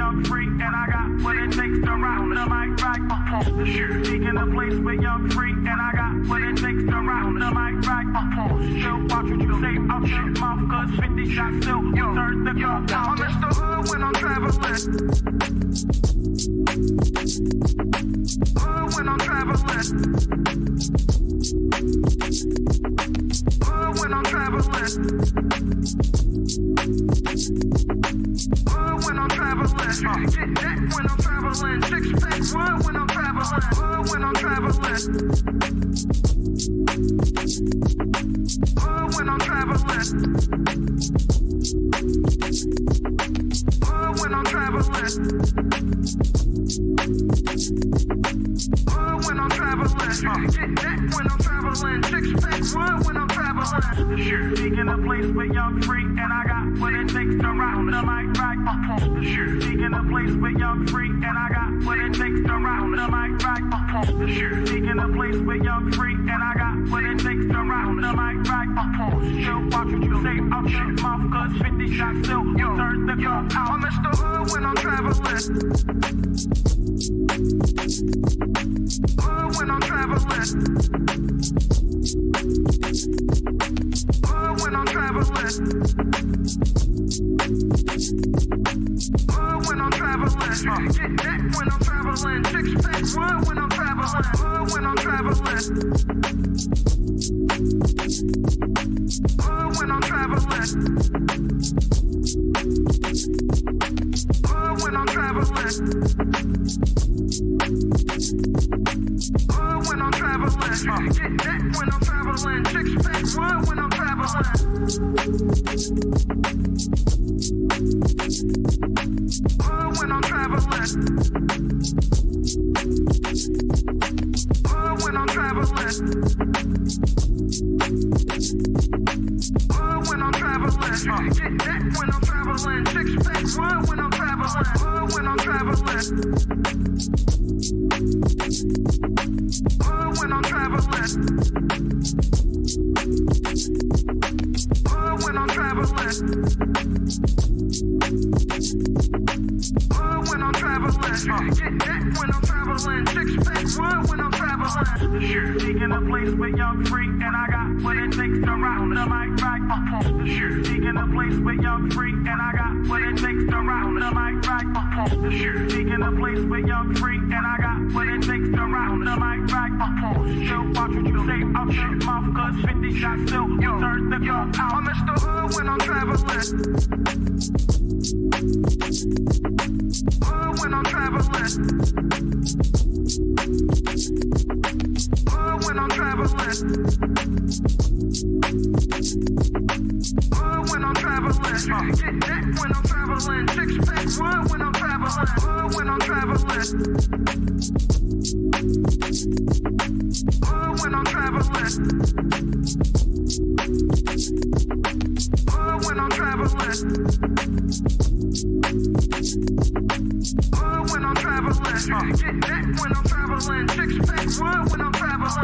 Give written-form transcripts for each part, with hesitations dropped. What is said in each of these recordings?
young free, and I got what it takes to rock the mic right up on the shoot. Seeking a place with young free, and I got what it takes to rock the mic right up on the shoot. Watch what you say out your mouth, cause 50 shots still turn the gun down. I'm Mr. Hood when I'm traveling. Hood when I'm traveling. Hood when I'm traveling. Hood when I'm traveling. Get that when I'm traveling. Six pack wood when I'm traveling. Hood when I'm traveling. Hood when I'm traveling. Hood when I'm traveling. Hood when I'm traveling. Get that when I'm traveling. Six pack wood when I'm traveling. Sure. Seeking a place with young free, and I got what it takes to rock the mic right up on the shoot. Seeking a place with young free, and I got what it takes to rock the mic right up on the shoot. Seeking a place with young free, and I got what it takes to rock the mic right up on the shoot. Watch what you say out your mouth, cause 50 shots still turn the gun out. I'm Mr. Hood when I'm traveling. Hood when I'm traveling. Hood when I'm traveling. Hood when I'm traveling. Get that when I'm traveling. Six pack wood when I'm traveling. Hood when I'm traveling. Hood when I'm traveling. Hood when I'm traveling. Hood when I'm traveling. Get that when I'm traveling. Six pack wood when I'm traveling. Hood when I'm traveling. Hood when I'm traveling. Hood when I'm traveling. Get that when I'm traveling. Six pack wood when I'm traveling. Hood when I'm traveling. Hood when I'm traveling. Hood when I'm traveling. Hood when I'm traveling. Get that when I'm traveling. Six pack wood when I'm traveling. Sure. Seeking a place with young free, and I got what it takes to rock the mic right up on the shoot. Seeking a place with young free, and I got what it takes to rock the mic right up on the shoot. Seeking a place with young free, and I got what it takes to rock the mic right up on the shoot. Watch what you say out your mouth, cause 50 shots still turn the gun out. I'm Mr. Hood when I'm traveling. Hood when I'm traveling. Hood when I'm traveling. Hood when I'm traveling. Get that when I'm traveling. Six pack wood when I'm traveling. Hood when I'm traveling. Hood when I'm traveling. Hood when I'm traveling. Hood when I'm traveling. Get that when I'm traveling. Six pack wood when I'm traveling.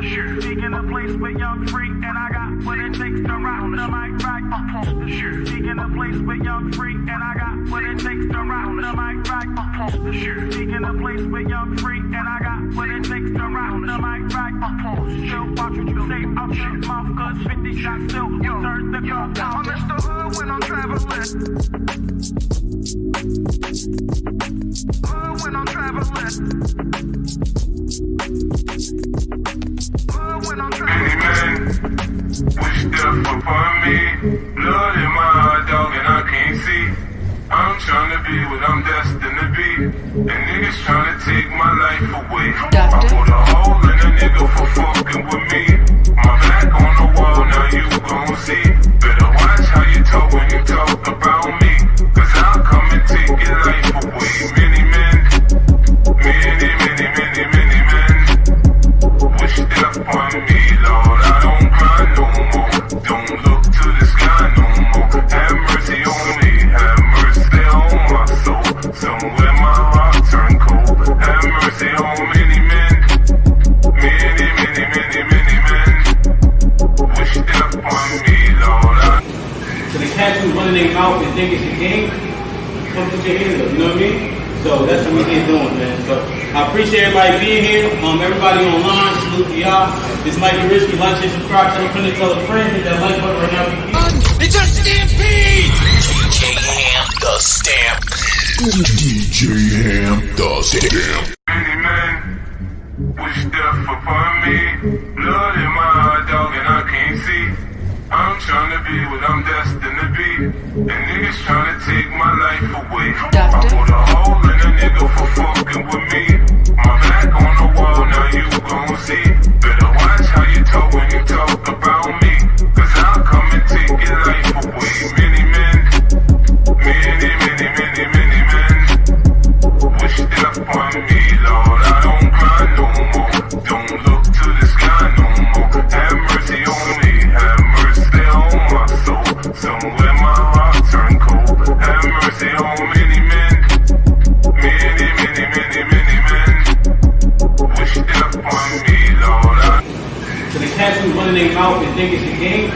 Sure. Seeking a place with young free, and I got what it takes to rock the mic right up on the shoot. Seeking a place with young free, and I got what it takes to rock the mic right up on the shoot. Seeking a place with young free, and I got what it takes to rock the mic right up on the shoot. Watch what you say out your mouth, cause 50 shots still turn the gun down. I'm Mr. Hood when I'm traveling. Hood when I'm traveling. Hood when I'm traveling. Wish death upon me. Blood in my eye, dog, and I can't see. I'm trying to be what I'm destined to be. And niggas trying to take my life away. I put a hole in a nigga for fucking with me. My back on the wall, now you gon' see. Better watch how you talk when you talk about me. Cause I'll come and take your life away. Many men, many men wish death upon me, Lord. I don't cry no more. Don't look to the sky no more. Have mercy on me, have mercy on my soul. Somewhere my heart turn cold. Have mercy on many men, many men wish death upon me, Lord. So the cats who running their mouth and know what I mean? So that's what we here doing, man. So I appreciate everybody being here. Everybody online, salute to y'all. This might be risky. Like, share, subscribe. Tell a friend to tell a friend. Hit that like button right now. It's a stampede! DJ Ham the Stampede. DJ Ham the Stampede. Many men wish death upon me. Blood in my heart, dog, and I can't see. I'm trying to be what I'm destined to be. And niggas trying to take my life away. I put a hole in a nigga for fucking with me. My back on the wall, now you gon' see. Better watch how you talk when you talk about me. Cause I'll come and take your life away. Many men, many men wish death upon me, Lord. I don't cry no more. Don't look to the sky no more. Have mercy on me. Have mercy on my soul. Somewhere my heart turned cold. Have mercy on many men. Many men wish death upon me, Lord. So the cats who running their mouth and think it's a game,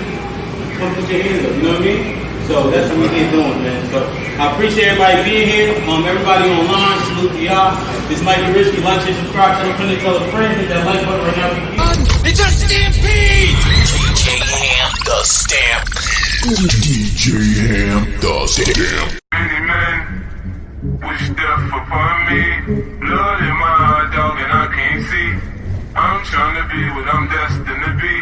come put your hands up, you know what I mean? So that's what we here doing, man. So I appreciate everybody being here. Everybody online, salute to y'all. This might be risky. Like, share, subscribe. Tell a friend to tell a friend. Hit that like button right now. It's a stampede! DJ Ham the Stampede. DJ Ham the Stampede. Many men wish death upon me. Blood in my heart, dog, and I can't see. I'm trying to be what I'm destined to be.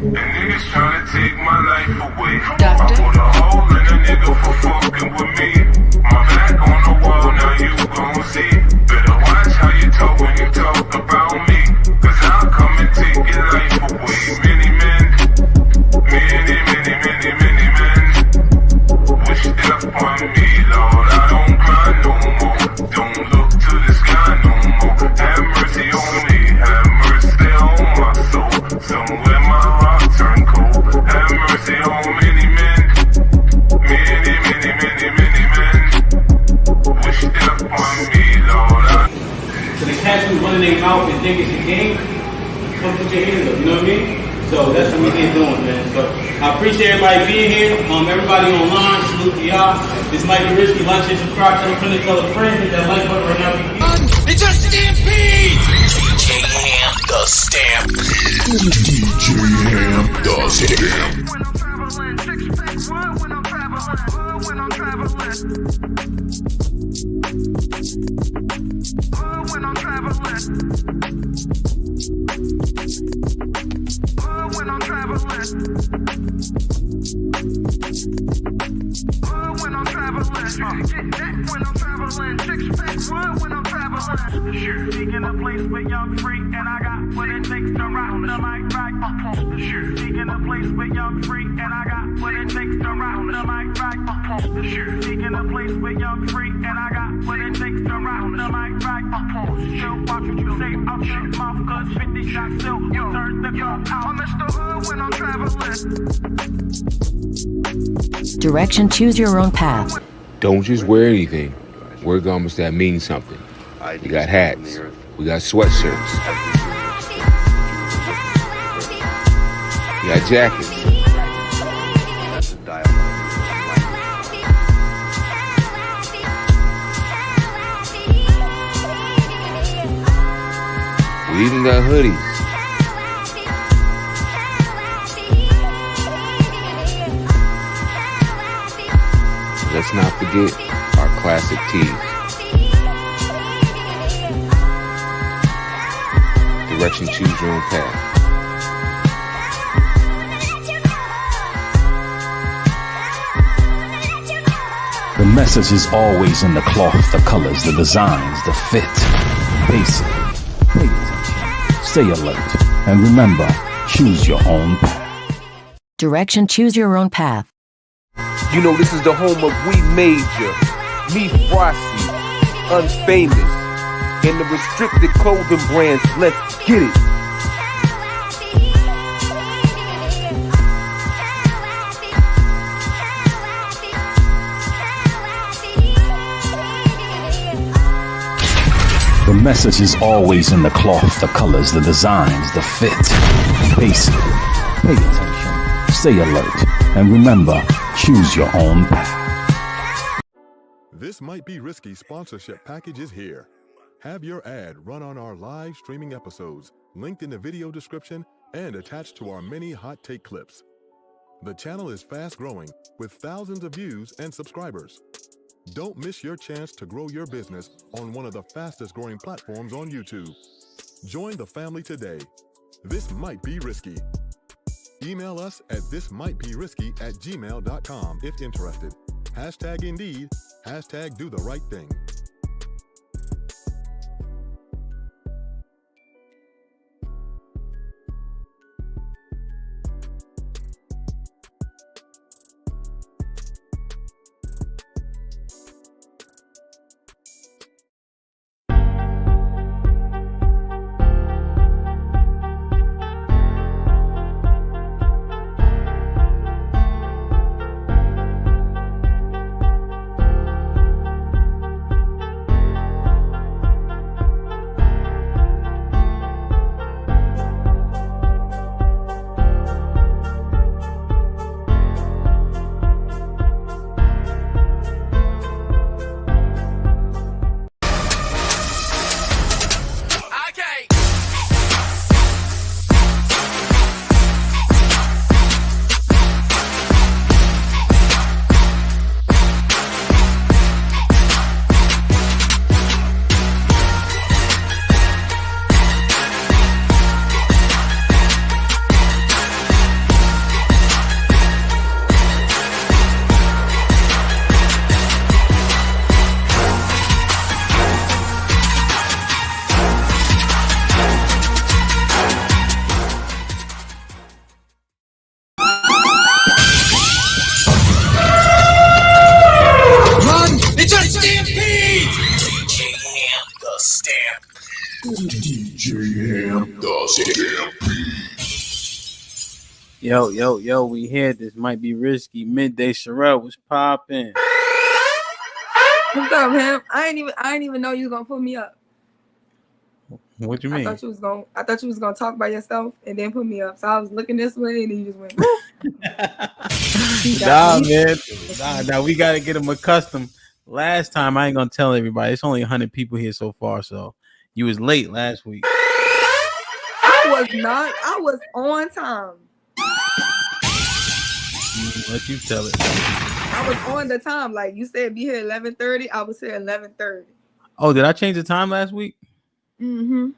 And niggas trying to take my life away. I put a hole in a nigga for fucking with me. My back on the wall, now you gon' see. Better watch how you talk when you talk about me. Cause I'll come and take your life away. Many men, many men wish death upon me, Lord. I don't cry no more. Don't look to the sky no more. Have mercy on me. Have mercy on my soul. Somewhere my heart turned cold. Have mercy on many men. Many men wish death upon me, Lord. So the cats who running their mouth and think it's a game, come put your hands up, you know what I mean? So that's what we here doing, man. So I appreciate everybody being here. Everybody online, salute to y'all. This might be risky. Like, share, subscribe. Tell a friend to tell a friend. Hit that like button right now. It's a stampede! DJ Ham the Stampede. DJ Ham the Stampede. When I'm traveling, six-pack run when I'm traveling. When I'm traveling. When I'm traveling. When I'm traveling. When I'm traveling. Get that when I'm traveling. Six-pack run when I'm traveling. Sure. Seeking a place where y'all free, and I got what it takes to rock the mic right. Sure. Seeking a place where y'all free, and I got what it takes to rock the mic right. Sure. Seeking a place where y'all free, and I got what it takes to rock the mic right. Still watch what you say out your mouth, cause 50 shots still turn the gun out. I'm Mr. Hood when I'm traveling. Direction, choose your own path. Don't just wear anything. Wear garments that mean something. We got hats. We got sweatshirts. We got jackets. We even got hoodies. Let's not forget our classic tees. Direction, choose your own path. The message is always in the cloth, the colors, the designs, the fit. Basically, pay attention, stay alert, and remember, choose your own path. Direction, choose your own path. You know, this is the home of We Major, Me Frosty, Unfamous, and the restricted clothing brands. Let's get it. The message is always in the cloth, the colors, the designs, the fit. Basically, pay attention, stay alert, and remember, choose your own path. This Might Be Risky sponsorship package is here. Have your ad run on our live streaming episodes, linked in the video description and attached to our many hot take clips. The channel is fast growing with thousands of views and subscribers. Don't miss your chance to grow your business on one of the fastest growing platforms on YouTube. Join the family today. This might be risky. Email us at thismightberisky@gmail.com if interested. Hashtag Indeed, hashtag do the right thing. Yo, we here. This might be risky. Midday Sherelle was popping. What's up, him? I ain't even know you was gonna put me up. What you mean? I thought you was gonna talk by yourself and then put me up. So I was looking this way and then you just went. Nah, man. Nah, we gotta get them accustomed. Last time, I ain't gonna tell everybody. It's only 100 people here so far, so you was late last week. I was not. I was on time. Let you tell it. I was on the time. Like you said, be here 11:30. I was here 11:30. Oh, did I change the time last week? Mm-hmm.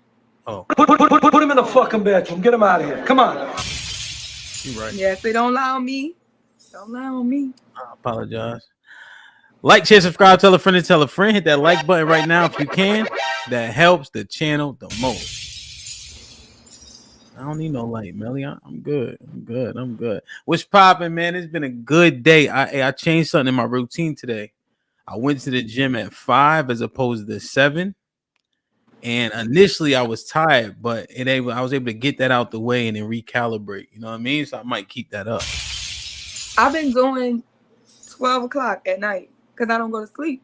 Oh. Put him in the fucking bedroom. Get him out of here. Come on. You right. Yes, they don't allow me. Don't allow me. I apologize. Like, share, subscribe, tell a friend, and tell a friend. Hit that like button right now if you can. That helps the channel the most. I don't need no light, Melly. I'm good. I'm good. What's popping, man? It's been a good day. I changed something in my routine today. I went to the gym at 5 as opposed to 7. And initially I was tired, but I was able to get that out the way and then recalibrate. You know what I mean? So I might keep that up. I've been doing 12 o'clock at night because I don't go to sleep.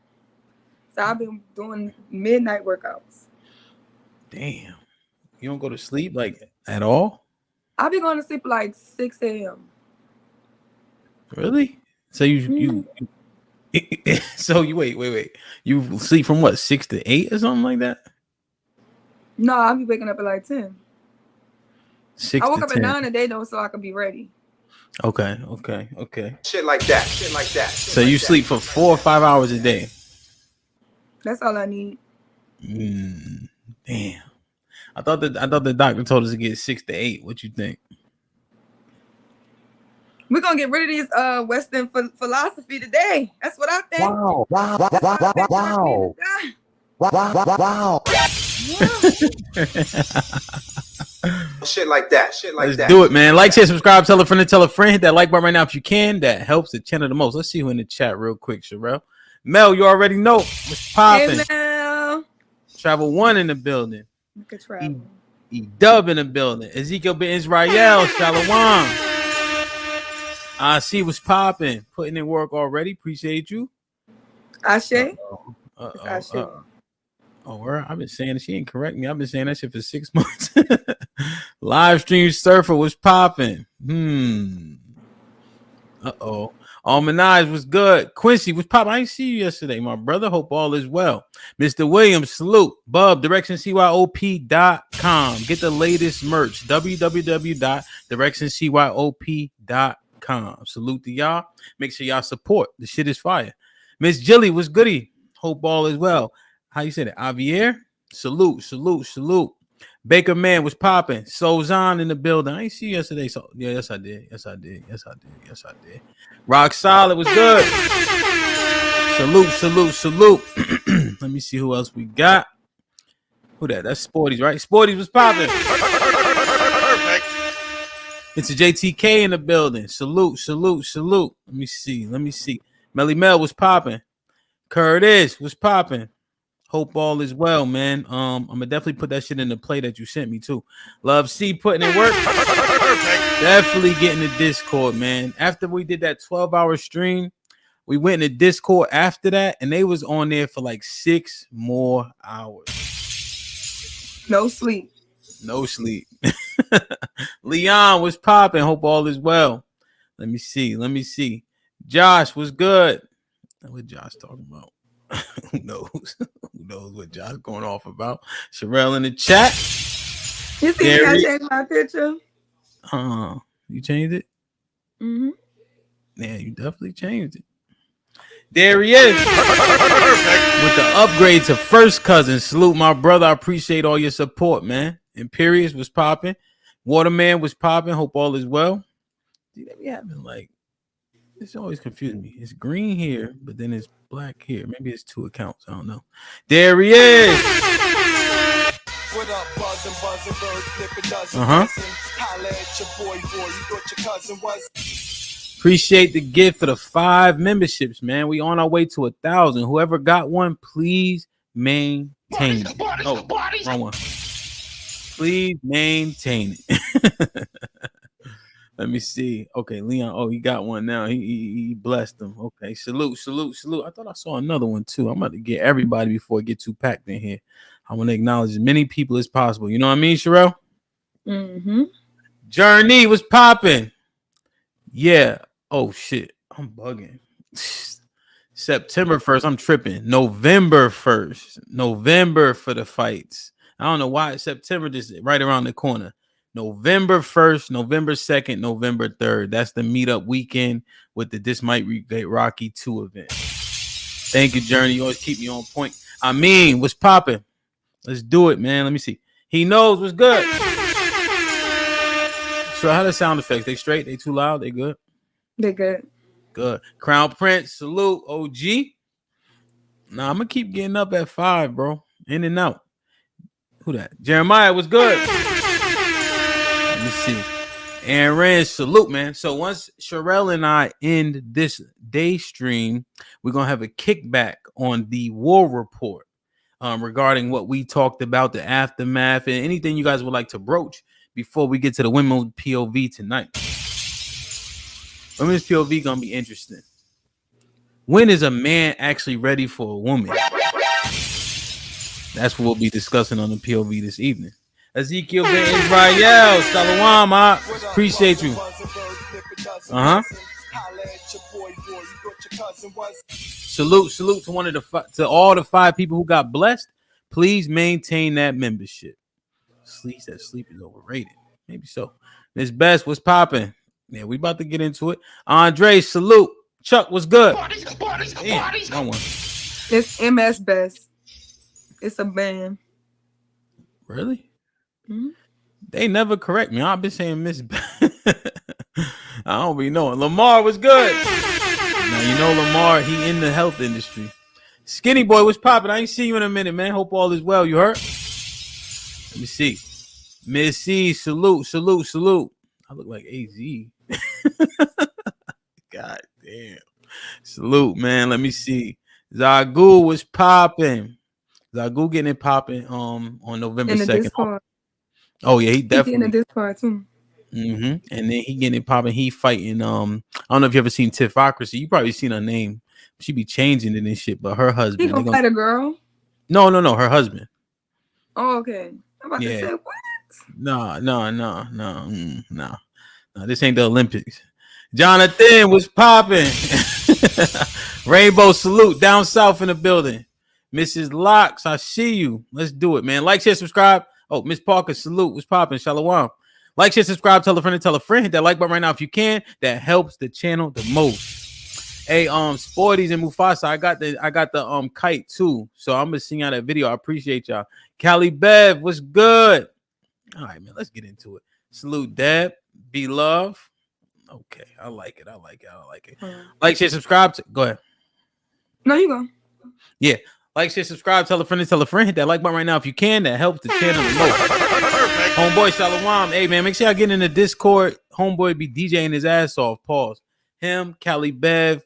So I've been doing midnight workouts. Damn. You don't go to sleep like at all? I'll be going to sleep like 6 a.m. Really? So you so you wait. You sleep from what, 6 to 8 or something like that? No, I'll be waking up at like 10. 6 I woke to up 10. at 9 a day though, so I can be ready. Okay. Shit like that. So you sleep for 4 or 5 hours a day? That's all I need. Damn. I thought the doctor told us to get 6 to 8. What you think? We're gonna get rid of these Western philosophy today. That's what I think. Wow. Shit like that. Let's do it, man. Like, share, subscribe, tell a friend, Hit that like button right now if you can. That helps the channel the most. Let's see who in the chat real quick, Sherelle. Mel, you already know what's popping. Hey, Mel. Travel 1 in the building. Look at travel. E-Dub in the building. Ezekiel bin Israel, Shalom. I see what's popping. Putting in work already. Appreciate you. Ashe. I've been saying she ain't correct me. I've been saying that shit for 6 months. Live stream surfer was popping. Minaj was good. Quincy was popping. I didn't see you yesterday, my brother. Hope all is well. Mr. Williams, salute. Bub, directioncyop.com. Get the latest merch. www.directioncyop.com. Salute to y'all. Make sure y'all support. The shit is fire. Miss Jilly was goody. Hope all is well. How you said it? Javier? Salute. Baker Man was popping. Sozan in the building. I ain't see you yesterday. So yeah, yes I did. Rock Solid was good. Salute. Let me see who else we got. Who that? That's Sporties, right? Sporties was popping. It's a JTK in the building. Salute. Let me see. Melly Mel was popping. Curtis was popping. Hope all is well, man. I'm gonna definitely put that shit in the play that you sent me too. Love C putting in work. Definitely getting the Discord, man. After we did that 12-hour stream, we went in the Discord after that, and they was on there for like 6 more hours. No sleep. Leon was popping. Hope all is well. Let me see. Josh was good. What Josh talking about? Who knows what Josh going off about? Sherelle in the chat. You see me? I changed my picture. You changed it? Mm-hmm. Yeah, you definitely changed it. There he is. With the upgrade to first cousin. Salute, my brother. I appreciate all your support, man. Imperius was popping. Waterman was popping. Hope all is well. See, they be having like, it's always confusing me. It's green here, but then it's black here. Maybe it's 2 accounts. I don't know. There he is. What up, buzzing, bird, flipping dozen. Holla at your boy, you thought your cousin was. Appreciate the gift for the 5 memberships, man. We on our way to 1,000. Whoever got one, please maintain it. Wrong one. Please maintain it. Let me see. Okay, Leon. Oh, he got one now. He blessed him. Okay, salute. I thought I saw another one too. I'm about to get everybody before it get too packed in here. I want to acknowledge as many people as possible. You know what I mean, Sherelle? Mm-hmm. Journey was popping. Yeah. Oh shit. I'm bugging. September 1st. I'm tripping. November 1st. November for the fights. I don't know why September just right around the corner. November 1st, November 2nd, November 3rd. That's the meetup weekend with the This Might Get Rocky 2 event. Thank you, Journey. You always keep me on point. I mean, what's popping? Let's do it, man. Let me see. He knows what's good. So how the sound effects? They straight? They too loud? They good? They good. Good. Crown Prince, salute, OG. Nah, I'm going to keep getting up at 5, bro. In and out. Who that? Jeremiah was good. Let me see. Aaron, salute, man. So once Sherelle and I end this day stream, we're going to have a kickback on the war report regarding what we talked about, the aftermath, and anything you guys would like to broach before we get to the women's POV tonight. Women's POV going to be interesting. When is a man actually ready for a woman? That's what we'll be discussing on the POV this evening. Ezekiel Ben Israel, Shalom, appreciate you. Salute to all the 5 people who got blessed. Please maintain that membership. Sleep is overrated. Maybe so. Miss Best, what's popping? Yeah, we about to get into it. Andre, salute. Chuck, what's good? Damn, wrong one. It's MS Best. It's a band. Really? Mm-hmm. They never correct me. I've been saying Miss I don't be knowing. Lamar was good. Now you know Lamar, he in the health industry. Skinny boy was popping. I ain't seen you in a minute, man. Hope all is well. You heard? Let me see. Miss C, salute. I look like AZ. God damn. Salute, man. Let me see. Zagu was popping. Zagu getting it popping on November 2nd. Discord. Oh yeah, he definitely in the Discord too. And then he getting it popping. He fighting. I don't know if you ever seen Tiffocracy. You probably seen her name. She be changing it and shit. But her husband. He gonna fight a girl? No. Her husband. Oh, okay. I'm about to say what? No. This ain't the Olympics. Jonathan was popping. Rainbow salute down south in the building. Mrs. Locks, I see you. Let's do it, man. Like, share, subscribe. Oh, Miss Parker, salute. What's popping? Shalom. Like, share, subscribe. Tell a friend and tell a friend. Hit that like button right now if you can. That helps the channel the most. Hey, Sporties and Mufasa, I got the kite too. So I'm gonna sing out that video. I appreciate y'all. Cali Bev, what's good? All right, man. Let's get into it. Salute, Deb. Be love. Okay, I like it. Like, share, subscribe. Go ahead. No, you go. Yeah. Like, share, subscribe, tell a friend and tell a friend. Hit that like button right now if you can. That helps the channel the most. Homeboy Shalom. Hey, man, make sure y'all get in the Discord. Homeboy be DJing his ass off. Pause. Him, Cali Bev,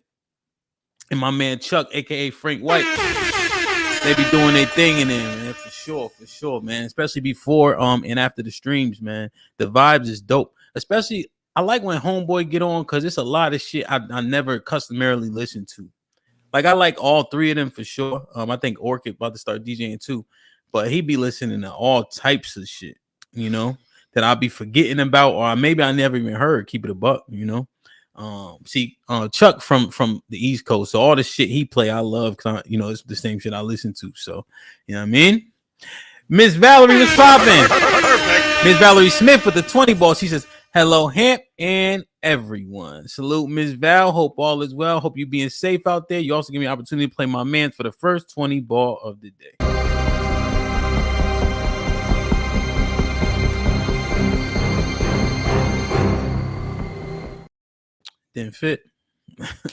and my man Chuck, a.k.a. Frank White. They be doing their thing in there, man, for sure, man. Especially before and after the streams, man. The vibes is dope. Especially, I like when Homeboy get on because it's a lot of shit I never customarily listen to. Like, I like all three of them for sure. I think Orchid about to start DJing too, but he be listening to all types of shit, you know, that I'll be forgetting about, or maybe I never even heard. Keep it a buck, you know. Chuck from the East Coast, so all the shit he play, I love because you know it's the same shit I listen to. So, you know what I mean. Miss Valerie was popping. Miss Valerie Smith with the 20 ball. She says, "Hello, Hamp and everyone. Salute, Miss Val. Hope all is well. Hope you being safe out there. You also give me an opportunity to play my man for the first 20 ball of the day." Didn't fit.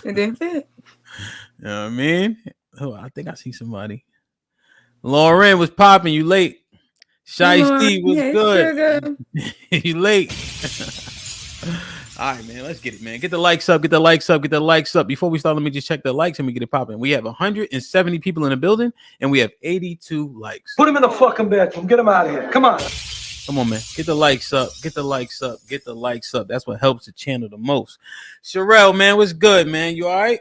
It didn't fit. You know what I mean? Oh, I think I see somebody. Lauren was popping. You late. Shiesty was good. You late. All right, man. Let's get it, man. Get the likes up. Get the likes up. Get the likes up. Before we start, let me just check the likes and we get it popping. We have 170 people in the building and we have 82 likes. Put him in the fucking bedroom. Get him out of here. Come on. Come on, man. Get the likes up. Get the likes up. Get the likes up. That's what helps the channel the most. Sherelle, man, what's good, man? You all right?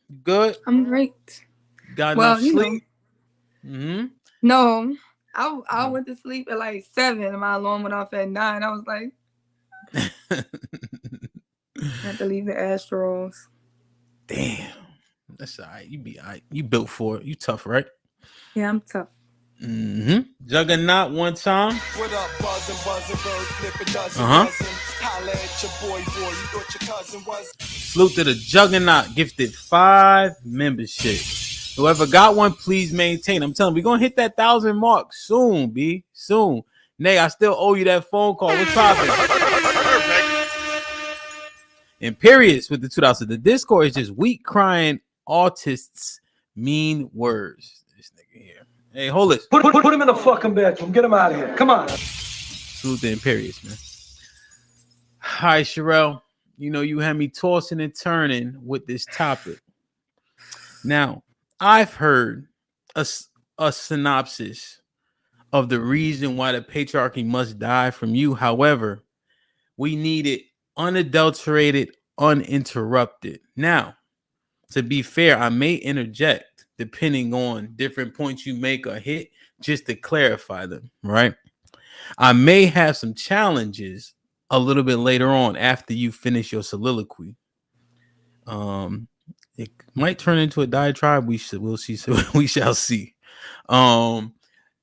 You good? I'm great. Got enough sleep? No. I went to sleep at like 7 and my alarm went off at 9. I was like, I had to leave the Astros. Damn. That's all right. You be all right. You built for it. You tough, right? Yeah, I'm tough. Juggernaut one time. What up, buzzing, bird flipping dozen. Holla at your boy, you thought your cousin was. Salute to the Juggernaut, gifted 5 memberships. Whoever got one, please maintain. I'm telling you, we're gonna hit that 1,000 mark soon, B. Soon. Nay, I still owe you that phone call. What's poppin'? And periods with the $2. The Discord is just weak crying autists mean words. This nigga here. Hey, hold it. Put him in the fucking bedroom. Get him out of here. Come on. Salute the Imperious, man. Hi, Sherelle. You know, you had me tossing and turning with this topic. Now, I've heard a synopsis of the reason why the patriarchy must die from you. However, we need it unadulterated, uninterrupted. Now, to be fair, I may interject depending on different points you make or hit just to clarify them, right? I may have some challenges a little bit later on after you finish your soliloquy. It might turn into a diatribe. We'll see. So we shall see. Also,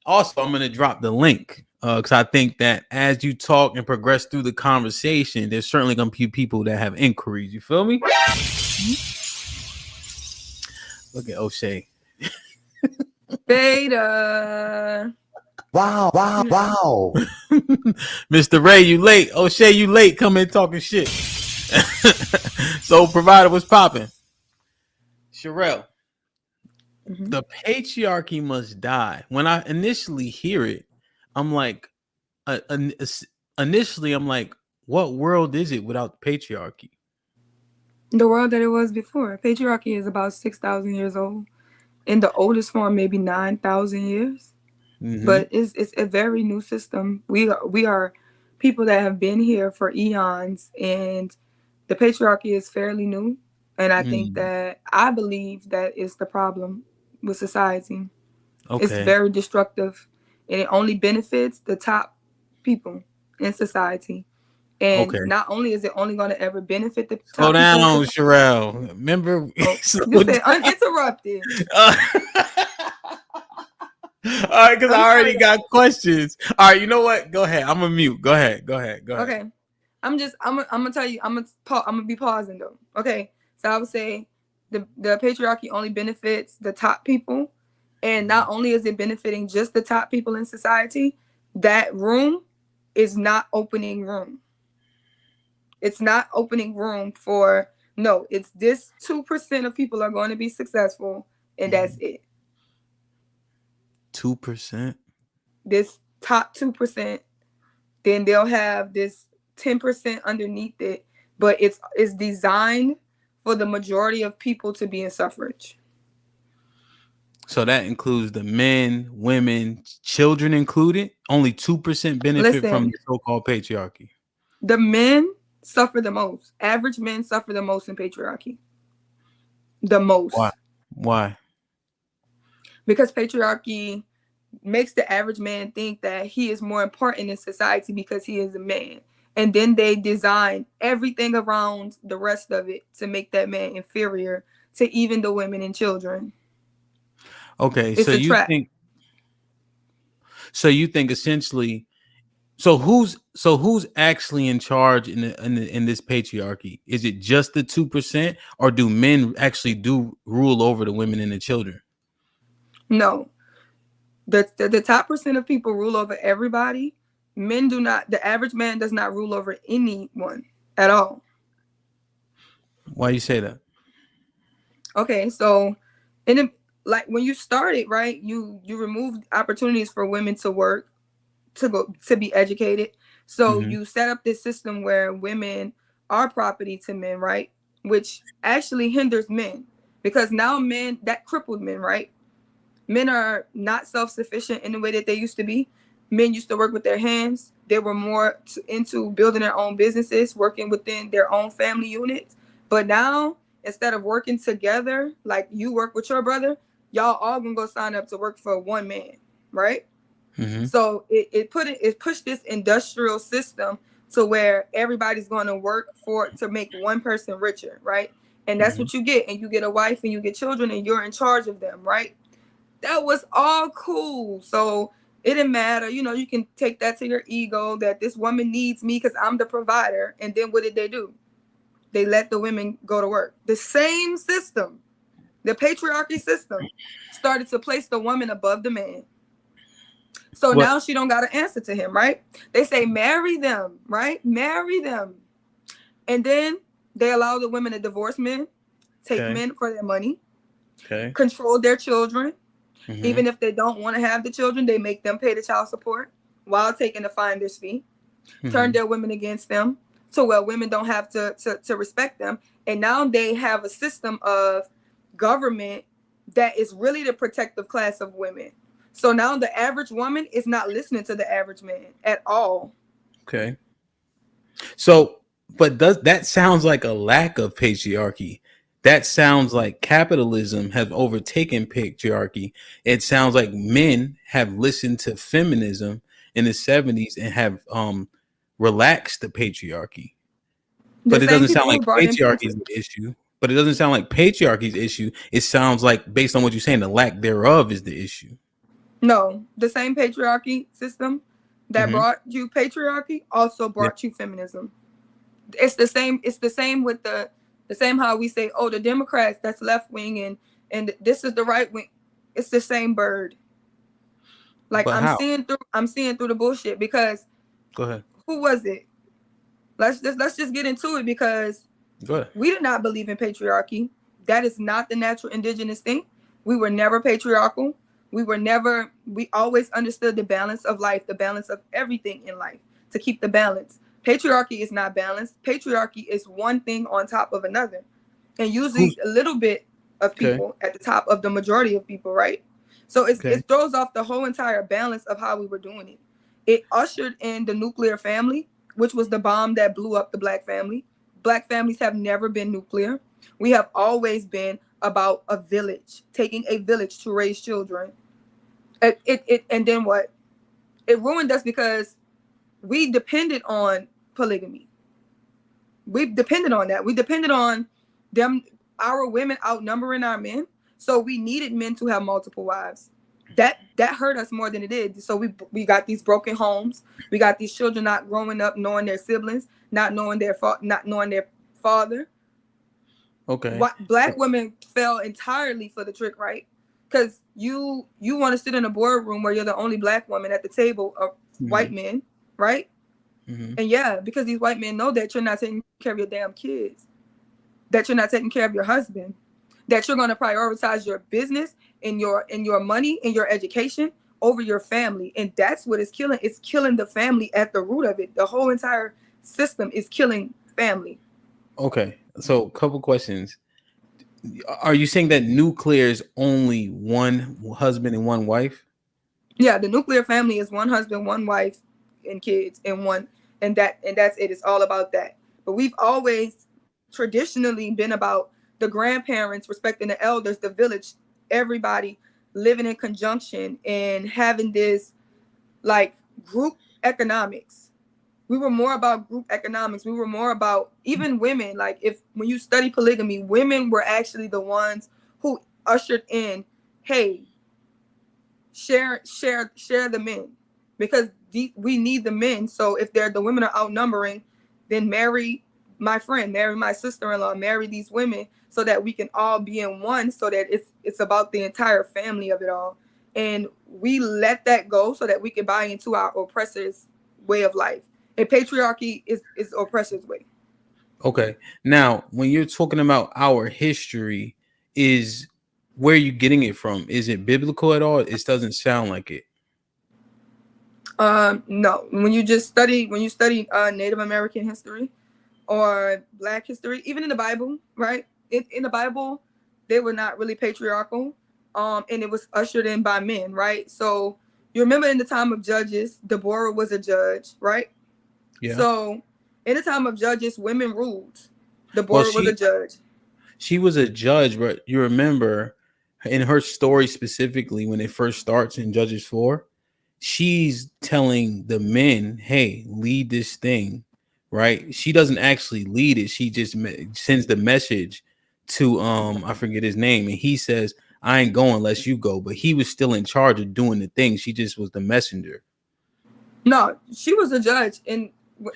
I'm going to drop the link because I think that as you talk and progress through the conversation, there's certainly going to be people that have inquiries. You feel me? Look at O'Shea. Beta. Wow. Mr. Ray, you late. O'Shea, you late. Come in talking shit. So, provider was popping. Sherelle, the patriarchy must die. When I initially hear it, I'm like, what world is it without the patriarchy? The world that it was before. Patriarchy is about 6,000 years old. In the oldest form, maybe 9,000 years. But it's a very new system. We are people that have been here for eons, and the patriarchy is fairly new. And I think that I believe that is the problem with society. Okay. It's very destructive, and it only benefits the top people in society. And Okay. not only is it only going to ever benefit the Slow top people, down, Sherelle. Remember? you said uninterrupted. All right, because I already got questions. All right, you know what? Go ahead. I'm gonna mute. Go ahead. Okay. I'm gonna tell you, I'm gonna be pausing though. Okay. So I would say the patriarchy only benefits the top people. And not only is it benefiting just the top people in society, that room is not opening room. It's not opening room for, no, it's this 2% of people are going to be successful, and that's it. 2%? This top 2%, then they'll have this 10% underneath it, but it's designed for the majority of people to be in suffrage. So that includes the men, women, children included. Only 2% benefit from the so-called patriarchy. The men suffer the most. Average men suffer the most in patriarchy. The most. Why? Because patriarchy makes the average man think that he is more important in society because he is a man. And then they design everything around the rest of it to make that man inferior to even the women and children. Okay, it's a trap. You think essentially, who's actually in charge in this patriarchy? Is it just the 2%, or do men actually do rule over the women and the children? No, the top percent of people rule over everybody. Men do not. The average man does not rule over anyone at all. Why you say that? Okay, so like when you started, right, you removed opportunities for women to work, to be educated. So you set up this system where women are property to men, right? Which actually hinders men, because now men, that crippled men, right? Men are not self-sufficient in the way that they used to be. Men used to work with their hands. They were more into building their own businesses, working within their own family units. But now, instead of working together, like you work with your brother, y'all all gonna go sign up to work for one man, right? So it pushed this industrial system to where everybody's going to work to make one person richer, right? And that's what you get. And you get a wife and you get children and you're in charge of them, right? That was all cool. So it didn't matter. You can take that to your ego that this woman needs me because I'm the provider. And then what did they do? They let the women go to work. The same system, the patriarchy system, started to place the woman above the man. So now she don't got to answer to him, right? They say, marry them, right? Marry them. And then they allow the women to divorce men, take men for their money, control their children. Even if they don't want to have the children, they make them pay the child support while taking the finder's fee, turn their women against them. So women don't have to respect them. And now they have a system of government that is really the protective class of women. So now the average woman is not listening to the average man at all. Okay. So, but that sounds like a lack of patriarchy. That sounds like capitalism has overtaken patriarchy. It sounds like men have listened to feminism in the 70s and have relaxed the patriarchy. But it doesn't sound like patriarchy is the issue. But it doesn't sound like patriarchy's issue. It sounds like, based on what you're saying, the lack thereof is the issue. No, the same patriarchy system that brought you patriarchy also brought you feminism. It's the same. It's the same with the same how we say, oh, the Democrats, that's left wing, and this is the right wing. It's the same bird. Like I'm seeing through the bullshit because. Go ahead. Who was it? Let's just get into it because we did not believe in patriarchy. That is not the natural indigenous thing. We were never patriarchal. We always understood the balance of life, the balance of everything in life, to keep the balance. Patriarchy is not balanced. Patriarchy is one thing on top of another. And usually a little bit of people at the top of the majority of people, right? So it throws off the whole entire balance of how we were doing it. It ushered in the nuclear family, which was the bomb that blew up the black family. Black families have never been nuclear. We have always been about a village, taking a village to raise children. And then what? It ruined us because we depended on polygamy. We depended on that. We depended on them, our women outnumbering our men. So we needed men to have multiple wives. That hurt us more than it did. So we got these broken homes. We got these children not growing up knowing their siblings, not knowing their father. Okay. Black women fell entirely for the trick, right? Because you want to sit in a boardroom where you're the only black woman at the table of white men, right? And yeah, because these white men know that you're not taking care of your damn kids, that you're not taking care of your husband, that you're going to prioritize your business and your money and your education over your family. And that's what it's killing. It's killing the family at the root of it. The whole entire system is killing family. Okay. So a couple questions. Are you saying that nuclear is only one husband and one wife? Yeah, the nuclear family is one husband, one wife, and kids, and that's it. It's all about that. But we've always traditionally been about the grandparents respecting the elders, the village, everybody living in conjunction and having this like group economics. We were more about group economics. We were more about even women. Like when you study polygamy, women were actually the ones who ushered in, hey, share the men, because we need the men. So if the women are outnumbering, then marry my friend, marry my sister-in-law, marry these women so that we can all be in one, so that it's about the entire family of it all. And we let that go so that we can buy into our oppressor's way of life. And patriarchy is oppressor's way. Okay. Now, when you're talking about our history, where are you getting it from? Is it biblical at all? It doesn't sound like it. No. When you study Native American history or Black history, even in the Bible, right? In the Bible, they were not really patriarchal, and it was ushered in by men, right? So you remember in the time of Judges, Deborah was a judge, right? Yeah. So in the time of Judges, women ruled. Deborah was a judge. She was a judge, but you remember in her story specifically when it first starts in Judges 4, she's telling the men, hey, lead this thing, right? She doesn't actually lead it. She just sends the message to I forget his name, and he says, I ain't going unless you go. But he was still in charge of doing the thing. She just was the messenger. No, she was a judge. And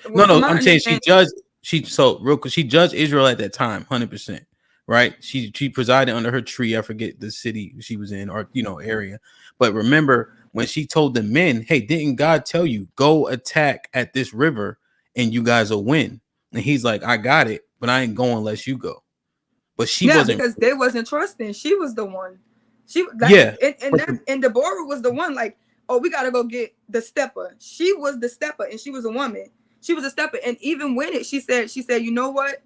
no, I'm saying she judged Israel at that time, 100%. Right? She presided under her tree. I forget the city she was in, or area. But remember when she told the men, hey, didn't God tell you go attack at this river and you guys will win? And he's like, I got it, but I ain't going unless you go. But she wasn't, because they wasn't trusting. She was the one. And Deborah was the one like, oh, we gotta go get the stepper. She was the stepper, and she was a woman. She was a stepper, and even when she said, you know what?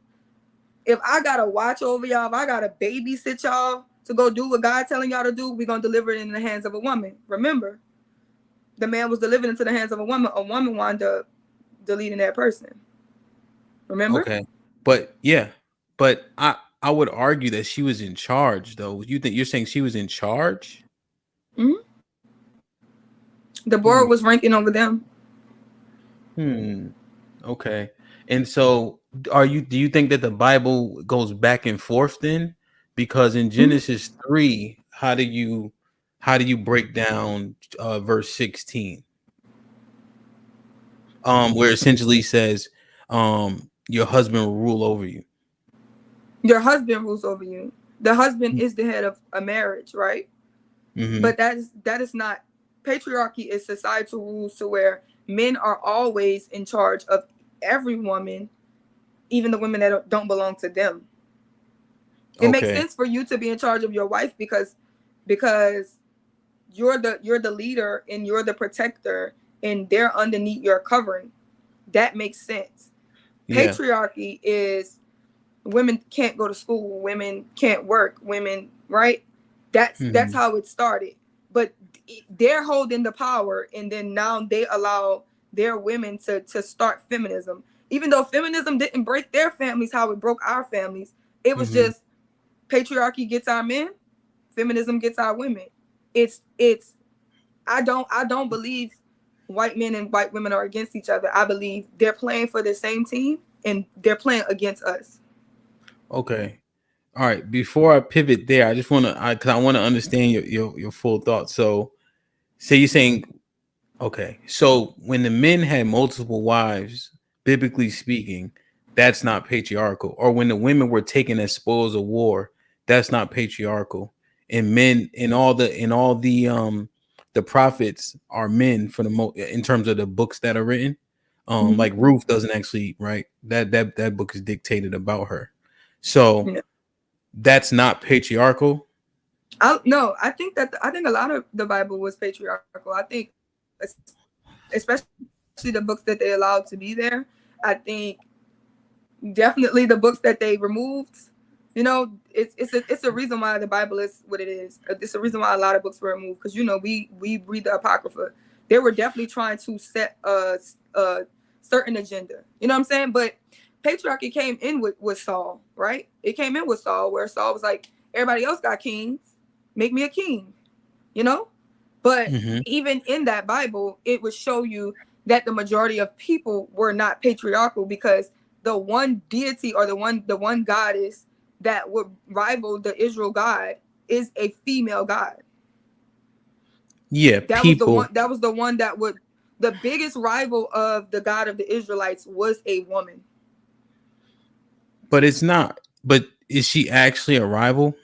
If I gotta watch over y'all, if I gotta babysit y'all to go do what God telling y'all to do, we're gonna deliver it in the hands of a woman. Remember, the man was delivered into the hands of a woman. A woman wound up deleting that person. Remember? Okay, but I would argue that she was in charge, though. You're saying she was in charge? Mm-hmm. Deborah was ranking over them. Okay. And so do you think that the Bible goes back and forth then? Because in Genesis 3, how do you break down verse 16? Where it essentially says your husband will rule over you. Your husband rules over you. The husband is the head of a marriage, right? But that is not patriarchy. Is societal rules to where men are always in charge of every woman, even the women that don't belong to them. It makes sense for you to be in charge of your wife because you're the leader and you're the protector and they're underneath your covering. That makes sense. Yeah. Patriarchy is women can't go to school, women can't work, women, right? That's how it started. But they're holding the power, and then now they allow their women to start feminism. Even though feminism didn't break their families how it broke our families, it was just patriarchy gets our men, feminism gets our women. I don't believe white men and white women are against each other. I believe they're playing for the same team and they're playing against us. Okay. All right. Before I pivot there, I just want to, because I want to understand your full thoughts. So, say you're saying, okay, so when the men had multiple wives, biblically speaking, that's not patriarchal. Or when the women were taken as spoils of war, that's not patriarchal. And men in all the prophets are men for the most in terms of the books that are written. Like Ruth doesn't actually, right? That book is dictated about her. So that's not patriarchal. No, I think a lot of the Bible was patriarchal. I think, especially the books that they allowed to be there. I think definitely the books that they removed. You know, it's a reason why the Bible is what it is. It's a reason why a lot of books were removed, because, you know, we read the Apocrypha. They were definitely trying to set a certain agenda. You know what I'm saying? But patriarchy came in with Saul, right? It came in with Saul, where Saul was like, everybody else got kings, make me a king, you know? But even in that Bible, it would show you that the majority of people were not patriarchal, because the one deity or the one goddess that would rival the Israel God is a female god. Yeah, that was the one that would, the biggest rival of the God of the Israelites was a woman. But it's not. But is she actually a rival?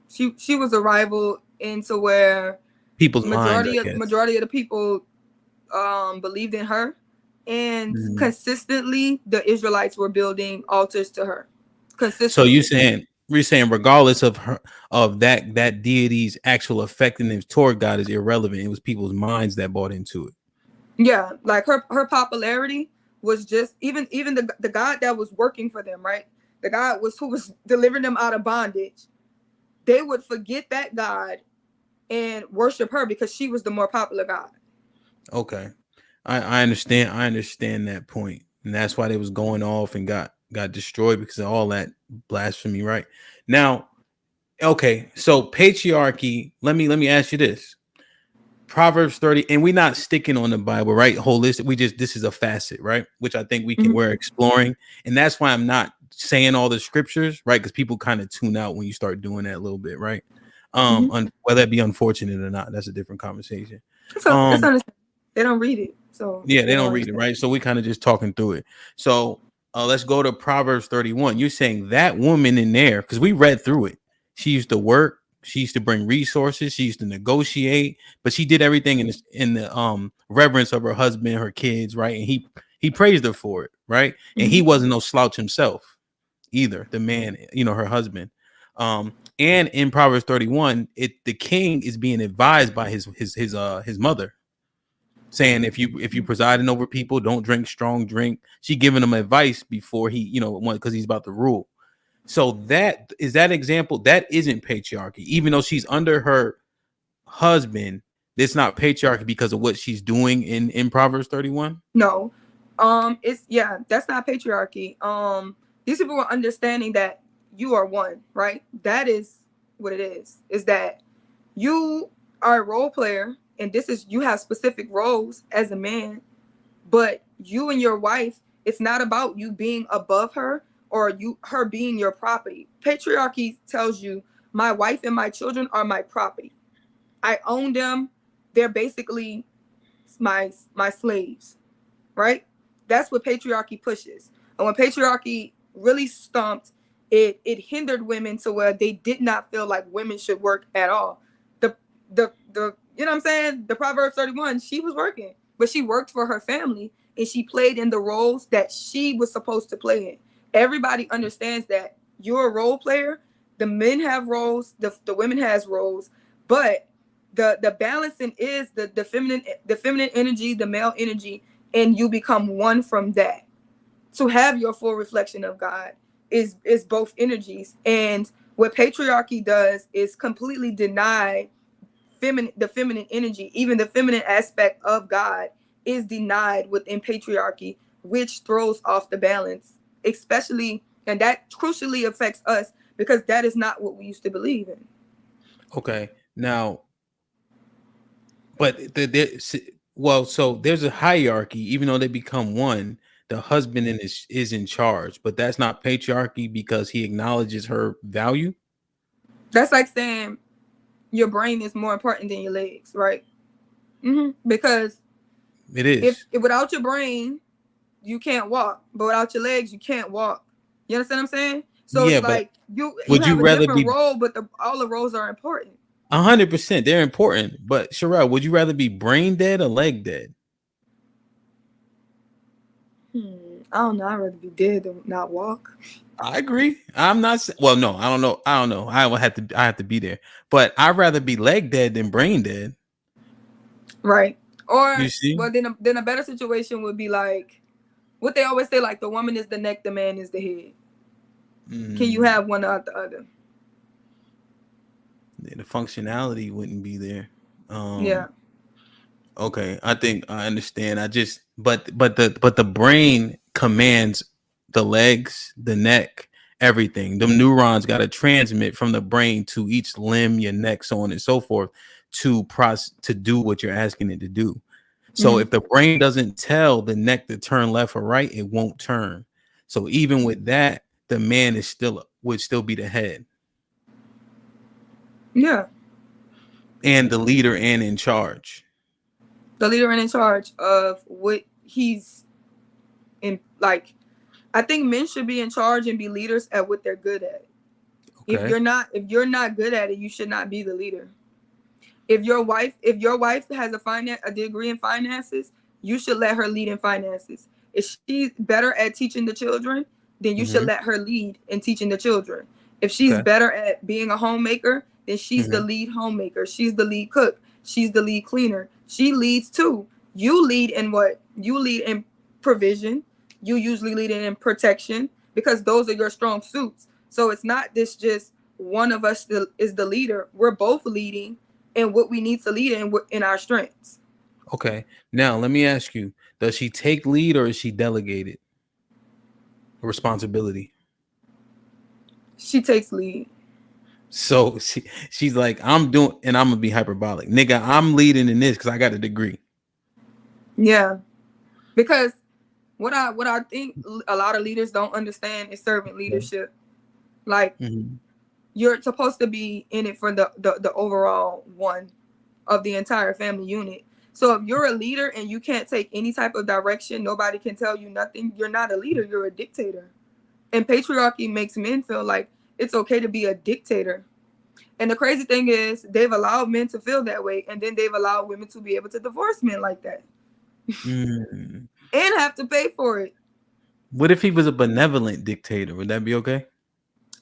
She was a rival into where people's minds, majority of the people believed in her, and consistently the Israelites were building altars to her. Consistently. So you're saying regardless of her that deity's actual effectiveness toward God is irrelevant. It was people's minds that bought into it. Yeah, like her popularity was just even the God that was working for them, right? The God who was delivering them out of bondage. They would forget that God and worship her because she was the more popular God. Okay, I understand. I understand that point, and that's why they was going off and got destroyed because of all that blasphemy. Right now, okay. So patriarchy. Let me ask you this: Proverbs 30, and we're not sticking on the Bible, right? Holistic. This is a facet, right? Which I think we're exploring, and that's why I'm not saying all the scriptures, right? Because people kind of tune out when you start doing that a little bit, right? Whether it be unfortunate or not, that's a different conversation. They don't read it, so yeah, they don't read it, right? So we kind of just talking through it. So let's go to Proverbs 31. You're saying that woman in there, because we read through it. She used to work. She used to bring resources. She used to negotiate, but she did everything in the reverence of her husband, her kids, right? And he praised her for it, right? And he wasn't no slouch himself either. The man, her husband. And in Proverbs 31, the king is being advised by his mother, saying if you presiding over people, don't drink strong drink. She giving him advice before he, because he's about to rule. So that example, that isn't patriarchy, even though she's under her husband. It's not patriarchy because of what she's doing in Proverbs 31. No, that's not patriarchy. These people are understanding that you are one, right? That is what it is. Is that you are a role player, and you have specific roles as a man, but you and your wife, it's not about you being above her or her being your property. Patriarchy tells you my wife and my children are my property. I own them. They're basically my slaves, right? That's what patriarchy pushes. And when patriarchy really stomped, it hindered women to where they did not feel like women should work at all. The you know what I'm saying? The Proverbs 31, she was working, but she worked for her family and she played in the roles that she was supposed to play in. Everybody understands that you're a role player. The men have roles, the women has roles, but the balancing is the feminine energy, the male energy, and you become one from that. To have your full reflection of God is both energies. And what patriarchy does is completely deny the feminine energy. Even the feminine aspect of God is denied within patriarchy, which throws off the balance, especially, and that crucially affects us because that is not what we used to believe in. Okay, now, but Well, so there's a hierarchy. Even though they become one, the husband is in charge, but that's not patriarchy because he acknowledges her value. That's like saying your brain is more important than your legs, right? Because It is. if without your brain you can't walk, but without your legs you can't walk. You understand what I'm saying? So Yeah, it's but like you would have you a rather different be role, but all the roles are important. 100%? They're important, but Sherelle, would you rather be brain dead or leg dead? I don't know. I'd rather be dead than not walk. I agree. I'm not. Well, no, I don't know. I will have to. I have to be there, but I'd rather be leg dead than brain dead. Right. Or You see? well, then a better situation would be like what they always say, like the woman is the neck, the man is the head. Can you have one without the other? The functionality wouldn't be there. Yeah. Okay, I think I understand. But the brain commands the legs, the neck, everything. The neurons got to transmit from the brain to each limb, your neck, so on and so forth, to do what you're asking it to do. So if the brain doesn't tell the neck to turn left or right, it won't turn. So even with that, the man would still be the head. Yeah. And the leader and in charge. The leader and in charge of what he's in. Like, I think men should be in charge and be leaders at what they're good at. Okay. If you're not good at it, you should not be the leader. If your wife has a degree in finances, you should let her lead in finances. If she's better at teaching the children, then you should let her lead in teaching the children. If she's better at being a homemaker, then she's the lead homemaker. She's the lead cook. She's the lead cleaner. She leads too. You lead in what? You lead in provision. You usually lead in protection because those are your strong suits. So it's not this just one of us is the leader. We're both leading in what we need to lead in our strengths. Okay. Now let me ask you: does she take lead or is she delegated responsibility? She takes lead. So she's like, I'm doing, and I'm gonna be hyperbolic, nigga. I'm leading in this because I got a degree. Yeah, because what I think a lot of leaders don't understand is servant leadership. Like you're supposed to be in it for the overall one of the entire family unit. So if you're a leader and you can't take any type of direction, nobody can tell you nothing. You're not a leader. You're a dictator. And patriarchy makes men feel like it's okay to be a dictator. And the crazy thing is they've allowed men to feel that way. And then they've allowed women to be able to divorce men like that. And have to pay for it. What if he was a benevolent dictator? Would that be okay?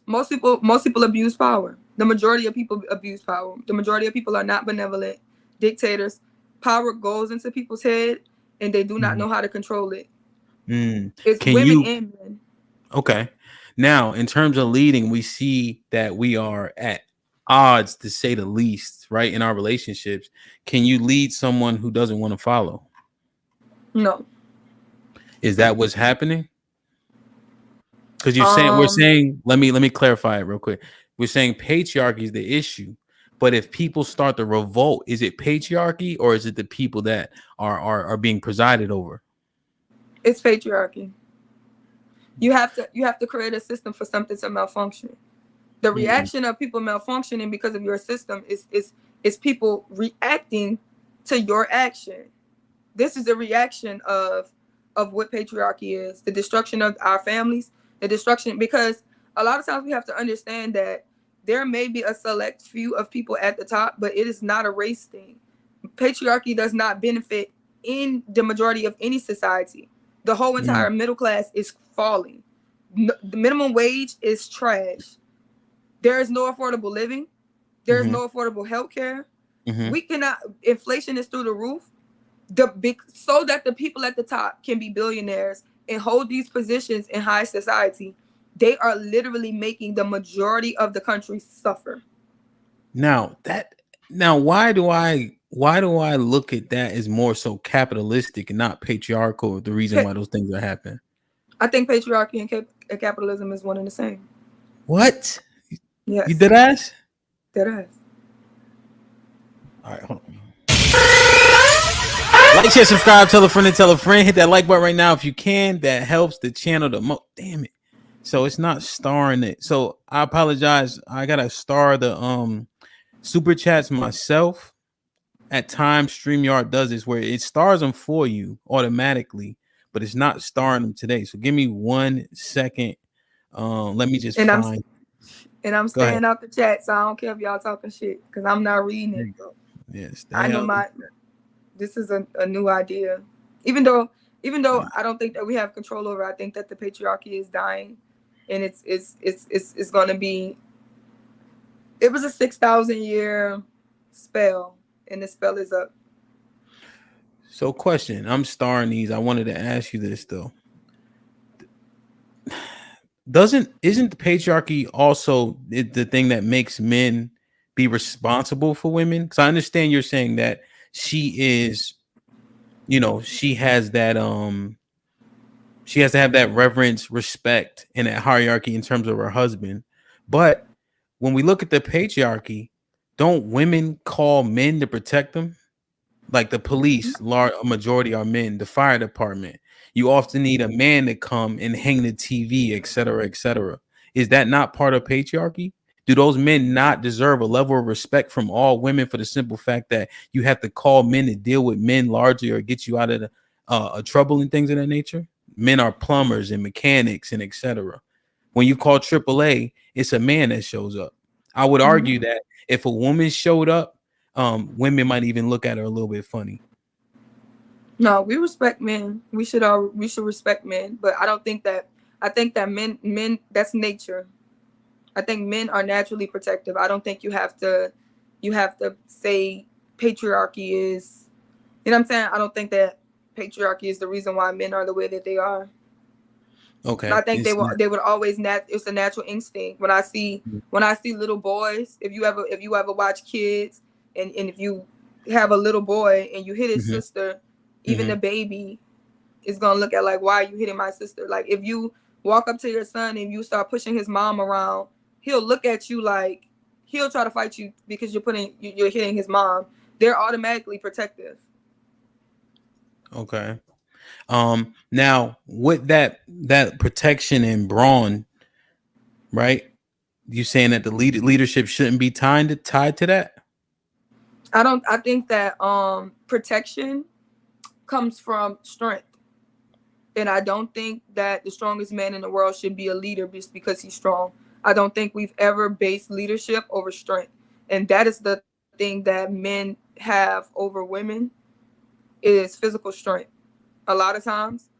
Most people abuse power. The majority of people abuse power. The majority of people are not benevolent dictators. Power goes into people's head and they do not know how to control it. It's women and men. Okay. Now, in terms of leading, we see that we are at odds, to say the least, right? In our relationships. Can you lead someone who doesn't want to follow? No. Is that what's happening? Because we're saying, let me clarify it real quick. We're saying patriarchy is the issue. But if people start to revolt, is it patriarchy or is it the people that are being presided over? It's patriarchy. You have to create a system for something to malfunction. The reaction of people malfunctioning because of your system is people reacting to your action. This is the reaction of what patriarchy is, the destruction of our families, the destruction, because a lot of times we have to understand that there may be a select few of people at the top, but it is not a race thing. Patriarchy does not benefit in the majority of any society. The whole entire middle class is falling. The minimum wage is trash. There is no affordable living. There is no affordable health care. We cannot, inflation is through the roof. So that the people at the top can be billionaires and hold these positions in high society, they are literally making the majority of the country suffer. Now why do I look at that as more so capitalistic and not patriarchal? The reason why those things are happening. I think patriarchy and capitalism is one and the same. What? Yes. You dead ass? Dead ass. All right, hold on. Like, share, subscribe, tell a friend and tell a friend. Hit that like button right now if you can. That helps the channel the most. Damn it. So it's not starring it. So I apologize. I gotta star the super chats myself. At times, StreamYard does this where it stars them for you automatically, but it's not starring them today. So give me 1 second. Let me just find. I'm staying out the chat, so I don't care if y'all talking shit because I'm not reading it. Yes, I know this is a new idea. Even though I don't think that we have control over it, I think that the patriarchy is dying, and it's going to be. It was a 6,000 year spell, and the spell is up. So, question. I'm starring these. I wanted to ask you this though. Isn't the patriarchy also the thing that makes men be responsible for women? Because I understand you're saying that she is, she has that she has to have that reverence, respect, and that hierarchy in terms of her husband. But when we look at the patriarchy, don't women call men to protect them? Like the police, a majority are men. The fire department, you often need a man to come and hang the TV, etc., etc. Is that not part of patriarchy? Do those men not deserve a level of respect from all women for the simple fact that you have to call men to deal with men largely or get you out of the trouble and things of that nature? Men are plumbers and mechanics and etc. When you call AAA, it's a man that shows up. I would argue that if a woman showed up, women might even look at her a little bit funny. No, we respect men. We should respect men, but I don't think that. I think that men that's nature. I think men are naturally protective. I don't think you have to say patriarchy is. You know what I'm saying? I don't think that patriarchy is the reason why men are the way that they are. Okay. I think they would always it's a natural instinct. When I see little boys, if you ever watch kids and if you have a little boy and you hit his sister, even the baby is gonna look at like, why are you hitting my sister? Like if you walk up to your son and you start pushing his mom around, he'll look at you like he'll try to fight you because you're hitting his mom. They're automatically protective. Okay. Now with that protection and brawn, right? You saying that the leadership shouldn't be tied to that? I think that protection comes from strength. And I don't think that the strongest man in the world should be a leader just because he's strong. I don't think we've ever based leadership over strength. And that is the thing that men have over women is physical strength a lot of times.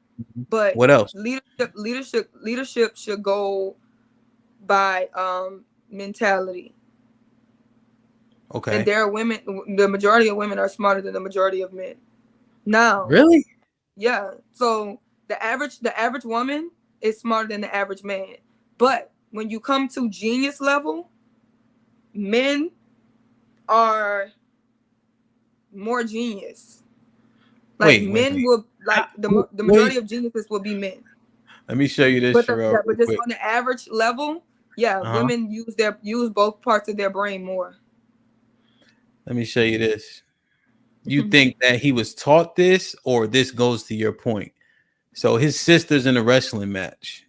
But what else? Leadership should go by mentality. Okay. And there are women, the majority of women are smarter than the majority of men. Now, really? Yeah. So the average woman is smarter than the average man. But when you come to genius level, men are more genius. Like will like the majority of geniuses will be men. Let me show you this. But just on the average level, women use both parts of their brain more. Let me show you this. You think that he was taught this, or this goes to your point? So his sister's in a wrestling match.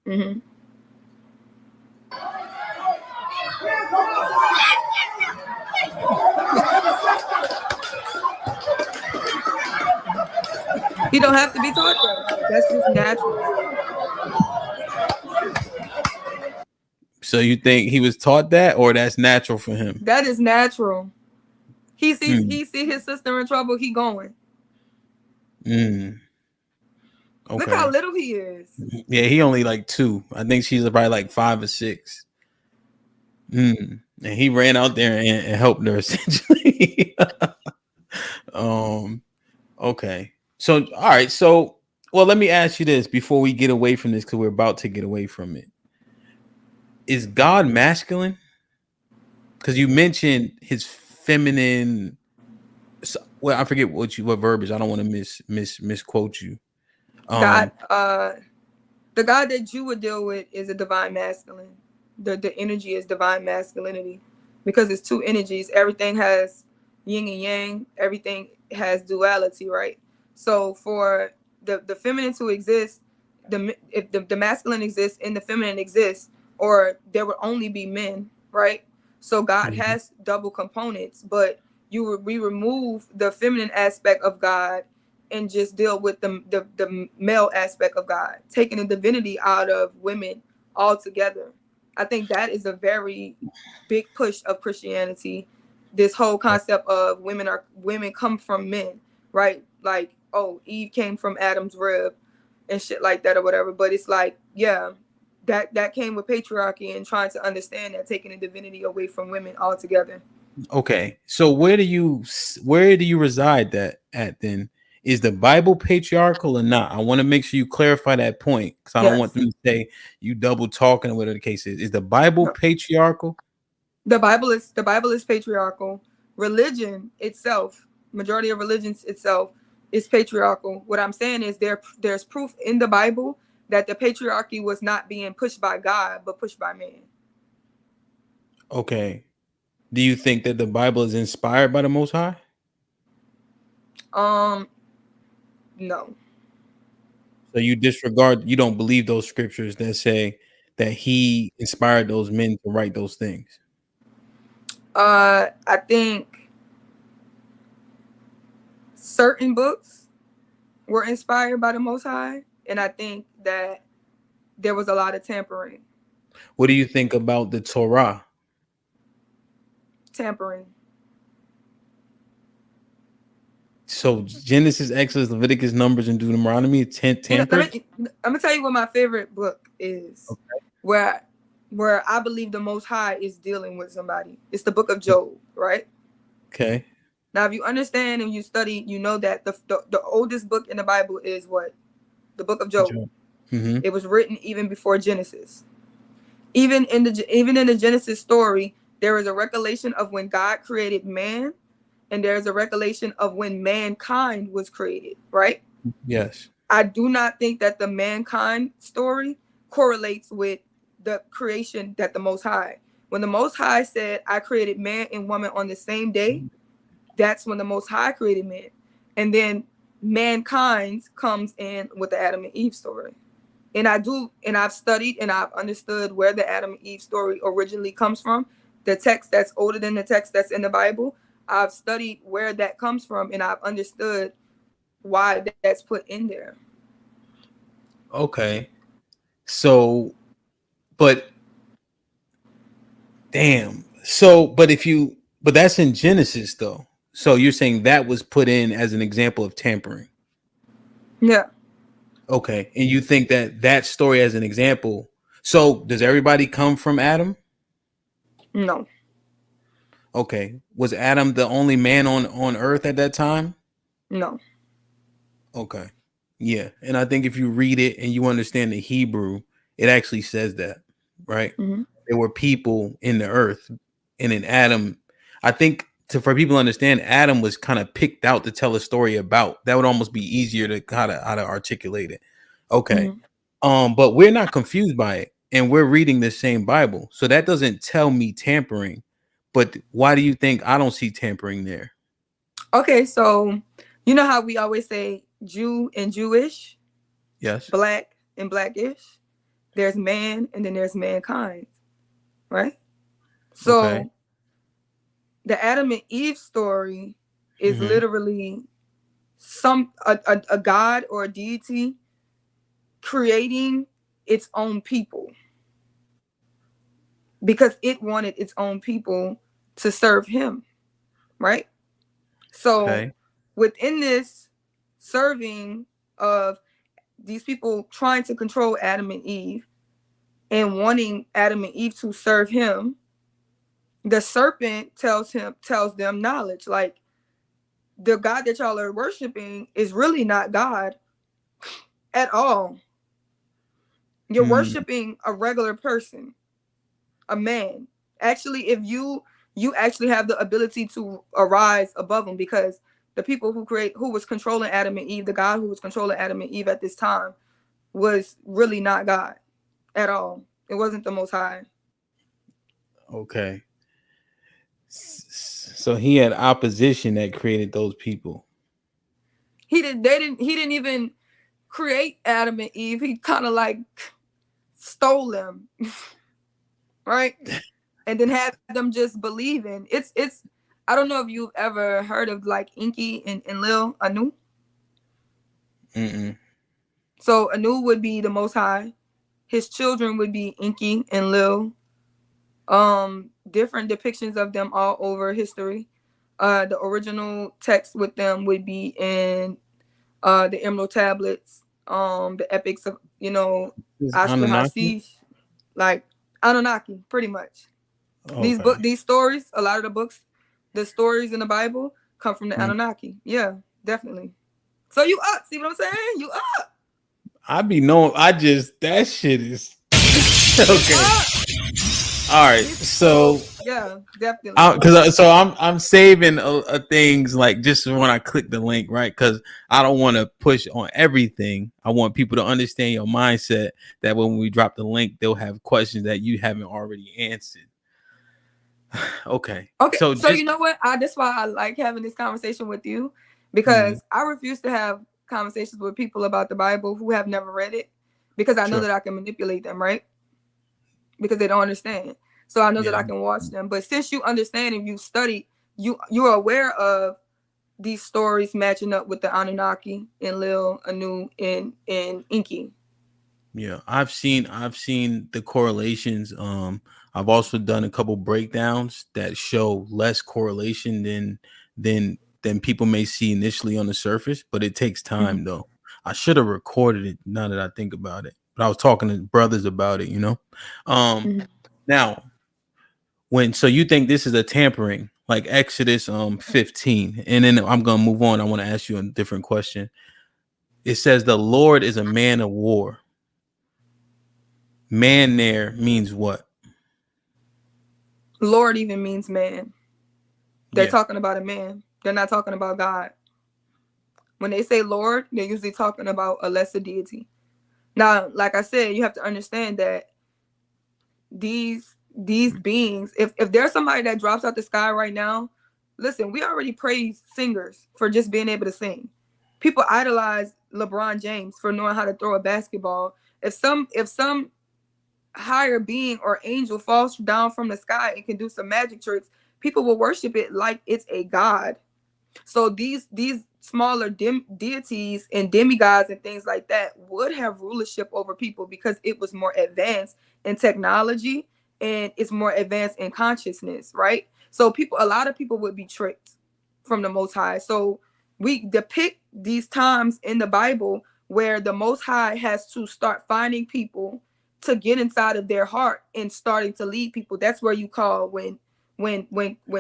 Mm-hmm. He don't have to be taught that. That's just natural. So you think he was taught that, or that's natural for him? That is natural. He sees his sister in trouble. He going. Okay. Look how little he is. Yeah, he only like 2. I think she's probably like 5 or 6. And he ran out there and helped her essentially. Okay. So all right. So let me ask you this before we get away from this, because we're about to get away from it. Is God masculine? Because you mentioned his feminine. Well, I forget what verbiage. I don't want to misquote you. God, the God that you would deal with is a divine masculine. The energy is divine masculinity, because it's 2 energies. Everything has yin and yang. Everything has duality, right? So for the feminine to exist, if the masculine exists and the feminine exists, or there would only be men, right? So God has double components, but we remove the feminine aspect of God and just deal with the male aspect of God, taking the divinity out of women altogether. I think that is a very big push of Christianity. This whole concept of women come from men, right? Like, oh, Eve came from Adam's rib and shit like that or whatever. But it's like, yeah, that came with patriarchy and trying to understand that, taking the divinity away from women altogether. Okay, so where do you reside that at then? Is the Bible patriarchal or not? I want to make sure you clarify that point because I don't want them to say you double talking or whatever the case is. Is the Bible patriarchal? The Bible is patriarchal. Religion itself, majority of religions itself, is patriarchal. What I'm saying is there's proof in the Bible that the patriarchy was not being pushed by God but pushed by man. Okay. Do you think that the Bible is inspired by the Most High? No. So you don't believe those scriptures that say that he inspired those men to write those things? I think certain books were inspired by the Most High, and I think that there was a lot of tampering. What do you think about the Torah? Tampering. So Genesis, Exodus, Leviticus, Numbers, and Deuteronomy tampered? I'm gonna tell you what my favorite book is. Okay. Where I believe the Most High is dealing with somebody. It's the book of Job, right? Okay. Now, if you understand and you study, you know that the oldest book in the Bible is what? The book of Job. Mm-hmm. It was written even before Genesis. Even in the Genesis story, there is a recollection of when God created man, and there is a recollection of when mankind was created, right? Yes. I do not think that the mankind story correlates with the creation that the Most High. When the Most High said, I created man and woman on the same day, that's when the Most High created man. And then mankind comes in with the Adam and Eve story. And I've studied and I've understood where the Adam and Eve story originally comes from. The text that's older than the text that's in the Bible, I've studied where that comes from, and I've understood why that's put in there. Okay. So, but damn. So, but that's in Genesis though. So you're saying that was put in as an example of tampering? Yeah. Okay. And you think that story as an example. So does everybody come from Adam? No. Okay. Was Adam the only man on earth at that time? No. Okay. Yeah. And I think if you read it and you understand the Hebrew, it actually says that, right? Mm-hmm. There were people in the earth, and in Adam, I think for people to understand, Adam was kind of picked out to tell a story about. That would almost be easier to how to articulate it. Okay. Mm-hmm. But we're not confused by it, and we're reading the same Bible. So that doesn't tell me tampering. But why do you think I don't see tampering there? Okay, so you know how we always say Jew and Jewish? Yes. Black and blackish. There's man and then there's mankind. Right? So the Adam and Eve story is literally a god or a deity creating its own people because it wanted its own people to serve him, right? So within this serving of these people trying to control Adam and Eve and wanting Adam and Eve to serve him, the serpent tells them knowledge, like the God that y'all are worshiping is really not God at all. You're worshiping a regular person, a man. Actually, if you actually have the ability to arise above them, because the people who was controlling Adam and Eve, the God who was controlling Adam and Eve at this time was really not God at all. It wasn't the Most High. Okay. So he had opposition that created those people. He didn't even create Adam and Eve. He kind of like stole them, right? And then had them just believing. It's I don't know if you've ever heard of like Inky and Lil Anu. So Anu would be the Most High. His children would be Inky and Lil. Different depictions of them all over history. The original text with them would be in the Emerald Tablets, the epics of, Ashkenazis, like Anunnaki, pretty much. Okay. These stories, a lot of the books, the stories in the Bible come from the Anunnaki. Yeah, definitely. So you up? See what I'm saying? You up? I be knowing. That shit is okay. All right, so yeah, definitely. I'm saving things like just when I click the link, right? Because I don't want to push on everything. I want people to understand your mindset. That when we drop the link, they'll have questions that you haven't already answered. Okay. So you know what? That's why I like having this conversation with you, because I refuse to have conversations with people about the Bible who have never read it, because I know that I can manipulate them, right? Because they don't understand. So I know that I can watch them. But since you understand and you studied, you're aware of these stories matching up with the Anunnaki and Lil Anu and Inky. Yeah, I've seen the correlations. I've also done a couple breakdowns that show less correlation than people may see initially on the surface, but it takes time though. I should have recorded it now that I think about it. But I was talking to brothers about it, Now, so you think this is a tampering, like Exodus 15, and then I'm gonna move on. I want to ask you a different question. It says the Lord is a man of war. Man there means what? Lord even means man. They're talking about a man. They're not talking about God. When they say Lord, they're usually talking about a lesser deity. Now, like I said, you have to understand that these beings, if there's somebody that drops out the sky right now, listen, we already praise singers for just being able to sing. People idolize LeBron James for knowing how to throw a basketball. If some higher being or angel falls down from the sky and can do some magic tricks, people will worship it like it's a god. So these smaller deities and demigods and things like that would have rulership over people because it was more advanced in technology and it's more advanced in consciousness, right? So a lot of people would be tricked from the Most High. So we depict these times in the Bible where the Most High has to start finding people to get inside of their heart and starting to lead people. That's where you call when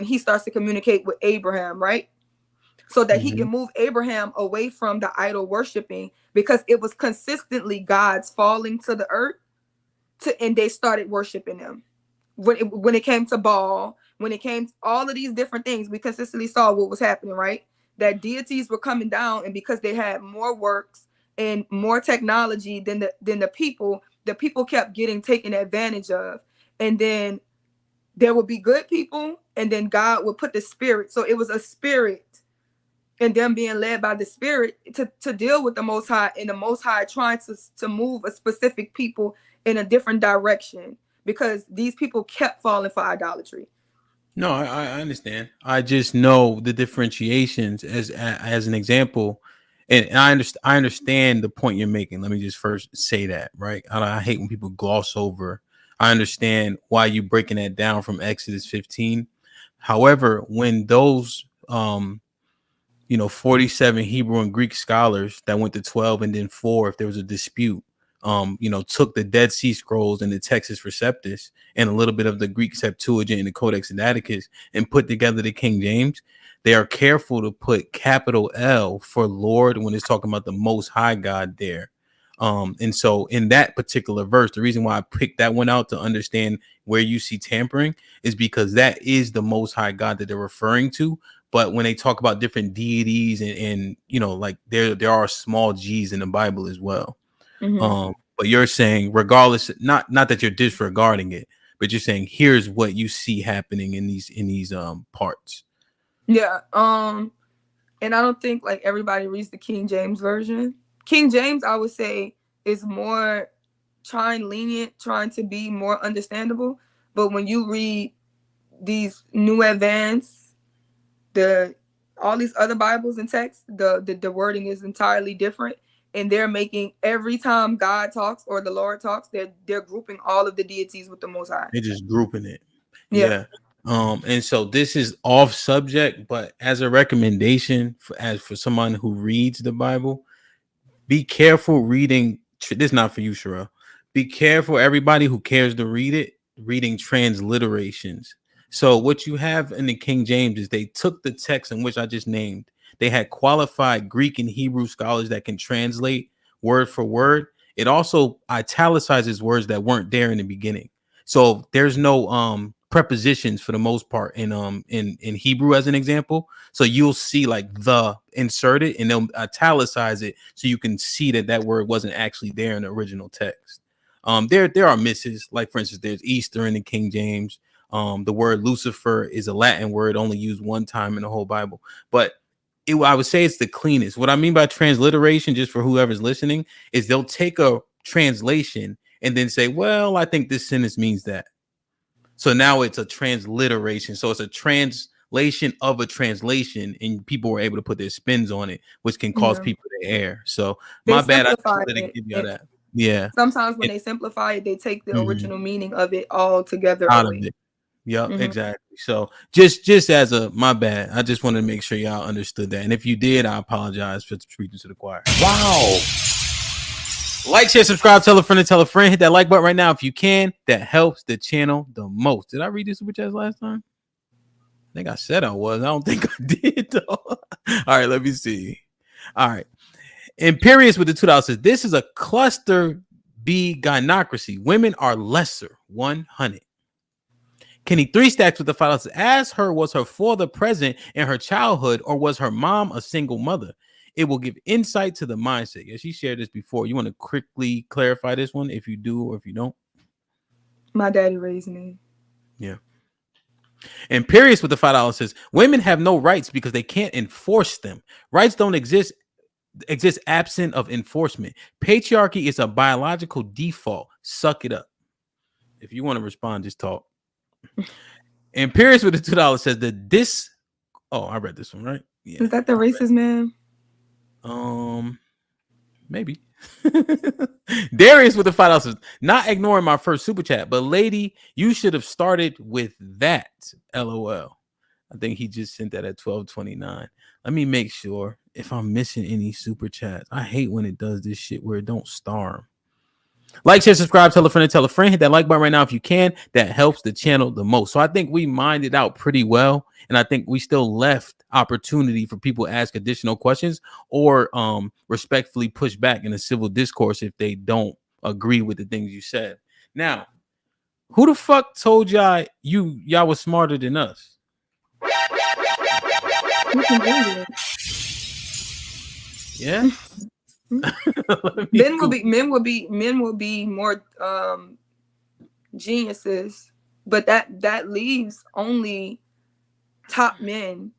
he starts to communicate with Abraham, right? So that he can move Abraham away from the idol worshiping, because it was consistently gods falling to the earth and they started worshiping them. When it came to Baal, when it came to all of these different things, we consistently saw what was happening, right? That deities were coming down, and because they had more works and more technology than the people kept getting taken advantage of. And then there would be good people, and then God would put the spirit. So it was a spirit, and them being led by the spirit to deal with the Most High, and the Most High trying to move a specific people in a different direction, because these people kept falling for idolatry. No, I understand. I just know the differentiations as an example, and I understand the point you're making. Let me just first say that, right? I hate when people gloss over. I understand why you're breaking that down from Exodus 15. However, when those 47 Hebrew and Greek scholars that went to 12 and then 4, if there was a dispute, took the Dead Sea Scrolls and the Textus Receptus and a little bit of the Greek Septuagint and the Codex Sinaiticus and put together the King James, they are careful to put capital L for Lord when it's talking about the Most High God there. And so in that particular verse, the reason why I picked that one out to understand where you see tampering is because that is the Most High God that they're referring to. But when they talk about different deities and like there are small g's in the Bible as well. But you're saying regardless, not that you're disregarding it, but you're saying here's what you see happening in these parts. Yeah. And I don't think like everybody reads the King James version. King James, I would say, is more trying to be more understandable. But when you read these New Advance, all these other Bibles and texts, the wording is entirely different. And they're making, every time God talks or the Lord talks, they're grouping all of the deities with the Most High. They're just grouping it. Yeah. And so this is off subject, but as a recommendation for someone who reads the Bible, be careful reading. This is not for you, Sherelle. Be careful, everybody who cares to read it, reading transliterations. So what you have in the King James is they took the text in which I just named. They had qualified Greek and Hebrew scholars that can translate word for word. It also italicizes words that weren't there in the beginning. So there's no prepositions for the most part in Hebrew, as an example. So you'll see like the inserted and they'll italicize it so you can see that word wasn't actually there in the original text. There are misses, like for instance, there's Easter in the King James. The word Lucifer is a Latin word only used one time in the whole Bible, but I would say it's the cleanest. What I mean by transliteration, just for whoever's listening, is they'll take a translation and then say, well, I think this sentence means that. So now it's a transliteration. So it's a translation of a translation, and people were able to put their spins on it, which can cause people to err. So my bad. I just wanted to give you that. Yeah. Sometimes when they simplify it, they take the original meaning of it all together out away. of it. Yep, exactly. So just as a my bad, I just wanted to make sure y'all understood that. And if you did, I apologize for preaching to the choir. Wow. Like, share, subscribe, tell a friend, hit that like button right now if you can. That helps the channel the most. Did I read this super chat last time? I think I said I was. I don't think I did though. All right, let me see. All right. Imperious with the $2 says this is a cluster B gynocracy. Women are lesser. 100. Kenny 3 stacks with the $5 says, ask her, was her father present in her childhood or was her mom a single mother? It will give insight to the mindset. Yeah, she shared this before. You want to quickly clarify this one if you do or if you don't? My daddy raised me. Yeah. Imperious with the $5 says, women have no rights because they can't enforce them. Rights don't exist absent of enforcement. Patriarchy is a biological default. Suck it up. If you want to respond, just talk. Imperious with the $2 says that this. Oh, I read this one, right? Yeah. Is that the racist man? Maybe. Darius with the $5 says, not ignoring my first super chat, but lady, you should have started with that. LOL. I think he just sent that at 12:29. Let me make sure if I'm missing any super chats. I hate when it does this shit where it don't star 'em. Like, share, subscribe, tell a friend. Hit that like button right now if you can. That helps the channel the most. So I think we mined it out pretty well. And I think we still left opportunity for people to ask additional questions or respectfully push back in a civil discourse if they don't agree with the things you said. Now, who the fuck told y'all was smarter than us? Yeah. Men will be more geniuses, but that leaves only top men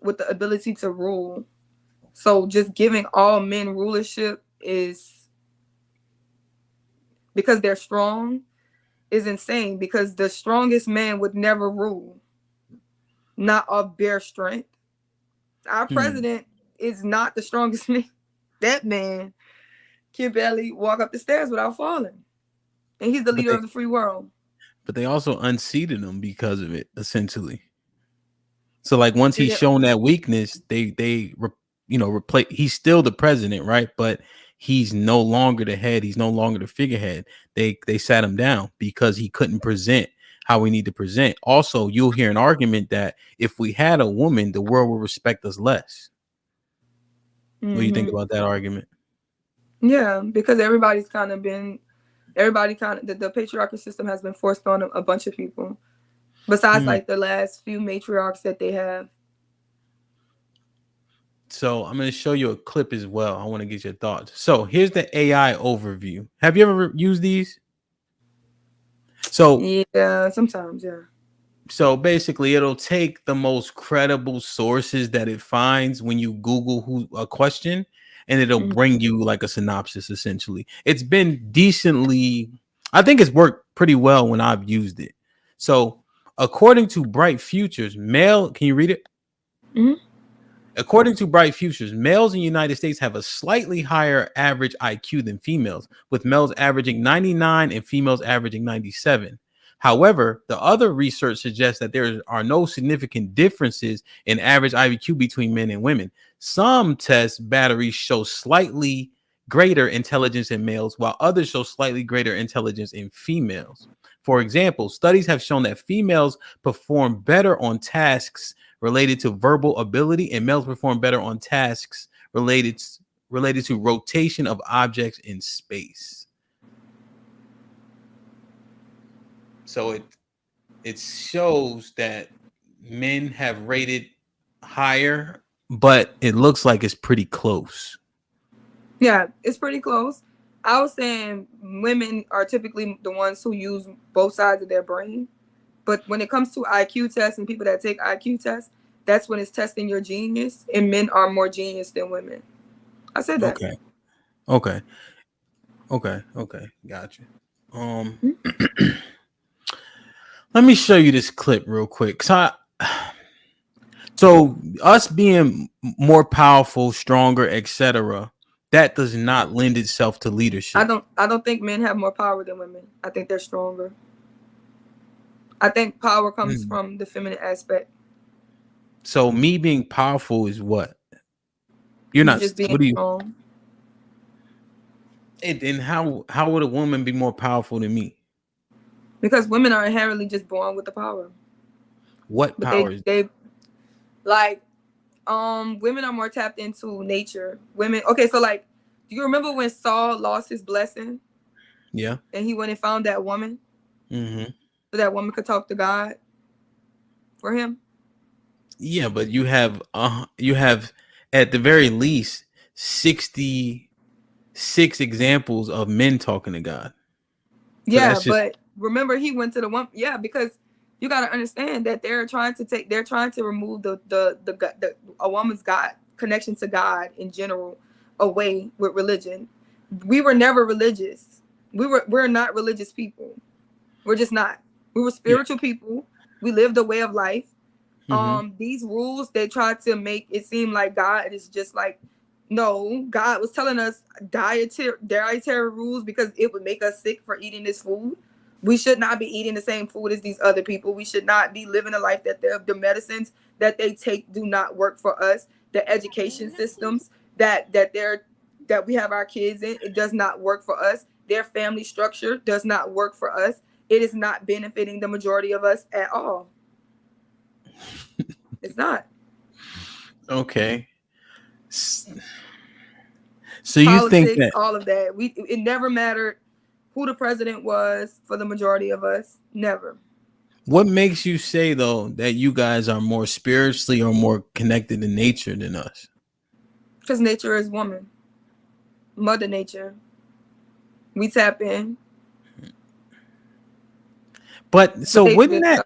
with the ability to rule. So just giving all men rulership is because they're strong is insane, because the strongest man would never rule, not of bare strength. Our president is not the strongest man. That man can barely walk up the stairs without falling. And he's the leader of the free world. But they also unseated him because of it, essentially. So like once he's shown that weakness, they replace. He's still the president, right? But he's no longer the head. He's no longer the figurehead. They sat him down because he couldn't present how we need to present. Also, you'll hear an argument that if we had a woman, the world will respect us less. What do you think about that argument? Yeah, because the patriarchal system has been forced on a bunch of people. Besides like the last few matriarchs that they have. So I'm going to show you a clip as well. I want to get your thoughts. So here's the AI overview. Have you ever used these? So yeah, sometimes, yeah. So basically, it'll take the most credible sources that it finds when you Google a question, and it'll bring you like a synopsis. Essentially, it's been decently. I think it's worked pretty well when I've used it. So, according to Bright Futures, can you read it? Mm-hmm. According to Bright Futures, males in the United States have a slightly higher average IQ than females, with males averaging 99 and females averaging 97. However, the other research suggests that there are no significant differences in average IQ between men and women. Some test batteries show slightly greater intelligence in males, while others show slightly greater intelligence in females. For example, studies have shown that females perform better on tasks related to verbal ability, and males perform better on tasks related to rotation of objects in space. So it shows that men have rated higher, but it looks like it's pretty close. Yeah, it's pretty close. I was saying women are typically the ones who use both sides of their brain. But when it comes to IQ tests and people that take IQ tests, that's when it's testing your genius, and men are more genius than women. I said that. Okay. Gotcha. Let me show you this clip real quick. So us being more powerful, stronger, etc., that does not lend itself to leadership. I don't think men have more power than women. I think they're stronger. I think power comes from the feminine aspect. So me being powerful is what? You're not just being what do you strong. And how would a woman be more powerful than me? Because women are inherently just born with the power. What power? They like women are more tapped into nature. Women, okay, so like, do you remember when Saul lost his blessing? Yeah. And he went and found that woman? Mm-hmm. So that woman could talk to God for him? Yeah, but you have at the very least 66 examples of men talking to God. So yeah, but remember he went to the one. Yeah, because you got to understand that they're trying to remove a woman's God connection to God in general away with religion. We were never religious. We're not religious people. We're just not. We were spiritual people. We lived a way of life. These rules, they tried to make it seem like God is just like, no, God was telling us dietary rules because it would make us sick for eating this food. We should not be eating the same food as these other people. We should not be living a life that the medicines that they take do not work for us. The education systems that we have our kids in, it does not work for us. Their family structure does not work for us. It is not benefiting the majority of us at all. It's not. Okay. So Politics, you think that all of that, it never mattered who the president was for the majority of us. Never. What makes you say though that you guys are more spiritually or more connected to nature than us? Because nature is woman. Mother Nature. We tap in. But so wouldn't that?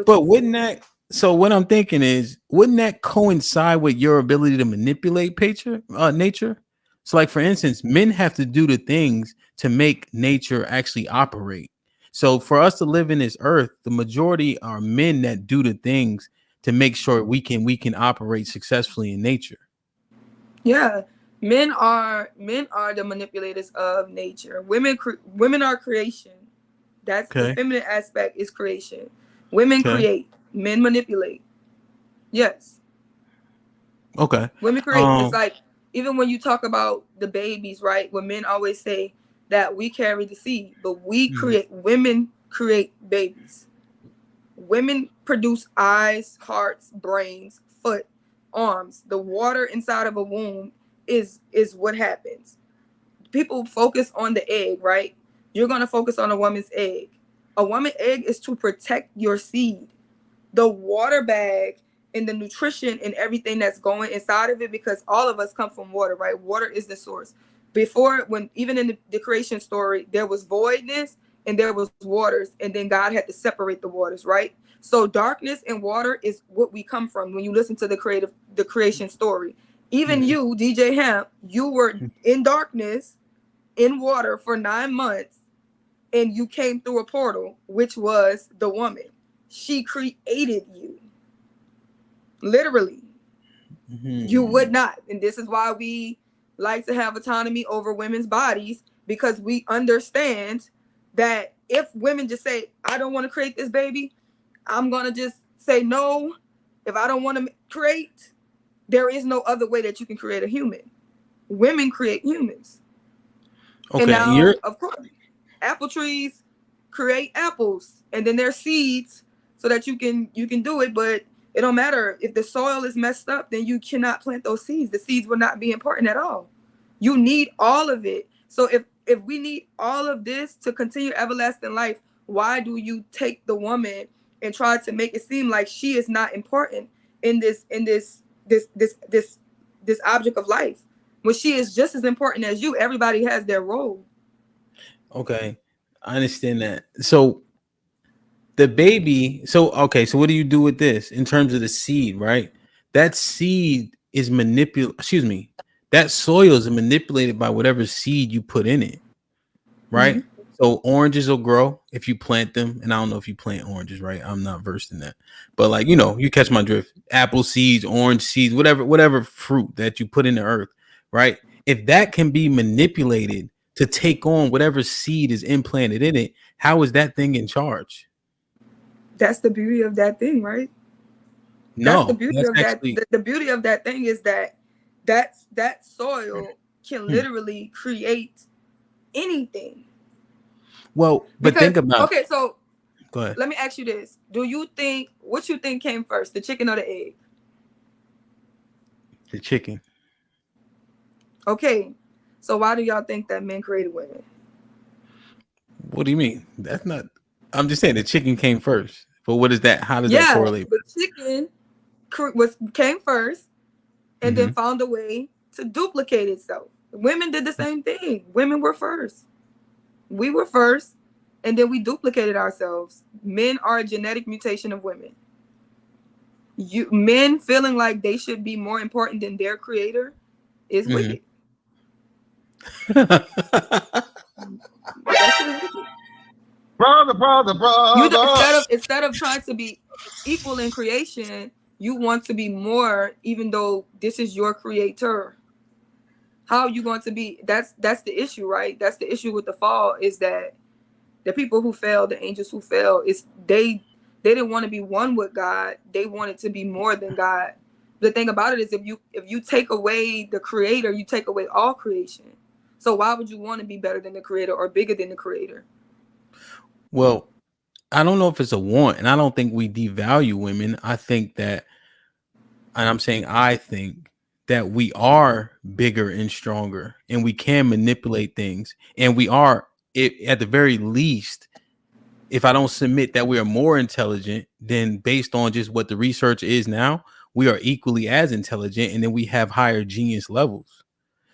But wouldn't that? So what I'm thinking is, wouldn't that coincide with your ability to manipulate nature? So, like for instance, men have to do the things to make nature actually operate. So, for us to live in this earth, the majority are men that do the things to make sure we can operate successfully in nature. Yeah, men are the manipulators of nature. Women are creation. That's the feminine aspect is creation. Women create, men manipulate. Yes. Okay. Women create. It's like even when you talk about the babies, right? When men always say that we carry the seed, but we create. Women create babies. Women produce eyes, hearts, brains, foot, arms. The water inside of a womb is what happens. People focus on the egg, right? You're going to focus on a woman's egg. A woman's egg is to protect your seed. The water bag and the nutrition and everything that's going inside of it, because all of us come from water, right? Water is the source. Before, when even in the creation story, there was voidness and there was waters, and then God had to separate the waters, right? So darkness and water is what we come from when you listen to the creation story. Even you, DJ Hemp, you were in darkness, in water for 9 months, and you came through a portal, which was the woman. She created you. Literally. You would not. And this is why we like to have autonomy over women's bodies, because we understand that if women just say, I don't want to create this baby, I'm going to just say no. If I don't want to create, there is no other way that you can create a human. Women create humans. Okay, and now, of course, apple trees create apples, and then there's seeds so that you can do it, but it don't matter. If the soil is messed up, then you cannot plant those seeds. The seeds will not be important at all. You need all of it. So if we need all of this to continue everlasting life, why do you take the woman and try to make it seem like she is not important in this object of life, when she is just as important as you? Everybody has their role. Okay, I understand that. So the baby, so what do you do with this in terms of the seed, right? That seed is that soil is manipulated by whatever seed you put in it, right? So oranges will grow if you plant them, and I don't know if you plant oranges, right? I'm not versed in that, but like, you catch my drift. Apple seeds, orange seeds, whatever fruit that you put in the earth, right? If that can be manipulated to take on whatever seed is implanted in it, how is that thing in charge? That's the beauty of that thing, right? No, that's the beauty of actually... that. The beauty of that thing is that soil can literally create anything. Well, but think about. Okay, so go ahead. Let me ask you this: what you think came first, the chicken or the egg? The chicken. Okay, so why do y'all think that men created women? What do you mean? That's not. I'm just saying the chicken came first. But what is that? How does that correlate? The chicken came first, and then found a way to duplicate itself. Women did the same thing. Women were first. We were first, and then we duplicated ourselves. Men are a genetic mutation of women. Men feeling like they should be more important than their creator is wicked. Brother. Instead of trying to be equal in creation, you want to be more, even though this is your creator. How are you going to be? That's the issue, right? That's the issue with the fall, is that the people who fell, the angels who fell, is they didn't want to be one with God. They wanted to be more than God. The thing about it is, if you take away the creator, you take away all creation. So why would you want to be better than the creator or bigger than the creator? Well, I don't know if it's a want, and I don't think we devalue women. I think that we are bigger and stronger, and we can manipulate things, and we are, at the very least, if I don't submit that we are more intelligent, then based on just what the research is now, we are equally as intelligent, and then we have higher genius levels.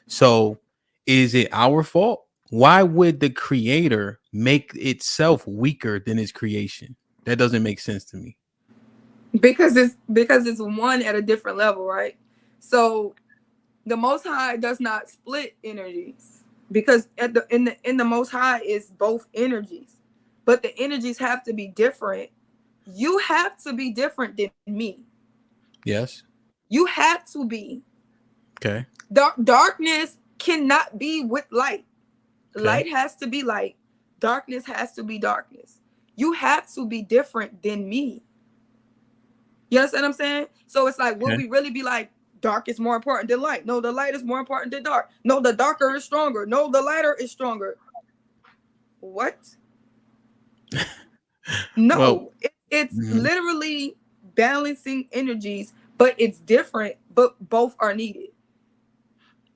So is it our fault? Why would the creator make itself weaker than its creation? That doesn't make sense to me. Because it's one at a different level, right? So the Most High does not split energies, because in the Most High is both energies, but the energies have to be different. You have to be different than me. Yes. You have to be. Okay. Darkness cannot be with light. Okay. Light has to be light. Darkness has to be darkness. You have to be different than me. You understand what I'm saying? So it's like, will we really be like, dark is more important than light? No, the light is more important than dark. No, the darker is stronger. No, the lighter is stronger. What? No, well, it's literally balancing energies, but it's different, but both are needed.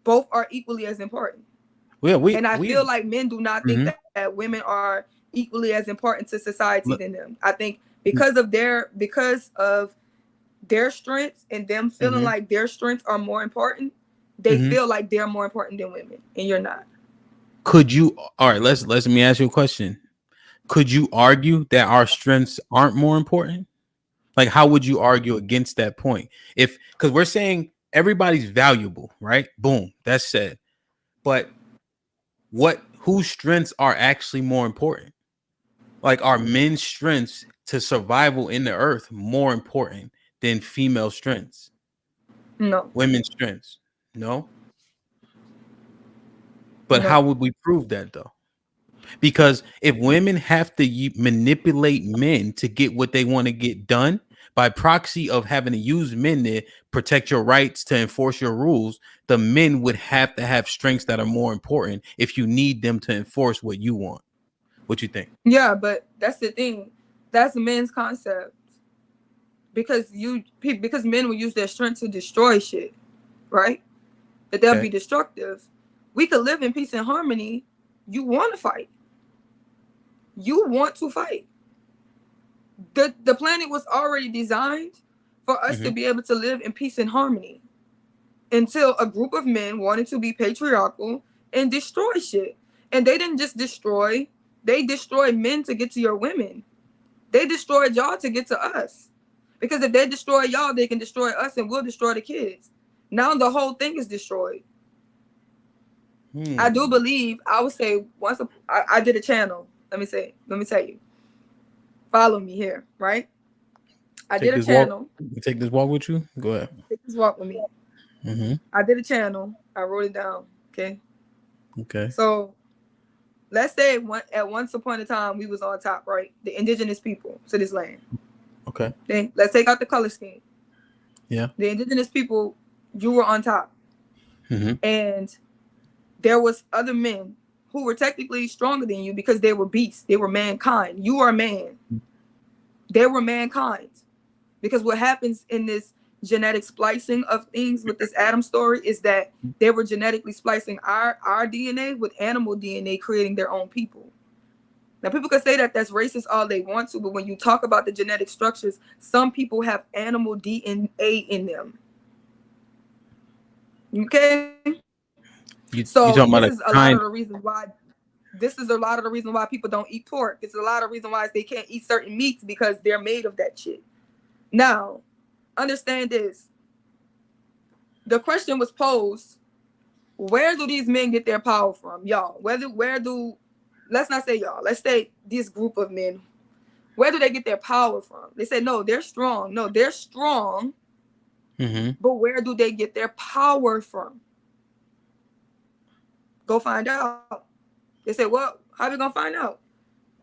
Both are equally as important. I feel like men do not think that women are equally as important to society than them. I think because of their strengths and them feeling like their strengths are more important, they feel like they're more important than women, and you're not. Could you? All right, let me ask you a question. could you argue that our strengths aren't more important? Like, how would you argue against that point? If, because we're saying everybody's valuable, right? Boom, that's said. But whose strengths are actually more important? Like, are men's strengths to survival in the earth more important than female strengths? No. Women's strengths? No. But No. how would we prove that though? Because if women have to manipulate men to get what they want to get done by proxy of having to use men to protect your rights, to enforce your rules, the men would have to have strengths that are more important if you need them to enforce what you want. What you think? Yeah, but that's the thing. That's men's concept. Because men will use their strength to destroy shit, right? That they'll be destructive. We could live in peace and harmony. You want to fight. You want to fight. The planet was already designed for us to be able to live in peace and harmony until a group of men wanted to be patriarchal and destroy shit. And they didn't just destroy, they destroyed men to get to your women. They destroyed y'all to get to us. Because if they destroy y'all, they can destroy us and we'll destroy the kids. Now the whole thing is destroyed. I do believe, I would say, I did a channel. Let me tell you. Follow me here, right? I did a channel. Take this walk with you? Go ahead. Take this walk with me. I did a channel. I wrote it down. Okay. So let's say at once upon a time we was on top, right? The indigenous people to this land. Okay. Then let's take out the color scheme. Yeah. The indigenous people, you were on top. And there was other men who were technically stronger than you because they were beasts. They were mankind. You are man. They were mankind. Because what happens in this genetic splicing of things with this Adam story is that they were genetically splicing our DNA with animal DNA, creating their own people. Now, people can say that that's racist all they want to, but when you talk about the genetic structures, some people have animal DNA in them. Okay? So this is a lot of the reason why. This is a lot of the reason why people don't eat pork. It's a lot of reason why they can't eat certain meats because they're made of that shit. Now, understand this. The question was posed: where do these men get their power from, y'all? Let's not say y'all. Let's say this group of men. Where do they get their power from? They said no, they're strong. No, they're strong. But where do they get their power from? Go find out. They said, well, how are we going to find out?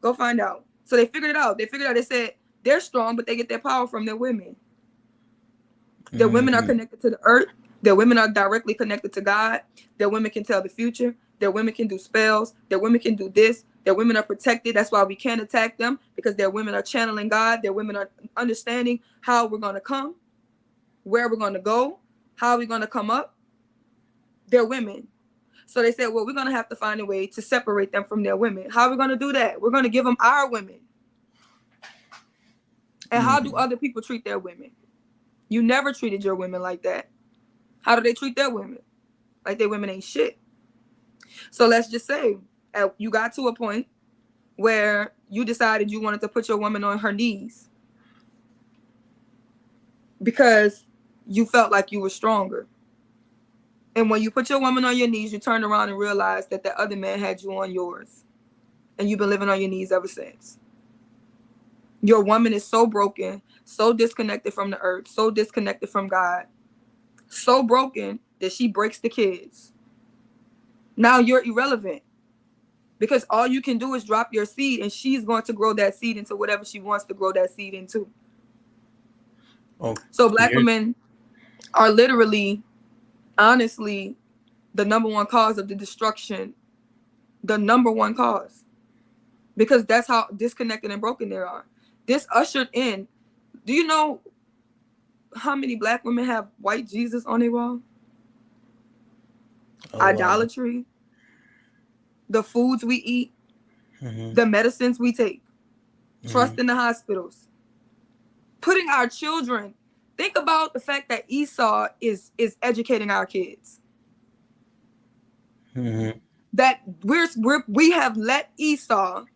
Go find out. So they figured it out. They said they're strong, but they get their power from their women. Their women are connected to the earth. Their women are directly connected to God. Their women can tell the future. Their women can do spells. Their women can do this. Their women are protected. That's why we can't attack them, because their women are channeling God. Their women are understanding how we're going to come, where we're going to go, how we're going to come up. They're women. So they said, well, we're going to have to find a way to separate them from their women. How are we going to do that? We're going to give them our women. And how do other people treat their women? You never treated your women like that. How do they treat their women? Like their women ain't shit. So let's just say you got to a point where you decided you wanted to put your woman on her knees because you felt like you were stronger. And when you put your woman on your knees, you turn around and realize that the other man had you on yours. And you've been living on your knees ever since. Your woman is so broken, so disconnected from the earth, so disconnected from God, so broken that she breaks the kids. Now you're irrelevant because all you can do is drop your seed, and she's going to grow that seed into whatever she wants to grow that seed into. So black women are literally, honestly, the number one cause of the destruction, the number one cause, because that's how disconnected and broken they are. This ushered in, do you know how many black women have white Jesus on their wall? Idolatry, the foods we eat, the medicines we take, trust in the hospitals, putting our children. Think about the fact that Esau is educating our kids. That we have let Esau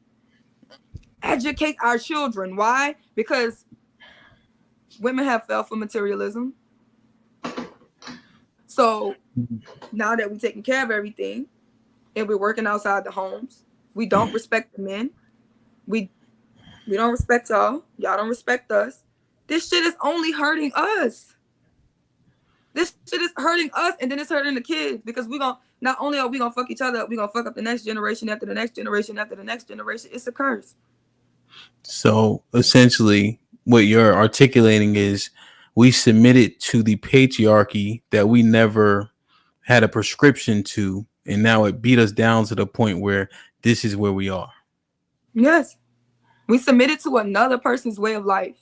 Educate our children. Why? Because women have fell for materialism. So now that we're taking care of everything and we're working outside the homes, we don't respect the men. We don't respect y'all. Y'all don't respect us. This shit is only hurting us. This shit is hurting us, and then it's hurting the kids, because we gonna, not only are we gonna fuck each other up, we gonna fuck up the next generation after the next generation after the next generation. It's a curse. So essentially, what you're articulating is we submitted to the patriarchy that we never had a prescription to, and now it beat us down to the point where this is where we are. Yes. We submitted to another person's way of life.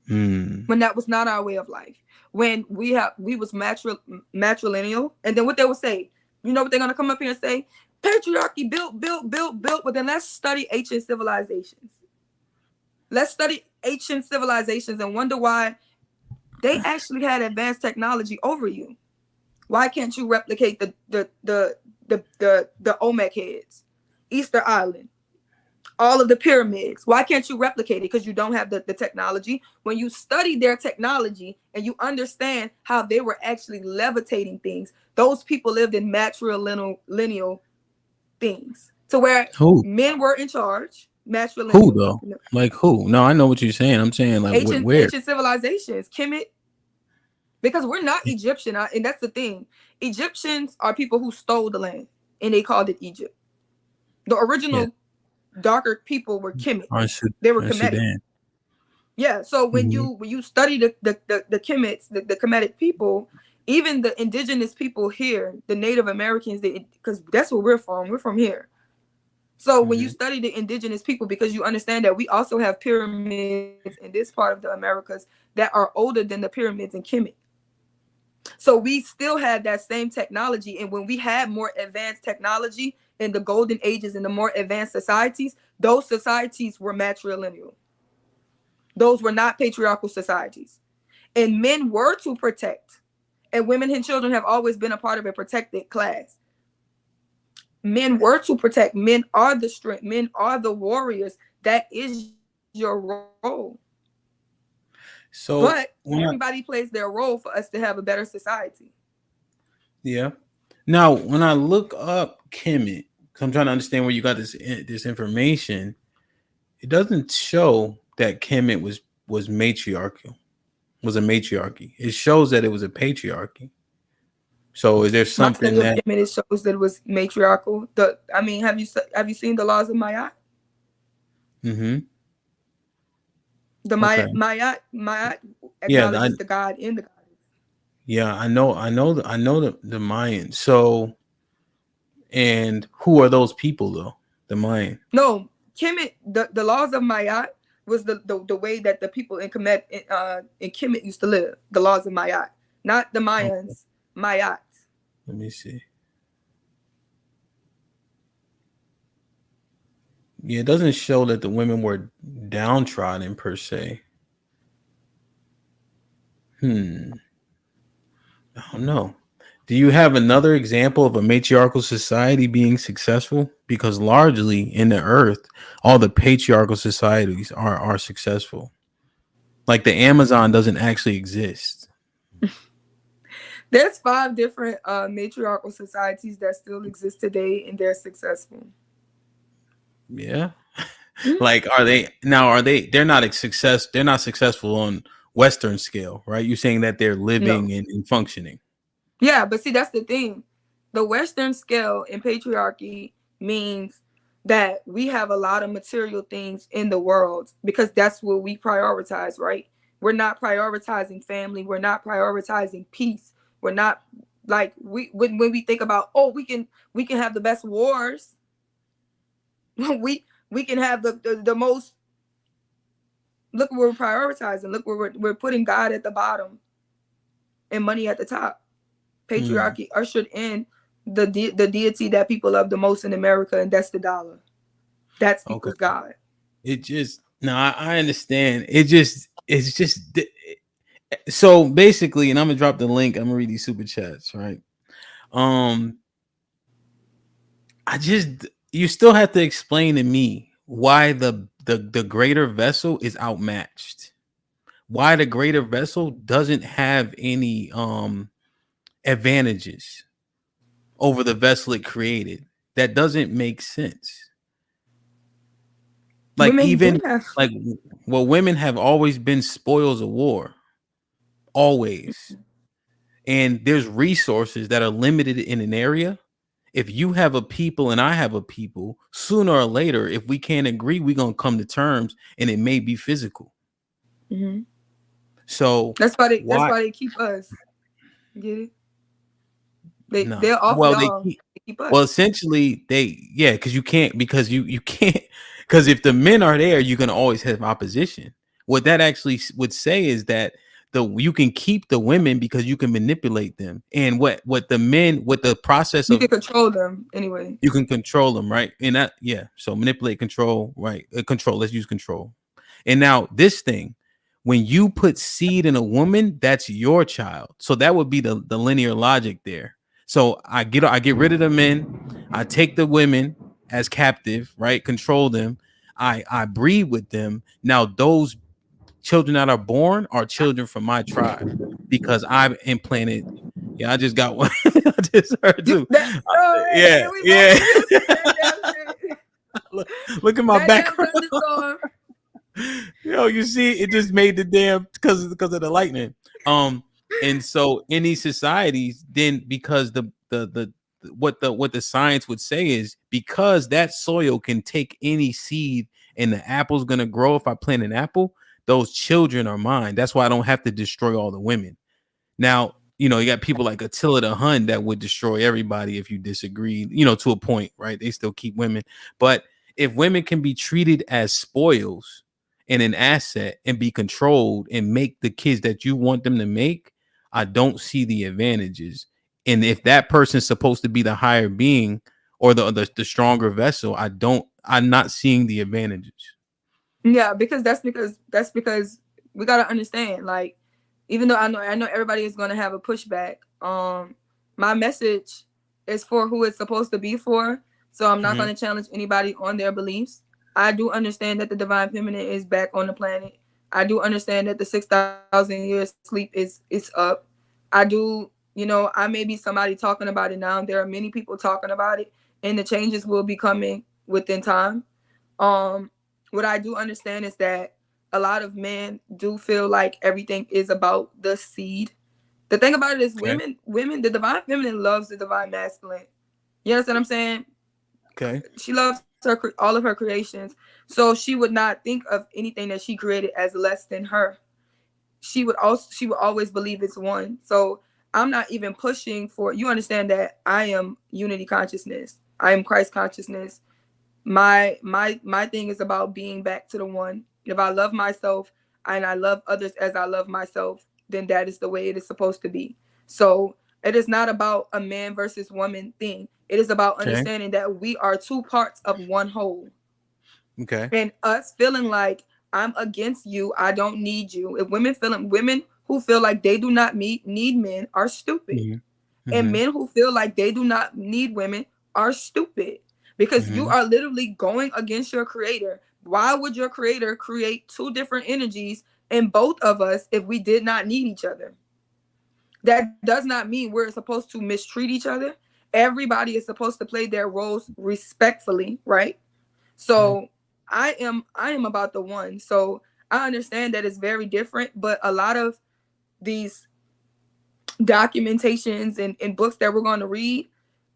When that was not our way of life. When we was matrilineal, and then what they would say, you know what they're gonna come up here and say? Patriarchy built, but then let's study ancient civilizations. Let's study ancient civilizations and wonder why they actually had advanced technology over you. Why can't you replicate the Olmec heads, Easter Island, all of the pyramids? Why can't you replicate it? Because you don't have the technology. When you study their technology and you understand how they were actually levitating things, those people lived in matrilineal things, to where men were in charge. Matrilineal. Who though? Like who? No, I know what you're saying. I'm saying like where? Ancient civilizations, Kemet. Because we're not Egyptian, and that's the thing. Egyptians are people who stole the land, and they called it Egypt. The original darker people were Kemet. They were Kemetic. Yeah. So when you study the Kemets, the Kemetic people, even the indigenous people here, the Native Americans, because that's where we're from. We're from here. So when you study the indigenous people, because you understand that we also have pyramids in this part of the Americas that are older than the pyramids in Kemet. So we still had that same technology. And when we had more advanced technology in the golden ages and the more advanced societies, those societies were matrilineal. Those were not patriarchal societies. And men were to protect. And women and children have always been a part of a protected class. Men were to protect. Men are the strength. Men are the warriors. That is your role. So, but everybody plays their role for us to have a better society. Yeah. Now, when I look up Kemet, because I'm trying to understand where you got this information, it doesn't show that Kemet was matriarchal, was a matriarchy. It shows that it was a patriarchy. So, is there something that it shows that it was matriarchal? Have you seen the laws of Mayat? Mm-hmm. The Mayat acknowledges the God in the goddess. Yeah, I know the Mayan. So, and who are those people though? The Mayan. No, Kemet. The laws of Mayat was the way that the people in Kemet used to live. The laws of Mayat, not the Mayans. Okay. Mayat. Let me see. Yeah, it doesn't show that the women were downtrodden per se. I don't know. Do you have another example of a matriarchal society being successful? Because largely in the earth, all the patriarchal societies are successful. Like the Amazon doesn't actually exist. There's 5 different matriarchal societies that still exist today, and they're successful. Yeah. Like, they're not successful on Western scale, right? You're saying that they're living and functioning. Yeah, but see, that's the thing. The Western scale in patriarchy means that we have a lot of material things in the world because that's what we prioritize, right? We're not prioritizing family. We're not prioritizing peace. We're not like when we think about, we can have the best wars. We can have the most. Look where we're prioritizing. Look where we're putting God at the bottom and money at the top. Patriarchy ushered in the deity that people love the most in America, and that's the dollar. That's people's God. It just I understand. It's just so basically, and I'm gonna drop the link. I'm gonna read these super chats, right? You still have to explain to me why the greater vessel is outmatched. Why the greater vessel doesn't have any advantages over the vessel it created. That doesn't make sense. Like Women do even have. like well, women have always been spoils of war. Always. And there's resources that are limited in an area. If you have a people and I have a people, sooner or later, if we can't agree, we're gonna come to terms, and it may be physical. Mm-hmm. So That's why why they keep us. Get it? no? They're off Well, y'all. They keep us. well, essentially, because you can't because if the men are there, you're gonna always have opposition. What that actually would say is that you can keep the women because you can manipulate them, and what the process You of can control them anyway. you can control them, right? And that so manipulate, control, right? Control. Let's use control. And now this thing, when you put seed in a woman, that's your child. So that would be the linear logic there. So I get rid of the men, I take the women as captive, right? Control them. I breed with them. Now those children that are born are children from my tribe because I've implanted. Yeah, I just got one. I just heard too. Yeah, we yeah. both just said that damn shit. Look at my That background. damn thunderstorm. Yo, you see, it just made the damn because of the lightning. And so in these societies, then because what the science would say is because that soil can take any seed and the apple's gonna grow if I plant an apple, those children are mine. That's why I don't have to destroy all the women. Now, you got people like Attila the Hun that would destroy everybody if you disagree, to a point, right? They still keep women. But if women can be treated as spoils and an asset and be controlled and make the kids that you want them to make, I don't see the advantages. And if that person's supposed to be the higher being or the stronger vessel, I'm not seeing the advantages. Yeah, because that's because we gotta understand, like, even though I know everybody is gonna have a pushback, my message is for who it's supposed to be for. So I'm not gonna challenge anybody on their beliefs. I do understand that the divine feminine is back on the planet. I do understand that the 6,000 years sleep is up. I do, I may be somebody talking about it now. There are many people talking about it, and the changes will be coming within time. What I do understand is that a lot of men do feel like everything is about the seed. The thing about it is women, the divine feminine loves the divine masculine. You understand what I'm saying? Okay. She loves all of her creations. So she would not think of anything that she created as less than her. She would always believe it's one. So I'm not even pushing for, you understand that I am unity consciousness. I am Christ consciousness. My thing is about being back to the one. If I love myself and I love others as I love myself, then that is the way it is supposed to be. So it is not about a man versus woman thing. It is about understanding that we are two parts of one whole. Okay. And us feeling like I'm against you, I don't need you. If women who feel like they do not need men are stupid. Mm-hmm. And men who feel like they do not need women are stupid. Because you are literally going against your creator. Why would your creator create two different energies in both of us if we did not need each other? That does not mean we're supposed to mistreat each other. Everybody is supposed to play their roles respectfully, right? So I am about the one. So I understand that it's very different, but a lot of these documentations and books that we're going to read,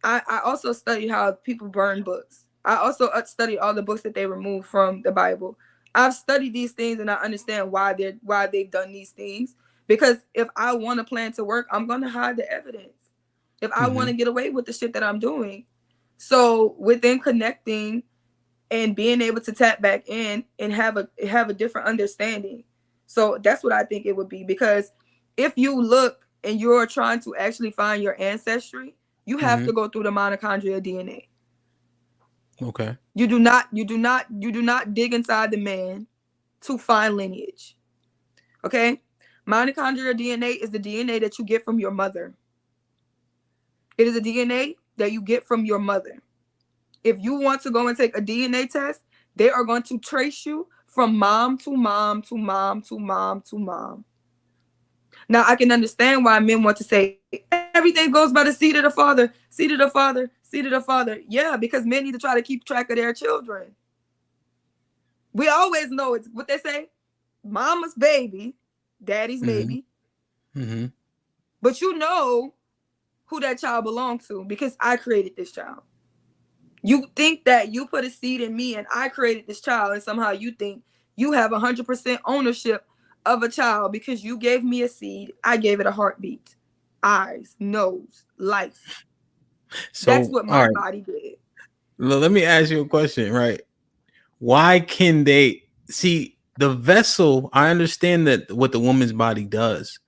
I also studied how people burn books. I also studied all the books that they removed from the Bible. I've studied these things and I understand why they've done these things. Because if I want a plan to work, I'm gonna hide the evidence. If I want to get away with the shit that I'm doing. So within connecting and being able to tap back in and have a different understanding. So that's what I think it would be. Because if you look and you're trying to actually find your ancestry, you have to go through the mitochondrial DNA. Okay. You do not dig inside the man to find lineage. Okay? Mitochondrial DNA is the DNA that you get from your mother. It is a DNA that you get from your mother. If you want to go and take a DNA test, They are going to trace you from mom to mom to mom to mom to mom. Now, I can understand why men want to say everything goes by the seed of the father, seed of the father, seed of the father. Yeah, because men need to try to keep track of their children. We always know it's what they say, mama's baby, daddy's maybe. Mm-hmm. But you know who that child belongs to because I created this child. You think that you put a seed in me and I created this child, and somehow you think you have 100% ownership of a child because you gave me a seed. I gave it a heartbeat, eyes, nose, life. So that's what my body did. Let me ask you a question, right? Why can they see the vessel? I understand that what the woman's body does,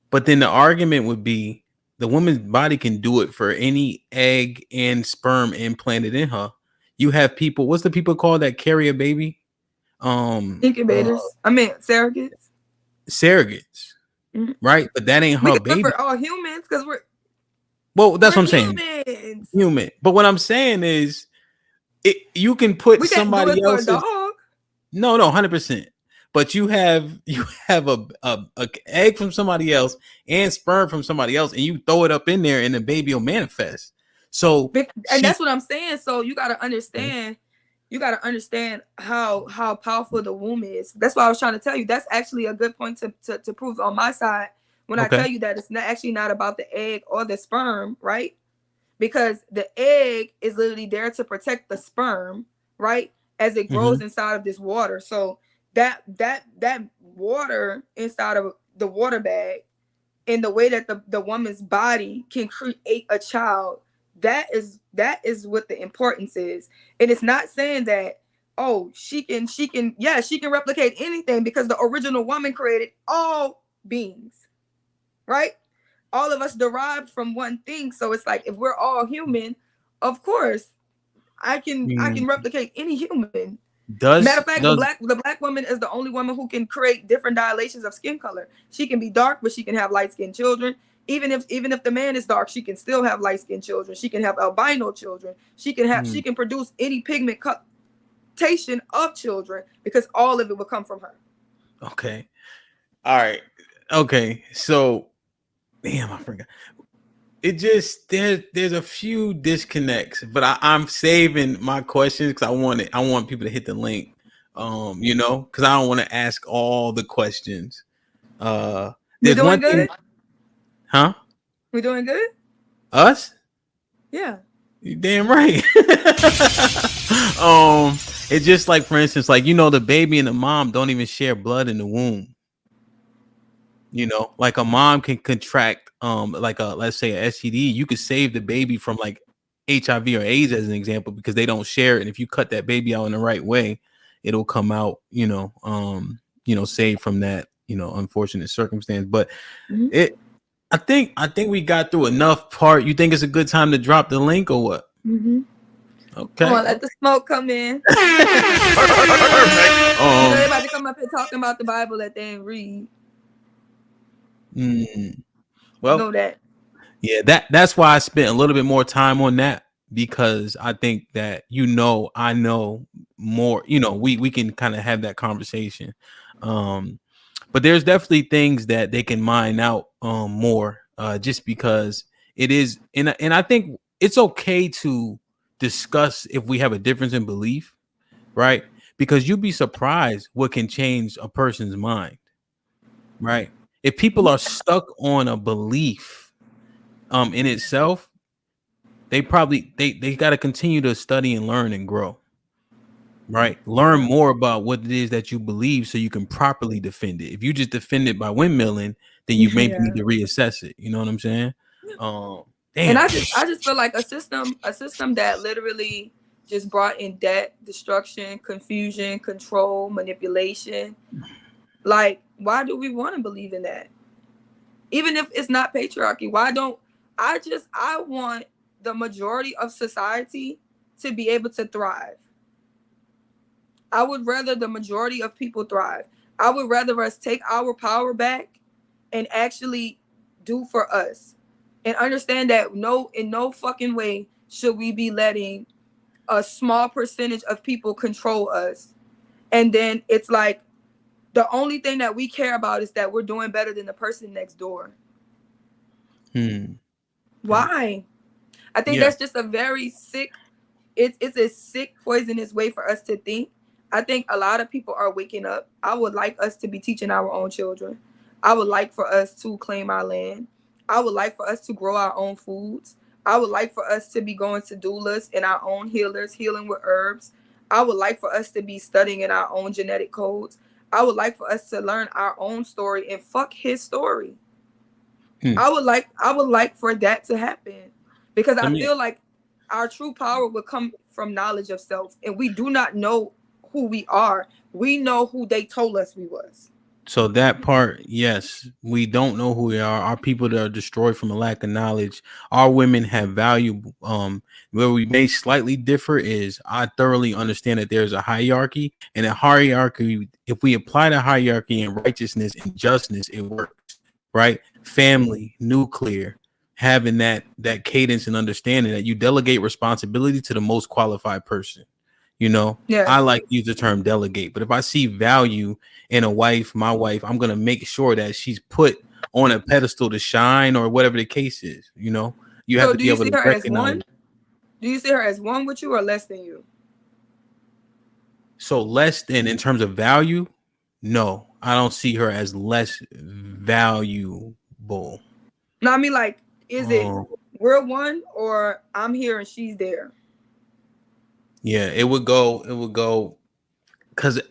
but then the argument would be the woman's body can do it for any egg and sperm implanted in her. You have people, what's the people called that carry a baby? Incubators. Surrogates. Surrogates, right? But that ain't We her can do it baby. for all humans because we're That's what I'm saying. humans. Human. But what I'm saying is, you can put We can't do somebody it for a else's. dog. No, 100%. But you have a egg from somebody else and sperm from somebody else, and you throw it up in there, and the baby will manifest. So, and that's what I'm saying. So you gotta understand. You gotta understand how powerful the womb is. That's why I was trying to tell you. That's actually a good point to prove on my side when I tell you that it's not about the egg or the sperm, right? Because the egg is literally there to protect the sperm, right? As it grows inside of this water. So that water inside of the water bag, in the way that the woman's body can create a child, that is what the importance is. And it's not saying that, oh, she can replicate anything, because the original woman created all beings, right? All of us derived from one thing. So it's like, if we're all human, of course I can replicate any human. Matter of fact, the black woman is the only woman who can create different dilations of skin color. She can be dark, but she can have light skinned children. Even if the man is dark, she can still have light skinned children. She can have albino children. She can produce any pigmentation of children, because all of it will come from her. Okay. All right. Okay. So, damn, I forgot. It just there's a few disconnects, but I'm saving my questions because I want people to hit the link, because I don't want to ask all the questions. We doing good? Huh? We doing good? Us? Yeah. You damn right. It's just like, for instance, like, the baby and the mom don't even share blood in the womb. Like a mom can contract let's say a STD. You could save the baby from like HIV or AIDS as an example, because they don't share it. And if you cut that baby out in the right way, it'll come out, saved from that, unfortunate circumstance. But I think we got through enough part. You think it's a good time to drop the link or what? Okay. Come on, let the smoke come in. Perfect. They're about to come up here talking about the Bible that they ain't read. Well, know that. Yeah, that's why I spent a little bit more time on that, because I think that I know more. We can kind of have that conversation. But there's definitely things that they can mine out more, just because it is, and I think it's okay to discuss if we have a difference in belief, right? Because you'd be surprised what can change a person's mind, right? If people are stuck on a belief in itself, they probably they got to continue to study and learn and grow, right? Learn more about what it is that you believe so you can properly defend it. If you just defend it by windmilling, then you maybe need to reassess it. You know what I'm saying? Damn. And I just feel like a system that literally just brought in debt, destruction, confusion, control, manipulation. Like, why do we want to believe in that? Even if it's not patriarchy, why don't I want the majority of society to be able to thrive. I would rather the majority of people thrive. I would rather us take our power back and actually do for us, and understand that in no fucking way should we be letting a small percentage of people control us. And then it's like the only thing that we care about is that we're doing better than the person next door. Why? I think that's just a very sick, it's a sick, poisonous way for us to think. I think a lot of people are waking up. I would like us to be teaching our own children. I would like for us to claim our land. I would like for us to grow our own foods. I would like for us to be going to doulas and our own healers, healing with herbs. I would like for us to be studying in our own genetic codes. I would like for us to learn our own story and fuck his story. I would like for that to happen, because I feel like our true power would come from knowledge of self, and we do not know who we are. We know who they told us we was. So that part, yes, we don't know who we are. Our people that are destroyed from a lack of knowledge. Our women have value. Where we may slightly differ is I thoroughly understand that there's a hierarchy, and a hierarchy, if we apply the hierarchy in righteousness and justness, it works, right? Family, nuclear, having that cadence and understanding that you delegate responsibility to the most qualified person. You know, I like to use the term delegate, but if I see value in a wife, my wife, I'm going to make sure that she's put on a pedestal to shine, or whatever the case is. You know, you have to be able to recognize. Do you see her as one with you or less than you? So less than in terms of value? No, I don't see her as less valuable. No, I mean, like, is it we're one or I'm here and she's there? Yeah, it would go because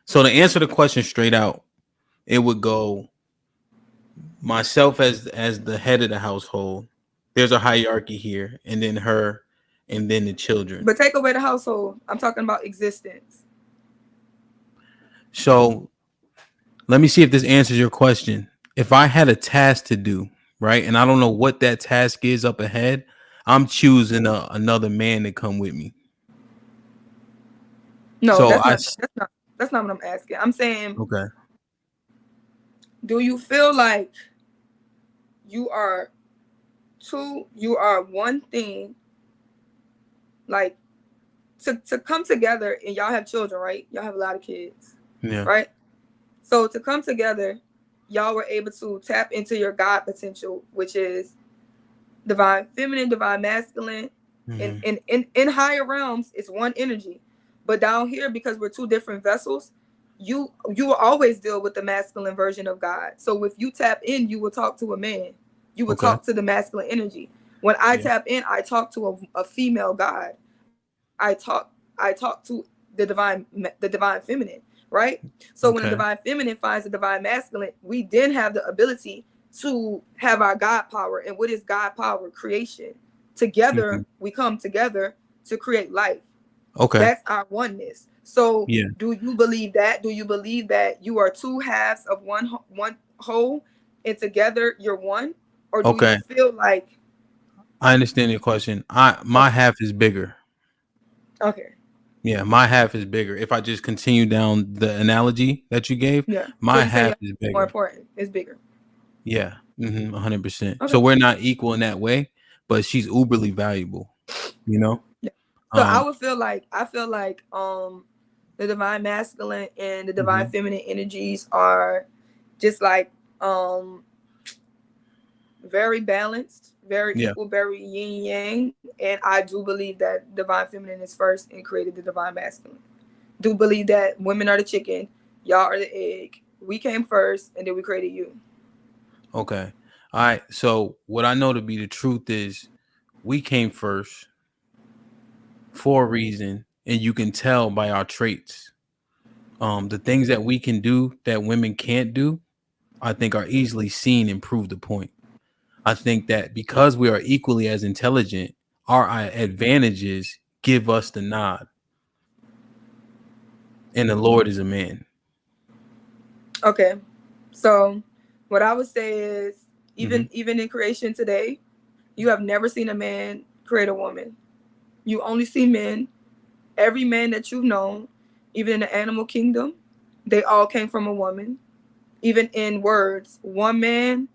so to answer the question straight out, it would go myself as the head of the household. There's a hierarchy here, and then her, and then the children. But take away the household. I'm talking about existence. So let me see if this answers your question. If I had a task to do, right, and I don't know what that task is up ahead, I'm choosing another man to come with me. No, so that's not what I'm asking. I'm saying, okay, do you feel like you are one thing, like to come together, and y'all have children, right? Y'all have a lot of kids, right? So to come together, y'all were able to tap into your God potential, which is divine feminine, divine masculine, and in higher realms, it's one energy. But down here, because we're two different vessels, you will always deal with the masculine version of God. So if you tap in, you will talk to a man. You will talk to the masculine energy. When I tap in, I talk to a female God. I talk to the divine feminine, right? So when the divine feminine finds the divine masculine, we then have the ability to have our God power. And what is God power? Creation. Together, we come together to create life. Okay. That's our oneness. So do you believe that? Do you believe that you are two halves of one whole, and together you're one? Or do you feel like... I understand your question. My half is bigger. Okay. Yeah, my half is bigger. If I just continue down the analogy that you gave, my half is bigger. More important. It's bigger. Yeah. 100%. So we're not equal in that way, but she's uberly valuable, you know? Yeah. So I feel like the divine masculine and the divine feminine energies are just like very balanced, very equal, very yin yang. And I do believe that divine feminine is first and created the divine masculine. Do believe that women are the chicken, y'all are the egg. We came first and then we created you. Okay. All right. So what I know to be the truth is we came first for a reason, and you can tell by our traits. The things that we can do that women can't do, I think are easily seen and prove the point. I think that because we are equally as intelligent, our advantages give us the nod. And the Lord is a man. Okay. So what I would say is even in creation today, you have never seen a man create a woman. You only see men. Every man that you've known, even in the animal kingdom, they all came from a woman. Even in words, one man,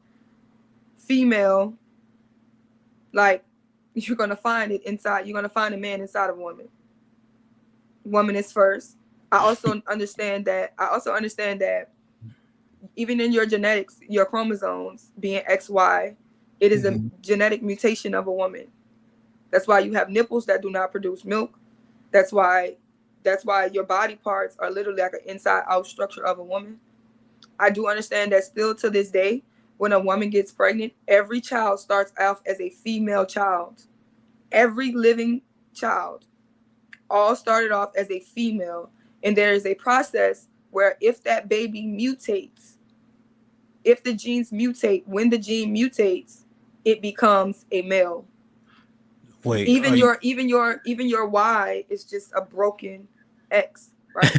female, like you're gonna find it inside. You're gonna find a man inside of a woman. Woman is first. I also understand that. Even in your genetics, your chromosomes being XY, it is a genetic mutation of a woman. That's why you have nipples that do not produce milk. That's why your body parts are literally like an inside-out structure of a woman. I do understand that still to this day, when a woman gets pregnant, every child starts off as a female child. Every living child all started off as a female. And there is a process where if that baby mutates, if the genes mutate, when the gene mutates, it becomes a male. Wait, even your Y is just a broken X, right?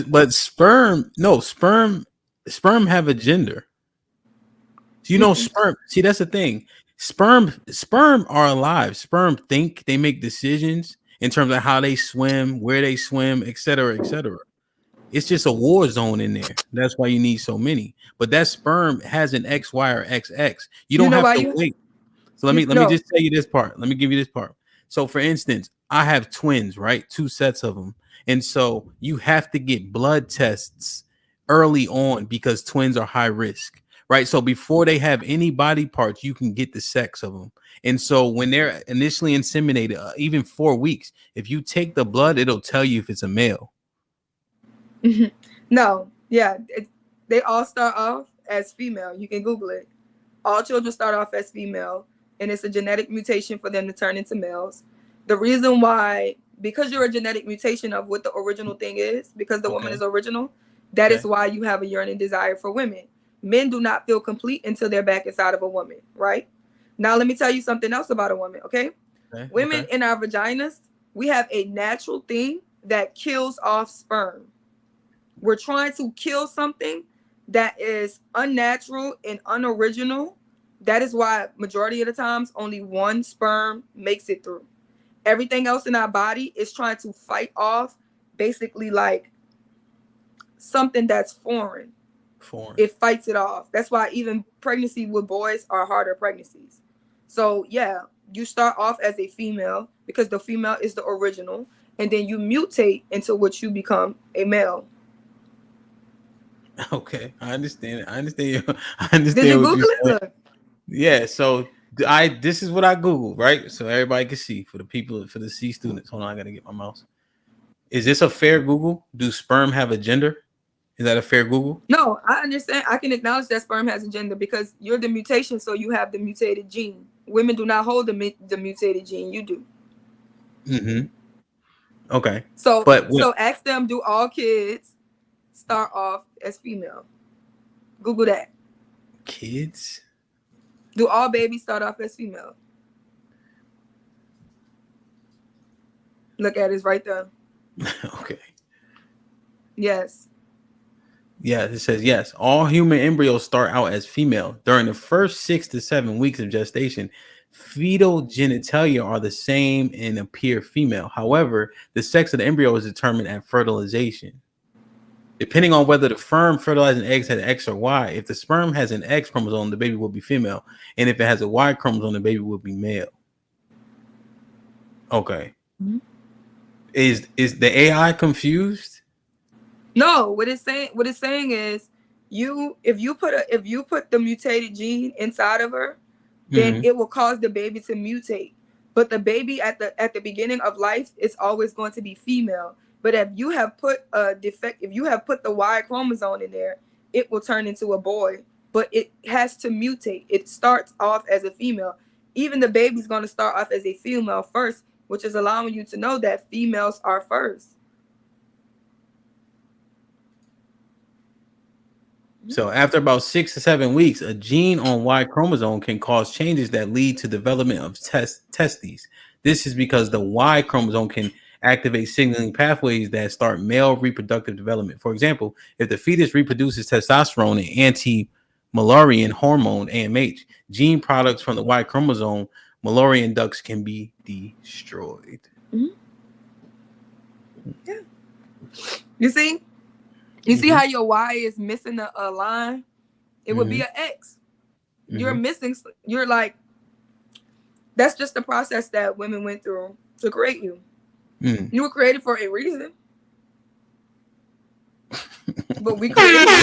but sperm have a gender. So, you know, sperm. See, that's the thing. Sperm are alive. Sperm think, they make decisions in terms of how they swim, where they swim, etc., etc. It's just a war zone in there. That's why you need so many. But that sperm has an XY or XX. You don't have to wait. So let me just tell you this part. Let me give you this part. So for instance, I have twins, right? 2 sets of them. And so you have to get blood tests early on because twins are high risk, right? So before they have any body parts, you can get the sex of them. And so when they're initially inseminated, even 4 weeks, if you take the blood, it'll tell you if it's a male. No, yeah, they all start off as female. You can Google it. All children start off as female, and it's a genetic mutation for them to turn into males. The reason why, because you're a genetic mutation of what the original thing is, because the woman is original, that is why you have a yearning desire for women. Men do not feel complete until they're back inside of a woman, right? Now, let me tell you something else about a woman, okay? Women in our vaginas, we have a natural thing that kills off sperm. We're trying to kill something that is unnatural and unoriginal. That is why majority of the times only one sperm makes it through. Everything else in our body is trying to fight off basically like something that's foreign. It fights it off. That's why even pregnancy with boys are harder pregnancies. So yeah, you start off as a female because the female is the original, and then you mutate into what you become, a male. Okay, I understand. I understand Did you what Google it? Look. Yeah, so this is what I Googled, right? So everybody can see, for the people, for the C students. Hold on, I gotta get my mouse. Is this a fair Google? Do sperm have a gender? Is that a fair Google? No, I understand. I can acknowledge that sperm has a gender because you're the mutation, so you have the mutated gene. Women do not hold the mutated gene. You do. Mm-hmm. Okay. So ask them, do all kids start off as female? Google that. Kids? Do all babies start off as female? Look at it, it's right there. Okay. Yes. Yeah, it says yes. All human embryos start out as female. During the first 6 to 7 weeks of gestation, fetal genitalia are the same and appear female. However, the sex of the embryo is determined at fertilization. Depending on whether the sperm fertilizing eggs has X or Y, if the sperm has an X chromosome, the baby will be female. And if it has a Y chromosome, the baby will be male. Okay. Mm-hmm. Is the AI confused? No, what it's saying is if you put the mutated gene inside of her, then it will cause the baby to mutate. But the baby at the beginning of life is always going to be female. But if you have put a defect, if you have put the Y chromosome in there, it will turn into a boy. But it has to mutate. It starts off as a female. Even the baby's going to start off as a female first, which is allowing you to know that females are first. So after about 6 to 7 weeks, a gene on Y chromosome can cause changes that lead to development of testes. This is because the Y chromosome can activate signaling pathways that start male reproductive development. For example, if the fetus reproduces testosterone and anti-Müllerian hormone, AMH, gene products from the Y chromosome, Müllerian ducts can be destroyed. Mm-hmm. Yeah. You see? You see how your Y is missing a line? It would be an X. You're missing. You're like That's just the process that women went through to create you. You were created for a reason. But we created you. Okay,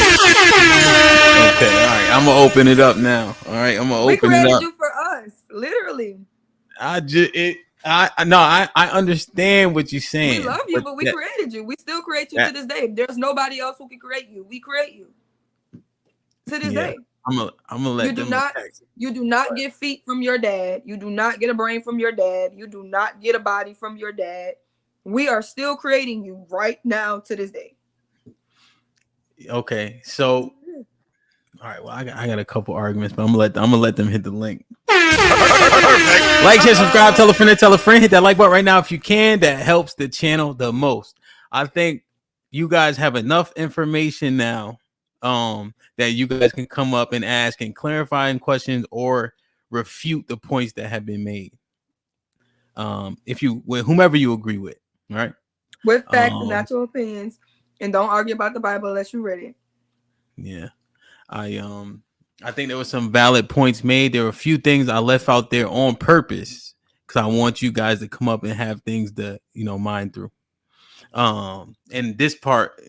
all right. I'm gonna open it up now. All right, I'm gonna open it up. We created you for us, literally. I understand what you're saying. We love you, but we created you. We still create you to this day. There's nobody else who can create you. We create you to this day. I'm gonna let them. You do not get feet from your dad. You do not get a brain from your dad. You do not get a body from your dad. We are still creating you right now to this day. Okay, so all right. Well, I got a couple arguments, but I'm gonna let them hit the link. Like, share, subscribe, tell a friend. Hit that like button right now if you can. That helps the channel the most. I think you guys have enough information now that you guys can come up and ask and clarifying questions or refute the points that have been made. With whomever you agree with, all right? With facts and not your opinions, and don't argue about the Bible unless you read it. Yeah, I think there were some valid points made. There were a few things I left out there on purpose because I want you guys to come up and have things to mind through. And this part,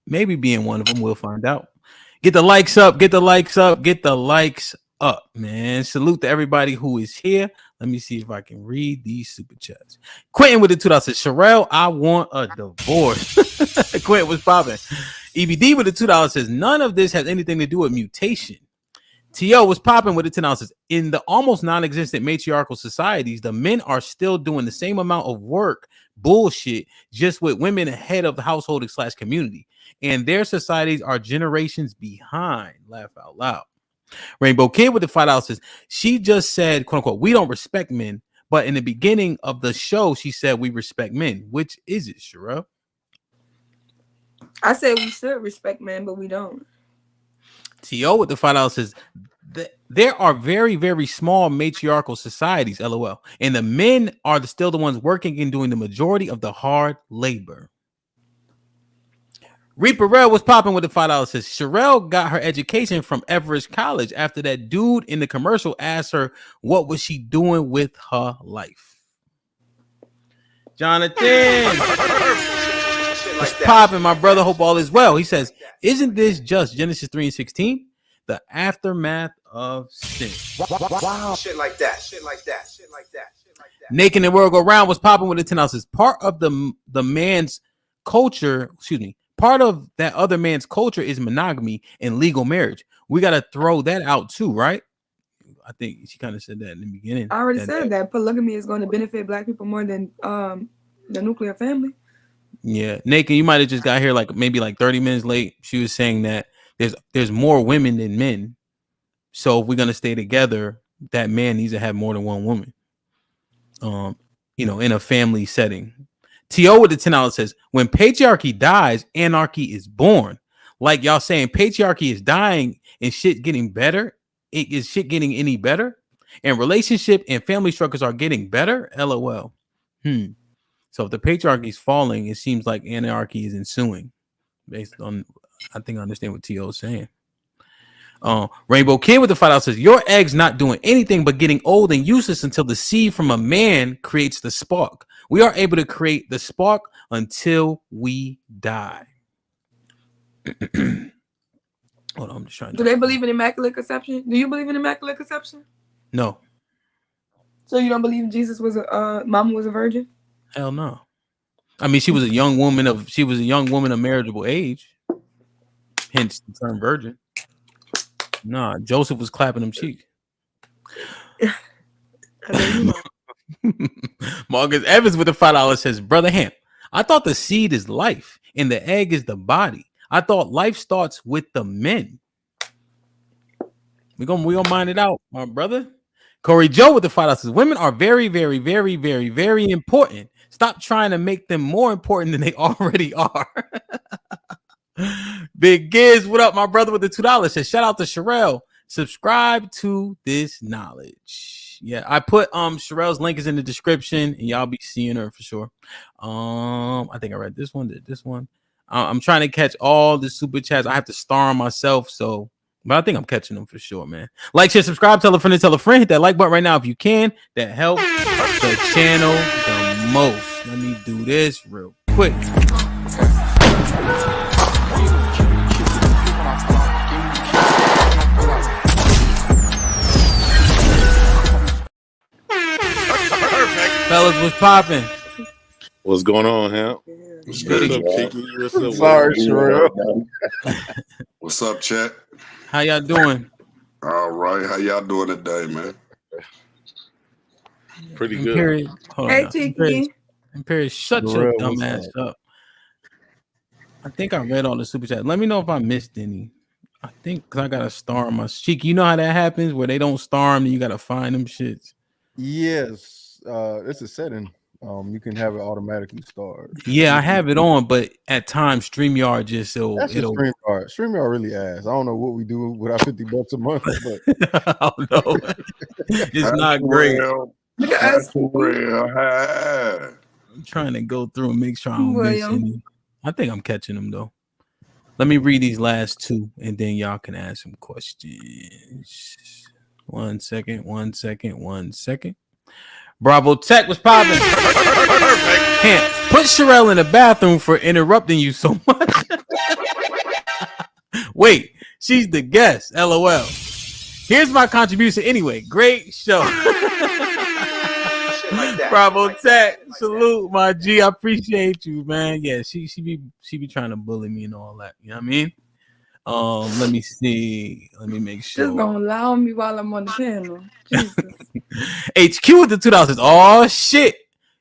maybe being one of them, we'll find out. Get the likes up, get the likes up, get the likes up, man. Salute to everybody who is here. Let me see if I can read these super chats. Quentin with the $2 says, Sherelle, I want a divorce. Quentin was popping. EBD with the $2 says, none of this has anything to do with mutation. T.O. was popping with the $10 says, in the almost non-existent matriarchal societies, the men are still doing the same amount of work, bullshit, just with women ahead of the household / community. And their societies are generations behind. Laugh out loud. Rainbow Kid with the $5 says, she just said, quote unquote, we don't respect men. But in the beginning of the show, she said we respect men. Which is it, Sherelle? I said we should respect men, but we don't. T.O. with the $5 says, there are very, very small matriarchal societies, LOL. And the men are still the ones working and doing the majority of the hard labor. Reaper Rell was popping with the $5 says, Sherelle got her education from Everest College after that dude in the commercial asked her what was she doing with her life. Jonathan was popping, my brother. Hope all is well. He says, isn't this just Genesis 3:16? The aftermath of sin. Wow. Shit like that. Naked and World Go Round was popping with the $10 says, part of the man's culture, part of that other man's culture is monogamy and legal marriage. We got to throw that out too, right? I think she kind of said that in the beginning. I already said that polygamy is going to benefit Black people more than the nuclear family. Yeah, Naked, you might have just got here maybe 30 minutes late. She was saying that there's more women than men. So if we're gonna stay together, that man needs to have more than one woman. In a family setting. T.O. with the $10 says, when patriarchy dies, anarchy is born. Like y'all saying patriarchy is dying and shit getting better. Is shit getting any better? And relationship and family structures are getting better? LOL. So if the patriarchy is falling, it seems like anarchy is ensuing. Based on, I think I understand what T.O. is saying. Rainbow Kid with the $5 says, your egg's not doing anything but getting old and useless until the seed from a man creates the spark. We are able to create the spark until we die. Hold on, I'm just trying to. Do they believe in immaculate conception? Do you believe in immaculate conception? No. So you don't believe Jesus was mama was a virgin? Hell no. I mean, she was a young woman of marriageable age. Hence the term virgin. Nah, Joseph was clapping them cheeks. Marcus Evans with the $5 says, Brother Hamp, I thought the seed is life and the egg is the body. I thought life starts with the men. We gonna mind it out, my brother. Corey Joe with the $5 says, women are very, very, very, very, very important. Stop trying to make them more important than they already are. Big Giz, what up, my brother with the $2 says, shout out to Sherelle. Subscribe to this knowledge. Yeah, I put Sherelle's link is in the description, and y'all be seeing her for sure. I think I read this one, did this one. I'm trying to catch all the super chats. I have to star on myself, so But I think I'm catching them for sure, man. Like, share, subscribe, tell a friend, hit that like button right now if you can. That helps the channel the most. Let me do this real quick. Fellas, what's popping? What's going on, Hemp? What's What's good, up, y'all? Cheeky? What's up? Sorry, Sherelle? What's up, Chet? How y'all doing? All right. How y'all doing today, man? Pretty good. Imperial, Hey, Tiki. Imperial, shut your Sherelle, dumb what's ass up. I think I read all the super chat. Let me know if I missed any. I think because I got a star on my cheek. You know how that happens where they don't star them and you got to find them shits. Yes, it's a setting. You can have it automatically start. Yeah, I have it on, but at times StreamYard just That's just StreamYard. StreamYard really ass. I don't know what we do with our $50 a month, but I don't know. It's not great. That's real. I'm trying to go through and make sure I don't miss William. any. I think I'm catching them though. Let me read these last two, and then y'all can ask some questions. 1 second. Bravo Tech was popping. Can't put Sherelle in the bathroom for interrupting you so much. Wait, she's the guest. LOL. Here's my contribution anyway. Great show. Bravo Tech. Salute, my G. I appreciate you, man. Yeah, she be trying to bully me and all that. You know what I mean? Let me see. Let me make sure. Just gonna allow me while I'm on the panel. Jesus. HQ with the 2000s. Oh shit.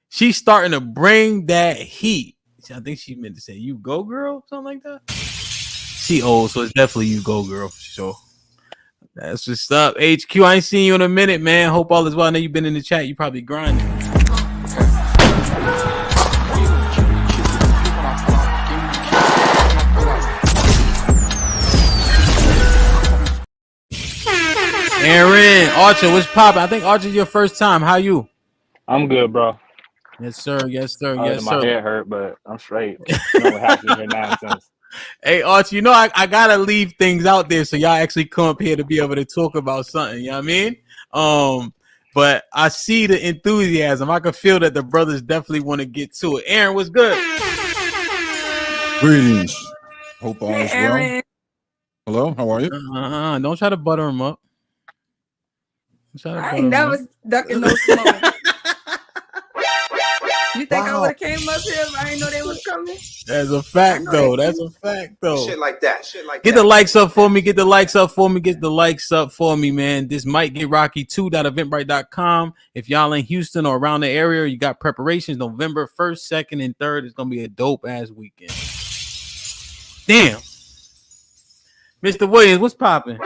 She's starting to bring that heat. I think she meant to say you go girl, something like that. She old, so it's definitely you go girl for sure. That's what's up. HQ, I ain't seen you in a minute, man. Hope all is well. I know you've been in the chat. You probably grinding. Aaron, Archer, what's poppin'? I think Archer's your first time. How you? I'm good, bro. Yes, sir. Yes, sir. Other Yes, than sir. my head hurt, but I'm straight. You know what happens here nonsense. Hey, Archie, you know I gotta leave things out there so y'all actually come up here to be able to talk about something. You know what I mean? But I see the enthusiasm. I can feel that the brothers definitely want to get to it. Aaron, what's good? Greetings. Hope all is well. Aaron. Hello, how are you? Don't try to butter him up. I ain't never ducking no smoke. You think I would have came up here if I didn't know they was coming? That's a fact, though. That's a fact, though. Shit like that. Get the likes up for me. Get the likes up for me. Get the likes up for me, man. This might get rocky 2.eventbrite.com. If y'all in Houston or around the area, you got preparations November 1st, 2nd, and 3rd. It's going to be a dope ass weekend. Damn. Mr. Williams, what's popping?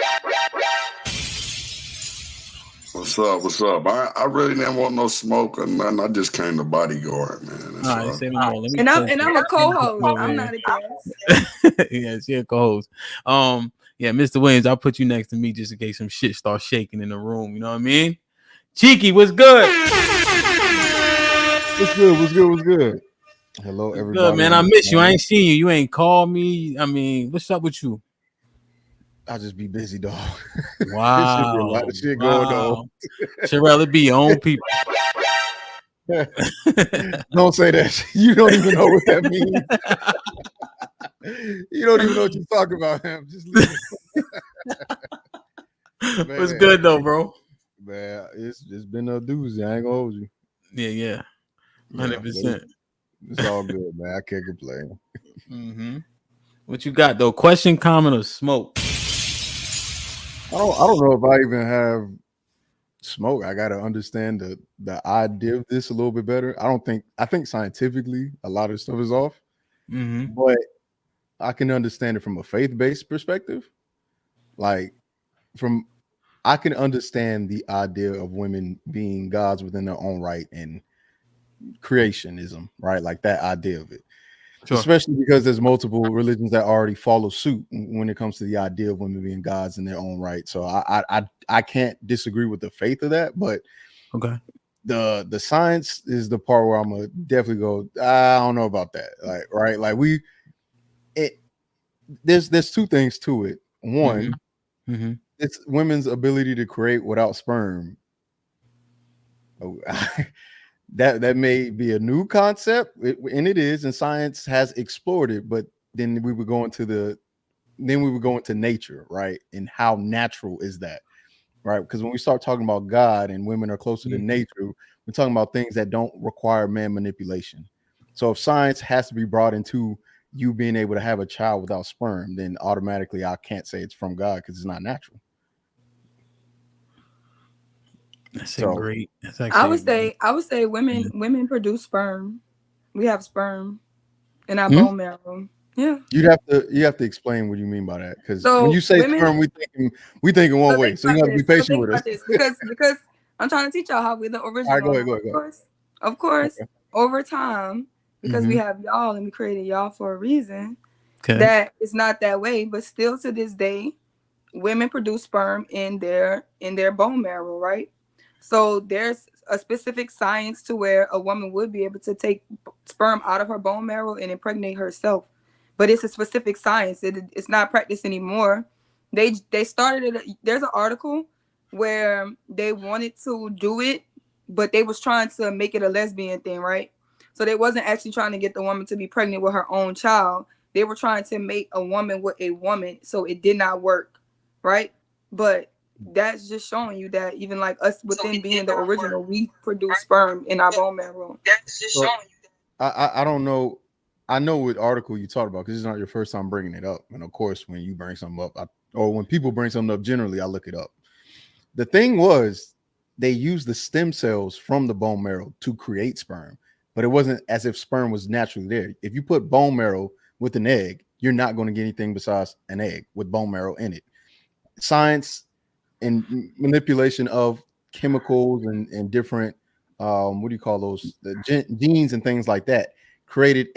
What's up? What's up? I really didn't want no smoke or nothing. I just came to bodyguard, man. That's all. And I'm a co-host. I'm not a guest. Yeah, she a co-host. Yeah, Mr. Williams, I'll put you next to me just in case some shit starts shaking in the room. You know what I mean? Cheeky, what's good? What's good? Hello, everybody. Good, man. I miss you. I ain't seen you. You ain't called me. I mean, what's up with you? I'll just be busy, dog. Wow. A lot of shit going on. Sherelle, it be your own people. Don't say that. You don't even know what that means. You don't even know what you're talking about, him. Just leave it. What's good though, bro? Man, it's been a doozy. I ain't gonna hold you. Yeah. 100%. It's all good, man. I can't complain. Mm-hmm. What you got though? Question, comment, or smoke? I don't know if I even have smoke. I gotta understand the idea of this a little bit better. I think scientifically a lot of stuff is off, but I can understand it from a faith-based perspective. Like I can understand the idea of women being gods within their own right and creationism, right? Like that idea of it. Sure. Especially because there's multiple religions that already follow suit when it comes to the idea of women being gods in their own right. So I can't disagree with the faith of that, but okay, the science is the part where I'm gonna definitely go. I don't know about that. Like right, like there's two things to it. One, It's women's ability to create without sperm. Oh, that may be a new concept, and it is, and science has explored it. But then we would go into nature, right? And how natural is that, right? Because when we start talking about God and women are closer to nature, we're talking about things that don't require man manipulation. So if science has to be brought into you being able to have a child without sperm, then automatically I can't say it's from God because it's not natural. That's actually I would say women produce sperm. We have sperm in our bone marrow. Yeah. You have to explain what you mean by that, because when you say women, sperm, we think in one way. So you have to be patient with us. because I'm trying to teach y'all how we're the original. All right, go ahead. Of course, over time, because we have y'all and we created y'all for a reason. That it's not that way, but still to this day, women produce sperm in their bone marrow, right? So there's a specific science to where a woman would be able to take sperm out of her bone marrow and impregnate herself. But it's a specific science. It's not practiced anymore. They started it. There's an article where they wanted to do it, but they was trying to make it a lesbian thing, right? So they wasn't actually trying to get the woman to be pregnant with her own child. They were trying to make a woman with a woman, so it did not work, right? But that's just showing you that even like us within being the original, we produce sperm in our bone marrow. That's just showing you that. I don't know. I know what article you talked about because it's not your first time bringing it up. And of course, when you bring something up, or when people bring something up, generally I look it up. The thing was, they used the stem cells from the bone marrow to create sperm, but it wasn't as if sperm was naturally there. If you put bone marrow with an egg, you're not going to get anything besides an egg with bone marrow in it. Science and manipulation of chemicals and different what do you call those, the genes and things like that, created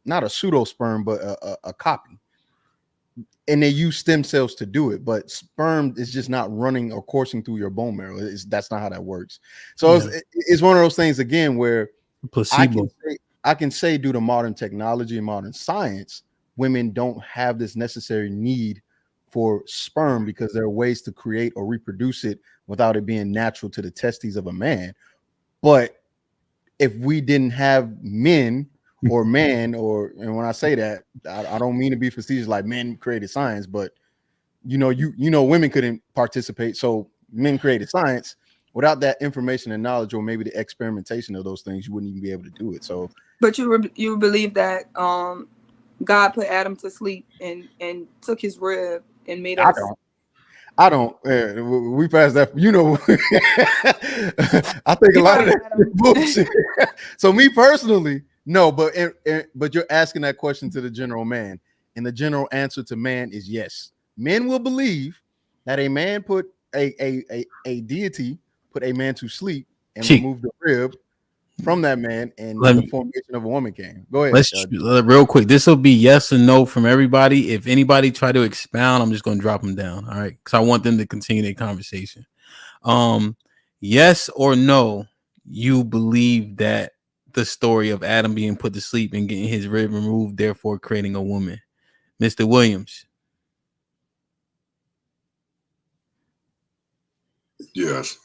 not a pseudo sperm but a copy, and they use stem cells to do it. But sperm is just not running or coursing through your bone marrow. That's not how that works. So it's one of those things again where placebo. I can say due to modern technology and modern science, women don't have this necessary need for sperm because there are ways to create or reproduce it without it being natural to the testes of a man. But if we didn't have men or man, and when I say that, I don't mean to be facetious like men created science, but women couldn't participate. So men created science. Without that information and knowledge, or maybe the experimentation of those things, you wouldn't even be able to do it. So, but you believe that God put Adam to sleep and took his rib and made us. I don't. We passed that. I think a lot of that is bullshit. So me personally, no. But you're asking that question to the general man, and the general answer to man is yes. Men will believe that a man put a deity put a man to sleep and removed the rib from that man, and the formation of a woman came. Go ahead. Let's real quick. This will be yes or no from everybody. If anybody try to expound, I'm just going to drop them down. All right, because I want them to continue their conversation. Yes or no, you believe that the story of Adam being put to sleep and getting his rib removed, therefore creating a woman, Mr. Williams? Yes.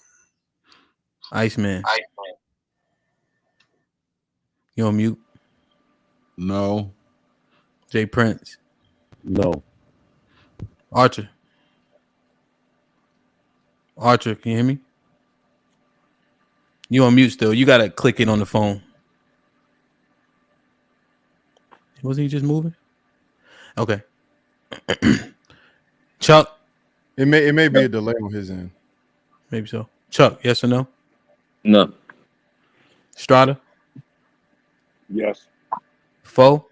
Iceman. You on mute? No. Jay Prince? No. Archer, can you hear me? You on mute still. You got to click it on the phone. Wasn't he just moving? Okay. Chuck? It may be a delay on his end. Maybe so. Chuck, yes or no? No. Strata? Yes. Foe?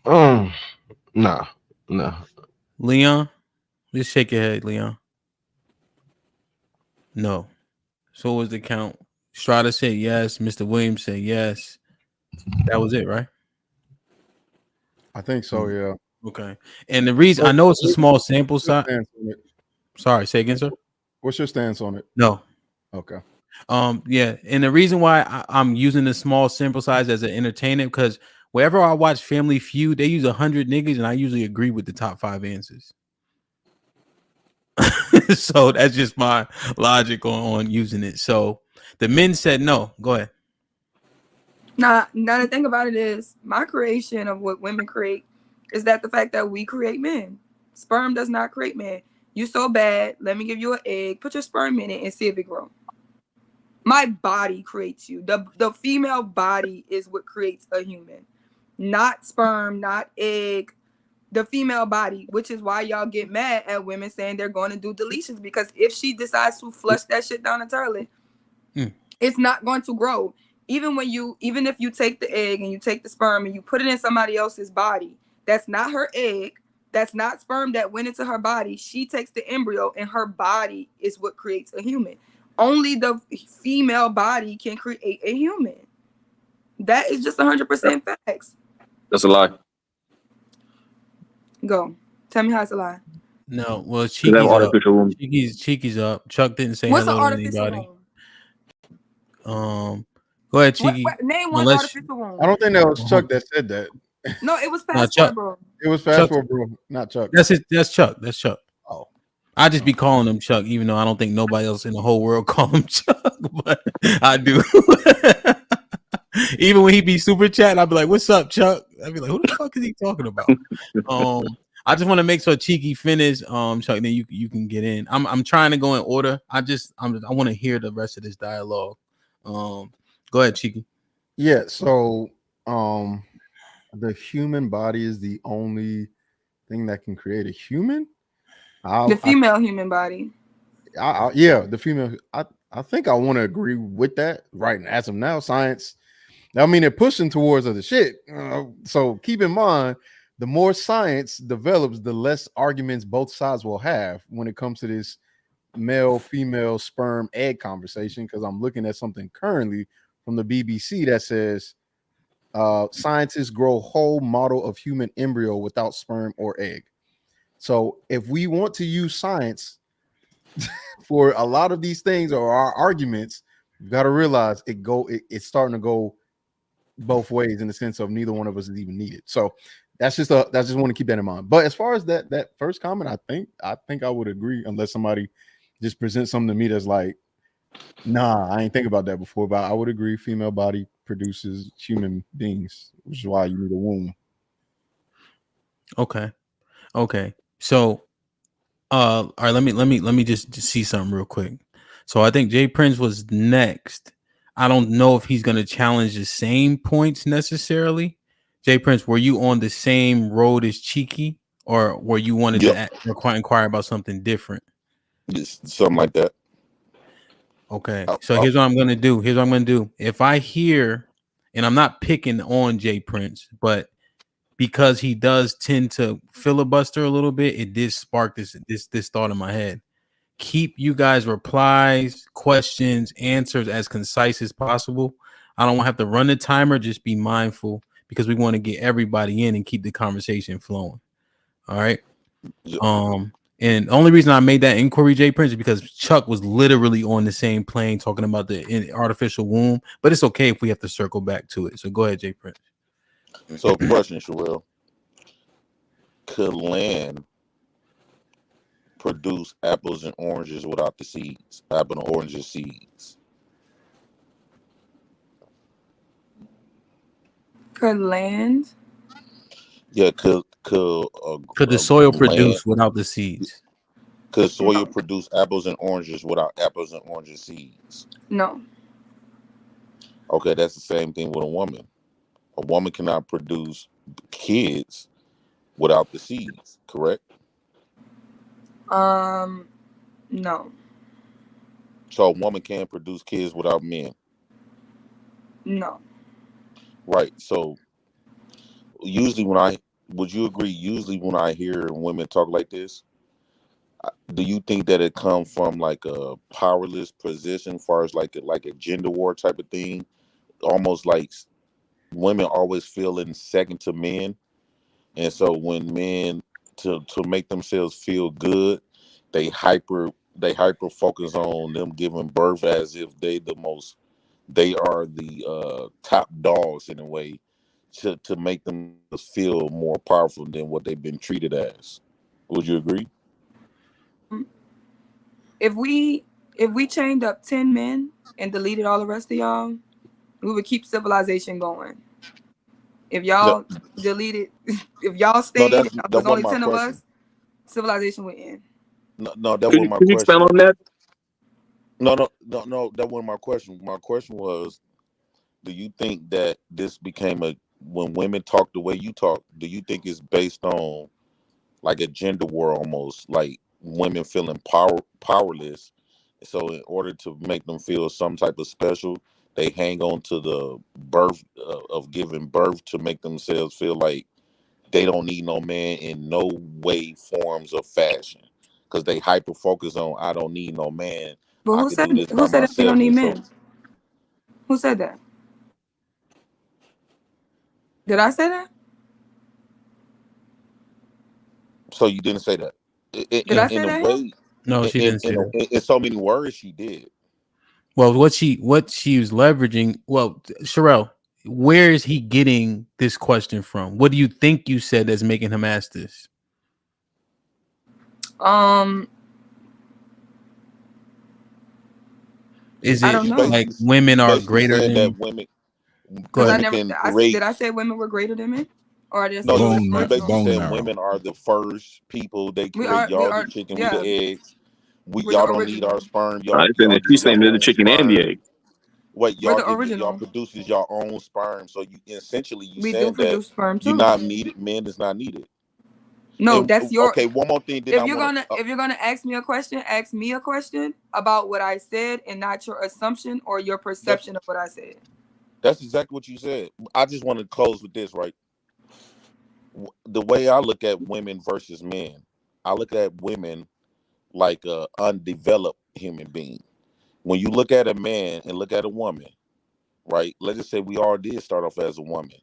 No. Leon? Just shake your head, Leon. No. So what was the count? Strata said yes. Mr. Williams said yes. That was it, right? I think so, yeah. Okay. And the reason I know it's a small sample size. Sorry, say again, sir. What's your stance on it? No. Okay. Yeah, and the reason why I'm using the small sample size as an entertainment, because wherever I watch Family Feud, they use 100 niggas, and I usually agree with the top 5 answers. So that's just my logic on using it. So the men said no. Go ahead. Now the thing about it is, my creation of what women create is that the fact that we create men. Sperm does not create men. You so bad, let me give you an egg, put your sperm in it and see if it grows. My body creates you. The female body is what creates a human. Not sperm, not egg. The female body, which is why y'all get mad at women saying they're going to do deletions, because if she decides to flush that shit down the toilet, it's not going to grow. Even if you take the egg and you take the sperm and you put it in somebody else's body, that's not her egg, that's not sperm that went into her body. She takes the embryo and her body is what creates a human. Only the female body can create a human. That is just 100% facts. That's a lie. Go. Tell me how it's a lie. No, well, Cheeky's up. Cheeky's up. Chuck didn't say What's hello an to artificial anybody. womb? Go ahead, Cheeky. Name one artificial womb. I don't think that was Chuck that said that. No, it was No, fast Chuck. forward, bro. It was fast forward, bro, not Chuck. That's Chuck. That's Chuck. Oh. I just be calling him Chuck, even though I don't think nobody else in the whole world call him Chuck, but I do. Even when he be super chatting, I'd be like, "What's up, Chuck?" I'd be like, "Who the fuck is he talking about?" I just want to make sure Cheeky finish, Chuck. Then you can get in. I'm trying to go in order. I want to hear the rest of this dialogue. Go ahead, Cheeky. Yeah. So, the human body is the only thing that can create a human. The female human body. Yeah, the female. I think I want to agree with that. Right as of now, science. I mean, they're pushing towards other shit. So keep in mind, the more science develops, the less arguments both sides will have when it comes to this male, female, sperm, egg conversation. Because I'm looking at something currently from the BBC that says scientists grow whole model of human embryo without sperm or egg. So if we want to use science for a lot of these things or our arguments, you've got to realize it's starting to go both ways in the sense of neither one of us is even needed. So that's just want to keep that in mind. But as far as that first comment, I think I would agree, unless somebody just presents something to me that's like, nah, I ain't think about that before. But I would agree, female body produces human beings, which is why you need a womb. Okay. So all right, let me just see something real quick. So I think Jay Prince was next. I don't know if he's gonna challenge the same points necessarily. Jay Prince, were you on the same road as Cheeky, or were you wanted to inquire about something different? Just something like that. Okay. So here's what I'm gonna do. If I hear, and I'm not picking on Jay Prince, but because he does tend to filibuster a little bit, it did spark this thought in my head. Keep you guys' replies, questions, answers as concise as possible. I don't want to have to run the timer. Just be mindful, because we want to get everybody in and keep the conversation flowing. All right. And the only reason I made that inquiry, Jay Prince, is because Chuck was literally on the same plane talking about the artificial womb. But it's okay if we have to circle back to it. So go ahead, Jay Prince. So, question, Sherelle. Could land produce apples and oranges without the seeds? Apple and oranges seeds. Could land? Yeah, could the soil produce without the seeds? Could soil produce apples and oranges without apples and oranges seeds? No. Okay, that's the same thing with a woman. A woman cannot produce kids without the seeds, correct? No. So a woman can't produce kids without men? No. Right. So usually would you agree, usually when I hear women talk like this, do you think that it comes from like a powerless position, as far as like a gender war type of thing? Almost like women always feeling second to men. And so when men, to make themselves feel good, they hyper focus on them giving birth as if they are the top dogs in a way, to make them feel more powerful than what they've been treated as. Would you agree? if we chained up 10 men and deleted all the rest of y'all, we would keep civilization going. If y'all deleted, if y'all stayed, that there's only wasn't my 10 of question. us, civilization would end. No, that wasn't my Could you question. expand on that? No, that wasn't my question. My question was, do you think that this became when women talk the way you talk, do you think it's based on like a gender war almost, like women feeling powerless? So in order to make them feel some type of special, they hang on to the birth of giving birth to make themselves feel like they don't need no man in no way, forms, or fashion, because they hyper focus on I don't need no man. But I who could said do this by that they don't myself. need And so, men? Who said that? Did I say that? so you didn't say that Did I say in a that? way. No, she didn't say that. In so many words, she did. Well, what she was leveraging. Well, Sherelle, where is he getting this question from? What do you think you said that's making him ask this? Is I it don't know. like women are Basically greater saying than? that women Go ahead. can create. Did I say women were greater than men, or did I No, say we're you basically original? saying women are the first people. They We create are, y'all the chicken, we yeah, the eggs. we're the Y'all don't need our original. sperm. I Y'all think get she's your saying there's the own chicken and the sperm. egg. What We're the y'all original. produces your own sperm. So you essentially We do saying that produce sperm you're too. not needed. Men is not needed. No, And that's your. okay. One more thing. Then If I you're want gonna ask me a question about what I said and not your assumption or your perception of what I said. That's exactly what you said. I just want to close with this, right? The way I look at women versus men, I look at women like a undeveloped human being. When you look at a man and look at a woman, right? Let's just say we all did start off as a woman.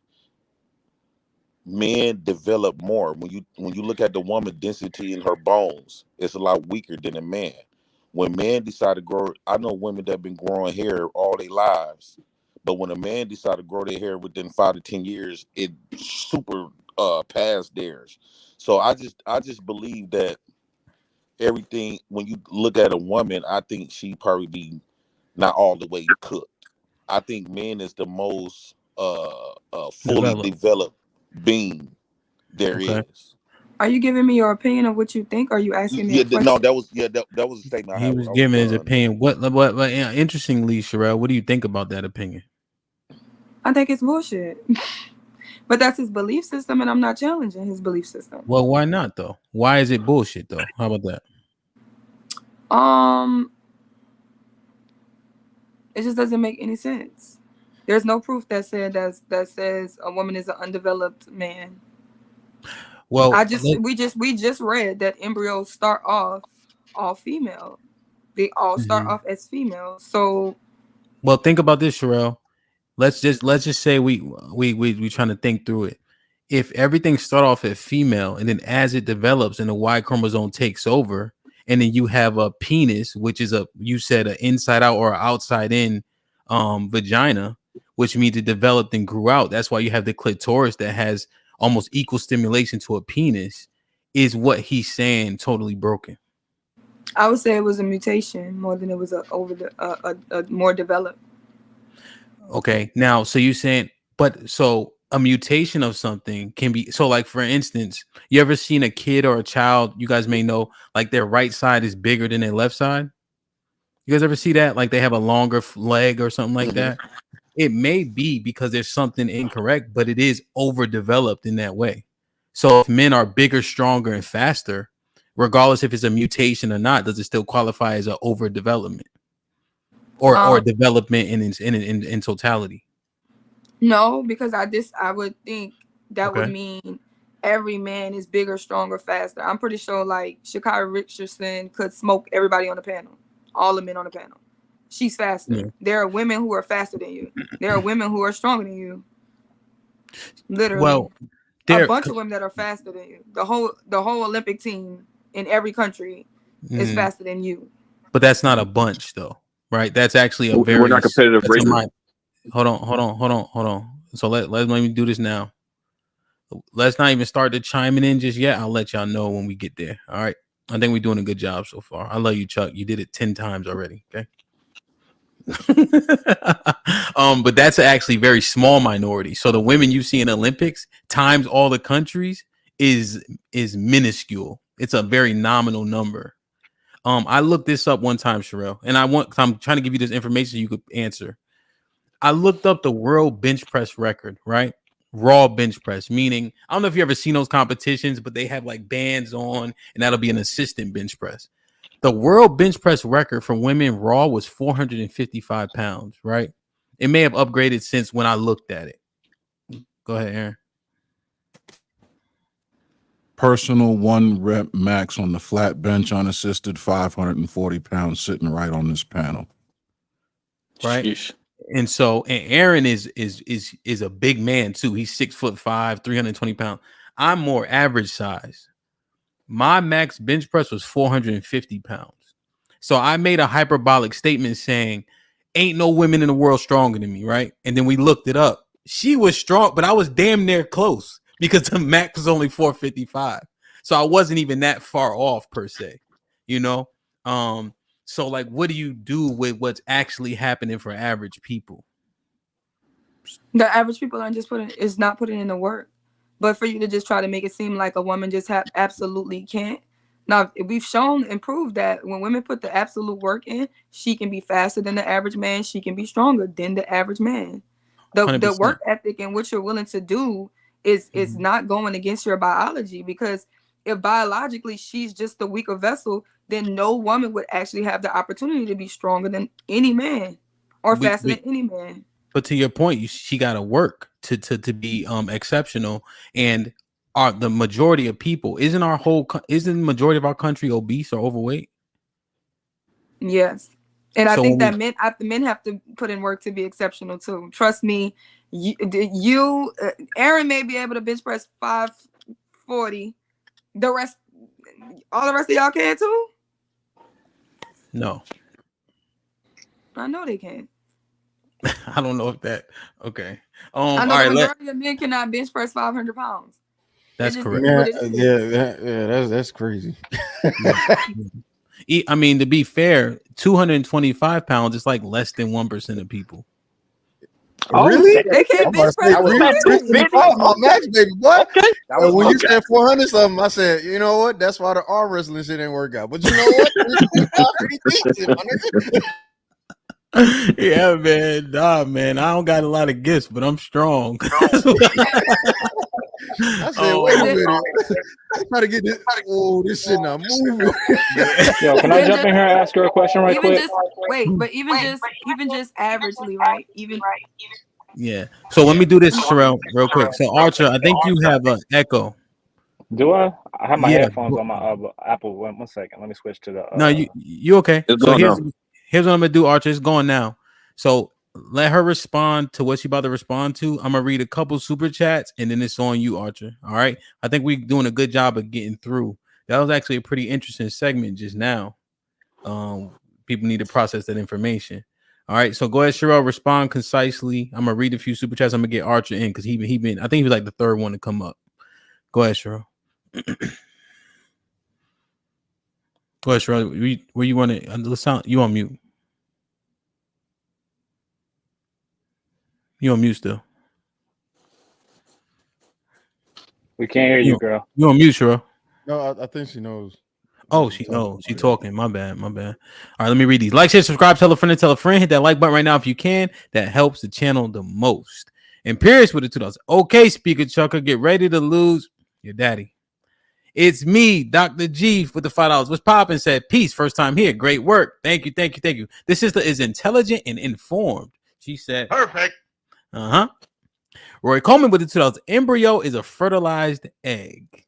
Men develop more. When you look at the woman density in her bones, it's a lot weaker than a man. When men decide to grow, I know women that have been growing hair all their lives, but when a man decide to grow their hair within 5 to 10 years, it super past theirs. So I just believe that everything, when you look at a woman, I think she probably be not all the way cooked. I think men is the most fully developed being there is. Are you giving me your opinion of what you think? Or are you asking me a question? No, that was a statement. He was giving his opinion. What? Interestingly, Sherelle, what do you think about that opinion? I think it's bullshit. But that's his belief system, and I'm not challenging his belief system. Well, why not though? Why is it bullshit though? How about that? It just doesn't make any sense. There's no proof that says a woman is an undeveloped man. Well, we just read that embryos start off all female. They all start off as female. So, well, think about this, Sherelle. Let's just say we trying to think through it. If everything start off as female, and then as it develops and the Y chromosome takes over, and then you have a penis, which is you said an inside out or outside in vagina, which means it developed and grew out. That's why you have the clitoris that has almost equal stimulation to a penis. Is what he's saying totally broken? I would say it was a mutation more than it was a more developed. Okay, now so you're saying, but so a mutation of something can be, so like for instance, you ever seen a kid or a child, you guys may know, like their right side is bigger than their left side? You guys ever see that? Like they have a longer leg or something like that? It may be because there's something incorrect, but it is overdeveloped in that way. So if men are bigger, stronger, and faster, regardless if it's a mutation or not, does it still qualify as an overdevelopment or development in totality? No, because I would think that would mean every man is bigger, stronger, faster. I'm pretty sure like Sha'Carri Richardson could smoke everybody on the panel, all the men on the panel. She's faster. Yeah. There are women who are faster than you. There are women who are stronger than you. Literally. Well, a bunch of women that are faster than you. The whole Olympic team in every country is faster than you. But that's not a bunch though, right? That's actually a very. We're not competitive races. Hold on. So let me do this now. Let's not even start the chiming in just yet. I'll let y'all know when we get there. All right. I think we're doing a good job so far. I love you, Chuck. You did it 10 times already. Okay. But that's actually very small minority. So the women you see in Olympics times all the countries is minuscule. It's a very nominal number. I looked this up one time, Sherelle, and I'm trying to give you this information so you could answer. I looked up the world bench press record, right? Raw bench press, meaning I don't know if you ever seen those competitions, but they have like bands on, and that'll be an assistant bench press. The world bench press record for women raw was 455 pounds, right? It may have upgraded since when I looked at it. Go ahead, Aaron. Personal 1 rep max on the flat bench unassisted, 540 pounds sitting right on this panel. Right. Sheesh. And so, and Aaron is a big man too. He's 6'5", 320 pounds. I'm more average size. My max bench press was 450 pounds. So I made a hyperbolic statement saying, ain't no women in the world stronger than me, right? And then we looked it up. She was strong, but I was damn near close because the max was only 455. So I wasn't even that far off per se, you know? So like, what do you do with what's actually happening for average people? The average people are is not putting in the work. But for you to just try to make it seem like a woman just absolutely can't. Now, we've shown and proved that when women put the absolute work in, she can be faster than the average man. She can be stronger than the average man. The work ethic and what you're willing to do is not going against your biology, because if biologically she's just the weaker vessel, then no woman would actually have the opportunity to be stronger than any man or faster than any man. But to your point, she got to work to be exceptional. And the majority of people, isn't the majority of our country obese or overweight? Yes. And I think that men have to put in work to be exceptional too. Trust me, Aaron may be able to bench press 540. All the rest of y'all can too? No. I know they can. I don't know if that. Okay. I know the majority of men cannot bench press 500 pounds. That's correct. That's crazy. I mean, to be fair, 225 pounds is like less than 1% of people. Oh, really? They can't bench press. My max, baby, what? Okay. When you said 400 something, I said, you know what? That's why the arm wrestling shit didn't work out. But you know what? Yeah, man. Nah, man. I don't got a lot of gifts, but I'm strong. I said, wait a minute. I'm trying to get this. Oh, this shit not moving. Yo, can I jump in here and ask her a question right quick? Even just averagely, right? Yeah. So let me do this, Sherelle, real quick. So Archer, I think you have an echo. Do I? I have my headphones on my Apple. One second. Let me switch to the. No, you okay? So here's what I'm gonna do, Archer. It's going now. So let her respond to what she about to respond to. I'm gonna read a couple super chats and then it's on you, Archer. All right. I think we're doing a good job of getting through. That was actually a pretty interesting segment just now. People need to process that information. All right. So go ahead, Sherelle, respond concisely. I'm gonna read a few super chats. I'm gonna get Archer in because he been I think he was like the third one to come up. Go ahead, Sherelle. Go ahead, Sherelle. Where you want to? You on mute. You on mute still. We can't hear you, girl. You on mute, Sherelle. No, I think she knows. Oh, she knows. She's talking. My bad. All right, let me read these. Like, share, subscribe, tell a friend, and tell a friend. Hit that like button right now if you can. That helps the channel the most. And Pierce with the $2. Okay, Speaker Chucker, get ready to lose your daddy. It's me, Dr. G, with the $5. What's poppin'? Said, peace. First time here. Great work. Thank you. This sister is intelligent and informed. She said, perfect. Roy Coleman with the $2. Embryo is a fertilized egg.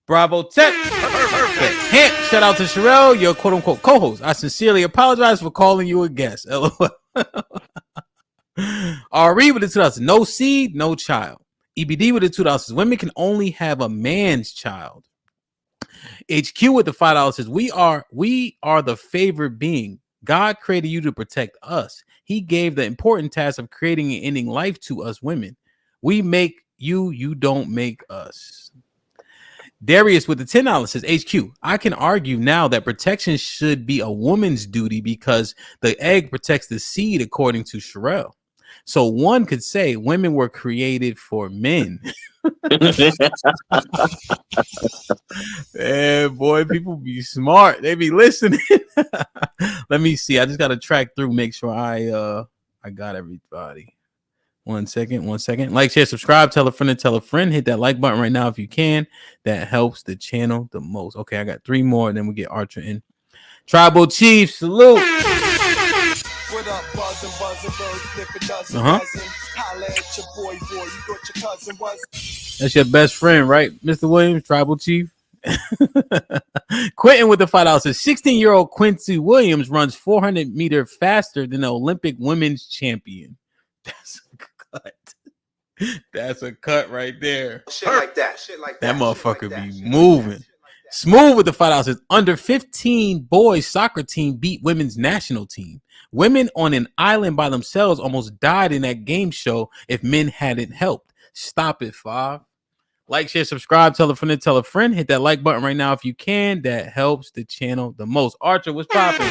Bravo Tech. Perfect. Shout out to Sherelle, your quote unquote co-host. I sincerely apologize for calling you a guest. LOL. RE with the $2. No seed, no child. EBD with the $2. Women can only have a man's child. HQ with the $5 says, we are the favored being. God created you to protect us. He gave the important task of creating and ending life to us women. We make you, you don't make us. Darius with the $10 says, HQ, I can argue now that protection should be a woman's duty because the egg protects the seed, according to Sherelle. So one could say women were created for men. Man, boy, people be smart. They be listening. Let me see. I just got to track through, make sure I got everybody. One second. Like, share, subscribe, tell a friend. Hit that like button right now if you can. That helps the channel the most. Okay, I got 3 more, and then we get Archer in. Tribal Chief, salute. What up, buzzing, bird flipping dozen, holla at your boy, you thought your cousin was. That's your best friend, right, Mr. Williams, Tribal Chief? Quentin with the $5 says 16-year-old Quincy Williams runs 400 meter faster than the Olympic women's champion. That's a cut. That's a cut right there. Shit like that. That motherfucker be moving. Smooth with the $5 says under 15 boys soccer team beat women's national team. Women on an island by themselves almost died in that game show if men hadn't helped. Stop it, Five. Like, share, subscribe, tell a friend. Hit that like button right now if you can. That helps the channel the most. Archer, what's popping?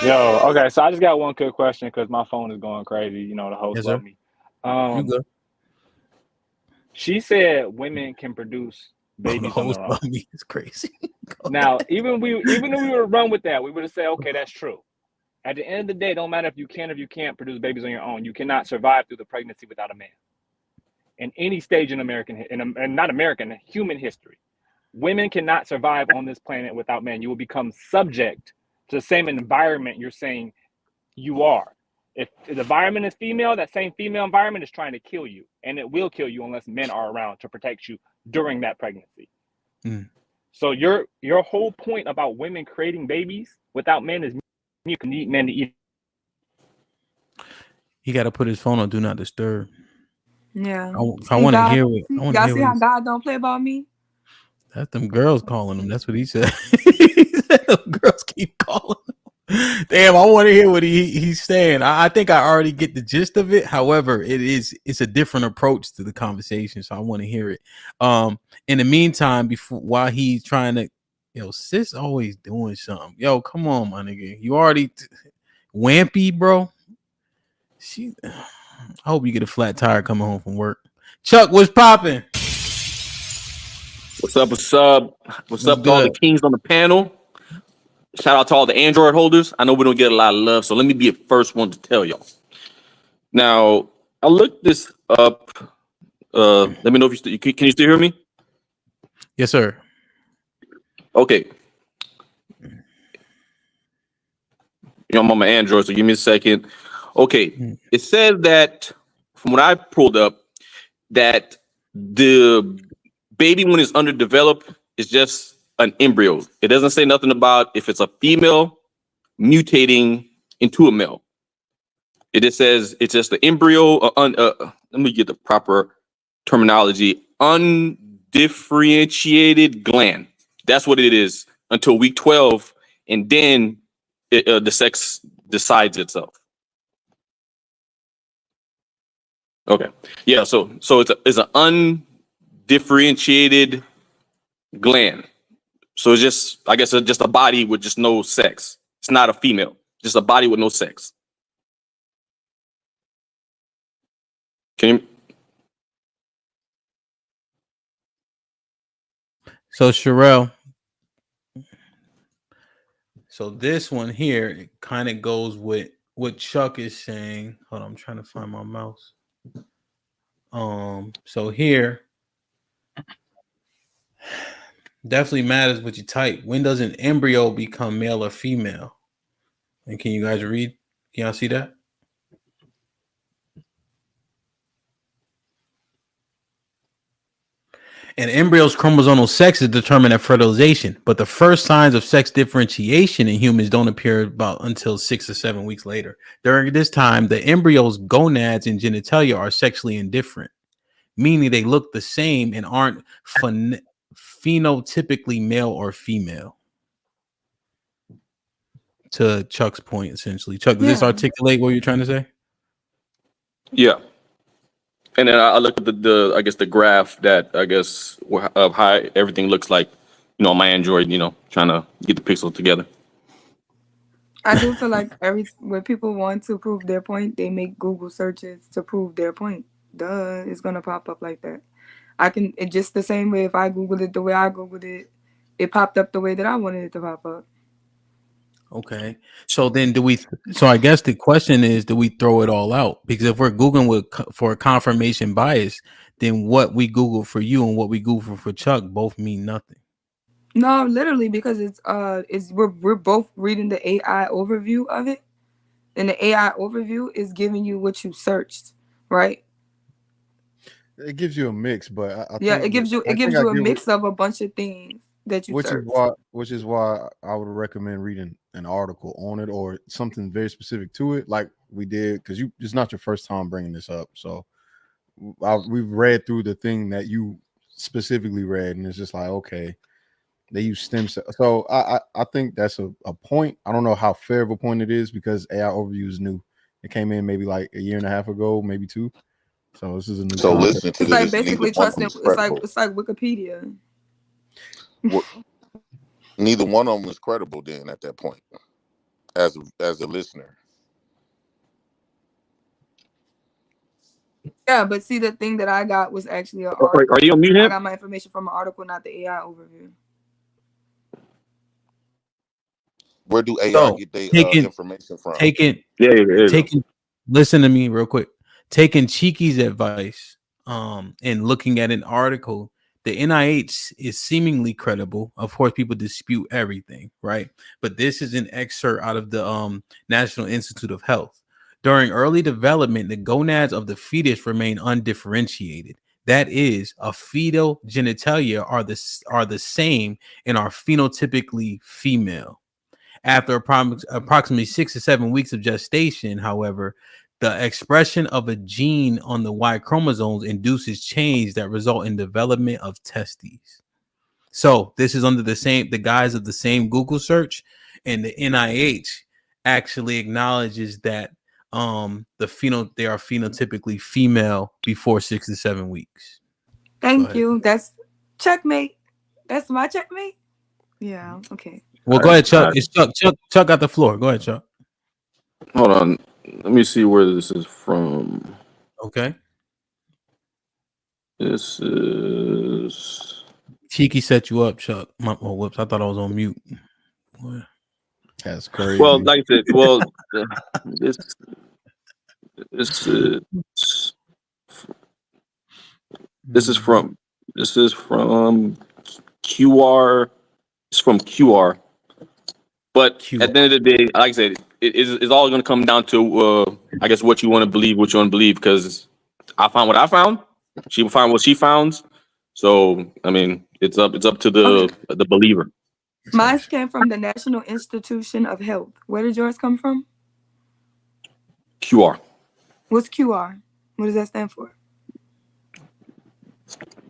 Yo, okay, so I just got one quick question because my phone is going crazy. You know, the host love me. You good. She said women can produce babies on their own. It's crazy. Now, even if we were to run with that, we would have said, okay, that's true. At the end of the day, it don't matter if you can or if you can't produce babies on your own. You cannot survive through the pregnancy without a man. In any stage in human history, women cannot survive on this planet without men. You will become subject to the same environment you're saying you are. If the environment is female, that same female environment is trying to kill you, and it will kill you unless men are around to protect you during that pregnancy. So your whole point about women creating babies without men is you can need men to eat. He got to put his phone on Do Not Disturb. Yeah. I want to hear it. Y'all see how God don't play about me? That's them girls calling him. That's what he said. He said them girls keep calling him. Damn, I want to hear what he's saying. I think I already get the gist of it. However, it's a different approach to the conversation, so I want to hear it. In the meantime, while he's trying to, sis always doing something. Yo, come on, my nigga. You already wampy, bro. I hope you get a flat tire coming home from work. Chuck, what's popping? What's up to all the kings on the panel? Shout out to all the Android holders. I know we don't get a lot of love, so let me be the first one to tell y'all. Now, I looked this up. Let me know if can you still hear me? Yes, sir. Okay. I'm on my Android, so give me a second. Okay, it says that from what I pulled up, that the baby when it's underdeveloped is just an embryo. It doesn't say nothing about if it's a female mutating into a male. It just says it's just the embryo. Let me get the proper terminology. Undifferentiated gland. That's what it is until week 12, and then the sex decides itself. Okay. Yeah. So it's an undifferentiated gland. So it's just, I guess, it's just a body with just no sex. It's not a female. Just a body with no sex. Can you? So Sherelle. So this one here, it kind of goes with what Chuck is saying. Hold on, I'm trying to find my mouse. So here definitely matters what you type. When does an embryo become male or female? And can you guys read? Can y'all see that? An embryo's chromosomal sex is determined at fertilization, but the first signs of sex differentiation in humans don't appear until 6 or 7 weeks later. During this time, the embryo's gonads and genitalia are sexually indifferent, meaning they look the same and aren't phenotypically male or female. To Chuck's point, essentially. Chuck, does this articulate what you're trying to say? Yeah. And then I looked at the I guess the graph that I guess of how everything looks like, on my Android, trying to get the pixels together. I do feel like when people want to prove their point, they make Google searches to prove their point. Duh, it's gonna pop up like that. It just the same way if I Googled it the way I Googled it, it popped up the way that I wanted it to pop up. Okay. So then so I guess the question is, do we throw it all out? Because if we're Googling for a confirmation bias, then what we Google for you and what we Google for Chuck both mean nothing. No, literally, because we're both reading the AI overview of it, and the AI overview is giving you what you searched, right? It gives you a mix, but I Yeah, think it gives you a mix of a bunch of things that you search. Which is why I would recommend reading an article on it or something very specific to it, like we did, because it's not your first time bringing this up. So we've read through the thing that you specifically read, and it's just like, okay, they use stem cells. So I think that's a point. I don't know how fair of a point it is because AI overview is new. It came in maybe like a year and a half ago, maybe 2. So this is a new. So listen to it's this. Like basically trusting. It's like Wikipedia. Neither one of them is credible. Then at that point, as a listener. Yeah, but see, the thing that I got was actually an article. Are you on mute? I got my information from an article, not the AI overview. Where do AI get their information from? Listen to me real quick. Taking Cheeky's advice, and looking at an article, the NIH is seemingly credible. Of course, people dispute everything, right? But this is an excerpt out of the National Institute of Health. During early development, the gonads of the fetus remain undifferentiated. That is, a fetal genitalia are the same and are phenotypically female. After approximately 6 to 7 weeks of gestation, however, the expression of a gene on the Y chromosomes induces change that result in development of testes. So this is under the guise of the same Google search, and the NIH actually acknowledges that they are phenotypically female before 6 to 7 weeks. Thank you. That's checkmate. That's my checkmate. Yeah. Okay. Well, go ahead, Chuck. It's Chuck. Chuck got the floor. Go ahead, Chuck. Hold on. Let me see where this is from. Okay. This is Cheeky set you up, Chuck. Whoops! I thought I was on mute. Boy. That's crazy. Well, like I said, this is from QR. It's from QR. But at the end of the day, like I said, it's all going to come down to, I guess, what you want to believe, because I found what I found. She will find what she found. So, I mean, it's up to the believer. Mine came from the National Institution of Health. Where did yours come from? QR. What's QR? What does that stand for?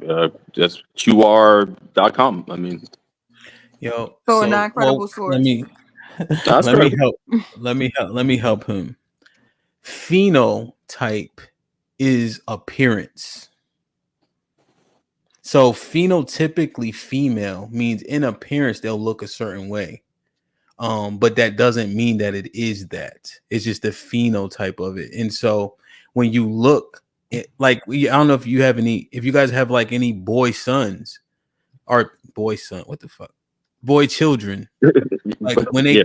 That's QR.com. I mean, so a non-credible source. Let me help him. Phenotype is appearance. So phenotypically female means in appearance they'll look a certain way. But that doesn't mean that it is that. It's just the phenotype of it. And so when you look at, like, I don't know if you guys have like any boy sons or boy children. Like when they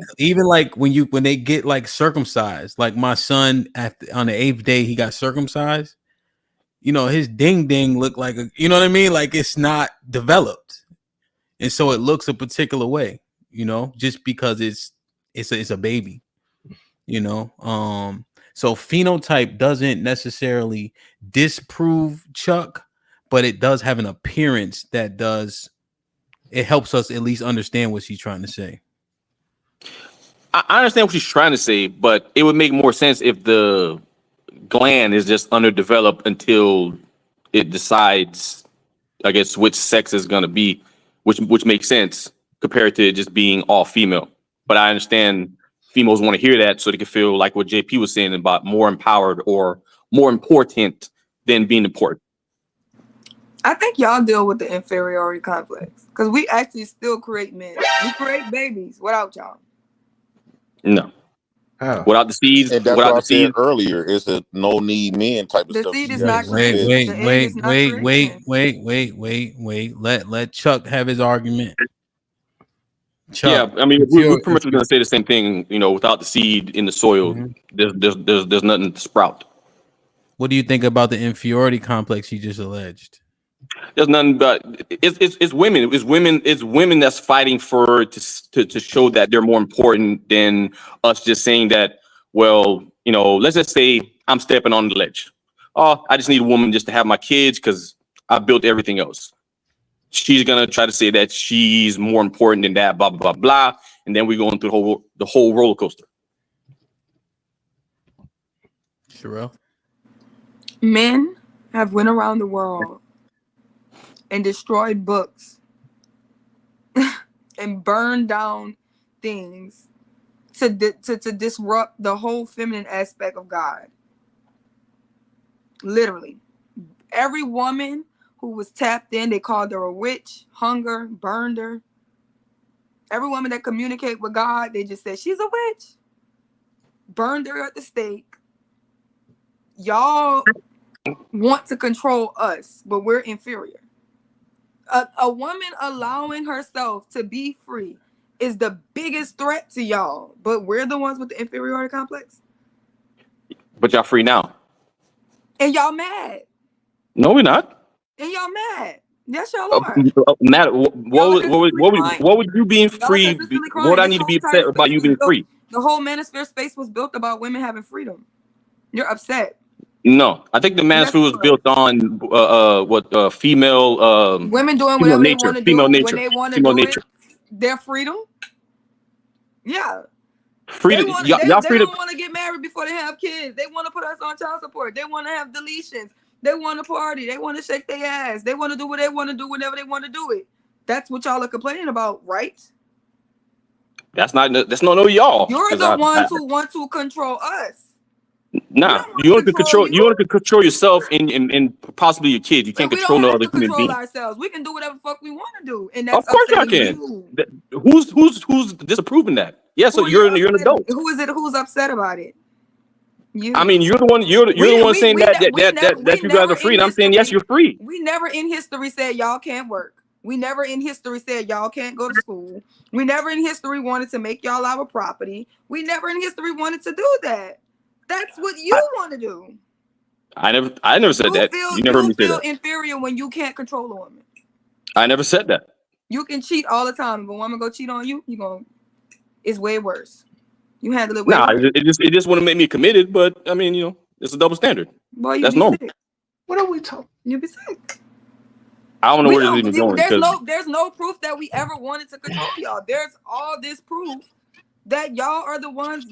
when they get like circumcised, like my son on the 8th day he got circumcised. His ding ding looked like what I mean? Like it's not developed. And so it looks a particular way, just because it's a baby, So phenotype doesn't necessarily disprove Chuck, but it does have an appearance that does. It helps us at least understand what she's trying to say. I understand what she's trying to say, but it would make more sense if the gland is just underdeveloped until it decides, I guess, which sex is going to be, which makes sense compared to just being all female. But I understand females want to hear that so they can feel like what JP was saying about more empowered or more important than being important. I think y'all deal with the inferiority complex because we actually still create men. We create babies without y'all. No. How? Without the seeds, And that's without what I the said seeds. earlier. It's a no need men type of The stuff. seed She is not actually said. creation. Wait. Let Chuck have his argument. Yeah, Chuck, I mean, if we're you're, pretty much going to say the same thing. You know, without the seed in the soil, there's nothing to sprout. what do you think about the inferiority complex you just alleged? There's nothing but it's women that's fighting for to show that they're more important than us just saying that. Well, you know, let's just say I'm stepping on the ledge. Oh, I just need a woman just to have my kids because I built everything else. She's gonna try to say that she's more important than that, blah blah blah blah, and then we're going through the whole roller coaster. Sherelle? Men have went around the world and destroyed books and burned down things to disrupt the whole feminine aspect of God. Literally, every woman who was tapped in, they called her a witch, hung her, burned her. Every woman that communicate with God, they just said she's a witch, burned her at the stake. Y'all want to control us, but we're inferior. A woman allowing herself to be free is the biggest threat to y'all, but we're the ones with the inferiority complex. But y'all free now. And y'all mad. No, we're not. And y'all mad. Yes, y'all are. Matt, what would you being free? What would I need to be upset about you being free? The whole manosphere space was built about women having freedom. You're upset. No, I think the manosphere was built on female women doing female whatever nature, they want to female do nature, when they want to female do nature. it. Their freedom. Yeah. Freedom. They Y'all freedom. don't want to get married before they have kids. They want to put us on child support. They want to have deletions. They want to party. They want to shake their ass. They want to do what they want to do whenever they want to do it. That's what y'all are complaining about, right? That's not y'all. You're the ones who want to control us. Nah, you want to control. You want to control yourself and possibly your kids. You can't We control don't no have other to human control being. ourselves. We can do whatever the fuck we want to do, and that's Of course, y'all upsetting can. you. Who's disapproving that? Yeah, so Who you're an adult. Who is it? Who's upset about it? You. I mean, you're the one. You're the one saying that you guys are free. And I'm saying yes, you're free. We never in history said y'all can't work. We never in history said y'all can't go to school. We never in history wanted to make y'all our property. We never in history wanted to do that. That's what you want to do. I never said that. You never heard me say feel that. inferior when you can't control a woman. I never said that. You can cheat all the time. If a woman go cheat on you, it's way worse. You handle it way Nah, worse. it just want to make me committed, but I mean, you know, it's a double standard. Boy, that's normal. Sick. What are we talking? You be sick. I don't know where this is even going. There's no proof that we ever wanted to control y'all. There's all this proof that y'all are the ones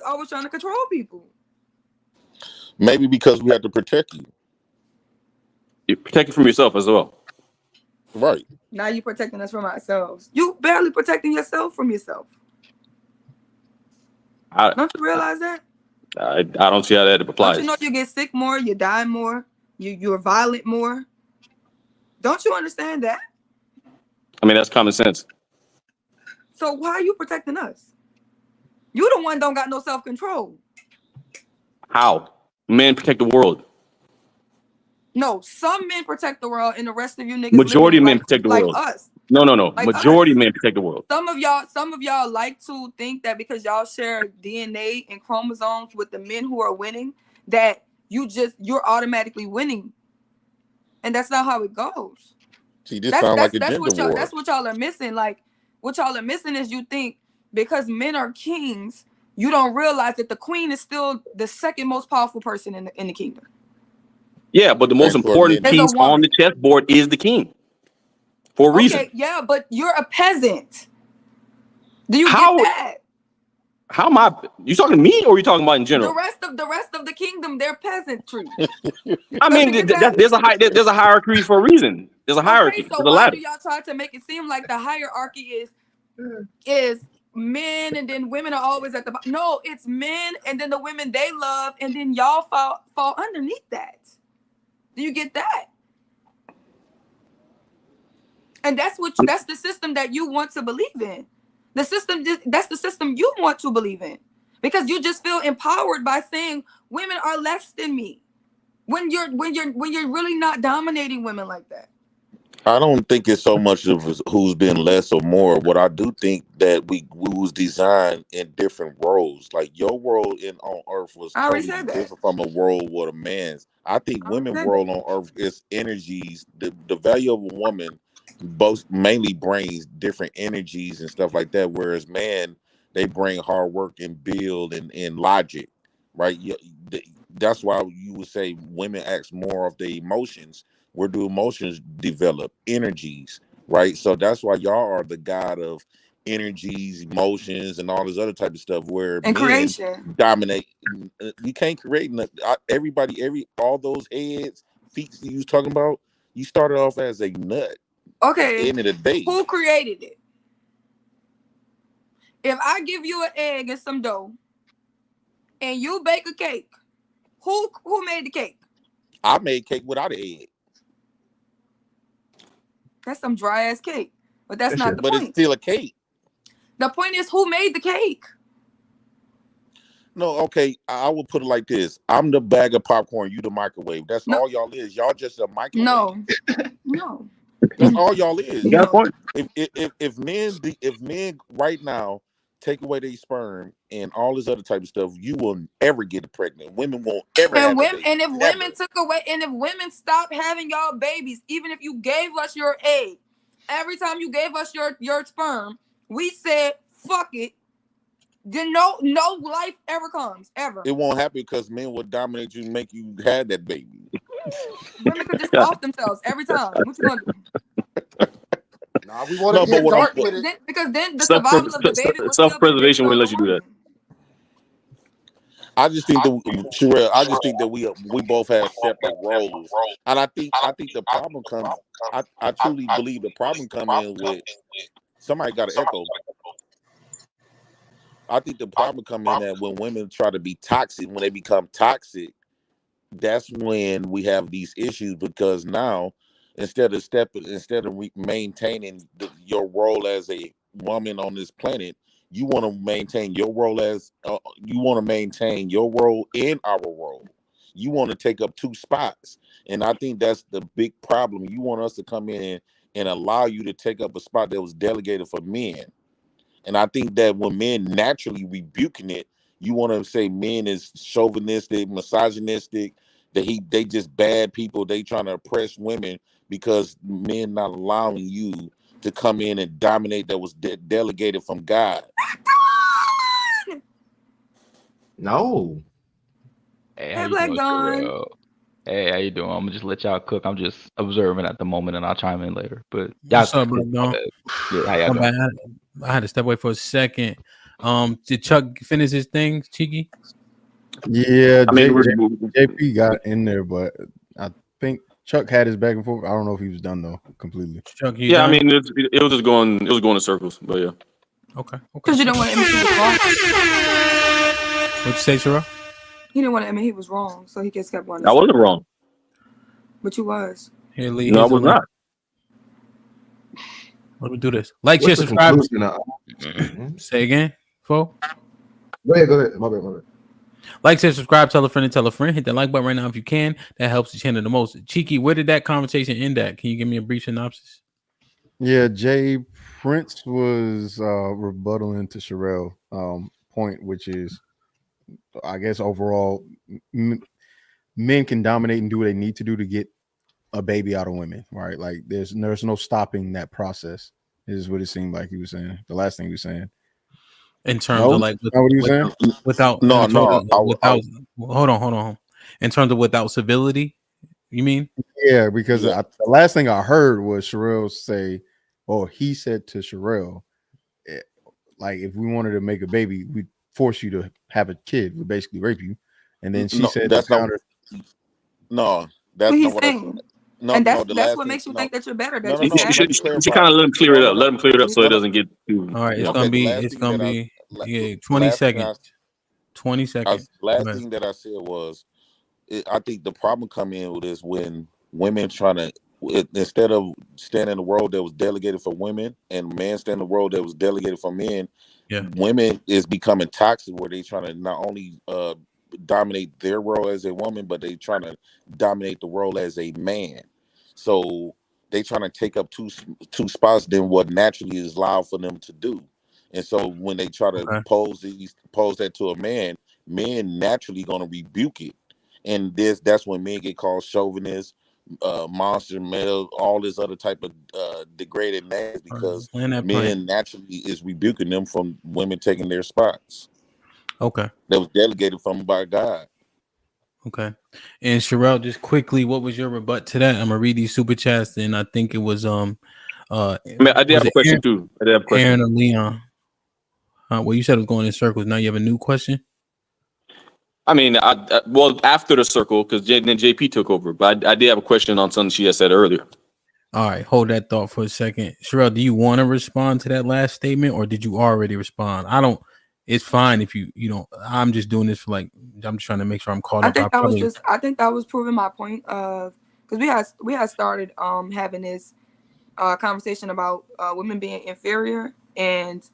always trying to control people. Maybe because we have to protect you. You protect it from yourself as well. Right. Now you protecting us from ourselves. You barely protecting yourself from yourself. Don't you realize that? I don't see how that applies. Don't you know you get sick more, you die more, you're violent more? Don't you understand that? I mean, that's common sense. So why are you protecting us? You the one don't got no self-control. How? Men protect the world. No, some men protect the world, and the rest of you niggas Majority of men protect the world. Like us. No. Like Majority us. of men protect the world. Some of y'all like to think that because y'all share DNA and chromosomes with the men who are winning, that you're automatically winning. And that's not how it goes. See, this sounds like a gender war. That's what y'all are missing. Like, what y'all are missing is you think because men are kings, you don't realize that the queen is still the second most powerful person in the kingdom. Yeah, but the most important piece on the chessboard is the king. For a reason. Okay, yeah, but you're a peasant. Do you get that? How am I? You talking to me, or are you talking about in general? The rest of the kingdom, they're peasantry. I mean, there's a hierarchy for a reason. There's a hierarchy. Okay, so why do y'all try to make it seem like the hierarchy is men and then women are always at the bottom? No, it's men and then the women they love and then y'all fall underneath that. Do you get that? And that's the system that you want to believe in. That's the system you want to believe in, because you just feel empowered by saying women are less than me, when you're really not dominating women like that. I don't think it's so much of who's been less or more. What I do think that we was designed in different roles. Like your role on Earth was totally different from a role with a man's. I think women's role on Earth is energies. The value of a woman both mainly brings different energies and stuff like that. Whereas man, they bring hard work and build and logic, right? That's why you would say women act more of the emotions. Where do emotions develop? Energies, right? So that's why y'all are the god of energies, emotions, and all this other type of stuff. Where and men creation dominate. You can't create everybody. All those heads, feet that you was talking about. You started off as a nut. Okay. At the end of the day, who created it? If I give you an egg and some dough, and you bake a cake, who made the cake? I made cake without an egg. That's some dry ass cake. But that's not the point. But it's still a cake. The point is, who made the cake? No, okay. I will put it like this. I'm the bag of popcorn, you the microwave. That's all y'all is. Y'all just a microwave. No. That's all y'all is. You got a point. If men right now take away their sperm and all this other type of stuff, you will never get pregnant. Women won't ever have a baby. And if women took away, and if women stopped having y'all babies, even if you gave us your egg, every time you gave us your sperm, we said fuck it. Then no life ever comes ever. It won't happen because men will dominate you and make you have that baby. Women could just off themselves every time. What you gonna do? Nah, we want to get dark with it. Because then the survival of the baby was self-preservation will let you do that. I just think that Sherelle, I just think that we both have separate roles, and I think the problem comes. I truly believe the problem comes in with somebody got an echo. I think the problem comes in that when women try to be toxic, when they become toxic, that's when we have these issues, because now instead of maintaining your role as a woman on this planet, you want to maintain your role as you want to maintain your role in our role. You want to take up two spots, and I think that's the big problem. You want us to come in and allow you to take up a spot that was delegated for men. And I think that when men naturally rebuking it, you want to say men is chauvinistic, misogynistic, that they just bad people. They trying to oppress women because men not allowing you to come in and dominate that was delegated from God. No. Hey, Hey, how you Black doing, Dawn. Sherelle? Hey, how you doing? I'm gonna just let y'all cook. I'm just observing at the moment, and I'll chime in later. But y'all, What's up, Black Dawn? Yeah, how y'all My doing? bad. I had to step away for a second. Did Chuck finish his thing, Cheeky? Yeah, I mean, JP got in there, but I think Chuck had his back and forth. I don't know if he was done though completely. Chuck, yeah, done? I mean, it was just going in circles, but yeah. Okay. Because you didn't want to admit he was wrong. What'd you say, Sherelle? He didn't want to admit he was wrong, so he just kept on. I wasn't wrong. But you was. Here, Lee. No, I was not. Let me do this. Like, share, subscribe. Say again, Fo. Go ahead. My bad. Like, share, subscribe, tell a friend, and tell a friend. Hit that like button right now if you can. That helps the channel the most. Cheeky, where did that conversation end at? Can you give me a brief synopsis? Yeah, Jay Prince was rebuttaling to Sherelle point, which is, I guess, overall, men can dominate and do what they need to do to get a baby out of women, right? Like there's no stopping that process. Is what it seemed like he was saying. The last thing he was saying. In terms of like, what he was saying? Without hold on. In terms of without civility, you mean? Yeah, because the last thing I heard was Sherelle say, or he said to Sherelle, like, if we wanted to make a baby, we'd force you to have a kid. We basically rape you. And then she said, that's not. No, that's not what I said. No, and that's what makes you think that you're better. You kind of let him clear it up. Let him clear it up so it doesn't get too. All right, it's gonna be 20 seconds. 20 seconds. Last thing that I said was, I think the problem come in with is when women trying to, instead of standing in the world that was delegated for women and men stand in the world that was delegated for men, women is becoming toxic where they trying to not only dominate their role as a woman, but they trying to dominate the role as a man. So they trying to take up two spots than what naturally is allowed for them to do. And so when they try to pose that to a man, men naturally gonna rebuke it. And that's when men get called chauvinists, monster male, all this other type of degraded names, because men naturally is rebuking them from women taking their spots. Okay. That was delegated from by God. Okay. And Sherelle, just quickly, what was your rebut to that? I'm gonna read these super chats, and I think it was I did have a question too. I did have a question. Aaron or Leon. Well, you said it was going in circles. Now you have a new question. I mean, well, after the circle, because then JP took over. But I did have a question on something she had said earlier. All right, hold that thought for a second. Sherelle, do you want to respond to that last statement, or did you already respond? I don't. It's fine if you don't. I'm just doing this for I'm just trying to make sure I'm caught up. I think that was proving my point of, because we had started having this conversation about women being inferior, and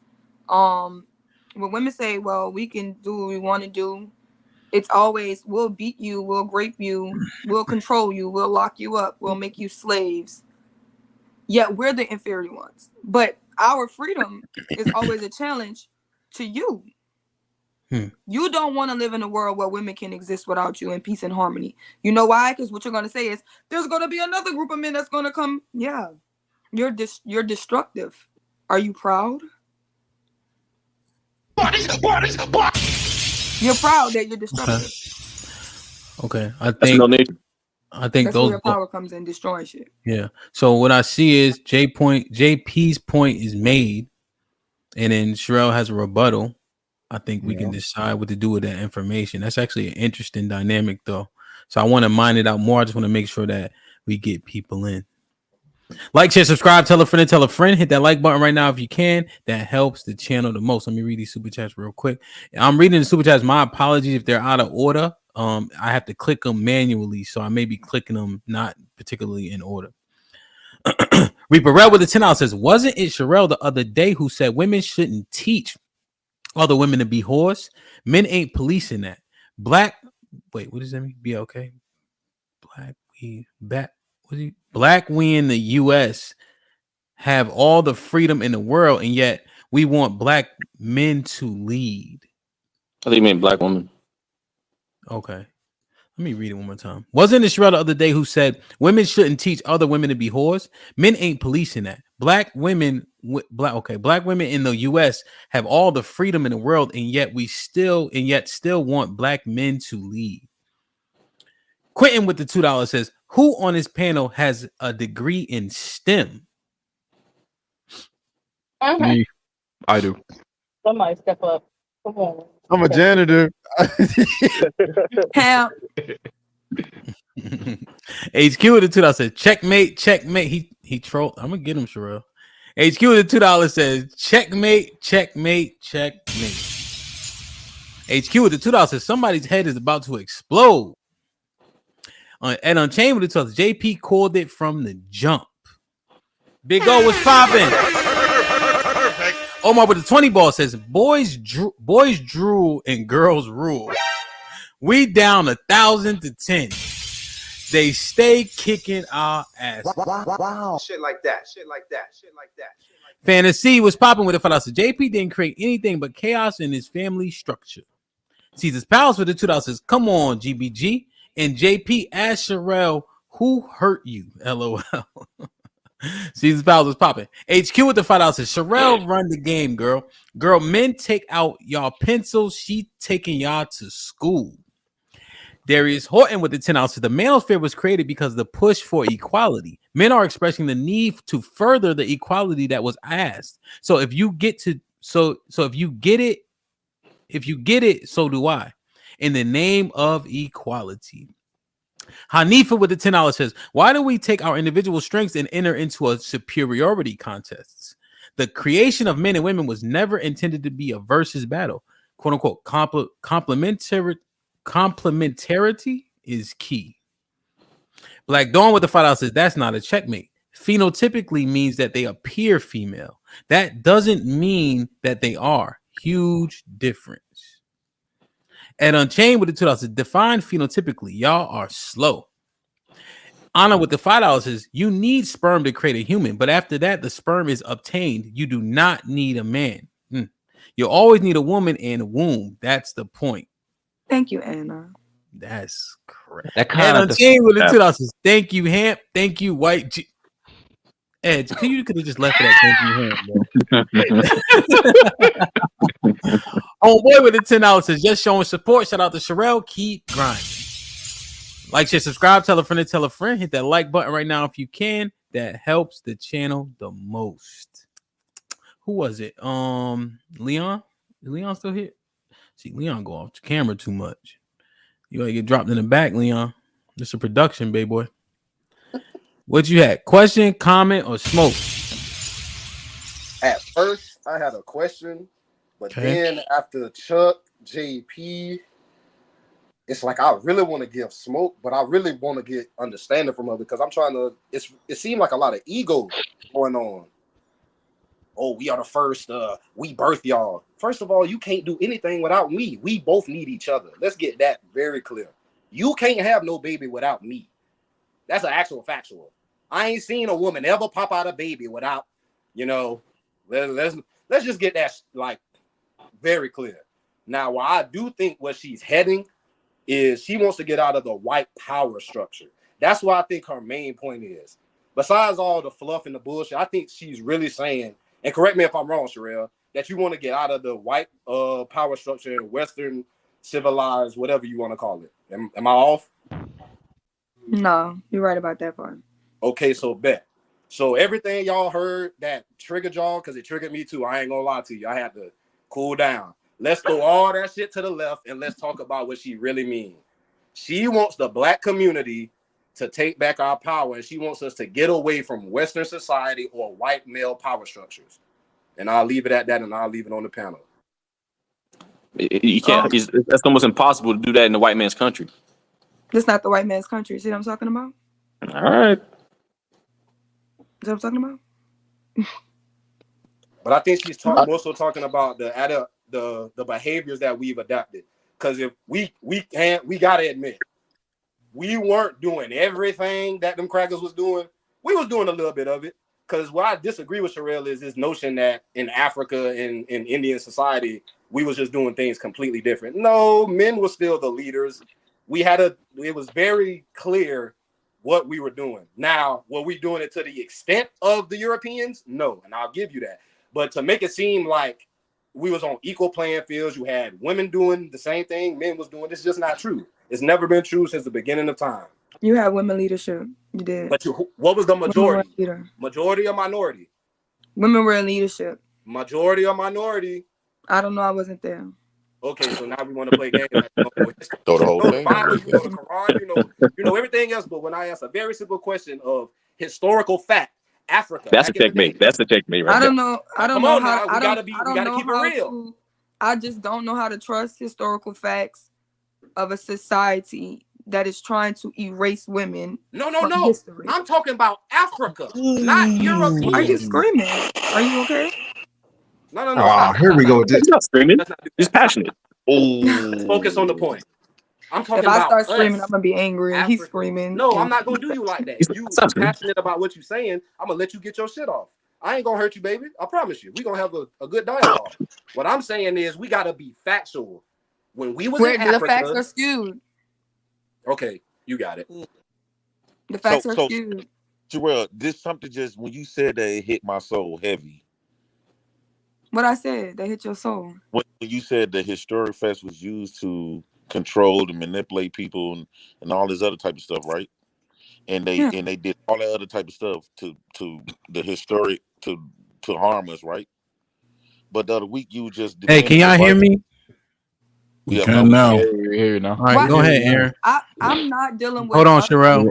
when women say, well, we can do what we want to do, it's always, we'll beat you, we'll grape you, we'll control you, we'll lock you up, we'll make you slaves. Yet we're the inferior ones. But our freedom is always a challenge to you. You don't want to live in a world where women can exist without you in peace and harmony. You know why? Because what you're going to say is, there's going to be another group of men that's going to come. Yeah, you're destructive. Are you proud? You're proud that you're destructive. Okay. I think that's those where your power comes in, destroying shit. Yeah. So what I see is JP's point is made, and then Sherelle has a rebuttal. I think we can decide what to do with that information. That's actually an interesting dynamic, though. So I want to mine it out more. I just want to make sure that we get people in. Like, share, subscribe, tell a friend, and tell a friend. Hit that like button right now if you can. That helps the channel the most. Let me read these super chats real quick. I'm reading the super chats. My apologies if they're out of order. I have to click them manually, so I may be clicking them not particularly in order. Reaper Red with the $10 says, wasn't it Sherelle the other day who said women shouldn't teach other women to be whores? Men ain't policing that. What does that mean? Be okay. Black we in the US have all the freedom in the world, and yet we want black men to lead. I think you mean black women. Okay. Let me read it one more time. Wasn't it Sherelle the other day who said women shouldn't teach other women to be whores? Men ain't policing that. Black women in the US have all the freedom in the world, and yet still want black men to lead. Quentin with the $2 says, who on this panel has a degree in STEM? Me. I do. Somebody step up. Come on. I'm a janitor. Help. HQ with the $2 says, checkmate. He trolled. I'm gonna get him, Sherelle. HQ with the $2 says, checkmate. HQ with the $2 says, somebody's head is about to explode. And Unchained with the $2, JP called it from the jump. Big O was popping. Omar with the 20 ball says, boys drool and girls rule. We down 1,000 to 10. They stay kicking our ass. Wow. Shit like that. Fantasy was popping with it. JP didn't create anything but chaos in his family structure. Caesar's Palace with the $2 says, come on, GBG. And JP asked Sherelle, who hurt you? LOL. Caesar's Palace was popping. HQ with the $5 says, Sherelle run the game, girl. Girl, men take out y'all pencils. She taking y'all to school. Darius Horton with the $10 says, the manosphere was created because of the push for equality. Men are expressing the need to further the equality that was asked. So if you get it, so do I. In the name of equality. Hanifa with the $10 says, why do we take our individual strengths and enter into a superiority contest? The creation of men and women was never intended to be a versus battle. Quote unquote, complementarity is key. Black Dawn with the $5 says that's not a checkmate. Phenotypically means that they appear female. That doesn't mean that they are. Huge difference. And Unchained with the $2 says define phenotypically. Y'all are slow. Anna with the $5 says you need sperm to create a human, but after that, the sperm is obtained. You do not need a man. You always need a woman and a womb. That's the point. Thank you, Anna. That's correct. That kind And of Unchained with the $2 says thank you, Hamp. Thank you, White G. Edge, you could have just left it at thank you, Hamp, bro. Homeboy with the $10 says just showing support. Shout out to Sherelle. Keep grinding. Like, share, subscribe, tell a friend to tell a friend. Hit that like button right now if you can. That helps the channel the most. Who was it? Leon? Is Leon still here? See, Leon go off the camera too much. You gotta get dropped in the back, Leon. This a production, baby boy. What you had? Question, comment, or smoke? At first, I had a question, but then after Chuck, JP, it's like I really want to give smoke, but I really want to get understanding from her because I'm trying to. It seemed like a lot of ego going on. Oh, we are the first. We birth y'all. First of all, you can't do anything without me. We both need each other. Let's get that very clear. You can't have no baby without me. That's an actual factual. I ain't seen a woman ever pop out a baby without, let's just get that like very clear. Now, where I do think what she's heading is she wants to get out of the white power structure. That's what I think her main point is. Besides all the fluff and the bullshit, I think she's really saying, and correct me if I'm wrong, Sherelle, that you want to get out of the white power structure and Western civilized, whatever you want to call it. Am I off? No, you're right about that part. Okay, so bet. So everything y'all heard that triggered y'all, because it triggered me too. I ain't gonna lie to you. I had to cool down. Let's throw all that shit to the left and let's talk about what she really means. She wants the black community to take back our power, and she wants us to get away from Western society or white male power structures. And I'll leave it at that, and I'll leave it on the panel. You can't. That's almost impossible to do that in the white man's country. That's not the white man's country. See what I'm talking about? All right. Is that what I'm talking about? But I think she's also talking about the behaviors that we've adapted. Because if we gotta admit, we weren't doing everything that them crackers was doing. We was doing a little bit of it. Because what I disagree with Sherelle is this notion that in Africa and in Indian society, we was just doing things completely different. No, men were still the leaders. It was very clear what we were doing. Now, were we doing it to the extent of the Europeans? No, and I'll give you that. But to make it seem like we was on equal playing fields, you had women doing the same thing men was doing. It's just not true. It's never been true since the beginning of time. You had women leadership. You did. But what was the majority? Majority or minority? Women were in leadership. Majority or minority? I don't know. I wasn't there. Okay, so now we want to play games. Throw the whole thing. Bible, you know the Quran, you know everything else. But when I ask a very simple question of historical fact, Africa. That's a checkmate. That's a checkmate, right? I don't know. I don't know how. We gotta keep it real. I just don't know how to trust historical facts of a society that is trying to erase women. No. History. I'm talking about Africa, not Europe. Are you screaming? Are you okay? No. Oh, here we go. He's not screaming. He's passionate. Let's focus on the point. I'm talking about. If I start screaming, I'm gonna be angry. Africa. He's screaming. No, I'm not gonna do you like that. You passionate about what you're saying. I'm gonna let you get your shit off. I ain't gonna hurt you, baby. I promise you. We're gonna have a good dialogue. What I'm saying is we gotta be factual. When we was in Africa, the facts are skewed. Okay, you got it. The facts are skewed. Jarrell, this something just when you said that it hit my soul heavy. What I said, they hit your soul. When you said the historic facts was used to control and manipulate people and all this other type of stuff, right? And they did all that other type of stuff to the historic to harm us, right? But the other week you just hey, can y'all hear me? We can now. Hear you now. All right, go ahead, Aaron. I'm not dealing with. Hold on, Sherelle.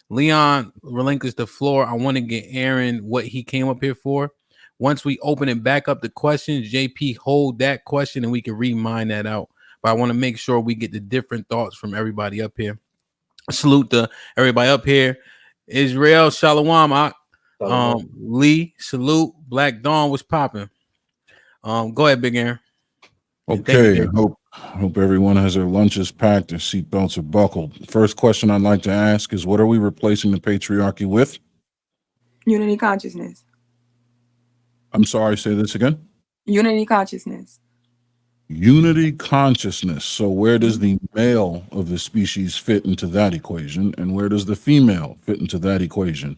Leon relinquished the floor. I want to get Aaron what he came up here for. Once we open it back up to questions, JP hold that question and we can remine that out. but I want to make sure we get the different thoughts from everybody up here. Salute to everybody up here. Israel, Shalom. Lee, salute. Black Dawn was popping. Go ahead, Big Aaron. Okay, I hope everyone has their lunches packed, their seatbelts are buckled. First question I'd like to ask is, what are we replacing the patriarchy with? Unity consciousness. I'm sorry, say this again. Unity consciousness. Unity consciousness. So where does the male of the species fit into that equation, and where does the female fit into that equation?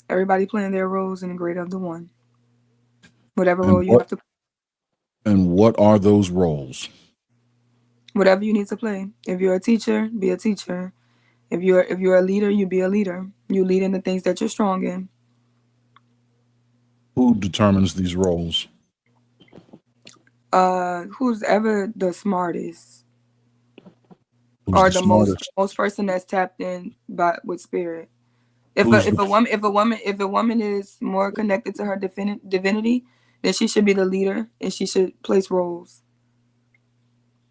Everybody playing their roles in the greater of the one. Whatever role you have to. And what are those roles? Whatever you need to play. If you're a teacher, be a teacher. If you're a leader, you be a leader. You lead in the things that you're strong in. Who determines these roles? Who's ever the smartest, Who's or the the smartest? most person that's tapped in with spirit. If a woman is more connected to her divinity, then she should be the leader and she should place roles.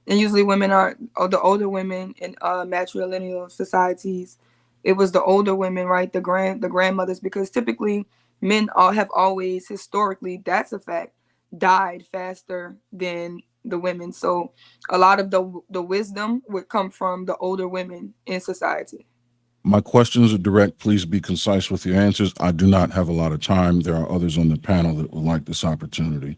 And usually women are the older women in matrilineal societies. It was the older women, right? The grandmothers, because typically men have always historically, that's a fact, died faster than the women. So a lot of the wisdom would come from the older women in society. My questions are direct. Please be concise with your answers. I do not have a lot of time. There are others on the panel that would like this opportunity.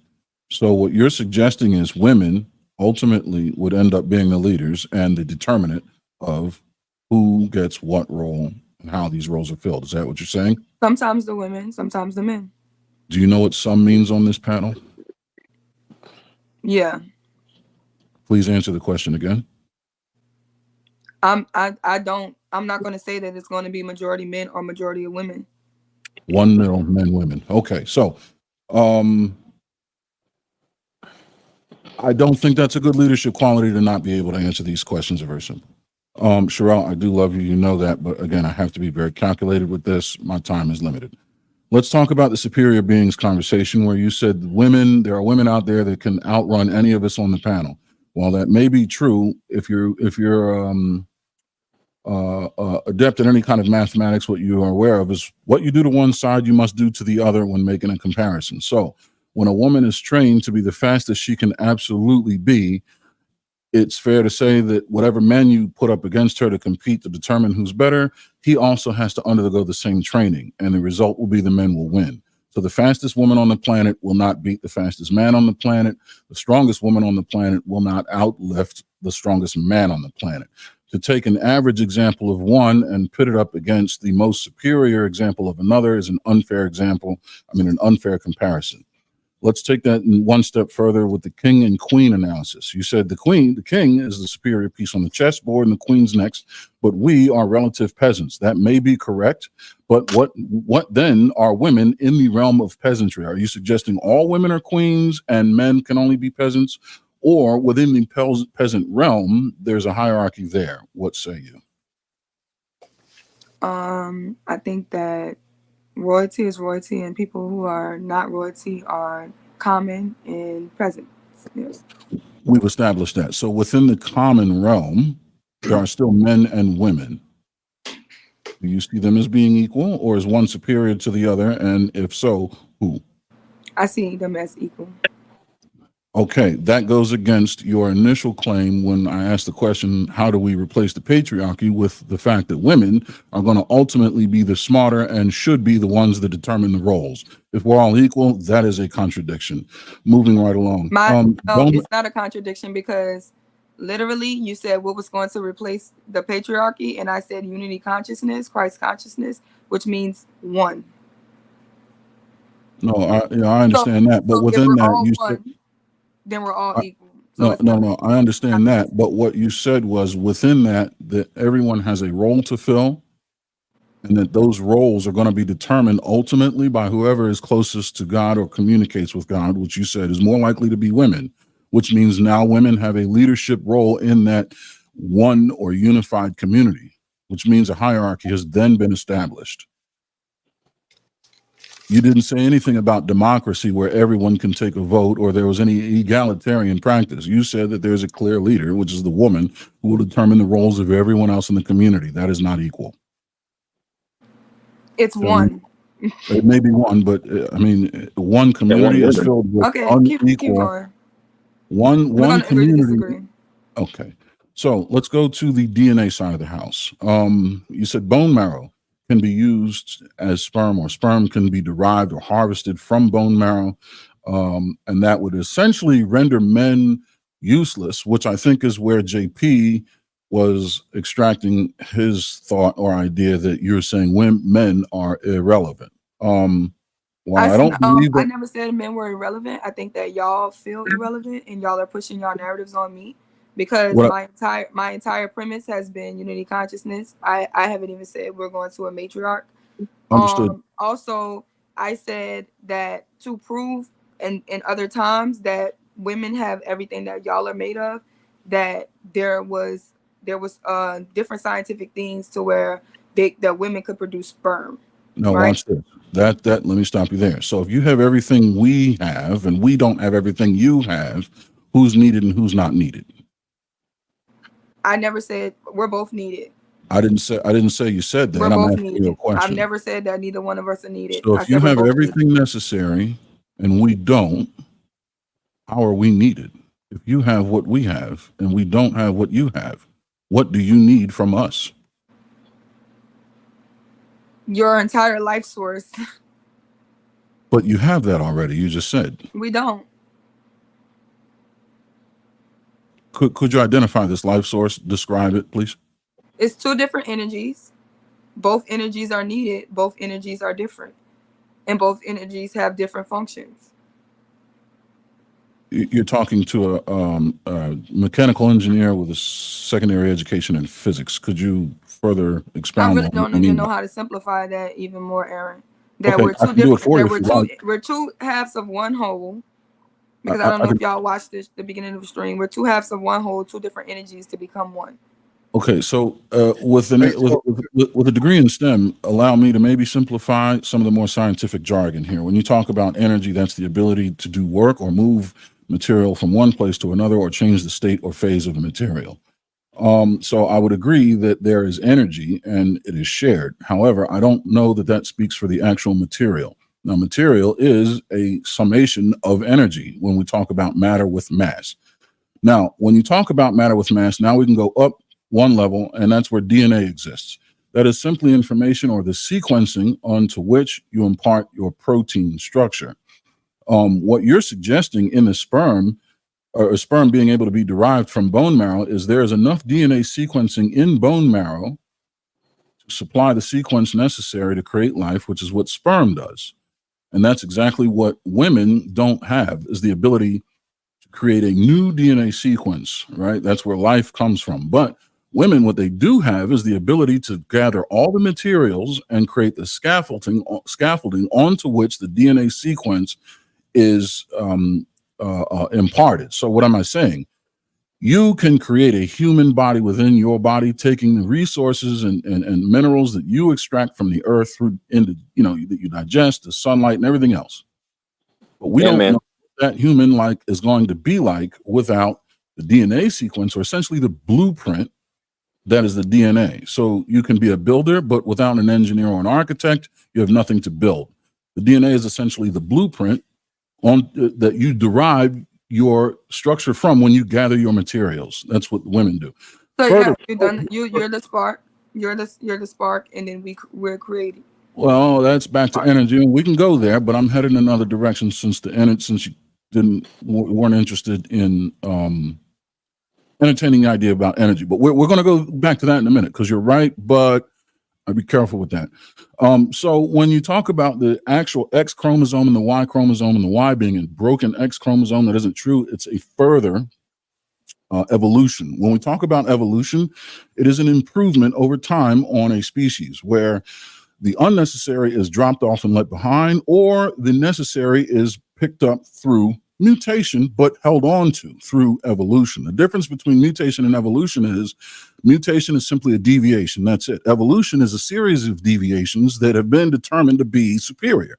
So what you're suggesting is women ultimately would end up being the leaders and the determinant of who gets what role and how these roles are filled. Is that what you're saying? Sometimes the women, sometimes the men. Do you know what some means on this panel? Yeah. Please answer the question again. I'm not going to say that it's going to be majority men or majority of women. 1-0 men, women. Okay. So, I don't think that's a good leadership quality to not be able to answer these questions. Are very simple. Sherelle, I do love you. You know that. But again, I have to be very calculated with this. My time is limited. Let's talk about the superior beings conversation where you said there are women out there that can outrun any of us on the panel. While that may be true, if you're adept at any kind of mathematics, what you are aware of is what you do to one side, you must do to the other when making a comparison. So when a woman is trained to be the fastest she can absolutely be, it's fair to say that whatever man you put up against her to compete to determine who's better, he also has to undergo the same training, and the result will be the men will win. So the fastest woman on the planet will not beat the fastest man on the planet. The strongest woman on the planet will not outlift the strongest man on the planet. To take an average example of one and put it up against the most superior example of another is an unfair comparison. Let's take that one step further with the king and queen analysis. You said the king is the superior piece on the chessboard and the queen's next, but we are relative peasants. That may be correct, but what then are women in the realm of peasantry? Are you suggesting all women are queens and men can only be peasants? Or within the peasant realm, there's a hierarchy there? What say you? I think that royalty is royalty, and people who are not royalty are common and peasants. Yes. We've established that. So within the common realm, there are still men and women. Do you see them as being equal, or is one superior to the other? And if so, who? I see them as equal. Okay, that goes against your initial claim when I asked the question, how do we replace the patriarchy, with the fact that women are going to ultimately be the smarter and should be the ones that determine the roles. If we're all equal, that is a contradiction. Moving right along. It's not a contradiction, because literally you said what was going to replace the patriarchy, and I said unity consciousness, Christ consciousness, which means one. No, I understand that, but within that, you said, then we're all equal. So no, I understand that. But what you said was within that everyone has a role to fill, and that those roles are going to be determined ultimately by whoever is closest to God or communicates with God, which you said is more likely to be women, which means now women have a leadership role in that one or unified community, which means a hierarchy has then been established. You didn't say anything about democracy where everyone can take a vote or there was any egalitarian practice. You said that there's a clear leader, which is the woman, who will determine the roles of everyone else in the community. That is not equal. It's one. It may be one, but I mean, one community is filled with Okay, keep unequal. going. One We're gonna agree to community. disagree. Okay, so let's go to the DNA side of the house. You said bone marrow can be used as sperm, or sperm can be derived or harvested from bone marrow, and that would essentially render men useless, which I think is where JP was extracting his thought or idea that you're saying men are irrelevant. While I don't believe I that, never said men were irrelevant. I think that y'all feel irrelevant and y'all are pushing y'all narratives on me because my entire premise has been unity consciousness. I haven't even said we're going to a matriarch. Understood. Also, I said that to prove in other times that women have everything that y'all are made of, that there was different scientific things to where that women could produce sperm. no, right? watch this. That let me stop you there. So if you have everything we have and we don't have everything you have, who's needed and who's not needed? I never said we're both needed. I didn't say you said that. We're I'm both asking you a needed. I've question. never said that neither one of us are needed. So I if you said we're have both everything necessary and we don't, how are we needed? If you have what we have and we don't have what you have, what do you need from us? your entire life source. But you have that already. You just said. We don't. Could you identify this life source? Describe it, please. It's two different energies. Both energies are needed. Both energies are different. And both energies have different functions. You're talking to a mechanical engineer with a secondary education in physics. Could you further I expound really on what don't you even mean? know how to simplify that even more, Aaron. That Okay, we're I two can do it different. for you That if you like. we're two halves of one whole. Because I I don't know can, if y'all watched the beginning of the stream. We're two halves of one whole, two different energies to become one. okay, so with a degree in STEM, allow me to maybe simplify some of the more scientific jargon here. When you talk about energy, that's the ability to do work or move material from one place to another or change the state or phase of a material. So I would agree that there is energy and it is shared. However, I don't know that that speaks for the actual material. Now, material is a summation of energy when we talk about matter with mass. Now, when you talk about matter with mass, now we can go up one level, and that's where DNA exists. That is simply information or the sequencing onto which you impart your protein structure. What you're suggesting in the sperm, or a sperm being able to be derived from bone marrow, is there is enough DNA sequencing in bone marrow to supply the sequence necessary to create life, which is what sperm does. And that's exactly what women don't have, is the ability to create a new DNA sequence, right? That's where life comes from. But women, what they do have is the ability to gather all the materials and create the scaffolding onto which the DNA sequence is imparted. So what am I saying? You can create a human body within your body, taking the resources and minerals that you extract from the earth through into, that you digest, the sunlight and everything else. But we don't know what that human is going to be like without the DNA sequence, or essentially the blueprint that is the DNA. So you can be a builder, but without an engineer or an architect, you have nothing to build. The DNA is essentially the blueprint that you derive your structure from when you gather your materials. That's what women do. So Further, you're the spark. You're the spark, and then we're creating. well, that's back to energy, and we can go there, but I'm headed in another direction since you weren't interested in entertaining the idea about energy. But we're going to go back to that in a minute, because you're right, but I'll be careful with that. So when you talk about the actual X chromosome and the Y chromosome, and the Y being a broken X chromosome, that isn't true. It's a further evolution. When we talk about evolution, it is an improvement over time on a species where the unnecessary is dropped off and left behind, or the necessary is picked up through mutation, but held on to through evolution. The difference between mutation and evolution is mutation is simply a deviation. That's it. Evolution is a series of deviations that have been determined to be superior.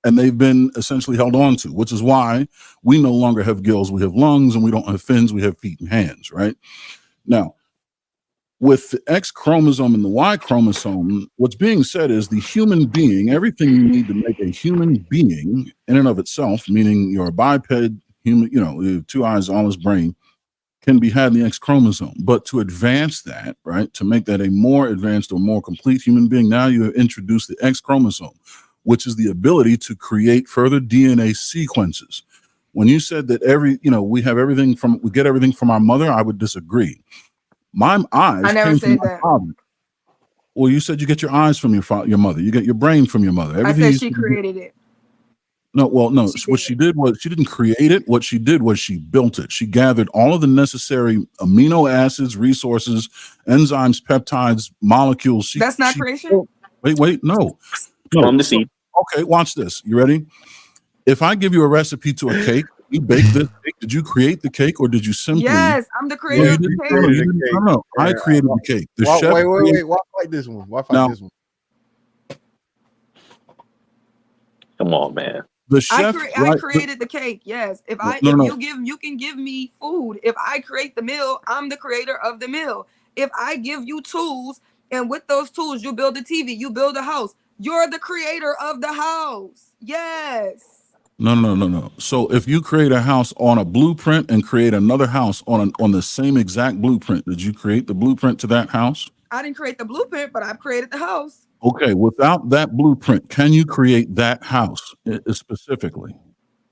and they've been essentially held on to, which is why we no longer have gills, we have lungs, and we don't have fins, we have feet and hands, right? Now, with the X chromosome and the Y chromosome, what's being said is the human being, everything you need to make a human being in and of itself, meaning you're a biped, human, you have 2 eyes, all his brain, can be had in the X chromosome. But to advance that, right, to make that a more advanced or more complete human being, now you have introduced the X chromosome, which is the ability to create further DNA sequences. When you said that we get everything from our mother, I would disagree. My eyes I never came said from my that. father. Well, you said you get your eyes from your mother. You get your brain from your mother. I said she created it. No, well, no. What she did was she didn't create it. What she did was she built it. She gathered all of the necessary amino acids, resources, enzymes, peptides, molecules. That's not creation? Wait, no. From the seed. Okay, watch this. You ready? If I give you a recipe to a cake, you bake this cake. Did you create the cake, or did you simply? Yes, I'm the creator of the cake. No. I created the cake. The chef. Wait. Why fight this one? Why fight this one? Come on, man. The chef. I created the cake. Yes. If you can give me food. If I create the meal, I'm the creator of the meal. If I give you tools, and with those tools, you build a TV, you build a house. You're the creator of the house. Yes. No. So if you create a house on a blueprint and create another house on the same exact blueprint, did you create the blueprint to that house? I didn't create the blueprint, but I've created the house. Okay, without that blueprint, can you create that house specifically?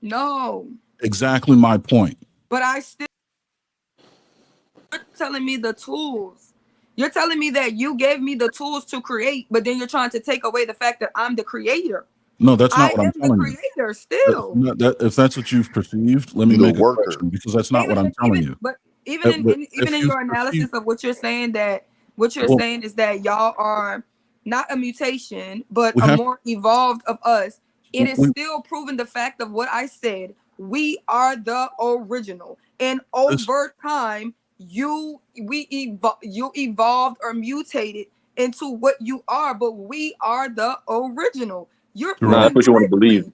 No. Exactly my point. But you're telling me the tools. You're telling me that you gave me the tools to create, but then you're trying to take away the fact that I'm the creator. No, that's not what I'm telling you. I am the creator still. If that's what you've perceived, let me make a correction, because that's not what I'm telling you. But even in your analysis of what you're saying, saying is that y'all are not a mutation, but a more evolved of us. It is still proving the fact of what I said. We are the original. And over time, you evolved or mutated into what you are, but we are the original. You're that's what you want to believe.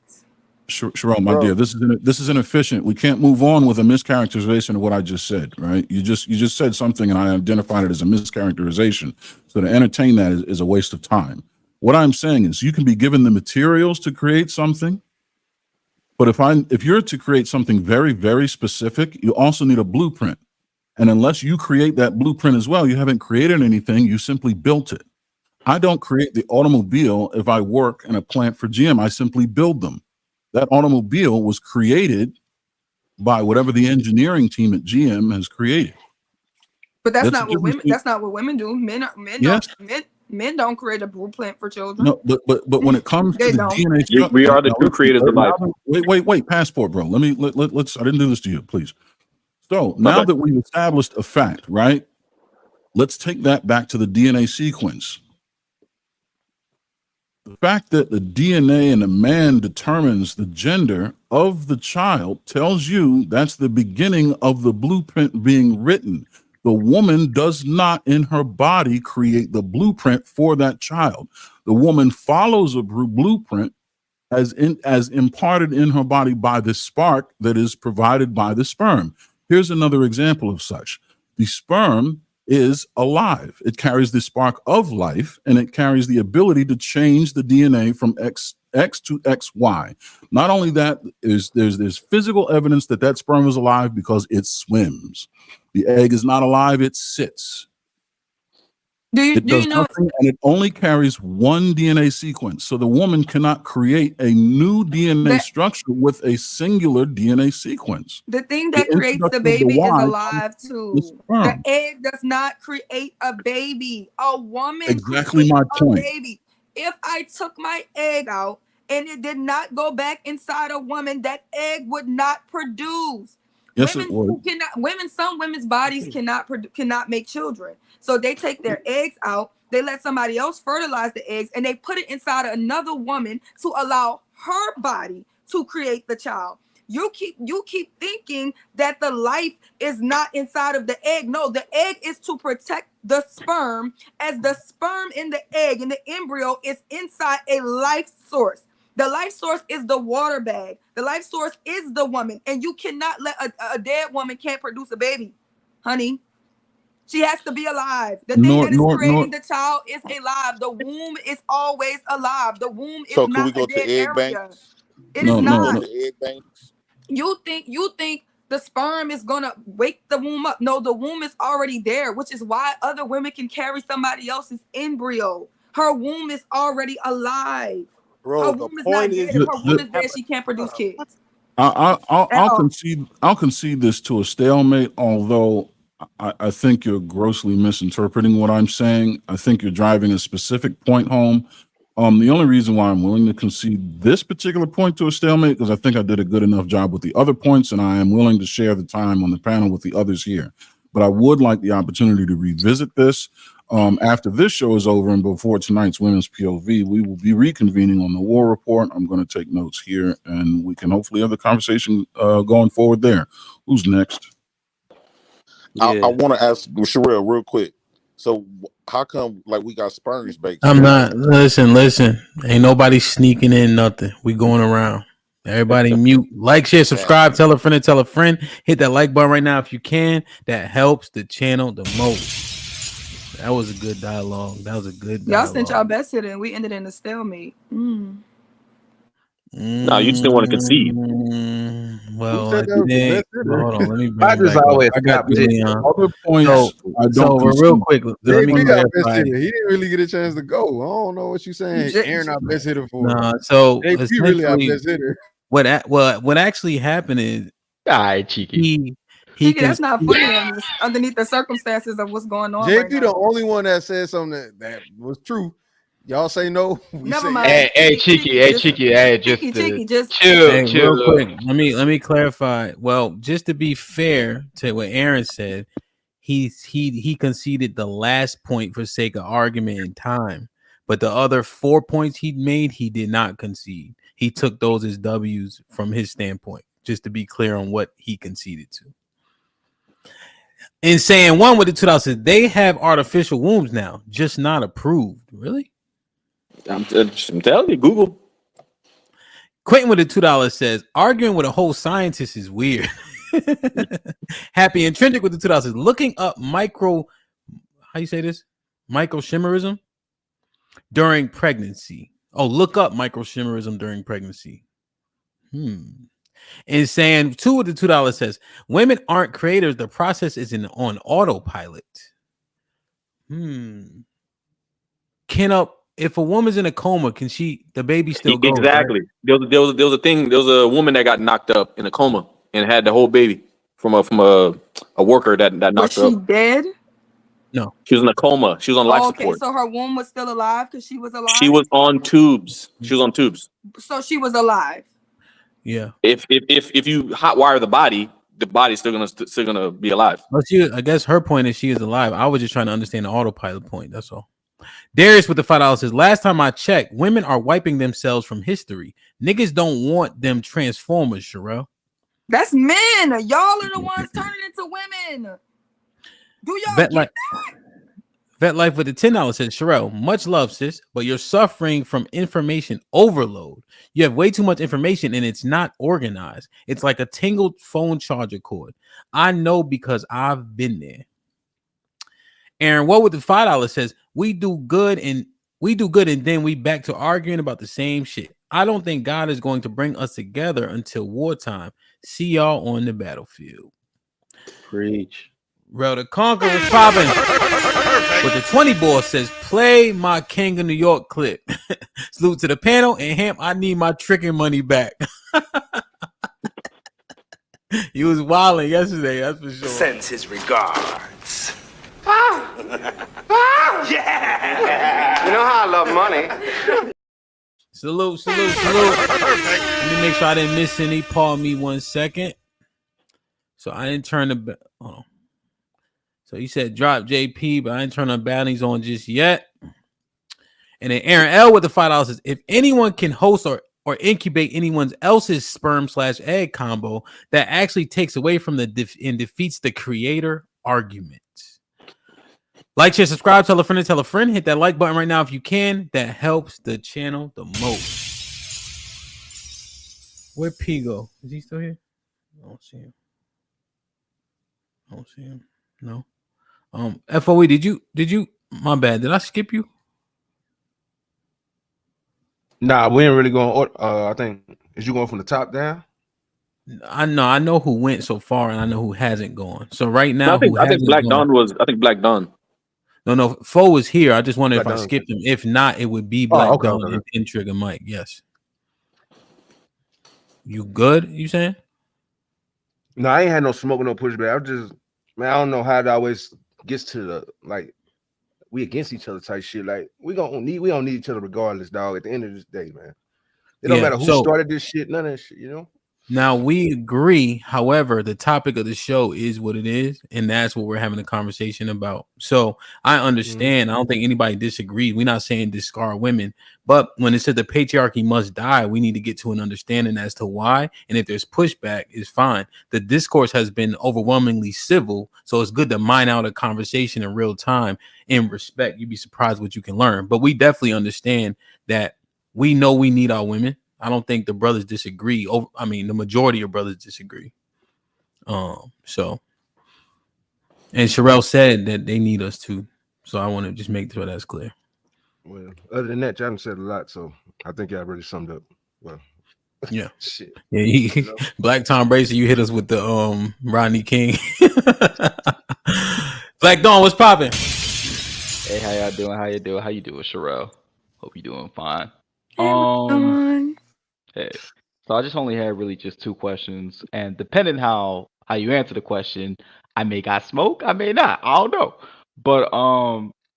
Sharon, my dear, this is inefficient. We can't move on with a mischaracterization of what I just said, right? You just said something, and I identified it as a mischaracterization. So to entertain that is a waste of time. What I'm saying is, you can be given the materials to create something, but if you're to create something very, very specific, you also need a blueprint. And unless you create that blueprint as well, you haven't created anything. You simply built it. I don't create the automobile if I work in a plant for GM. I simply build them. That automobile was created by whatever the engineering team at GM has created. But that's not what women. That's not what women do. Men don't create a blueprint for children. No, but when it comes to the DNA structure, we are the true creators of life. Wait, passport, bro. Let's. I didn't do this to you, please. So now that we've established a fact, right? Let's take that back to the DNA sequence. The fact that the DNA in a man determines the gender of the child tells you that's the beginning of the blueprint being written. The woman does not in her body create the blueprint for that child. The woman follows a blueprint as imparted in her body by the spark that is provided by the sperm. Here's another example of such. The sperm is alive. It carries the spark of life, and it carries the ability to change the DNA from X to XY. Not only that, there's physical evidence that sperm is alive because it swims. The egg is not alive, it sits. It does nothing, and it only carries one DNA sequence. So the woman cannot create a new DNA structure with a singular DNA sequence. The thing that creates the baby is alive too. The egg does not create a baby. A woman creates a baby. If I took my egg out and it did not go back inside a woman, that egg would not produce. Yes, it would. Some women's bodies cannot make children. So they take their eggs out, they let somebody else fertilize the eggs, and they put it inside of another woman to allow her body to create the child. You keep thinking that the life is not inside of the egg. No, the egg is to protect the sperm, as the sperm in the egg, in the embryo, is inside a life source. The life source is the water bag. The life source is the woman. And you cannot let a dead woman can't produce a baby, honey. She has to be alive. The thing that is creating the child is alive. The womb is always alive. The womb is So can we not a go to dead egg area. banks? It is not. Go to egg banks? You think the sperm is gonna wake the womb up? No, the womb is already there, which is why other women can carry somebody else's embryo. Her womb is already alive. Bro, her the womb is point not dead. is, If her womb is dead, she can't produce kids. I'll concede this to a stalemate, although I think you're grossly misinterpreting what I'm saying. I think you're driving a specific point home. The only reason why I'm willing to concede this particular point to a stalemate, because I think I did a good enough job with the other points, and I am willing to share the time on the panel with the others here. But I would like the opportunity to revisit this after this show is over and before tonight's Women's POV. We will be reconvening on the war report. I'm going to take notes here, and we can hopefully have the conversation going forward there. Who's next? I want to ask Sherelle real quick. So how come like we got sperms baked? I'm not. Listen. Ain't nobody sneaking in nothing. We going around. Everybody mute. Like, share, subscribe, tell a friend and tell a friend. Hit that like button right now if you can. That helps the channel the most. That was a good dialogue. Y'all sent y'all best hitter and we ended in a stalemate. No, you just didn't want to concede. Well, hold on. Let me bring I it just back always up. I got Leon. Other points. Real quick, let me clarify. He didn't really get a chance to go. I don't know what you're saying. Aaron, our best hitter for. Nah, so JP really our best hitter. What actually happened is, Cheeky, that's not funny underneath the circumstances of what's going on. JP right now. the only one that said something that was true. Y'all say no. Never mind. Cheeky, just chill. Real quick, let me clarify. Well, just to be fair to what Aaron said, he conceded the last point for sake of argument and time, but the other 4 points he made, he did not concede. He took those as W's from his standpoint. Just to be clear on what he conceded to. In saying one with the $2, they have artificial wombs now, just not approved. Really? I'm telling you, Google. Quentin with the $2 says, arguing with a whole scientist is weird. Happy Intrinsic with the $2 says, looking up microchimerism during pregnancy. Oh, look up microchimerism during pregnancy. And saying 2 with the $2 says, women aren't creators. The process is on autopilot. If a woman's in a coma, can the baby still go? Exactly. Right? There was a thing. There was a woman that got knocked up in a coma and had the whole baby from a worker that knocked her up. Was she dead? No, she was in a coma. She was on life support. Okay, so her womb was still alive because she was alive. She was on tubes. So she was alive. Yeah. If you hotwire the body's still gonna be alive. Well, I guess her point is she is alive. I was just trying to understand the autopilot point. That's all. Darius with the $5 says, last time I checked, women are wiping themselves from history. Niggas don't want them transformers, Sherelle. That's men. Y'all are the ones turning into women. Do y'all get that? Vet Life with the $10 says, Sherelle, much love, sis, but you're suffering from information overload. You have way too much information and it's not organized. It's like a tangled phone charger cord. I know because I've been there. Aaron, what with the $5 says, we do good and then we back to arguing about the same shit. I don't think God is going to bring us together until wartime. See y'all on the battlefield. Preach. Bro, the Conqueror is popping. But the 20 ball says, play my King of New York clip. Salute to the panel and Hamp, I need my tricking money back. He was wilding yesterday, that's for sure. Sends his regards. Yeah! You know how I love money. Salute. Let me make sure I didn't miss any. Pardon me 1 second. So I didn't turn the... Hold on. So you said drop JP, but I didn't turn the bounties on just yet. And then Aaron L with the $5 says, if anyone can host or incubate anyone else's sperm/egg combo, that actually takes away from and defeats the creator argument. Like, share, subscribe, tell a friend, hit that like button right now if you can. That helps the channel the most. Where P go? Is he still here? I don't see him. No. FOE, did you my bad. Did I skip you? Nah, we ain't really going. I think is you going from the top down? I know who went so far and I know who hasn't gone. So right No, now, who I think hasn't Black gone? Dawn was. I think Black Dawn. No, Foe was here. I just wonder Black if I Dawn. skipped him. If not, it would be Oh, Black okay, Dawn okay. and Trigger Mike. Yes. You good? You saying? No, I ain't had no smoke, no pushback. I just, man, I don't know how it always gets to the like we against each other type shit. Like we don't need each other regardless, dog. At the end of this day, man, it don't Yeah. matter who So started this shit. None of that shit, you know. now we agree. However, the topic of the show is what it is, and that's what we're having a conversation about. So I understand. I don't think anybody disagrees. We're not saying discard women, but when it said the patriarchy must die, we need to get to an understanding as to why. And if there's pushback, it's fine. The discourse has been overwhelmingly civil, so it's good to mine out a conversation in real time in respect. You'd be surprised what you can learn. But we definitely understand that we know we need our women. I don't think the brothers disagree. I mean, the majority of brothers disagree. So, and Sherelle said that they need us too. So I want to just make sure that's clear. Well, other than that, y'all said a lot, so I think y'all really summed up. Well, yeah, shit. Yeah, You know? Black Tom Brady, you hit us with the Rodney King. Black Dawn, what's popping? Hey, how y'all doing? How you doing? How you doing, Sherelle? Hope you doing fine. Hey, so I just only had really just two questions, and depending how you answer the question, I may got smoke, I may not. I don't know. But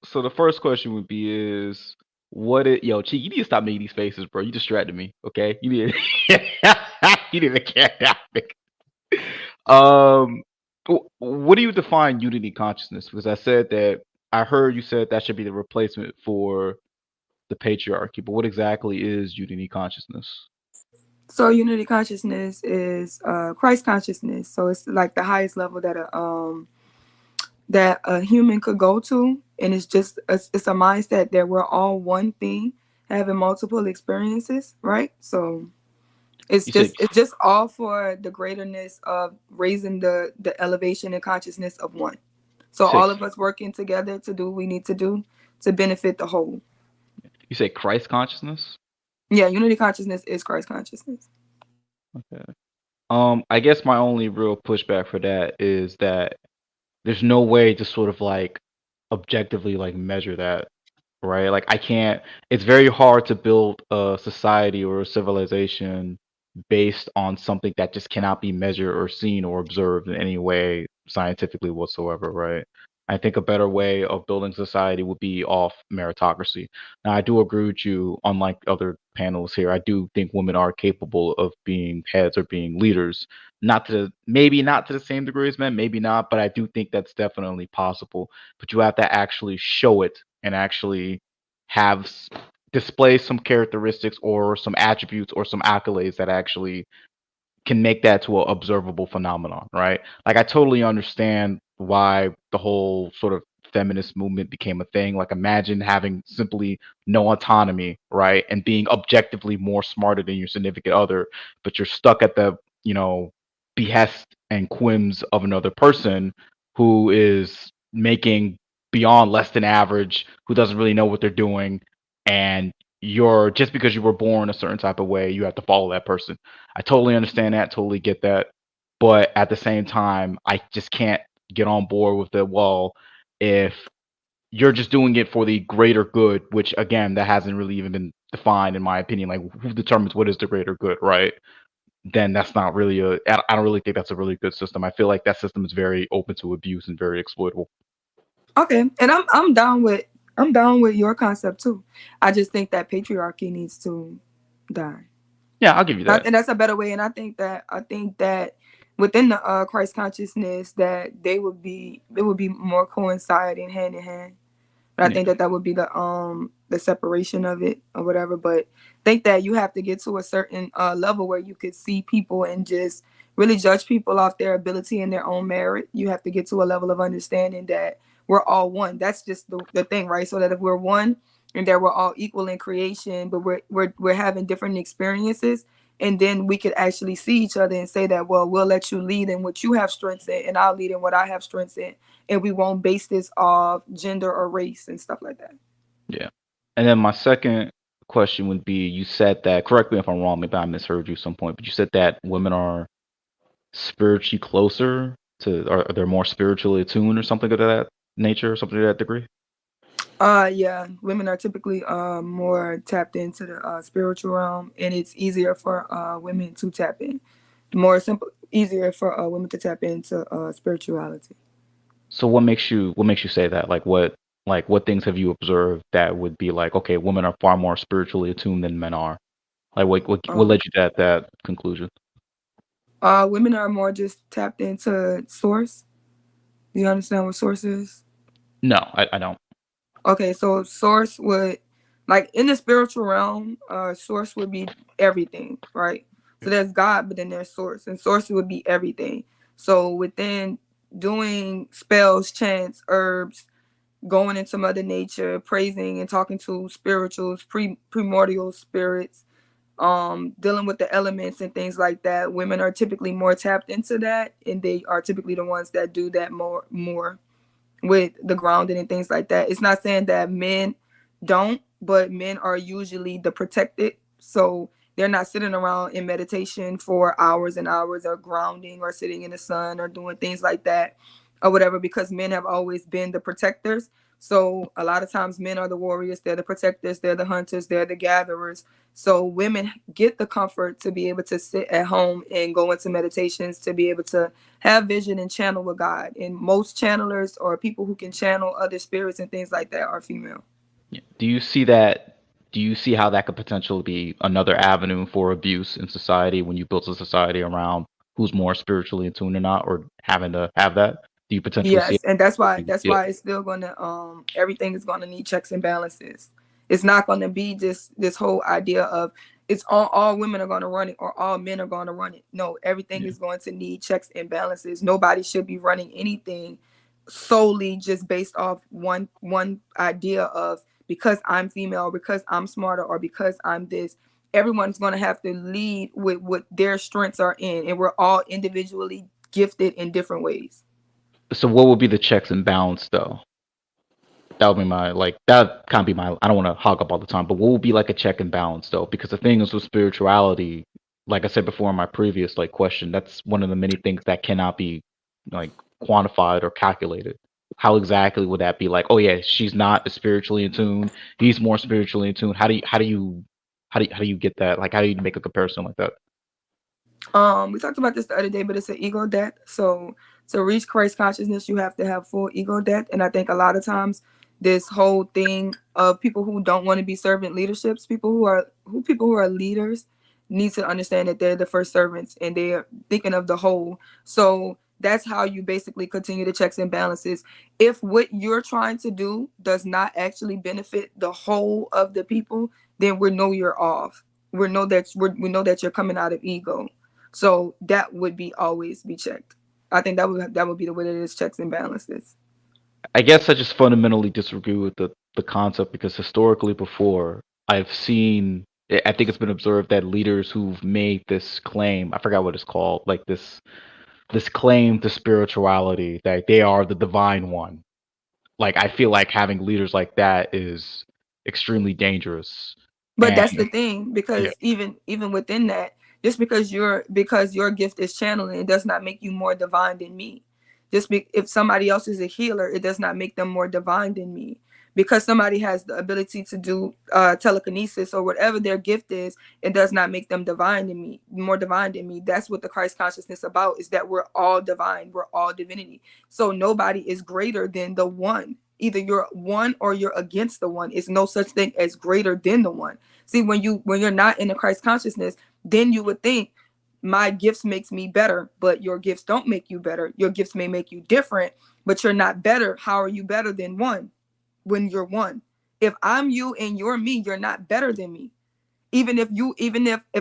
so the first question would be is yo, Chi, you need to stop making these faces, bro. You distracted me. Okay, you need you need to carry that. What do you define unity consciousness? Because I heard you said that should be the replacement for the patriarchy, but what exactly is unity consciousness? So unity consciousness is Christ consciousness. So it's like the highest level that a human could go to, and it's a mindset that we're all one thing, having multiple experiences, right? So it's just all for the greaterness of raising the elevation and consciousness of one. So all of us working together to do what we need to do to benefit the whole. You say Christ consciousness? Yeah, unity consciousness is Christ consciousness. Okay. I guess my only real pushback for that is that there's no way to sort of like objectively like measure that, right? Like it's very hard to build a society or a civilization based on something that just cannot be measured or seen or observed in any way scientifically whatsoever, right? I think a better way of building society would be off meritocracy. Now, I do agree with you, unlike other panels here. I do think women are capable of being heads or being leaders. Maybe not to the same degree as men, maybe not, but I do think that's definitely possible. But you have to actually show it and actually display some characteristics or some attributes or some accolades that actually can make that to an observable phenomenon, right? Like I totally understand why the whole sort of feminist movement became a thing. Like imagine having simply no autonomy, right? And being objectively more smarter than your significant other, but you're stuck at the, behest and whims of another person who is making beyond less than average, who doesn't really know what they're doing, and just because you were born a certain type of way, you have to follow that person. I totally understand that, totally get that. But at the same time, I just can't get on board with it. Well, if you're just doing it for the greater good, which again, that hasn't really even been defined in my opinion, like who determines what is the greater good, right? Then that's not really I don't really think that's a really good system. I feel like that system is very open to abuse and very exploitable. Okay, and I'm down with your concept too. I just think that patriarchy needs to die. Yeah, I'll give you that. And that's a better way. And I think that within the Christ consciousness, that it would be more coinciding hand in hand. But I think that would be the separation of it or whatever. But I think that you have to get to a certain level where you could see people and just really judge people off their ability and their own merit. You have to get to a level of understanding that we're all one. That's just the thing, right? So that if we're one and that we're all equal in creation, but we're having different experiences and then we could actually see each other and say that, well, we'll let you lead in what you have strengths in, and I'll lead in what I have strengths in, and we won't base this off gender or race and stuff like that. Yeah. And then my second question would be, you said that, correct me if I'm wrong, maybe I misheard you at some point, but you said that women are spiritually closer to, or they're more spiritually attuned or something of that nature, or something to that degree? Yeah, women are typically more tapped into the spiritual realm, and it's easier for women to tap in. Easier for women to tap into spirituality. So what makes you say that? Like what things have you observed that would be like, okay, women are far more spiritually attuned than men are? Like what led you to that conclusion? Women are more just tapped into source. Do you understand what source is? No, I don't. Okay, so source would, like in the spiritual realm, source would be everything, right? So there's God, but then there's source, and source would be everything. So within doing spells, chants, herbs, going into Mother Nature, praising and talking to spirituals, primordial spirits, dealing with the elements and things like that, women are typically more tapped into that, and they are typically the ones that do that more with the grounding and things like that. It's not saying that men don't, but men are usually the protected. So they're not sitting around in meditation for hours and hours, or grounding, or sitting in the sun, or doing things like that, or whatever, because men have always been the protectors. So a lot of times men are the warriors, they're the protectors, they're the hunters, they're the gatherers. So women get the comfort to be able to sit at home and go into meditations, to be able to have vision and channel with God. And most channelers, or people who can channel other spirits and things like that, are female. Do you see that? Do you see how that could potentially be another avenue for abuse in society when you build a society around who's more spiritually attuned or not, or having to have that? Do you potentially see Yes, and that's why Yeah. it's still gonna everything is gonna need checks and balances. It's not gonna be just this whole idea of it's all women are gonna run it, or all men are gonna run it. No, everything is going to need checks and balances. Nobody should be running anything solely just based off one idea of, because I'm female, because I'm smarter, or because I'm this. Everyone's gonna have to lead with what their strengths are in, and we're all individually gifted in different ways. So what would be the checks and balance though? That would be that can't be my, I don't want to hog up all the time, but what would be like a check and balance though? Because the thing is with spirituality, like I said before in my previous question, that's one of the many things that cannot be like quantified or calculated. How exactly would that be? Like, oh yeah, she's not spiritually in tune, he's more spiritually in tune. How do you get that? Like, how do you make a comparison like that? We talked about this the other day, but it's an ego death. So to reach Christ consciousness, you have to have full ego death. And I think a lot of times this whole thing of people who don't want to be servant leaderships, people who are leaders, need to understand that they're the first servants, and they're thinking of the whole. So that's how you basically continue the checks and balances. If what you're trying to do does not actually benefit the whole of the people, then we know you're off. We know that you're coming out of ego. So that would always be checked. I think that would be the way that it is, checks and balances. I guess I just fundamentally disagree with the concept, because historically before I've seen, I think it's been observed that leaders who've made this claim, I forgot what it's called, like this claim to spirituality, that they are the divine one. Like, I feel like having leaders like that is extremely dangerous. But that's And the thing, because even within that, just because your gift is channeling, it does not make you more divine than me. If somebody else is a healer, it does not make them more divine than me. Because somebody has the ability to do telekinesis or whatever their gift is, it does not make them more divine than me. That's what the Christ consciousness about, is that we're all divine, we're all divinity. So nobody is greater than the one. Either you're one or you're against the one. It's no such thing as greater than the one. See, when you're not in the Christ consciousness, then you would think my gifts makes me better, but your gifts don't make you better. Your gifts may make you different, but you're not better. How are you better than one when you're one? If I'm you and you're me, you're not better than me. Even if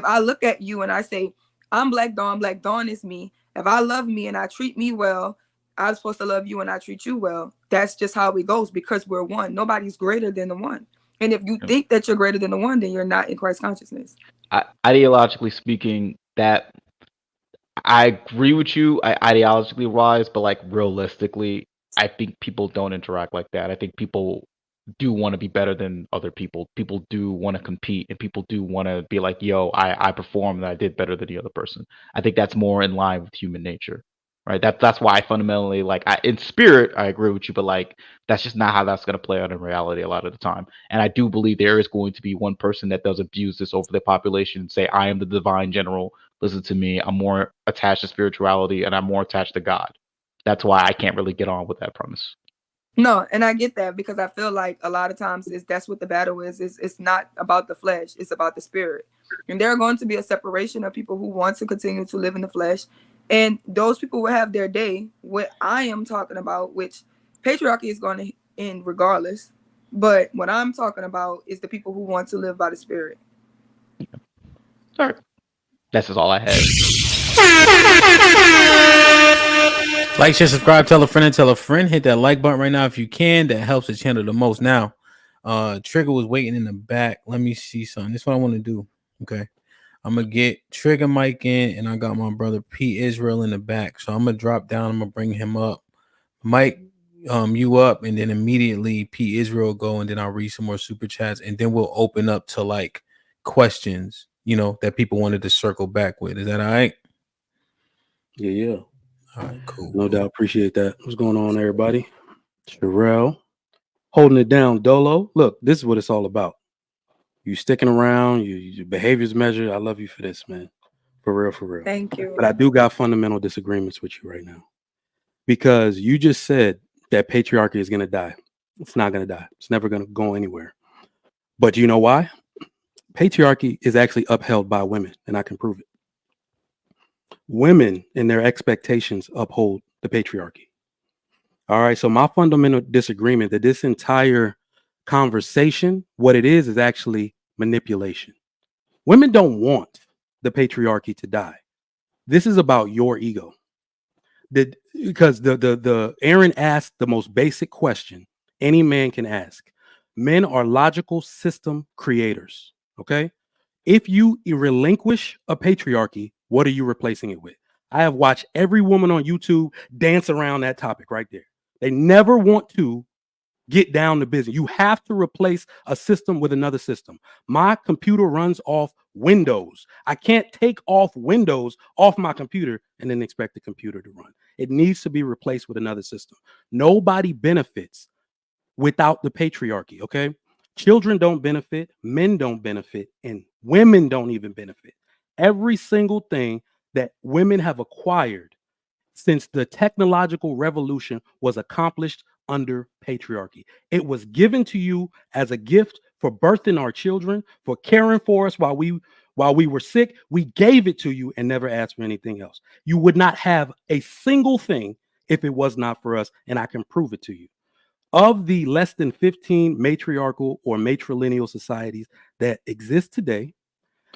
I look at you and I say, I'm Black Dawn is me. If I love me and I treat me well, I'm supposed to love you and I treat you well. That's just how it goes, because we're one. Nobody's greater than the one. And if you think that you're greater than the one, then you're not in Christ consciousness. ideologically speaking, that I agree with you, ideologically wise, but like realistically, I think people don't interact like that. I think people do want to be better than other people. People do want to compete, and people do want to be like, "Yo, I performed, and I did better than the other person." I think that's more in line with human nature, right? That's why I fundamentally like, in spirit, I agree with you, but like that's just not how that's going to play out in reality a lot of the time. And I do believe there is going to be one person that does abuse this over the population and say, "I am the divine general. Listen to me. I'm more attached to spirituality, and I'm more attached to God." That's why I can't really get on with that premise. No, and I get that because I feel like a lot of times that's what the battle is. It's not about the flesh, it's about the spirit. And there are going to be a separation of people who want to continue to live in the flesh. And those people will have their day. What I am talking about, which patriarchy is going to end regardless. But what I'm talking about is the people who want to live by the spirit. All right. That's just all I had. Like, share, subscribe, tell a friend, and tell a friend. Hit that like button right now if you can. That helps the channel the most. Now, Trigger was waiting in the back. Let me see something. This is what I want to do. Okay. I'm going to get Trigger Mike in, and I got my brother P. Israel in the back. So I'm going to drop down. I'm going to bring him up. Mike, you up, and then immediately P. Israel go, and then I'll read some more super chats, and then we'll open up to like questions, that people wanted to circle back with. Is that all right? Yeah. All right, cool. No doubt. Appreciate that. What's going on, everybody? Sherelle, holding it down. Dolo, look, this is what it's all about. You sticking around, your behavior's measured. I love you for this, man. For real. Thank you. But I do got fundamental disagreements with you right now. Because you just said that patriarchy is going to die. It's not going to die. It's never going to go anywhere. But you know why? Patriarchy is actually upheld by women, and I can prove it. Women and their expectations uphold the patriarchy. All right. So my fundamental disagreement that this entire conversation, what it is actually manipulation. Women don't want the patriarchy to die. This is about your ego. Because the Aaron asked the most basic question any man can ask. Men are logical system creators. Okay. If you relinquish a patriarchy, what are you replacing it with? I have watched every woman on YouTube dance around that topic right there. They never want to get down to business. You have to replace a system with another system. My computer runs off Windows. I can't take off Windows off my computer and then expect the computer to run. It needs to be replaced with another system. Nobody benefits without the patriarchy, okay? Children don't benefit, men don't benefit, and women don't even benefit. Every single thing that women have acquired since the technological revolution was accomplished under patriarchy. It was given to you as a gift for birthing our children, for caring for us while we were sick. We gave it to you and never asked for anything else. You would not have a single thing if it was not for us, and I can prove it to you. Of the less than 15 matriarchal or matrilineal societies that exist today,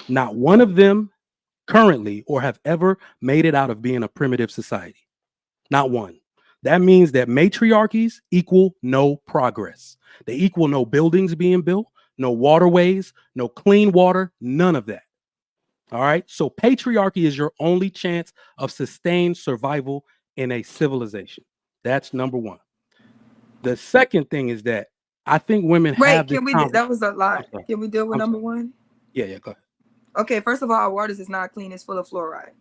not one of them currently or have ever made it out of being a primitive society. Not one. That means that matriarchies equal no progress. They equal no buildings being built, no waterways, no clean water, none of that. All right. So patriarchy is your only chance of sustained survival in a civilization. That's number one. The second thing is that I think women have this. That was a lot. Can we deal with number one? Yeah, go ahead. Okay, first of all, our waters is not clean, it's full of fluoride.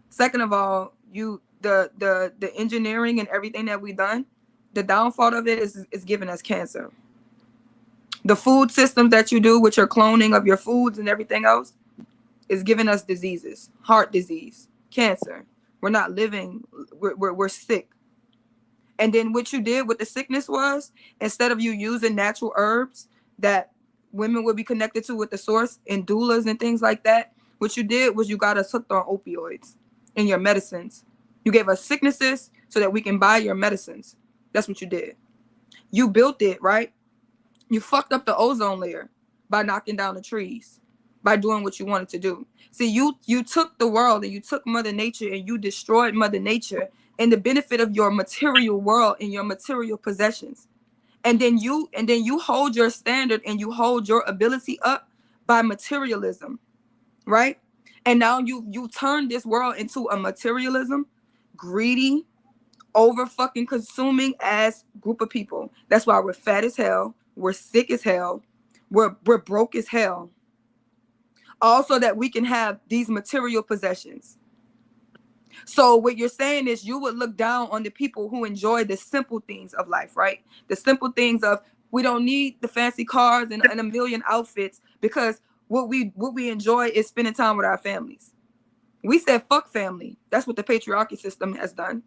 Second of all, the engineering and everything that we've done, the downfall of it is giving us cancer. The food system that you do with your cloning of your foods and everything else is giving us diseases, heart disease, cancer. We're not living, we're sick. And then what you did with the sickness was, instead of you using natural herbs that women would be connected to with the source and doulas and things like that, what you did was you got us hooked on opioids in your medicines. You gave us sicknesses so that we can buy your medicines. That's what you did. You built it, right? You fucked up the ozone layer by knocking down the trees, by doing what you wanted to do. See, you took the world and you took Mother Nature and you destroyed Mother Nature and the benefit of your material world and your material possessions. And then you hold your standard and you hold your ability up by materialism. right? And now you turn this world into a materialism, greedy, over fucking consuming ass group of people. That's why we're fat as hell, we're sick as hell, we're broke as hell. Also that we can have these material possessions. So what you're saying is you would look down on the people who enjoy the simple things of life, right? The simple things of we don't need the fancy cars and a million outfits, because what we enjoy is spending time with our families. We said fuck family. That's what the patriarchy system has done.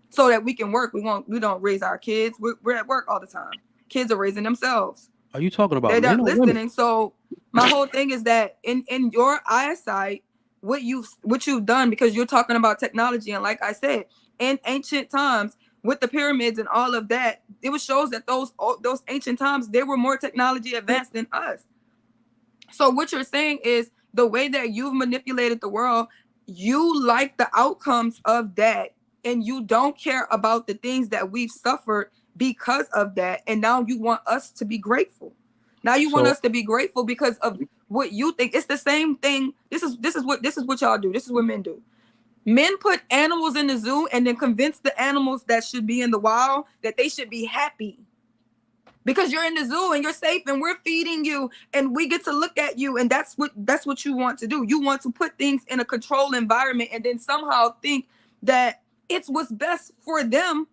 So that we can work. We don't raise our kids. We're at work all the time. Kids are raising themselves. Are you talking about They're men not or listening. women? So my whole thing is that in your eyesight, what you've done, because you're talking about technology, and like I said, in ancient times with the pyramids and all of that, it shows that those ancient times, they were more technology advanced than us. So what you're saying is the way that you've manipulated the world, you like the outcomes of that, and you don't care about the things that we've suffered because of that. And now you want us to be grateful. Now you want us to be grateful because of what you think. It's the same thing. This is what y'all do. This is what men do. Men put animals in the zoo and then convince the animals that should be in the wild that they should be happy. Because you're in the zoo and you're safe and we're feeding you and we get to look at you, and that's what you want to do. You want to put things in a controlled environment and then somehow think that it's what's best for them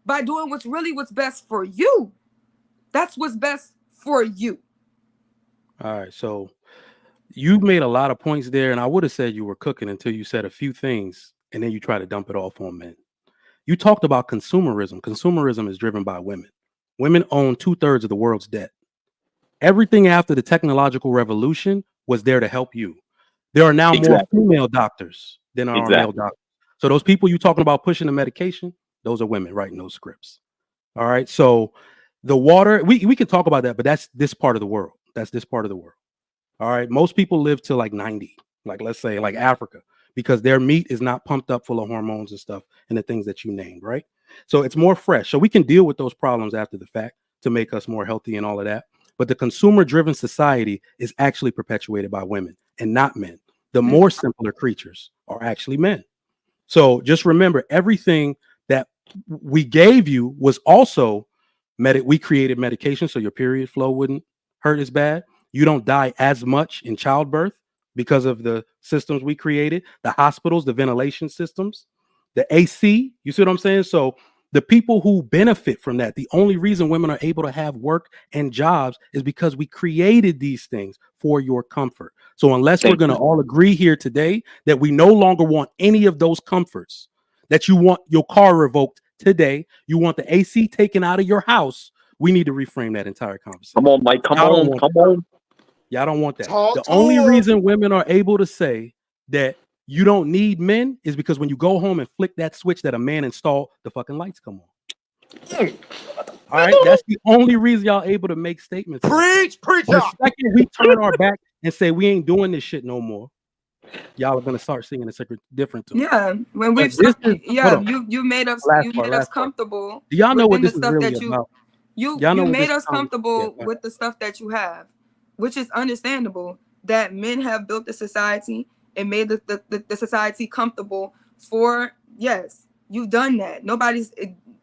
by doing what's best for you. That's what's best for you. All right, so you made a lot of points there, and I would have said you were cooking until you said a few things, and then you try to dump it off on men. You talked about consumerism. Consumerism is driven by women. Women own 2/3 of the world's debt. Everything after the technological revolution was there to help you. There are now more female doctors than there are male doctors. So those people you talking about pushing the medication, those are women writing those scripts. All right. So the water, we can talk about that, but that's this part of the world. That's this part of the world. All right. Most people live to like 90, like let's say like Africa, because their meat is not pumped up full of hormones and stuff and the things that you named, right? So it's more fresh. So we can deal with those problems after the fact to make us more healthy and all of that. But the consumer-driven society is actually perpetuated by women and not men. The more simpler creatures are actually men. So just remember, everything that we gave you was also we created medication so your period flow wouldn't hurt as bad. You don't die as much in childbirth because of the systems we created, the hospitals, the ventilation systems, the AC. You see what I'm saying? So the people who benefit from that, the only reason women are able to have work and jobs is because we created these things for your comfort. So unless we're going to all agree here today that we no longer want any of those comforts, that you want your car revoked today, you want the AC taken out of your house, we need to reframe that entire conversation. Come on, Mike. Come on. Y'all don't want that. Talk The to only him. reason women are able to say that you don't need men is because when you go home and flick that switch that a man installed, the fucking lights come on. All right, that's the only reason y'all able to make statements. Preach. The second we turn our back and say we ain't doing this shit no more, y'all are gonna start singing a different tune. Yeah, when we've you made us comfortable. Do y'all know what within this the is stuff really that about? You made us comfortable with the stuff that you have, which is understandable. That men have built the society and made the society comfortable for, yes, you've done that. Nobody's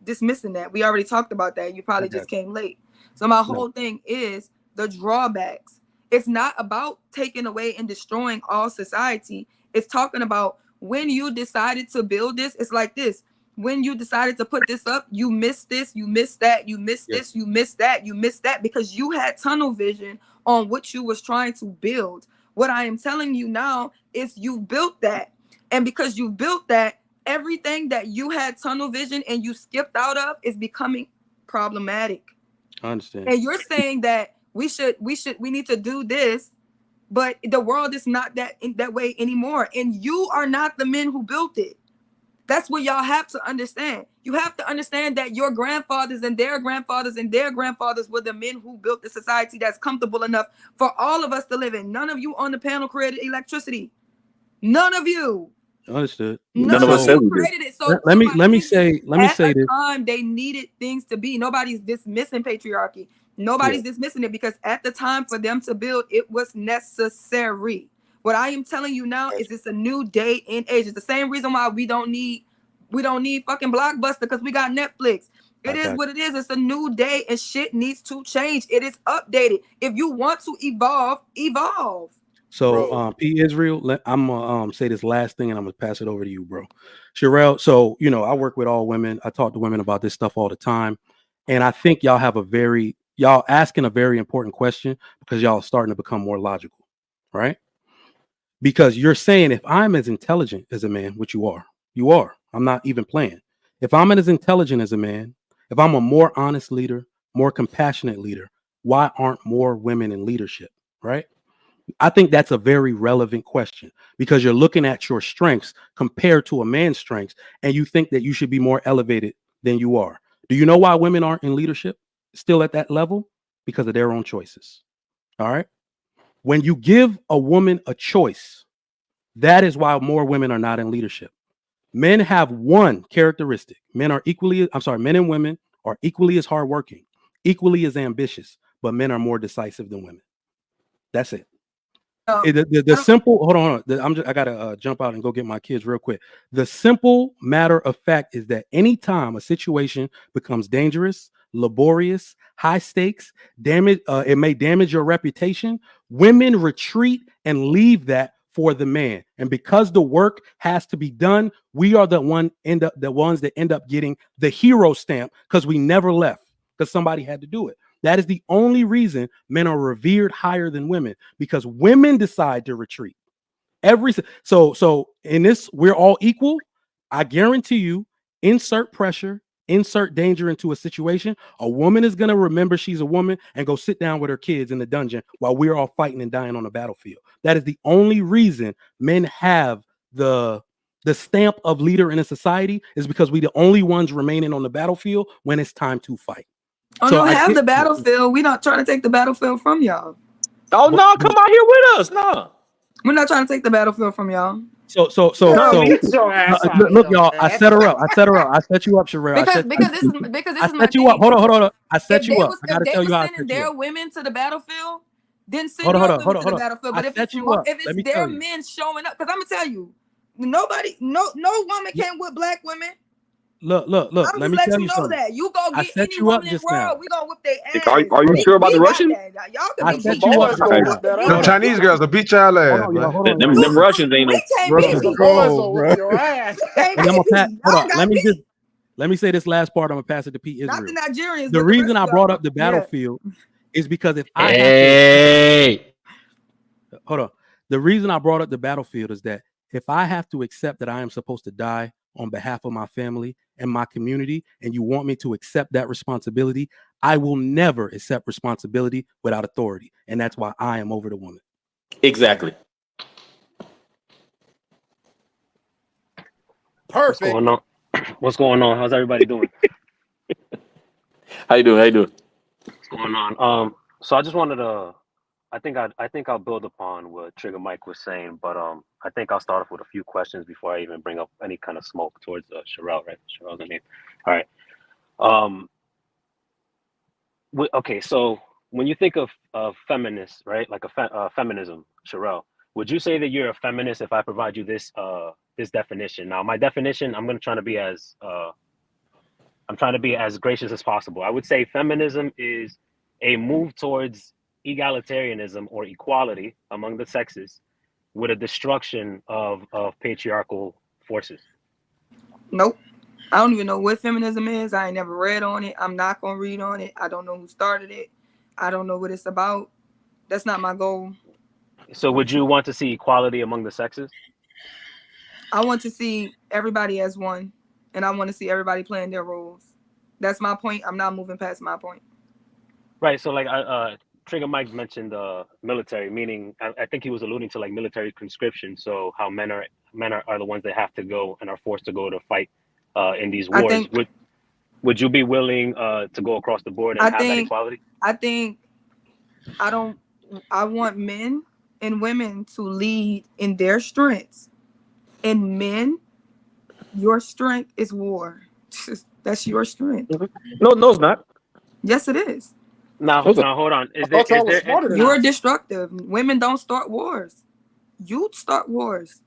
dismissing that. We already talked about that. You probably just came late. So my whole thing is the drawbacks. It's not about taking away and destroying all society. It's talking about when you decided to build this, it's like this. When you decided to put this up, you missed this, you missed that, you missed this, you missed that, you missed that, because you had tunnel vision on what you was trying to build. What I am telling you now is you built that. And because you built that, everything that you had tunnel vision and you skipped out of is becoming problematic. I understand. And you're saying that we need to do this, but the world is not that way anymore. And you are not the men who built it. That's what y'all have to understand. You have to understand that your grandfathers and their grandfathers and their grandfathers were the men who built the society that's comfortable enough for all of us to live in. None of you on the panel created electricity. None of you. Understood. None of us created it. So let me say at this. the time they needed things to be. Nobody's dismissing patriarchy. Nobody's dismissing it, because at the time for them to build, it was necessary. What I am telling you now is it's a new day and age. It's the same reason why we don't need fucking Blockbuster, because we got Netflix. It is what it is. It's a new day and shit needs to change. It is updated. If you want to evolve, evolve. So, P. Israel, I'm gonna say this last thing, and I'm gonna pass it over to you, bro. Sherelle, so I work with all women. I talk to women about this stuff all the time, and I think y'all asking a very important question because y'all are starting to become more logical, right? Because you're saying if I'm as intelligent as a man, which you are. I'm not even playing. If I'm as intelligent as a man, if I'm a more honest leader, more compassionate leader, why aren't more women in leadership, right? I think that's a very relevant question because you're looking at your strengths compared to a man's strengths, and you think that you should be more elevated than you are. Do you know why women aren't in leadership still at that level? Because of their own choices. All right. When you give a woman a choice, that is why more women are not in leadership. Men have one characteristic. Men and women are equally as hardworking, equally as ambitious, but men are more decisive than women. That's it. The simple, hold on. I gotta jump out and go get my kids real quick. The simple matter of fact is that anytime a situation becomes dangerous, laborious, high stakes, it may damage your reputation. Women retreat and leave that for the man, and because the work has to be done, we are the ones that end up getting the hero stamp because we never left because somebody had to do it. That is the only reason men are revered higher than women, because women decide to retreat. So in this, we're all equal. I guarantee you, insert pressure, insert danger into a situation, a woman is going to remember she's a woman and go sit down with her kids in the dungeon while we're all fighting and dying on the battlefield. That is the only reason men have the stamp of leader in a society, is because we're the only ones remaining on the battlefield when it's time to fight. Oh, so no, have the battlefield. We're not trying to take the battlefield from y'all. Oh no, come out here with us. No. We're not trying to take the battlefield from y'all. So look, y'all. I set her up. I set you up, Sherelle. Because this is I set you up. Hold on. I set you up. I gotta tell you how I set you up. Their women to the battlefield, then send your women to the battlefield. But if it's their men showing up, because I'm gonna tell you, no woman can whip black women. Look. Let me tell you something. That. You go get any woman in the world, we gonna whip their ass. Are you sure about the Russians? Y'all I set you up. The Chinese girls will beat y'all ass. Them Russians ain't no. Hold on. Let me say this last part. I'm gonna pass it to Pete Israel. Not the Nigerians. The reason I brought up the battlefield is because if I hold on. The reason I brought up the battlefield is that if I have to accept that I am supposed to die on behalf of my family and my community, and you want me to accept that responsibility, I will never accept responsibility without authority. And that's why I am over the woman. Exactly. Perfect. What's going on? How's everybody doing? How you doing? What's going on? So I just wanted to, I think I'll build upon what Trigger Mike was saying, but I think I'll start off with a few questions before I even bring up any kind of smoke towards Sherelle, right? Sherelle's name. All right. Okay, so when you think of feminists, right, like feminism, Sherelle, would you say that you're a feminist if I provide you this this definition? Now, my definition, I'm trying to be as gracious as possible. I would say feminism is a move towards egalitarianism or equality among the sexes with a destruction of patriarchal forces. Nope. I don't even know what feminism is. I ain't never read on it. I'm not gonna read on it. I don't know who started it. I don't know what it's about. That's not my goal. So would you want to see equality among the sexes? I want to see everybody as one, and I want to see everybody playing their roles. That's my point. I'm not moving past my point. Right. So like Trigger Mike mentioned military, meaning I think he was alluding to like military conscription. So how men are the ones that have to go and are forced to go to fight in these wars. Would you be willing to go across the board and have that equality? I want men and women to lead in their strengths. And men, your strength is war. That's your strength. No, it's not. Yes, it is. Now hold on. You're destructive. Women don't start wars. You start wars.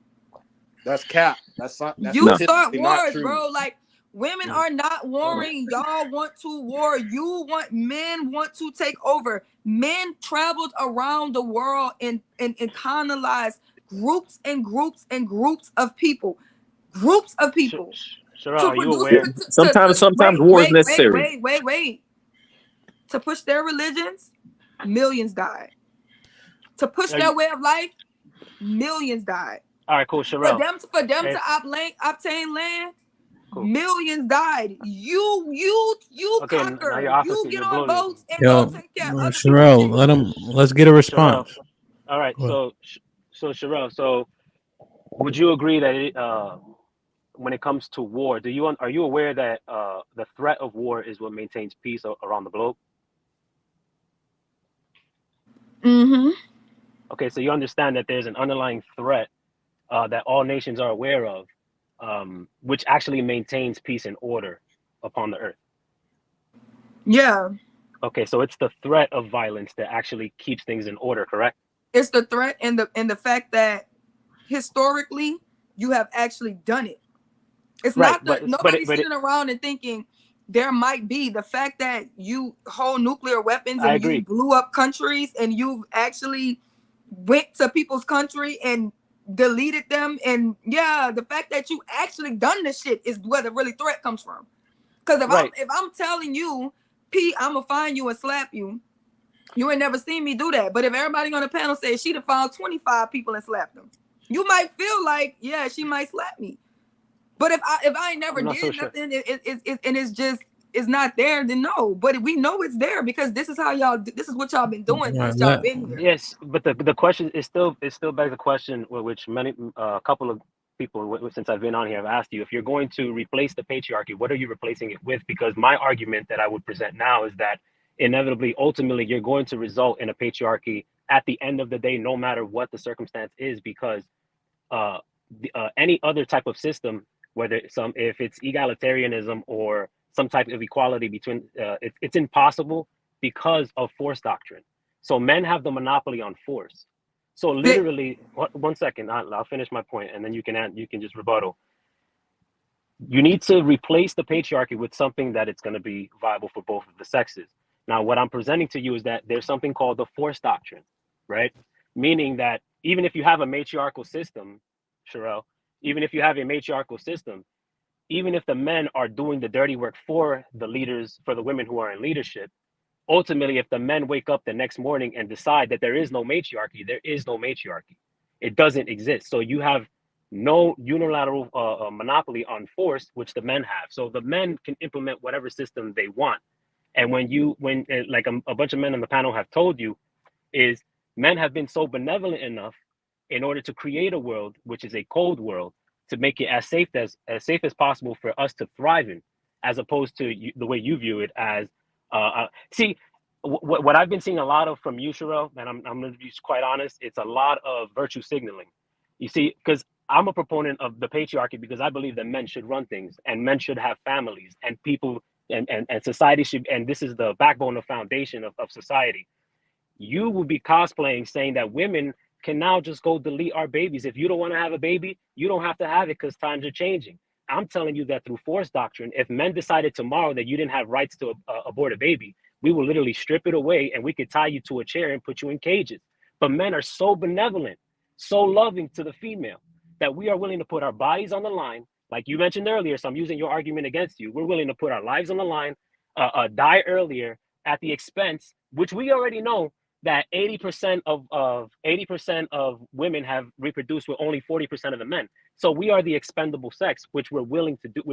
That's cap. That's You start statistically not wars, true. bro. Like women are not warring. Y'all want to war. You want men want to take over. Men traveled around the world and colonized groups and groups and groups of people. Groups of people. Sherelle, To are you produce aware? Sometimes war is necessary. wait. To push their religions, millions died. To push their way of life, millions died. All right, cool, Sherelle. For them to obtain land, millions died. You Okay, conquer. now you're You opposite. get You're on bloating. boats and Yo, go take care of other Sherelle, let's get a response. Sherelle. All right, Go so Sherelle, so would you agree that when it comes to war, are you aware that the threat of war is what maintains peace around the globe? Mm-hmm. Okay, so you understand that there's an underlying threat that all nations are aware of, which actually maintains peace and order upon the earth. Yeah. Okay, so it's the threat of violence that actually keeps things in order, correct? It's the threat and the fact that historically you have actually done it. It's right, not nobody's sitting around and thinking there might be. The fact that you hold nuclear weapons and you blew up countries and you actually went to people's country and deleted them, and the fact that you actually done this shit is where the really threat comes from. Because if I'm telling you, P, I'm gonna find you and slap you, you ain't never seen me do that. But if everybody on the panel says she'd have found 25 people and slapped them, you might feel like, yeah, she might slap me. But if I ain't never did nothing, and it's not there, then no. But we know it's there because this is what y'all been doing since y'all been here. Yes, but the question is still begs the question, which many a couple of people since I've been on here have asked you: if you're going to replace the patriarchy, what are you replacing it with? Because my argument that I would present now is that inevitably, ultimately, you're going to result in a patriarchy at the end of the day, no matter what the circumstance is, because any other type of system, whether if it's egalitarianism or some type of equality between, it's impossible because of force doctrine. So men have the monopoly on force. So literally, 1 second, I'll finish my point, and then you can just rebuttal. You need to replace the patriarchy with something that it's going to be viable for both of the sexes. Now, what I'm presenting to you is that there's something called the force doctrine, right? Meaning that even if you have a matriarchal system, Sherelle, even if you have a matriarchal system, even if the men are doing the dirty work for the leaders, for the women who are in leadership, ultimately, if the men wake up the next morning and decide that there is no matriarchy, there is no matriarchy. It doesn't exist. So you have no unilateral monopoly on force, which the men have. So the men can implement whatever system they want. And when like a bunch of men on the panel have told you, is men have been so benevolent enough in order to create a world, which is a cold world, to make it as safe as possible for us to thrive in, as opposed to the way you view it as, see, what I've been seeing a lot of from you, Sherelle, and I'm going to be quite honest, it's a lot of virtue signaling. You see, because I'm a proponent of the patriarchy because I believe that men should run things and men should have families and people and society should, and this is the backbone of foundation of society. You will be cosplaying saying that women can now just go delete our babies. If you don't want to have a baby, you don't have to have it because times are changing. I'm telling you that through force doctrine, if men decided tomorrow that you didn't have rights to abort a baby, we will literally strip it away and we could tie you to a chair and put you in cages. But men are so benevolent, so loving to the female that we are willing to put our bodies on the line. Like you mentioned earlier, so I'm using your argument against you. We're willing to put our lives on the line, die earlier at the expense, which we already know that 80% of women have reproduced with only 40% of the men. So we are the expendable sex, which we're willing to do,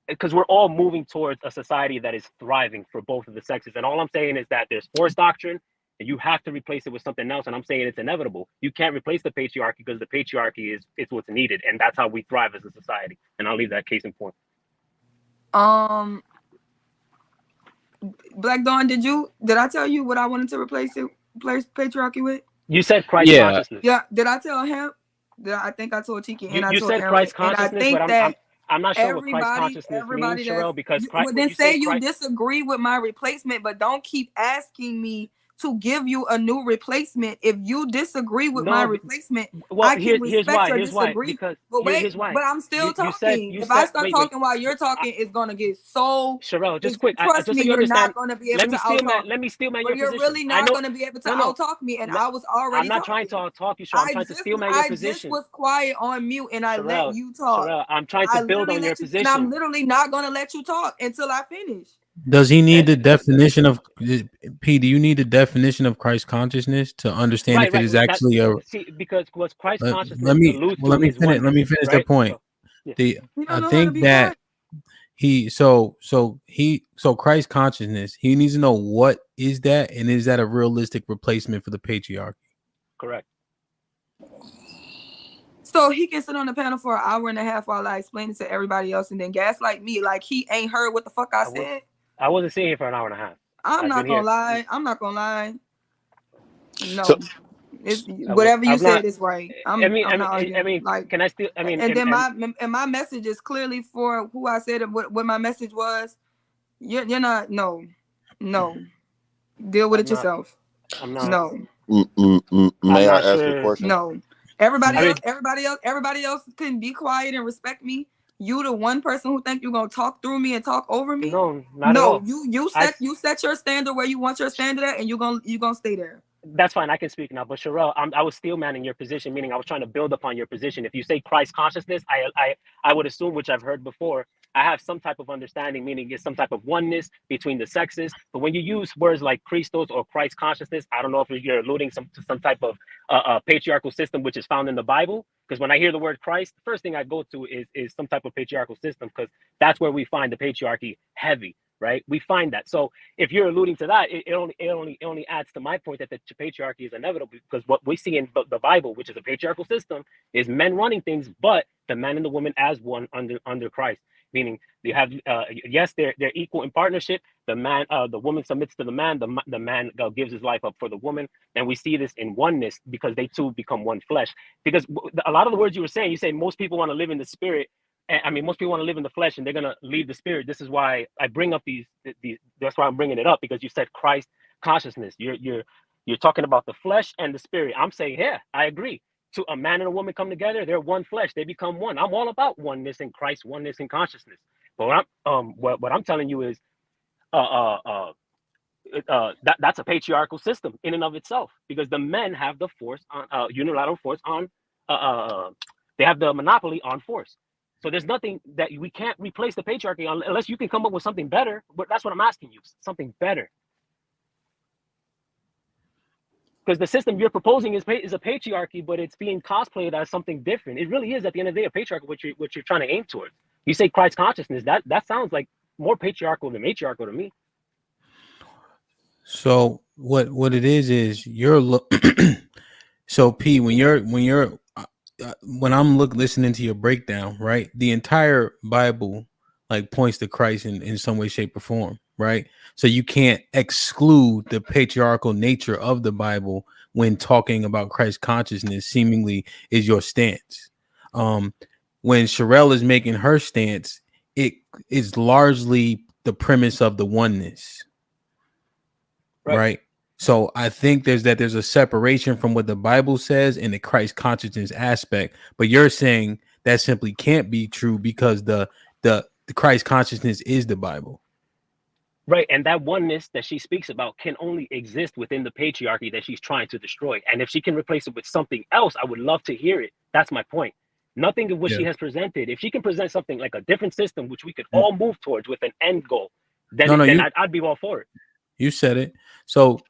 because we're all moving towards a society that is thriving for both of the sexes. And all I'm saying is that there's force doctrine, and you have to replace it with something else. And I'm saying it's inevitable. You can't replace the patriarchy because the patriarchy is what's needed, and that's how we thrive as a society. And I'll leave that case in point. Black Dawn, did I tell you what I wanted to replace patriarchy with? You said Christ consciousness. Yeah. Did I tell him? I think I told Chiki and I told said Aaron. Christ consciousness, but I'm not sure what Christ consciousness means, Sherelle, because then say you disagree with my replacement, but don't keep asking me to give you a new replacement. If you disagree with my No, replacement, well, I can here's respect why. your Here's why. disagreement. Because But here's wait, why. but I'm still You said talking. If I start wait. talking while you're talking, it's gonna get so. Sherelle, just quick. Trust Just so me, you you're not understand. gonna be able to out talk Let me. me steel man But your you're position. really I not know. gonna be able to No. out talk me, and Le- I was I'm already not trying talking. to talk you, Sherelle. I'm trying to steel man your I just position. was quiet on mute and I let Sherelle, you talk. I'm trying to I build literally on your let you, and I'm position. literally not gonna let you talk until I finish. Does he need the definition of P? Do you need the definition of Christ consciousness to understand if it Right. is actually a? See, because what Christ Let consciousness me alludes to is finish. Let oneness, me finish the right? point. Yeah. You don't I know how to think be that quiet. so Christ consciousness. He needs to know what is that, and is that a realistic replacement for the patriarchy? Correct. So he can sit on the panel for an hour and a half while I explain it to everybody else and then gaslight me like he ain't heard what the fuck I said. I wasn't sitting here for an hour and a half. I'm I've not been gonna here. lie. I'm not gonna lie. No. So It's whatever you I'm said not. is right. I I'm not arguing. Like, can I still? I mean, and then my message is clearly for who I said what my message was. You're not. No. Deal with it yourself. I'm not. No. May I not ask a sure. question? No. Everybody else can be quiet and respect me. You the one person who think you're gonna talk through me and talk over me. No, not at all. You set your standard where you want your standard at, and you're gonna stay there. That's fine. I can speak now. But Sherelle, I was steel manning your position, meaning I was trying to build upon your position. If you say Christ consciousness, I would assume, which I've heard before, I have some type of understanding, meaning it's some type of oneness between the sexes. But when you use words like Christos or Christ consciousness, I don't know if you're alluding to some type of patriarchal system which is found in the Bible. Because when I hear the word Christ, the first thing I go to is some type of patriarchal system, because that's where we find the patriarchy heavy. Right, we find that. So if you're alluding to that, it only adds to my point that the patriarchy is inevitable, because what we see in the Bible, which is a patriarchal system, is men running things, but the man and the woman as one under Christ. Meaning you have yes, they're equal in partnership. The woman submits to the man. The man gives his life up for the woman, and we see this in oneness because they two become one flesh. Because a lot of the words you were saying, you say most people want to live in the spirit. I mean, most people want to live in the flesh, and they're gonna leave the spirit. This is why I bring up these. That's why I'm bringing it up, because you said Christ consciousness. You're talking about the flesh and the spirit. I'm saying, yeah, I agree. To a man and a woman come together, they're one flesh. They become one. I'm all about oneness in Christ, oneness in consciousness. But what I'm telling you is, that's a patriarchal system in and of itself, because the men have the force on unilateral force on. They have the monopoly on force. So there's nothing that we can't replace the patriarchy unless you can come up with something better. But that's what I'm asking you, something better. Because the system you're proposing is a patriarchy, but it's being cosplayed as something different. It really is, at the end of the day, a patriarchy, what you're trying to aim towards. You say Christ consciousness, that sounds like more patriarchal than matriarchal to me. So what it is you're so P, when I'm listening to your breakdown, right? The entire Bible like points to Christ in some way, shape, or form, right? So you can't exclude the patriarchal nature of the Bible when talking about Christ consciousness. Seemingly is your stance. When Sherelle is making her stance, it is largely the premise of the oneness, right? So I think there's a separation from what the Bible says in the Christ consciousness aspect, but you're saying that simply can't be true because the Christ consciousness is the Bible. Right, and that oneness that she speaks about can only exist within the patriarchy that she's trying to destroy. And if she can replace it with something else, I would love to hear it. That's my point. Nothing of what she has presented. If she can present something like a different system, which we could all move towards with an end goal, then I'd be all for it. You said it. So,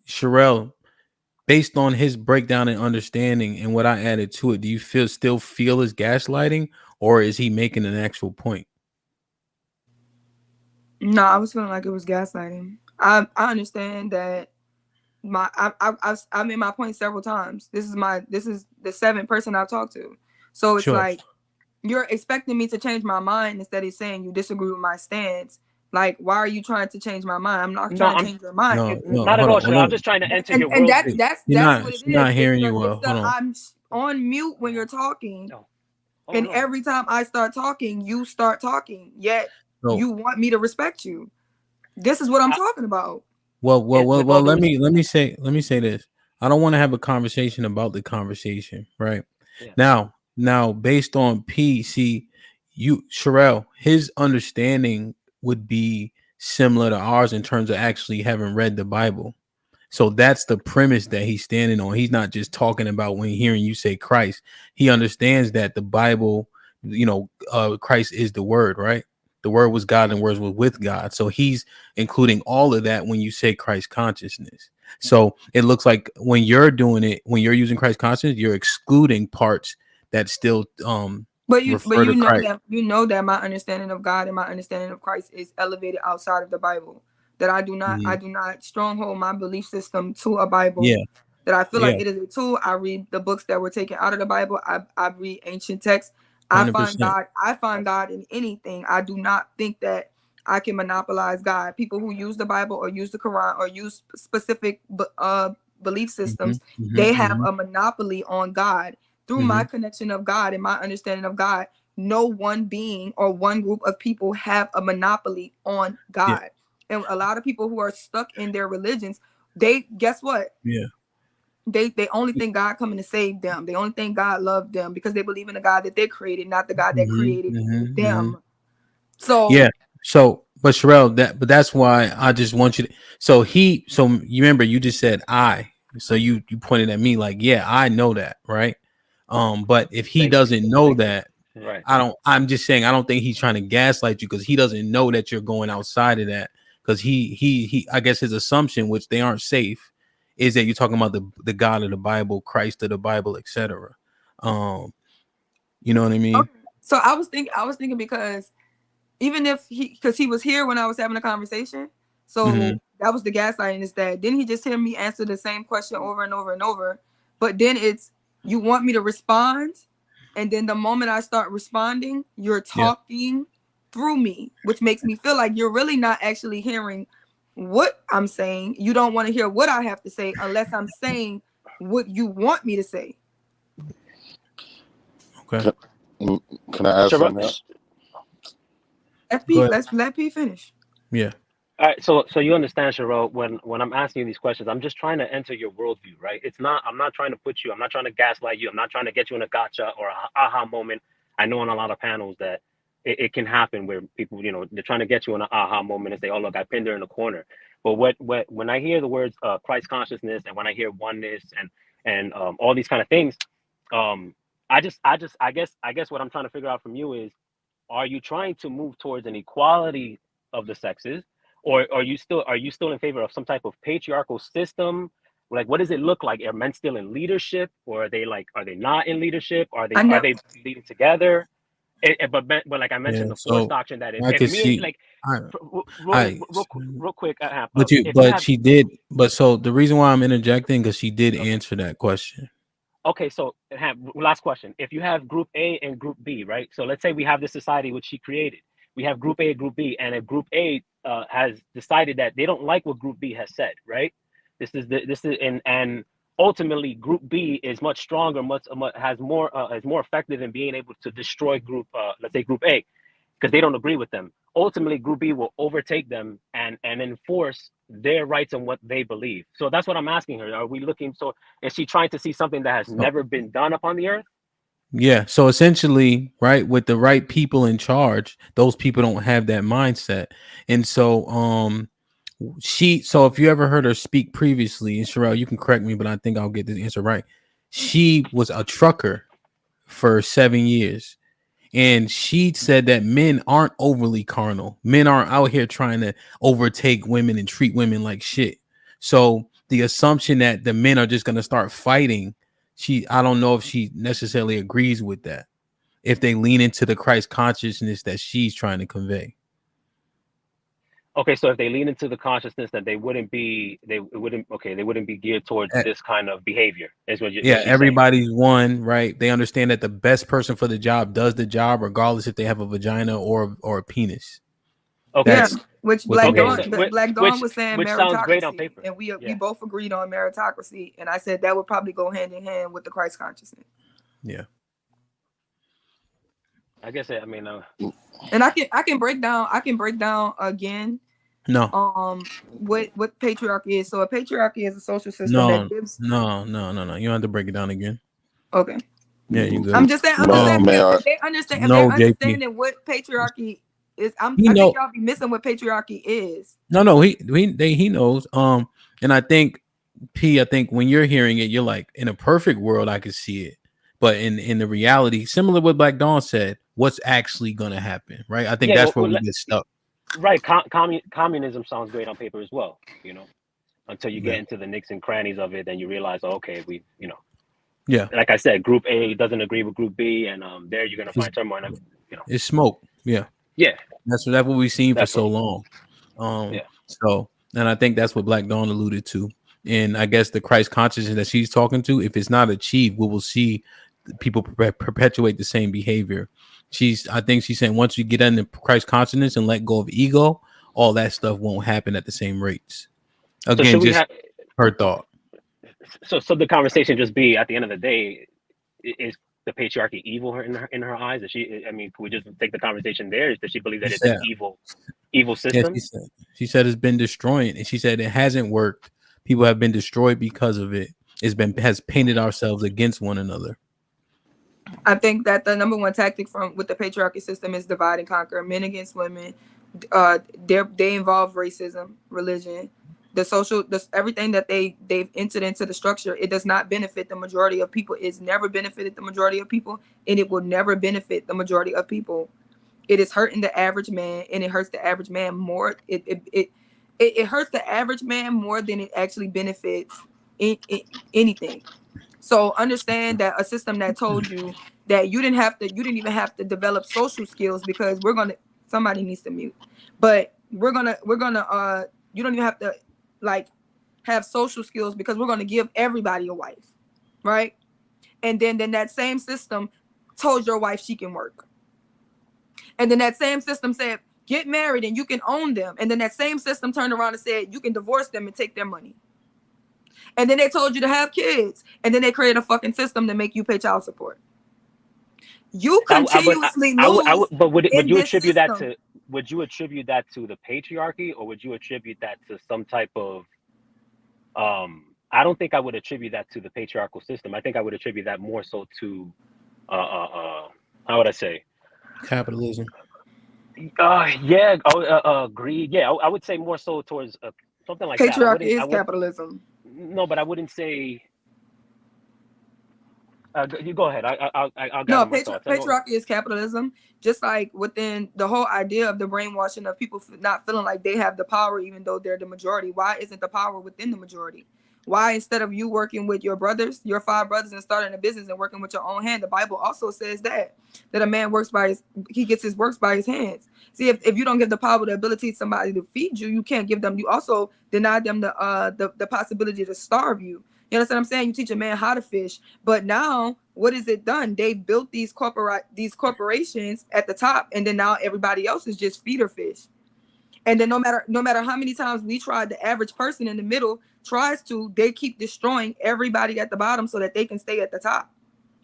Sherelle, based on his breakdown and understanding and what I added to it, do you still feel is gaslighting, or is he making an actual point? No, I was feeling like it was gaslighting. I understand that I made my point several times. This is the seventh person I've talked to. So it's like you're expecting me to change my mind instead of saying you disagree with my stance. Like, why are you trying to change my mind? I'm not trying to change your mind. Not at all, sure. I'm just trying to enter your world. And that's what it is. Not hearing you well. I'm on mute when you're talking. And every time I start talking, you start talking. Yet you want me to respect you. This is what I'm talking about. Well. Let me say this. I don't want to have a conversation about the conversation, right? Yeah. Now, based on PC, Sherelle, his understanding would be similar to ours in terms of actually having read the Bible. So that's the premise that he's standing on. He's not just talking about when hearing you say Christ. He understands that the Bible, Christ is the word, right? The word was God and words were with God. So he's including all of that when you say Christ consciousness. So it looks like when you're doing it, when you're using Christ consciousness, you're excluding parts that still But refer to Christ. you know that my understanding of God and my understanding of Christ is elevated outside of the Bible. That I do not stronghold my belief system to a Bible. Yeah. That I feel like Yeah. it is a tool. I read the books that were taken out of the Bible. I read ancient texts. I 100%. find God in anything. I do not think that I can monopolize God. People who use the Bible or use the Quran or use specific belief systems, they have a monopoly on God. Through my connection of God and my understanding of God, no one being or one group of people have a monopoly on God. Yeah. And a lot of people who are stuck in their religions, they guess what? Yeah. They only think God coming to save them. They only think God loved them because they believe in the God that they created, not the God that created them. So yeah. But Sherelle, that's why I just want you to. So you remember you just said I. So you pointed at me like, yeah, I know that, right? But if he doesn't know that, Right. I'm just saying I don't think he's trying to gaslight you because he doesn't know that you're going outside of that. Because he I guess his assumption, which they aren't safe, is that you're talking about the God of the Bible, Christ of the Bible, etc. You know what I mean? okay. So I was thinking because even if because he was here when I was having a conversation, so that was the gaslighting. Is that didn't he just hear me answer the same question over and over and over? But then it's you want me to respond, and then the moment I start responding, you're talking through me, which makes me feel like you're really not actually hearing what I'm saying. You don't want to hear what I have to say unless I'm saying what you want me to say. Okay. Can I ask something else? Let P finish. Yeah. All right, so you understand, Cheryl, when I'm asking you these questions, I'm just trying to enter your worldview, right? I'm not trying to I'm not trying to gaslight you. I'm not trying to get you in a gotcha or a aha moment. I know on a lot of panels that it can happen where people, they're trying to get you in an aha moment and say, oh, look, I pinned her in a corner. But when I hear the words Christ consciousness and when I hear oneness and all these kind of things, I guess what I'm trying to figure out from you is, are you trying to move towards an equality of the sexes? Or are you still in favor of some type of patriarchal system? Like, what does it look like? Are men still in leadership, or are they not in leadership? Are they leading together? But like I mentioned, the force So doctrine that I could see. real quick, But she did. But so the reason why I'm interjecting because she did answer that question. Okay, so last question. If you have group A and group B, right? So let's say we have this society which she created. We have group A, group B, and if group A has decided that they don't like what group B has said, right? And ultimately group B is much stronger, is more effective in being able to destroy let's say group A, because they don't agree with them. Ultimately, group B will overtake them and enforce their rights and what they believe. So that's what I'm asking her. Are we looking? So is she trying to see something that has never been done upon the earth? Yeah. So essentially, right, with the right people in charge, those people don't have that mindset. And so so if you ever heard her speak previously, and Sherelle, you can correct me, but I think I'll get this answer right. She was a trucker for 7 years. And she said that men aren't overly carnal. Men aren't out here trying to overtake women and treat women like shit. So the assumption that the men are just going to start fighting, I don't know if she necessarily agrees with that. If they lean into the Christ consciousness that she's trying to convey. Okay, so if they lean into the consciousness that they wouldn't be geared towards this kind of behavior, is what she's everybody's saying. One, right? They understand that the best person for the job does the job, regardless if they have a vagina or a penis. Okay, which Black Dawn was saying which meritocracy, sounds great on paper. And we both agreed on meritocracy, and I said that would probably go hand in hand with the Christ consciousness. Yeah, I guess and I can break down again No. What patriarchy is. So a patriarchy is a social system that No. gives. No. You don't have to break it down again. Okay. Yeah, you good. I'm just saying if they understand if No, they're JP. understanding what patriarchy is, He I think know. y'all be missing what patriarchy is. No. He knows. And I think I think when you're hearing it, you're like, in a perfect world, I could see it. But in the reality, similar to what Black Dawn said, what's actually gonna happen, right? I think Yeah, that's where we get stuck. right. Communism sounds great on paper as well, until you get Yeah. into the nicks and crannies of it, then you realize, okay, Yeah. like I said, Group A doesn't agree with Group B, and there you're gonna It's, find turmoil. it's smoke. Yeah. Yeah, That's what we've seen for so definitely. long. Yeah. So, and I think that's what Black Dawn alluded to. And I guess the Christ consciousness that she's talking to, if it's not achieved, we will see people perpetuate the same behavior. I think she's saying once you get into Christ consciousness and let go of ego, all that stuff won't happen at the same rates. Again, should we just her thought. So the conversation just be at the end of the day, is the patriarchy evil in her eyes? Is she? I mean, can we just take the conversation there? Does she believe that it's an evil system? Yeah, she said it's been destroying, and she said it hasn't worked. People have been destroyed because of it. Has painted ourselves against one another. I think that the number one tactic with the patriarchy system is divide and conquer. Men against women. They involve racism, religion, everything that they've entered into the structure. It does not benefit the majority of people. It's never benefited the majority of people, and it will never benefit the majority of people. It is hurting the average man, and it hurts the average man more. It hurts the average man more than it actually benefits anything. So understand that a system that told you that you didn't even have to develop social skills because somebody needs to mute, but we're gonna you don't even have to like have social skills because we're gonna give everybody a wife, right? And then that same system told your wife she can work, and then that same system said get married and you can own them, and then that same system turned around and said you can divorce them and take their money. And then they told you to have kids. And then they created a fucking system to make you pay child support. You continuously lose. But would you attribute system. that to? Would you attribute that to the patriarchy, or would you attribute that to some type of? I don't think I would attribute that to the patriarchal system. I think I would attribute that more so to, how would I say? Capitalism. Yeah. Greed. Yeah, I would say more so towards something like patriarchy that. is capitalism. No, but I wouldn't say. You go ahead. I'll No, gather my thoughts. patriarchy is capitalism. Just like within the whole idea of the brainwashing of people not feeling like they have the power, even though they're the majority. Why isn't the power within the majority? Why instead of you working with your 5 brothers, and starting a business and working with your own hand? The Bible also says that a man gets his works by his hands. See, if you don't give the power, the ability to somebody to feed you, you can't give them. You also deny them the possibility to starve you. You understand what I'm saying? You teach a man how to fish, but now what is it done? They've built these corporations at the top, and then now everybody else is just feeder fish. And then no matter how many times we tried, the average person in the middle tries to, they keep destroying everybody at the bottom so that they can stay at the top.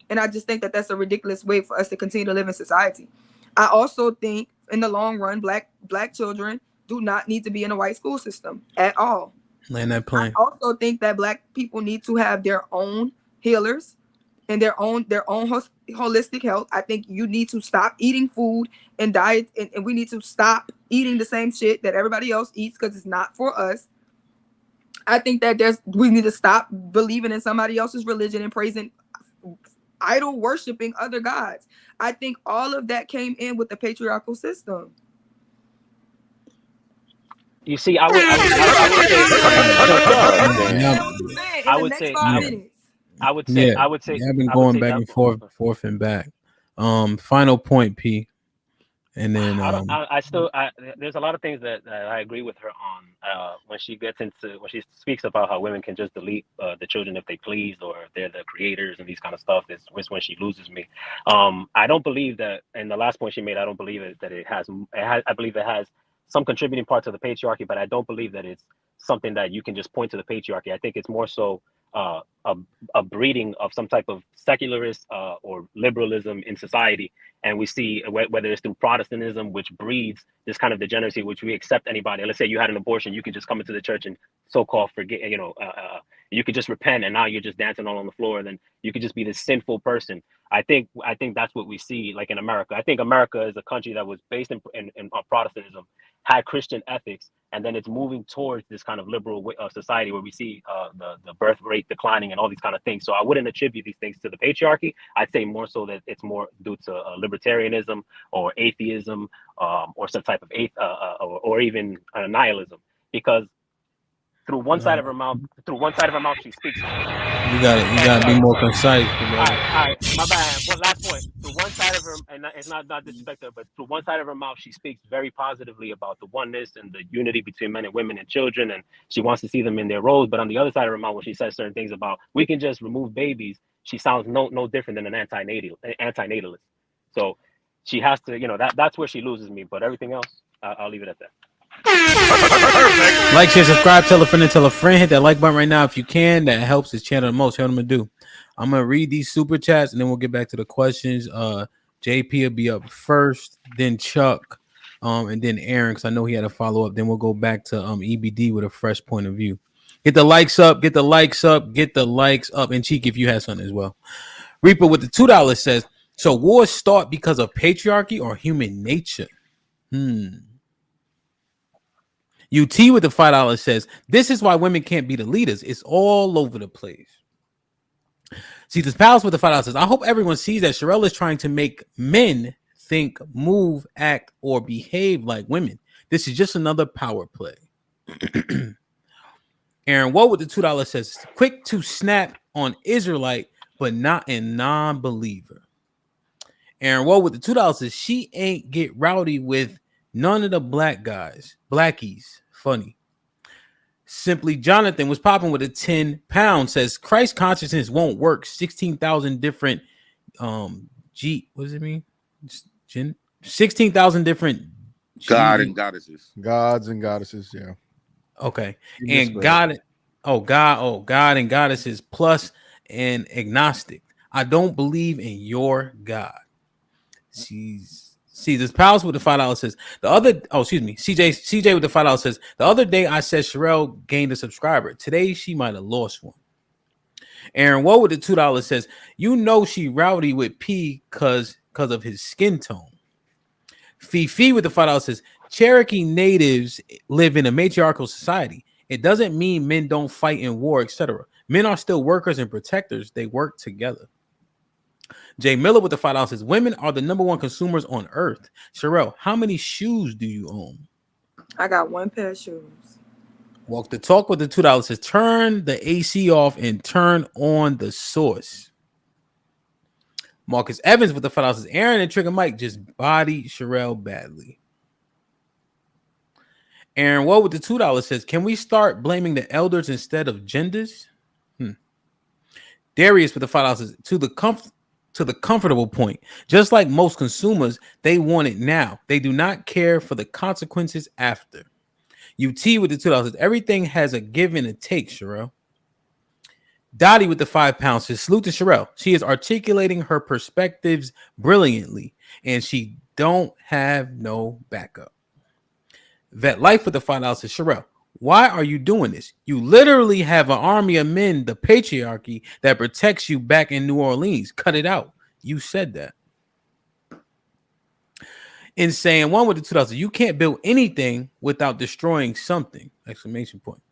And I just think that that's a ridiculous way for us to continue to live in society. I also think in the long run, black children do not need to be in a white school system at all. Land that plane. I also think that black people need to have their own healers and their own holistic health. I think you need to stop eating food and diet, and we need to stop eating the same shit that everybody else eats because it's not for us. I think that we need to stop believing in somebody else's religion and praising, idol worshiping other gods. I think all of that came in with the patriarchal system. You see, I would say I've been going back and forth and back. Final point, P. And then there's a lot of things that I agree with her on when she speaks about how women can just delete the children if they please, or if they're the creators and these kind of stuff. Is when she loses me. I don't believe that. And the last point she made, I don't believe that it has. I believe it has some contributing parts of the patriarchy, but I don't believe that it's something that you can just point to the patriarchy. I think it's more so a breeding of some type of secularist or liberalism in society. And we see whether it's through Protestantism, which breeds this kind of degeneracy, which we accept anybody. Let's say you had an abortion, you could just come into the church and so-called forget, you could just repent, and now you're just dancing all on the floor, and then you could just be this sinful person. I think that's what we see, like in America. I think America is a country that was based in Protestantism, had Christian ethics, and then it's moving towards this kind of liberal society where we see the birth rate declining and all these kind of things. So I wouldn't attribute these things to the patriarchy. I'd say more so that it's more due to libertarianism or atheism, or some type of or even nihilism, because through one side of her mouth, she speaks. You gotta be more concise. All right, my bad. One last point. Through one side of her, and it's not disrespect her, but through one side of her mouth, she speaks very positively about the oneness and the unity between men and women and children, and she wants to see them in their roles. But on the other side of her mouth, when she says certain things about we can just remove babies, she sounds no different than an antinatalist. So she has to, that's where she loses me. But everything else, I'll leave it at that. Like, share, subscribe, tell a friend, and tell a friend. Hit that like button right now if you can. That helps this channel the most. What I'm gonna do, I'm gonna read these super chats and then we'll get back to the questions. JP will be up first, then Chuck, and then Aaron, because I know he had a follow up. Then we'll go back to EBD with a fresh point of view. Get the likes up, get the likes up, get the likes up, and Cheek if you have something as well. Reaper with the $2 says, so wars start because of patriarchy or human nature? UT with the $5 says, this is why women can't be the leaders. It's all over the place. See, this Palace with the $5 says, I hope everyone sees that Sherelle is trying to make men think, move, act, or behave like women. This is just another power play. Aaron Woe with the $2 says, quick to snap on Israelite, but not in non-believer. Aaron Woe with the $2 says, she ain't get rowdy with none of the black guys. Blackies. Funny. Simply Jonathan was popping with a 10 pound, says Christ consciousness won't work. 16,000 different what does it mean? 16,000 different God and goddesses. Gods and goddesses, yeah. Okay. And God and goddesses plus an agnostic. I don't believe in your God. See, this Palace with the $5 says CJ with the $5 says the other day I said Sherelle gained a subscriber. Today she might have lost one. Aaron Woe with the $2 says, she rowdy with P because of his skin tone. Fifi with the $5 says Cherokee natives live in a matriarchal society. It doesn't mean men don't fight in war, etc. Men are still workers and protectors. They work together. Jay Miller with the $5 says, women are the number one consumers on earth. Sherelle, how many shoes do you own? I got one pair of shoes. Walk the Talk with the $2 says, turn the AC off and turn on the source. Marcus Evans with the $5 says, Aaron and Trigger Mike just bodied Sherelle badly. Aaron Woe with the $2 says, can we start blaming the elders instead of genders? Darius with the $5 says, to the comfortable point. Just like most consumers, they want it now. They do not care for the consequences after. UT with the $2 says, everything has a give and a take, Sherelle. Dottie with the £5 says, salute to Sherelle. She is articulating her perspectives brilliantly, and she don't have no backup. Vet Life with the $5 says, Sherelle, why are you doing this? You literally have an army of men, the patriarchy, that protects you back in New Orleans. Cut it out. You said that. Insane one with the 2000. You can't build anything without destroying something. Exclamation point.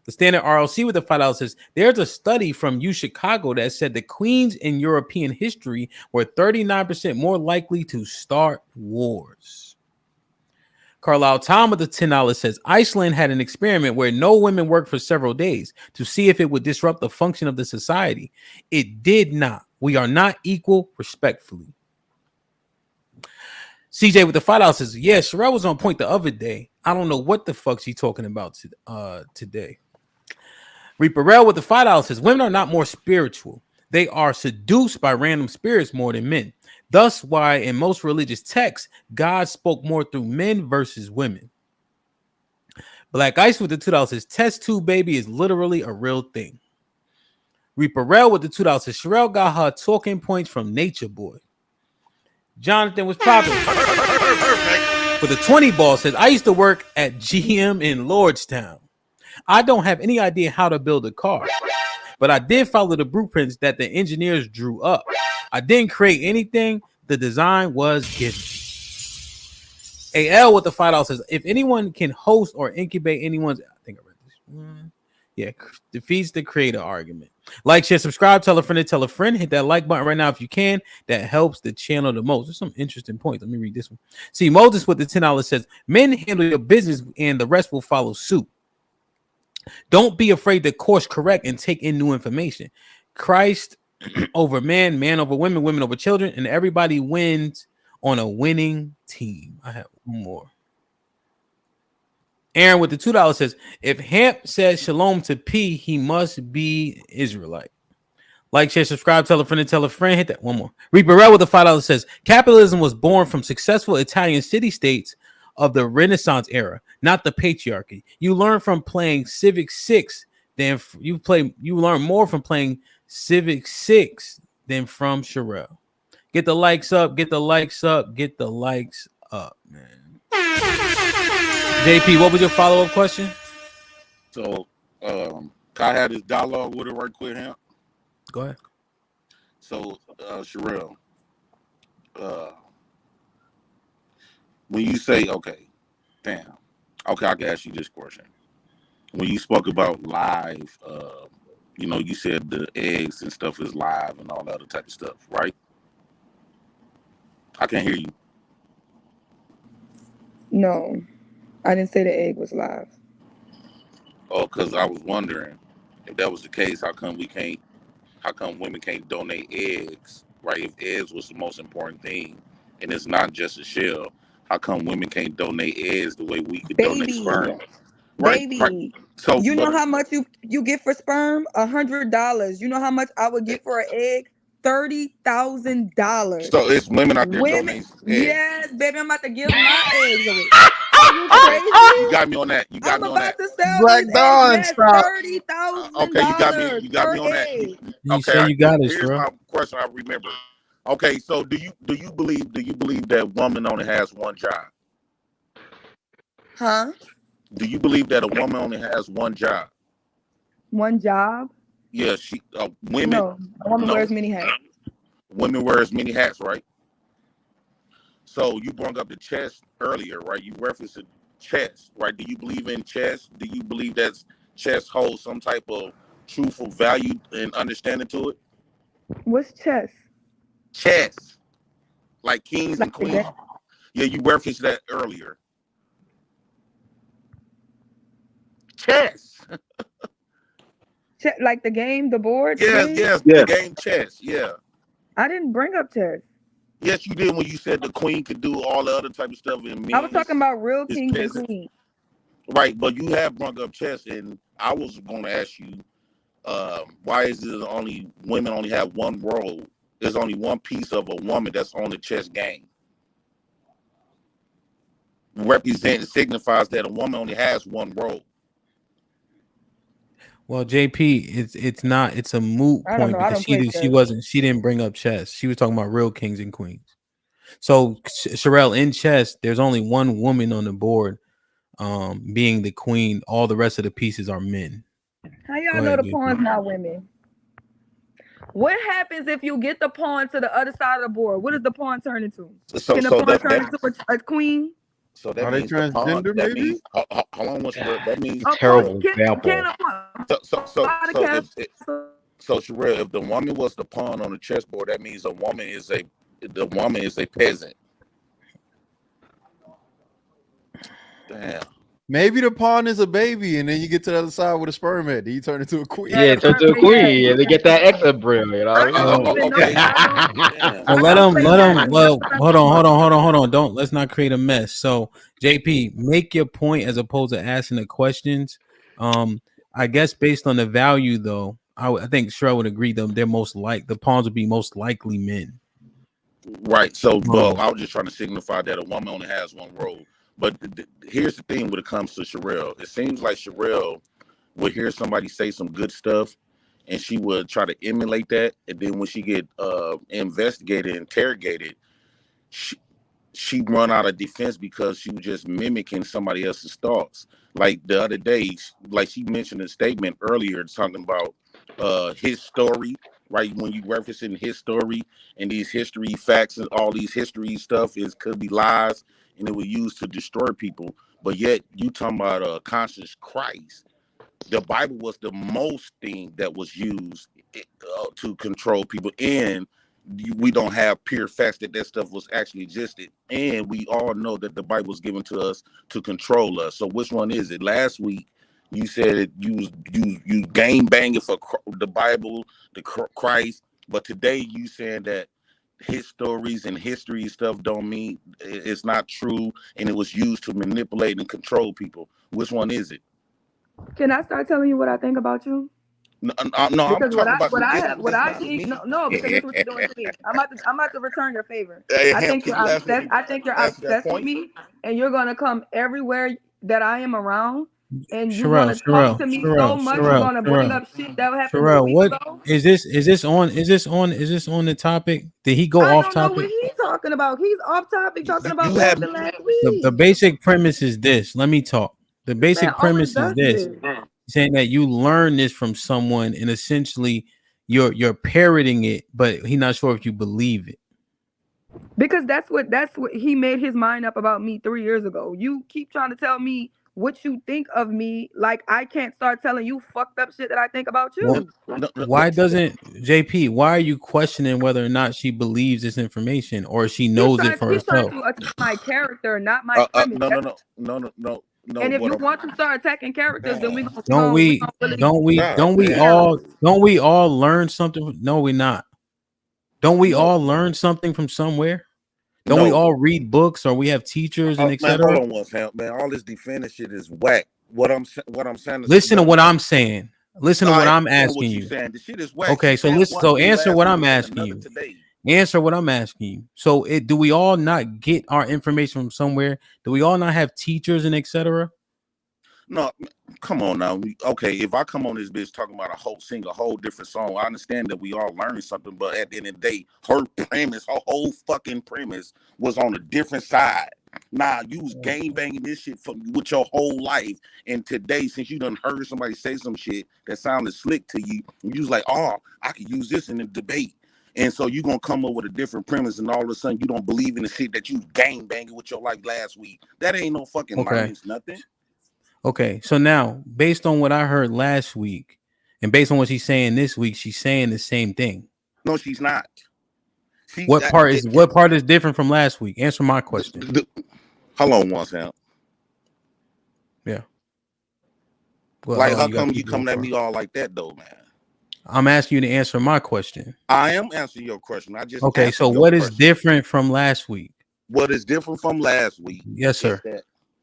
The Standard RLC with the $5 says there's a study from UChicago that said the queens in European history were 39% more likely to start wars. Carlisle Tom with the $10 says Iceland had an experiment where no women worked for several days to see if it would disrupt the function of the society. It did not. We are not equal, respectfully. CJ with the $5 says, yeah, Sherelle was on point the other day. I don't know what the fuck she's talking about today. Reaperell with the $5 says women are not more spiritual. They are seduced by random spirits more than men. Thus why in most religious texts, God spoke more through men versus women. Black Ice with the $2 says test tube baby is literally a real thing. Reaperell with the $2 says Sherelle got her talking points from Nature Boy. Jonathan was popping. But the 20 ball says, I used to work at GM in Lordstown. I don't have any idea how to build a car, but I did follow the blueprints that the engineers drew up. I didn't create anything. The design was given. AL with the $5 says, if anyone can host or incubate anyone's, I think I read this one. Yeah, defeats the creator argument. Like, share, subscribe, tell a friend to tell a friend. Hit that like button right now if you can. That helps the channel the most. There's some interesting points. Let me read this one. See, Moses with the $10 says, men handle your business and the rest will follow suit. Don't be afraid to course correct and take in new information. Christ over man, man over women, women over children, and everybody wins on a winning team. I have one more. Aaron with the $2 says, if Hamp says shalom to P, he must be Israelite. Like, share, subscribe, tell a friend and tell a friend. Hit that one more. Reaperell with the $5 says, capitalism was born from successful Italian city-states of the Renaissance era, not the patriarchy. You learn from playing Civic 6 than you learn more from playing Civic 6 than from Sherelle. Get the likes up, get the likes up, get the likes up, man. JP, what was your follow-up question? So, can I have this dialogue with her right quick, Hamp? Go ahead. So, Sherelle, when you say, okay, I can ask you this question. When you spoke about live, you said the eggs and stuff is live and all that other type of stuff, right? I can't hear you. No, I didn't say the egg was live. Oh, because I was wondering if that was the case, how come women can't donate eggs, right? If eggs was the most important thing and it's not just a shell, how come women can't donate eggs the way we could donate sperm? Right? Baby. So You know how much you get for sperm? $100. You know how much I would get for an egg? $30,000. So it's women out there donating eggs. Yes, baby, I'm about to give my eggs away. Are you crazy? You got me on that. You got me on that. To sell Black these Dawn, eggs. stop. $30,000. Okay, you got me on that. You say you got it, here's bro. my question. I remember. Okay, so do you believe that woman only has one job? Huh? Do you believe that a woman only has one job? One job? Yeah, women. No, a woman wears many hats. Women wears many hats, right? So you brought up the chess earlier, right? You referenced the chess, right? Do you believe in chess? Do you believe that chess holds some type of truthful value and understanding to it? What's chess? Chess, like kings and queens. Yeah, you referenced that earlier. Chess. Like the game, the board? Yes, the game chess. Yeah. I didn't bring up chess. Yes, you did when you said the queen could do all the other type of stuff. I was talking about real kings and queens. Right, but you have brought up chess, and I was going to ask you, why is it women only have one role? There's only one piece of a woman that's on the chess game. Signifies that a woman only has one role. Well, JP, it's a moot point because she didn't bring up chess. She was talking about real kings and queens. So Sherelle, in chess, there's only one woman on the board, being the queen. All the rest of the pieces are men. How y'all know the pawn's not women? What happens if you get the pawn to the other side of the board? What does the pawn turn into? Can the pawn turn into a queen? So that means transgender, maybe? How long was that means terrible example. So Sherelle, if the woman was the pawn on the chessboard, that means the woman is a peasant. Damn. Maybe the pawn is a baby, and then you get to the other side with a sperm head. Then you turn into a queen. Yeah, turn into a queen, and they get that extra brill. You know. Okay. Well, let them. Well, hold on. Let's not create a mess. So, JP, make your point as opposed to asking the questions. I guess based on the value, though, I think Sherelle would agree. The pawns would be most likely men. Right. So, well, I was just trying to signify that a woman only has one role. But here's the thing when it comes to Sherelle. It seems like Sherelle will hear somebody say some good stuff, and she would try to emulate that. And then when she get investigated, interrogated, she run out of defense because she was just mimicking somebody else's thoughts. Like the other day, like she mentioned a statement earlier talking about his story, right? When you referencing his story and these history facts and all these history stuff could be lies, and it was used to destroy people. But yet you talking about conscious Christ. The Bible was the most thing that was used to control people, and we don't have pure facts that stuff was actually existed. And we all know that the Bible was given to us to control us. So which one is it? Last week you said you game banging for the Bible, the Christ, but today you saying that his stories and history stuff don't mean it's not true, and it was used to manipulate and control people. Which one is it? Can I start telling you what I think about you? No, I'm talking about what I think. No, because this is what you're doing to me. I'm about to return your favor. Hey, I think you're obsessed. I think you're obsessed with me, and you're gonna come everywhere that I am around, and you're gonna talk to me so much. You're gonna bring up shit that happened a week ago. Is this on the topic? Did he go off topic? I don't know what he's talking about. He's off topic talking about what happened last week. The basic premise is this. Let me talk. The basic premise is this. Saying that you learn this from someone, and essentially you're parroting it, but he's not sure if you believe it. Because that's what he made his mind up about me 3 years ago. You keep trying to tell me what you think of me, like I can't start telling you fucked up shit that I think about you. Why doesn't JP? Why are you questioning whether or not she believes this information or she knows it for herself? He's trying to attack my character, not my premise. No, and if you want to start attacking characters, then we don't we all learn something? No, we're not. Don't we all learn something from somewhere? Don't we all read books, or we have teachers and etc.? Hold on one second, man. All this defending shit is whack. What I'm saying. Listen to what I'm saying. Listen to what I'm asking you. The shit is whack. Okay, so listen. So answer what I'm asking you. Answer what I'm asking you. So do we all not get our information from somewhere? Do we all not have teachers and etc.? No, come on now. Okay, if I come on this bitch talking about sing a whole different song, I understand that we all learn something, but at the end of the day, her whole fucking premise was on a different side. Nah, you was game banging this shit with your whole life, and today, since you done heard somebody say some shit that sounded slick to you, you was like, oh, I could use this in the debate. And so you're going to come up with a different premise, and all of a sudden you don't believe in the shit that you game banging with your life last week. That ain't no fucking learning nothing. Okay, so now, based on what I heard last week, and based on what she's saying this week, she's saying the same thing. No, she's not. What part is different from last week? Answer my question. Hold on one second. Yeah. Well, like, how come you coming at me all like that, though, man? I'm asking you to answer my question. I am answering your question. I just okay. So what is different from last week? What is different from last week? Yes, sir.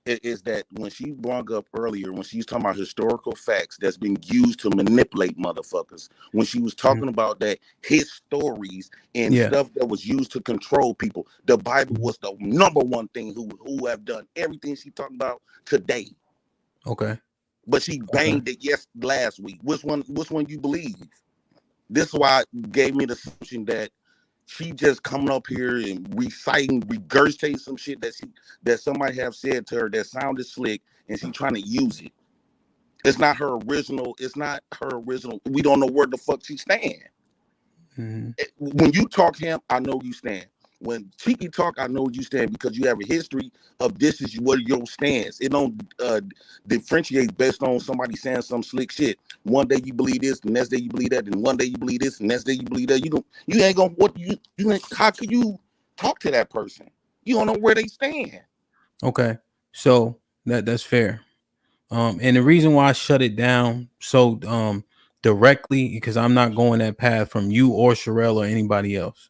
Is that when she brought up earlier, when she was talking about historical facts that's been used to manipulate motherfuckers, when she was talking about that his stories and stuff that was used to control people, the Bible was the number one thing who have done everything she talked about today. Okay. But she banged it last week. Which one you believe? This is why it gave me the assumption that she just coming up here and regurgitating some shit that somebody have said to her that sounded slick, and she trying to use it. It's not her original. We don't know where the fuck she stand. Mm-hmm. When you talk him, I know you stand. When Cheeky talk, I know you stand because you have a history of this is what your stance. It don't differentiate based on somebody saying some slick shit. One day you believe this, the next day you believe that, and one day you believe this, and next day you believe that. You ain't gonna how could you talk to that person? You don't know where they stand. Okay, so that's fair. And the reason why I shut it down so directly because I'm not going that path from you or Sherelle or anybody else.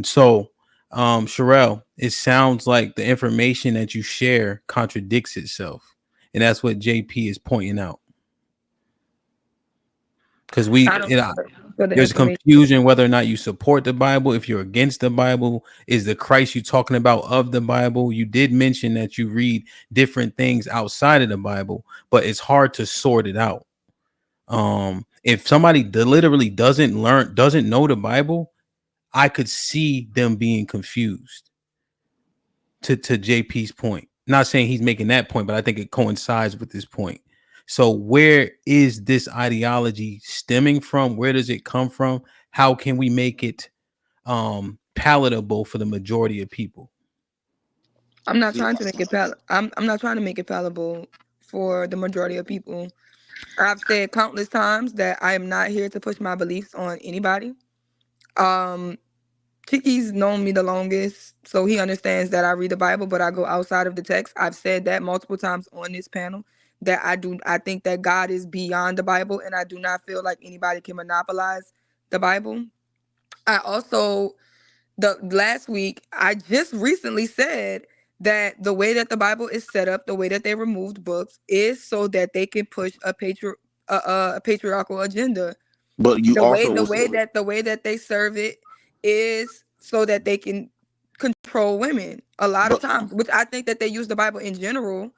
So, Sherelle, it sounds like the information that you share contradicts itself, and that's what JP is pointing out. Because there's confusion whether or not you support the Bible, if you're against the Bible, is the Christ you're talking about of the Bible. You did mention that you read different things outside of the Bible, but it's hard to sort it out. If somebody literally doesn't know the Bible, I could see them being confused. To JP's point, not saying he's making that point, but I think it coincides with this point. So where is this ideology stemming from? Where does it come from? How can we make it palatable for the majority of people? I'm not trying to make it I'm not trying to make it palatable for the majority of people. I've said countless times that I am not here to push my beliefs on anybody. Chiki's known me the longest, so he understands that I read the Bible, but I go outside of the text. I've said that multiple times on this panel that I think that God is beyond the Bible, and I do not feel like anybody can monopolize the Bible. I also last week I just recently said that the way that the Bible is set up, the way that they removed books, is so that they can push a patriarchal agenda. But you The way also the way that they serve it is so that they can control women a lot of but times, which I think that they use the Bible in general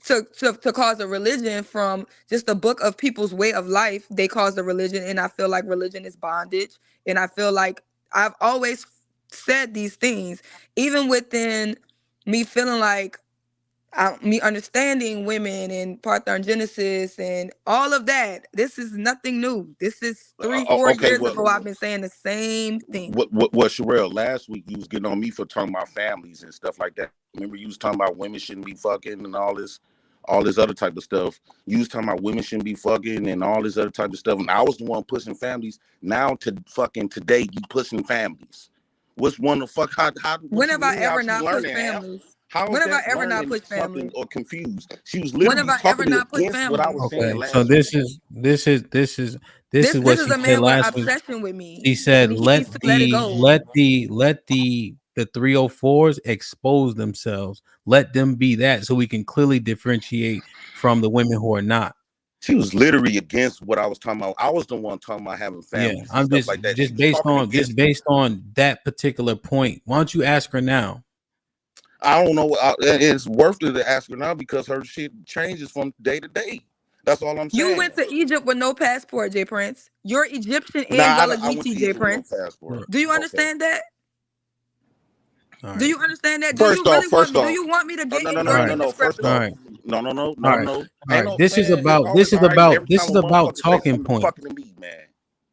to cause a religion from just a book of people's way of life. They cause a religion, and I feel like religion is bondage. And I feel like I've always said these things, even within me feeling like me understanding women and parthenogenesis and all of that. This is nothing new. This is 4 okay. years ago. I've been saying the same thing. What Sherelle, last week you was getting on me for talking about families and stuff like that. Remember you was talking about women shouldn't be fucking and all this other type of stuff. You was talking about women shouldn't be fucking and all this other type of stuff. And I was the one pushing families. Now to fucking today you pushing families. What's one the fuck? How when have I ever not pushed families? When have I ever not pushed families? Or confused? She was When literally have I ever talking not pushed against what I families? was saying last So week. this is what This she is a said man with last week. obsession with me. She said, and he "Let needs to let it the 304s expose themselves. Let them be that, so we can clearly differentiate from the women who are not." She was literally against what I was talking about. I was the one talking about having Yeah, families and I'm stuff like that. She just was based talking on against based on that particular point. Why don't you ask her now? I don't know. It's worth it to ask her now because her shit changes from day to day. That's all I'm You saying. went to Egypt with no passport, J Prince. You're Egyptian Nah, and I went to Gullah-Geechee, J Egypt with no Prince. passport. Do you Okay. understand that? All Do right. you understand that? First off, Do you want me to get in your no. First indescription? All off, right. no. All right. Ain't All right. no This man. is It's about always all right every time a motherfucker say talking something points. fucking to me, man.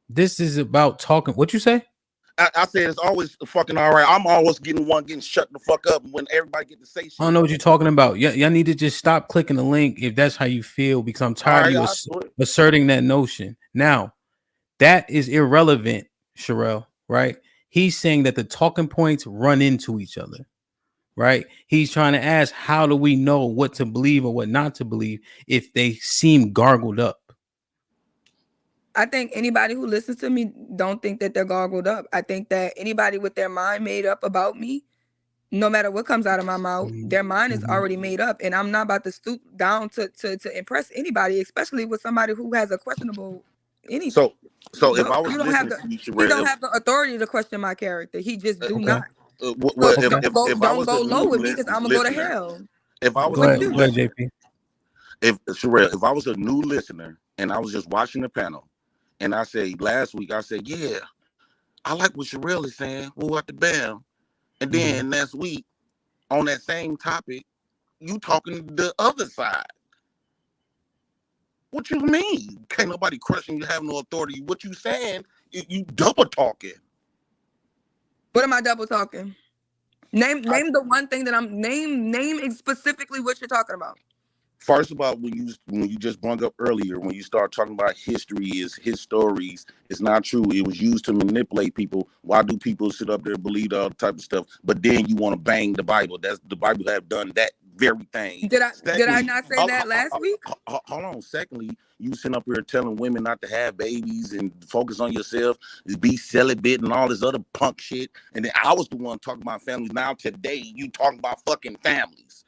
This is about talking. What you say? I said it's always fucking all right. I'm always getting shut the fuck up when everybody get to say shit. I don't know what you're talking about. Y'all need to just stop clicking the link if that's how you feel, because I'm tired of you asserting that notion. Now, that is irrelevant, Sherelle, right? He's saying that the talking points run into each other, right? He's trying to ask, how do we know what to believe or what not to believe if they seem gargled up? I think anybody who listens to me don't think that they're gargled up. I think that anybody with their mind made up about me, no matter what comes out of my mouth, their mind is already made up, and I'm not about to stoop down to impress anybody, especially with somebody who has a questionable anything. So if I was You don't have listening to you, he don't Sherelle, have the authority to question my character. He just do not. well, So if I don't was go a low new with me, because I'm gonna go to listener, hell. if I was Go a ahead, new JP. if I was a new listener and I was just watching the panel, and I say last week I said, yeah, I like what Sherelle is saying. Well, what the bam, and then next week on that same topic, you talking the other side. What you mean? Can't nobody question you have no authority. What you saying? You double talking. What am I double talking? Name the one thing that I'm name specifically what you're talking about. First of all, when you just brought up earlier, when you start talking about history is his stories, it's not true. It was used to manipulate people. Why do people sit up there and believe all type of stuff? But then you want to bang the Bible. That's the Bible have done that very thing. Did I not say that last week? Hold on. Secondly, you sitting up here telling women not to have babies and focus on yourself, be celibate and all this other punk shit. And then I was the one talking about families. Now today you talking about fucking families.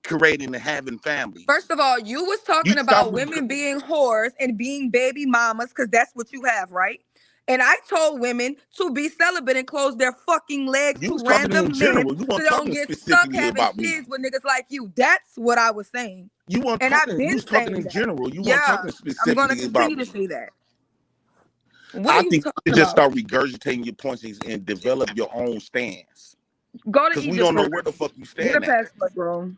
Creating and having families. First of all, you was talking about women being whores and being baby mamas, because that's what you have, right? And I told women to be celibate and close their fucking legs You to was talking in random men general. You so weren't they don't talking get stuck specifically having about me. kids with niggas like you. That's what I was saying. You weren't And I've talking. You been was talking saying in that. general. You weren't Yeah, talking I'm going to specifically about continue to me. say that. What I are you think talking you just about? start regurgitating your points and develop your own stance. Go to Because we Egypt don't know first. where the fuck you Get a stand at. passport, bro.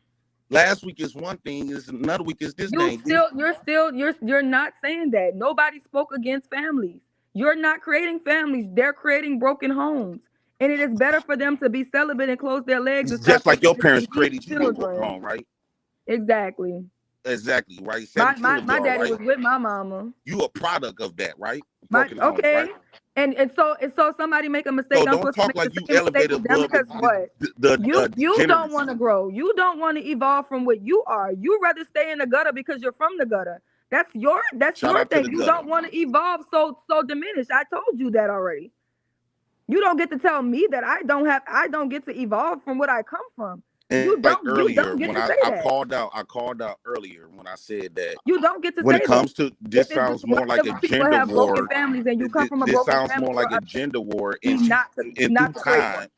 Last week is one thing, is another week is this thing. You're not saying that. Nobody spoke against families. You're not creating families. They're creating broken homes. And it is better for them to be celibate and close their legs and stop Just like your thinking they parents can keep created you with broken children. home, right? Exactly. Exactly, right? My 17 my, of my y'all, daddy right? was with my mama. You a product of that, right? My Broken home, okay. right? And so somebody make a mistake. So I'm don't supposed to talk make like the you same mistake elevated with them above because what? the You don't want degeneracy. to grow. You don't want to evolve from what you are. You rather stay in the gutter because you're from the gutter. That's your Shout out to thing. the You gutter. don't want to evolve so diminished. I told you that already. You don't get to tell me that I don't get to evolve from what I come from. And You like don't earlier, get when to I say that. called out earlier when I said that You don't get to when it say that. comes to If this it's sounds white more like a people gender have broken war. families and you come from a This broken sounds family, more like a gender war, and not to create one.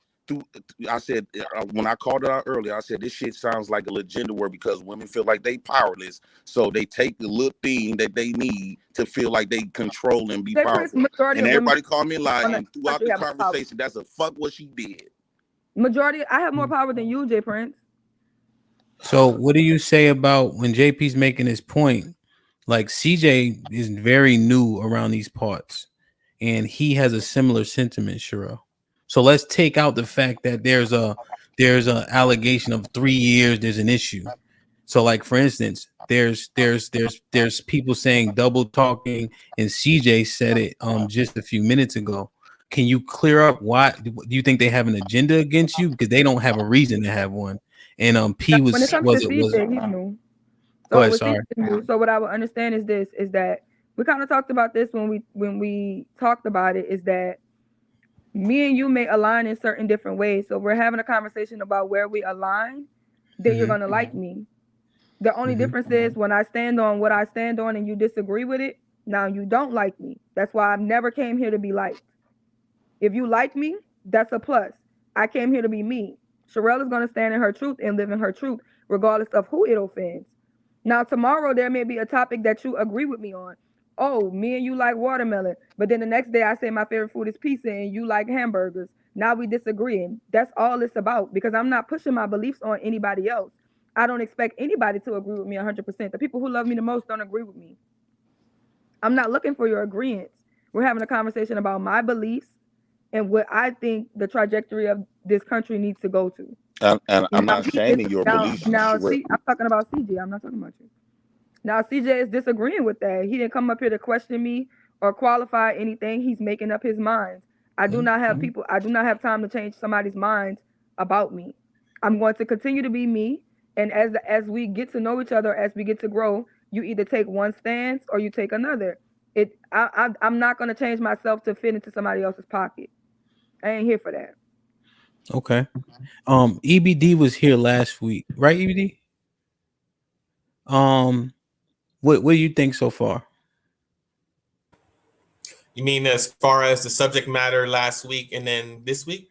I said when I called it out earlier, I said this shit sounds like a gender war because women feel like they powerless, so they take the little thing that they need to feel like they control and be powerful. Majority And of women everybody called me a lie, on the and throughout country the have more power. conversation, that's a fuck what she did. I have more power than you, Jay Prince. So what do you say about when JP's making his point? Like CJ is very new around these parts, and he has a similar sentiment, Sherelle. So let's take out the fact that there's a allegation of 3 years. There's an issue. So, like for instance, there's people saying double talking, and CJ said it just a few minutes ago. Can you clear up why? Do you think they have an agenda against you? Because they don't have a reason to have one. And P When it comes to CJ, he's new. Go ahead, sorry. So what I would understand is this: is that we kind of talked about this when we talked about it. Is that me and you may align in certain different ways. So we're having a conversation about where we align. Then you're gonna like me. The only difference is when I stand on what I stand on and you disagree with it, now you don't like me. That's why I've never came here to be liked. If you like me, that's a plus. I came here to be me. Sherelle is going to stand in her truth and live in her truth, regardless of who it offends. Now, tomorrow, there may be a topic that you agree with me on. Oh, me and you like watermelon. But then the next day, I say my favorite food is pizza and you like hamburgers. Now we disagreeing. That's all it's about because I'm not pushing my beliefs on anybody else. I don't expect anybody to agree with me 100%. The people who love me the most don't agree with me. I'm not looking for your agreement. We're having a conversation about my beliefs and what I think the trajectory of this country needs to go to. And I'm not shaming your beliefs. Now, see, I'm talking about CJ. I'm not talking about you. Now, CJ is disagreeing with that. He didn't come up here to question me or qualify anything. He's making up his mind. I do not have time to change somebody's mind about me. I'm going to continue to be me. And as we get to know each other, as we get to grow, you either take one stance or you take another. I'm not going to change myself to fit into somebody else's pocket. I ain't here for that. Okay. EBD was here last week, right? EBD. What do you think so far? You mean as far as the subject matter last week and then this week?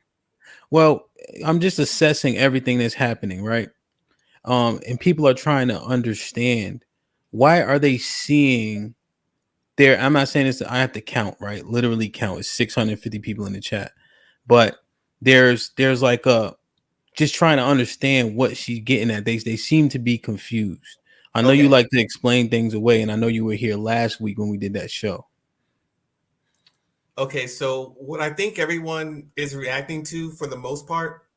Well, I'm just assessing everything that's happening, right? And people are trying to understand why are they seeing there. I'm not saying this. I have to count, right? Literally count. It's 650 people in the chat, but there's like a just trying to understand what she's getting at. They seem to be confused. I know you like to explain things away, and I know you were here last week when we did that show. Okay, so what I think everyone is reacting to for the most part,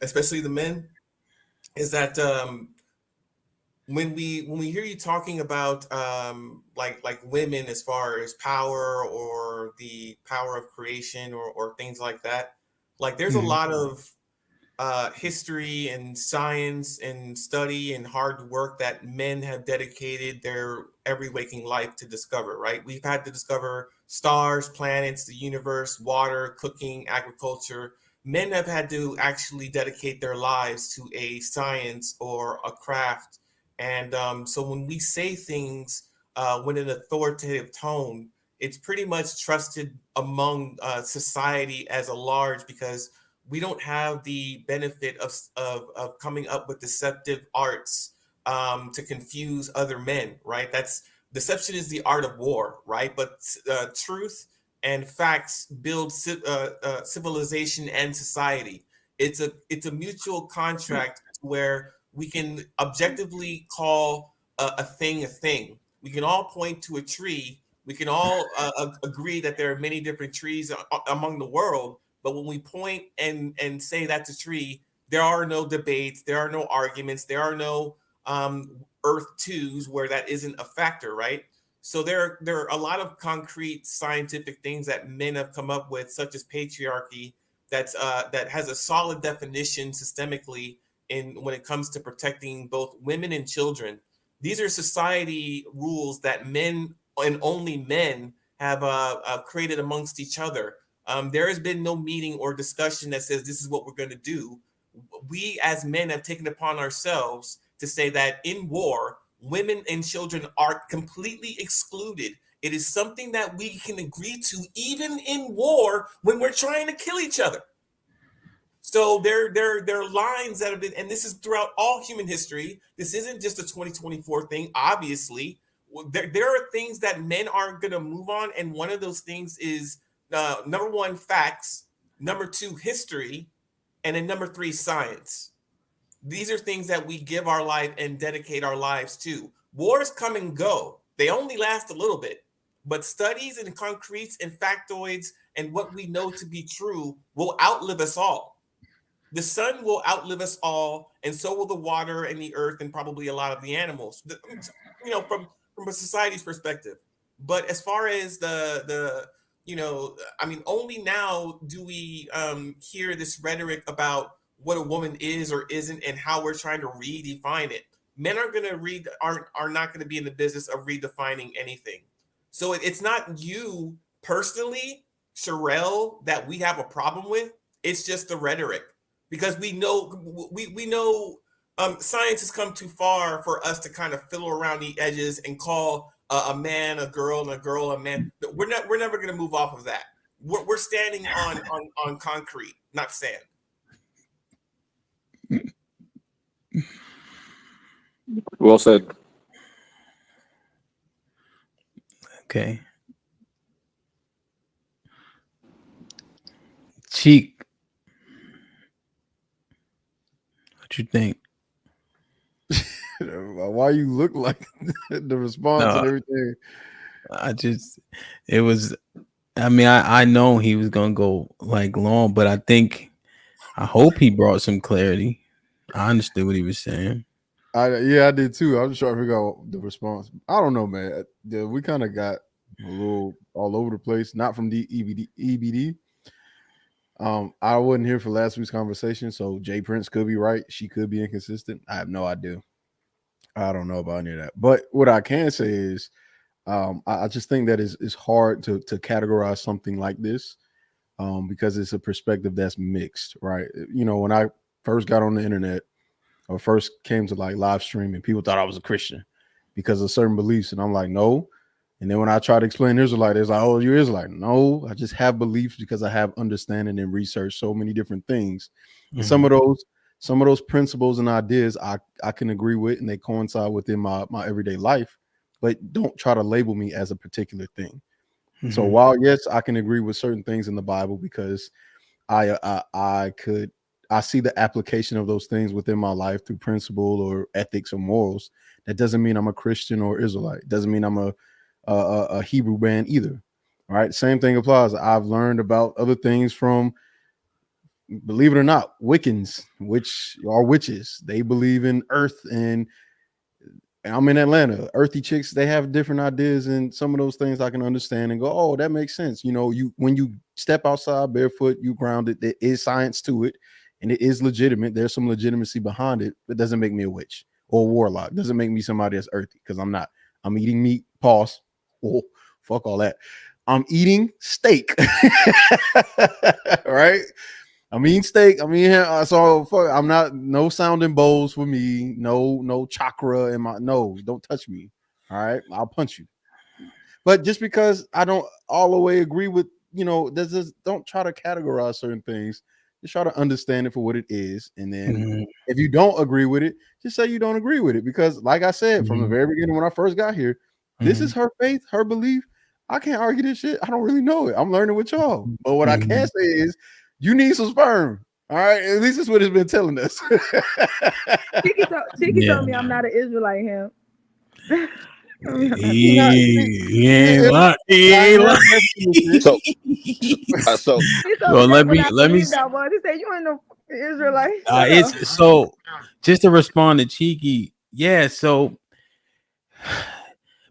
especially the men, is that when we hear you talking about like women as far as power or the power of creation or things like that, like there's a lot of history and science and study and hard work that men have dedicated their every waking life to discover, right? We've had to discover stars, planets, the universe, water, cooking, agriculture. Men have had to actually dedicate their lives to a science or a craft. And so when we say things with an authoritative tone, it's pretty much trusted among society as a large, because we don't have the benefit of coming up with deceptive arts to confuse other men, right? That's deception is the art of war, right? But truth and facts build civilization and society. It's a mutual contract where we can objectively call a thing a thing. We can all point to a tree. We can all agree that there are many different trees among the world. But when we point and say that's a tree, there are no debates, there are no arguments, there are no earth twos where that isn't a factor, right? So there are a lot of concrete scientific things that men have come up with, such as patriarchy, that has a solid definition systemically in when it comes to protecting both women and children. These are society rules that men and only men have created amongst each other. There has been no meeting or discussion that says this is what we're going to do. We as men have taken upon ourselves to say that in war, women and children are completely excluded. It is something that we can agree to even in war when we're trying to kill each other. So there are lines that have been, and this is throughout all human history. This isn't just a 2024 thing. Obviously, there are things that men aren't going to move on, and one of those things is number one, facts. Number two, history, and then number three, science. These are things that we give our life and dedicate our lives to. Wars come and go. They only last a little bit. But studies and concretes and factoids and what we know to be true will outlive us all. The sun will outlive us all, and so will the water and the earth and probably a lot of the animals, from a society's perspective. But as far as only now do we hear this rhetoric about what a woman is or isn't and how we're trying to redefine it. Men are not going to be in the business of redefining anything. So it's not you personally, Sherelle, that we have a problem with. It's just the rhetoric, because we know science has come too far for us to kind of fiddle around the edges and call a man a girl and a girl a man. We're never going to move off of that. We're standing on concrete, not sand. Well said. Okay. Cheek. What you think? Why you look like the response and everything? I know he was gonna go like long, but I hope he brought some clarity. I understood what he was saying. I did too. I was trying to figure out the response. I don't know, man. We kind of got a little all over the place. Not from the EBD. I wasn't here for last week's conversation, so Jay Prince could be right. She could be inconsistent. I have no idea. I don't know about any of that. But what I can say is, I just think that it's hard to categorize something like this, because it's a perspective that's mixed, right? When I first got on the internet or first came to like live streaming, people thought I was a Christian because of certain beliefs, and I'm like, no. And then when I try to explain Israelite, it's like, oh, you're Israelite. No, I just have beliefs because I have understanding and research so many different things. Mm-hmm. Some of those principles and ideas I can agree with, and they coincide within my everyday life, but don't try to label me as a particular thing. Mm-hmm. So while yes, I can agree with certain things in the Bible because I see the application of those things within my life through principle or ethics or morals. That doesn't mean I'm a Christian or Israelite. It doesn't mean I'm a Hebrew man either. All right. Same thing applies. I've learned about other things from, believe it or not, Wiccans, which are witches. They believe in earth, and I'm in Atlanta. Earthy chicks, they have different ideas, and some of those things I can understand and go, oh, that makes sense. When you step outside barefoot, you grounded. There is science to it, and it is legitimate. There's some legitimacy behind it, but it doesn't make me a witch or a warlock. It doesn't make me somebody that's earthy, because I'm not. I'm eating meat. Pause. Oh, fuck all that. I'm eating steak. Right? I'm eating steak. I'm not, no sounding bowls for me. No chakra in my, no, don't touch me. All right. I'll punch you. But just because I don't all the way agree with, don't try to categorize certain things. Just try to understand it for what it is. And then if you don't agree with it, just say you don't agree with it. Because like I said, from the very beginning when I first got here, this is her faith, her belief. I can't argue this shit. I don't really know it. I'm learning with y'all. But what I can say is you need some sperm. All right. At least that's what it's been telling us. Tiki told me I'm not an Israelite, him. He ain't lying. So well, let me that was. He said you ain't no Israelite. it's so just to respond to Cheeky, yeah. So,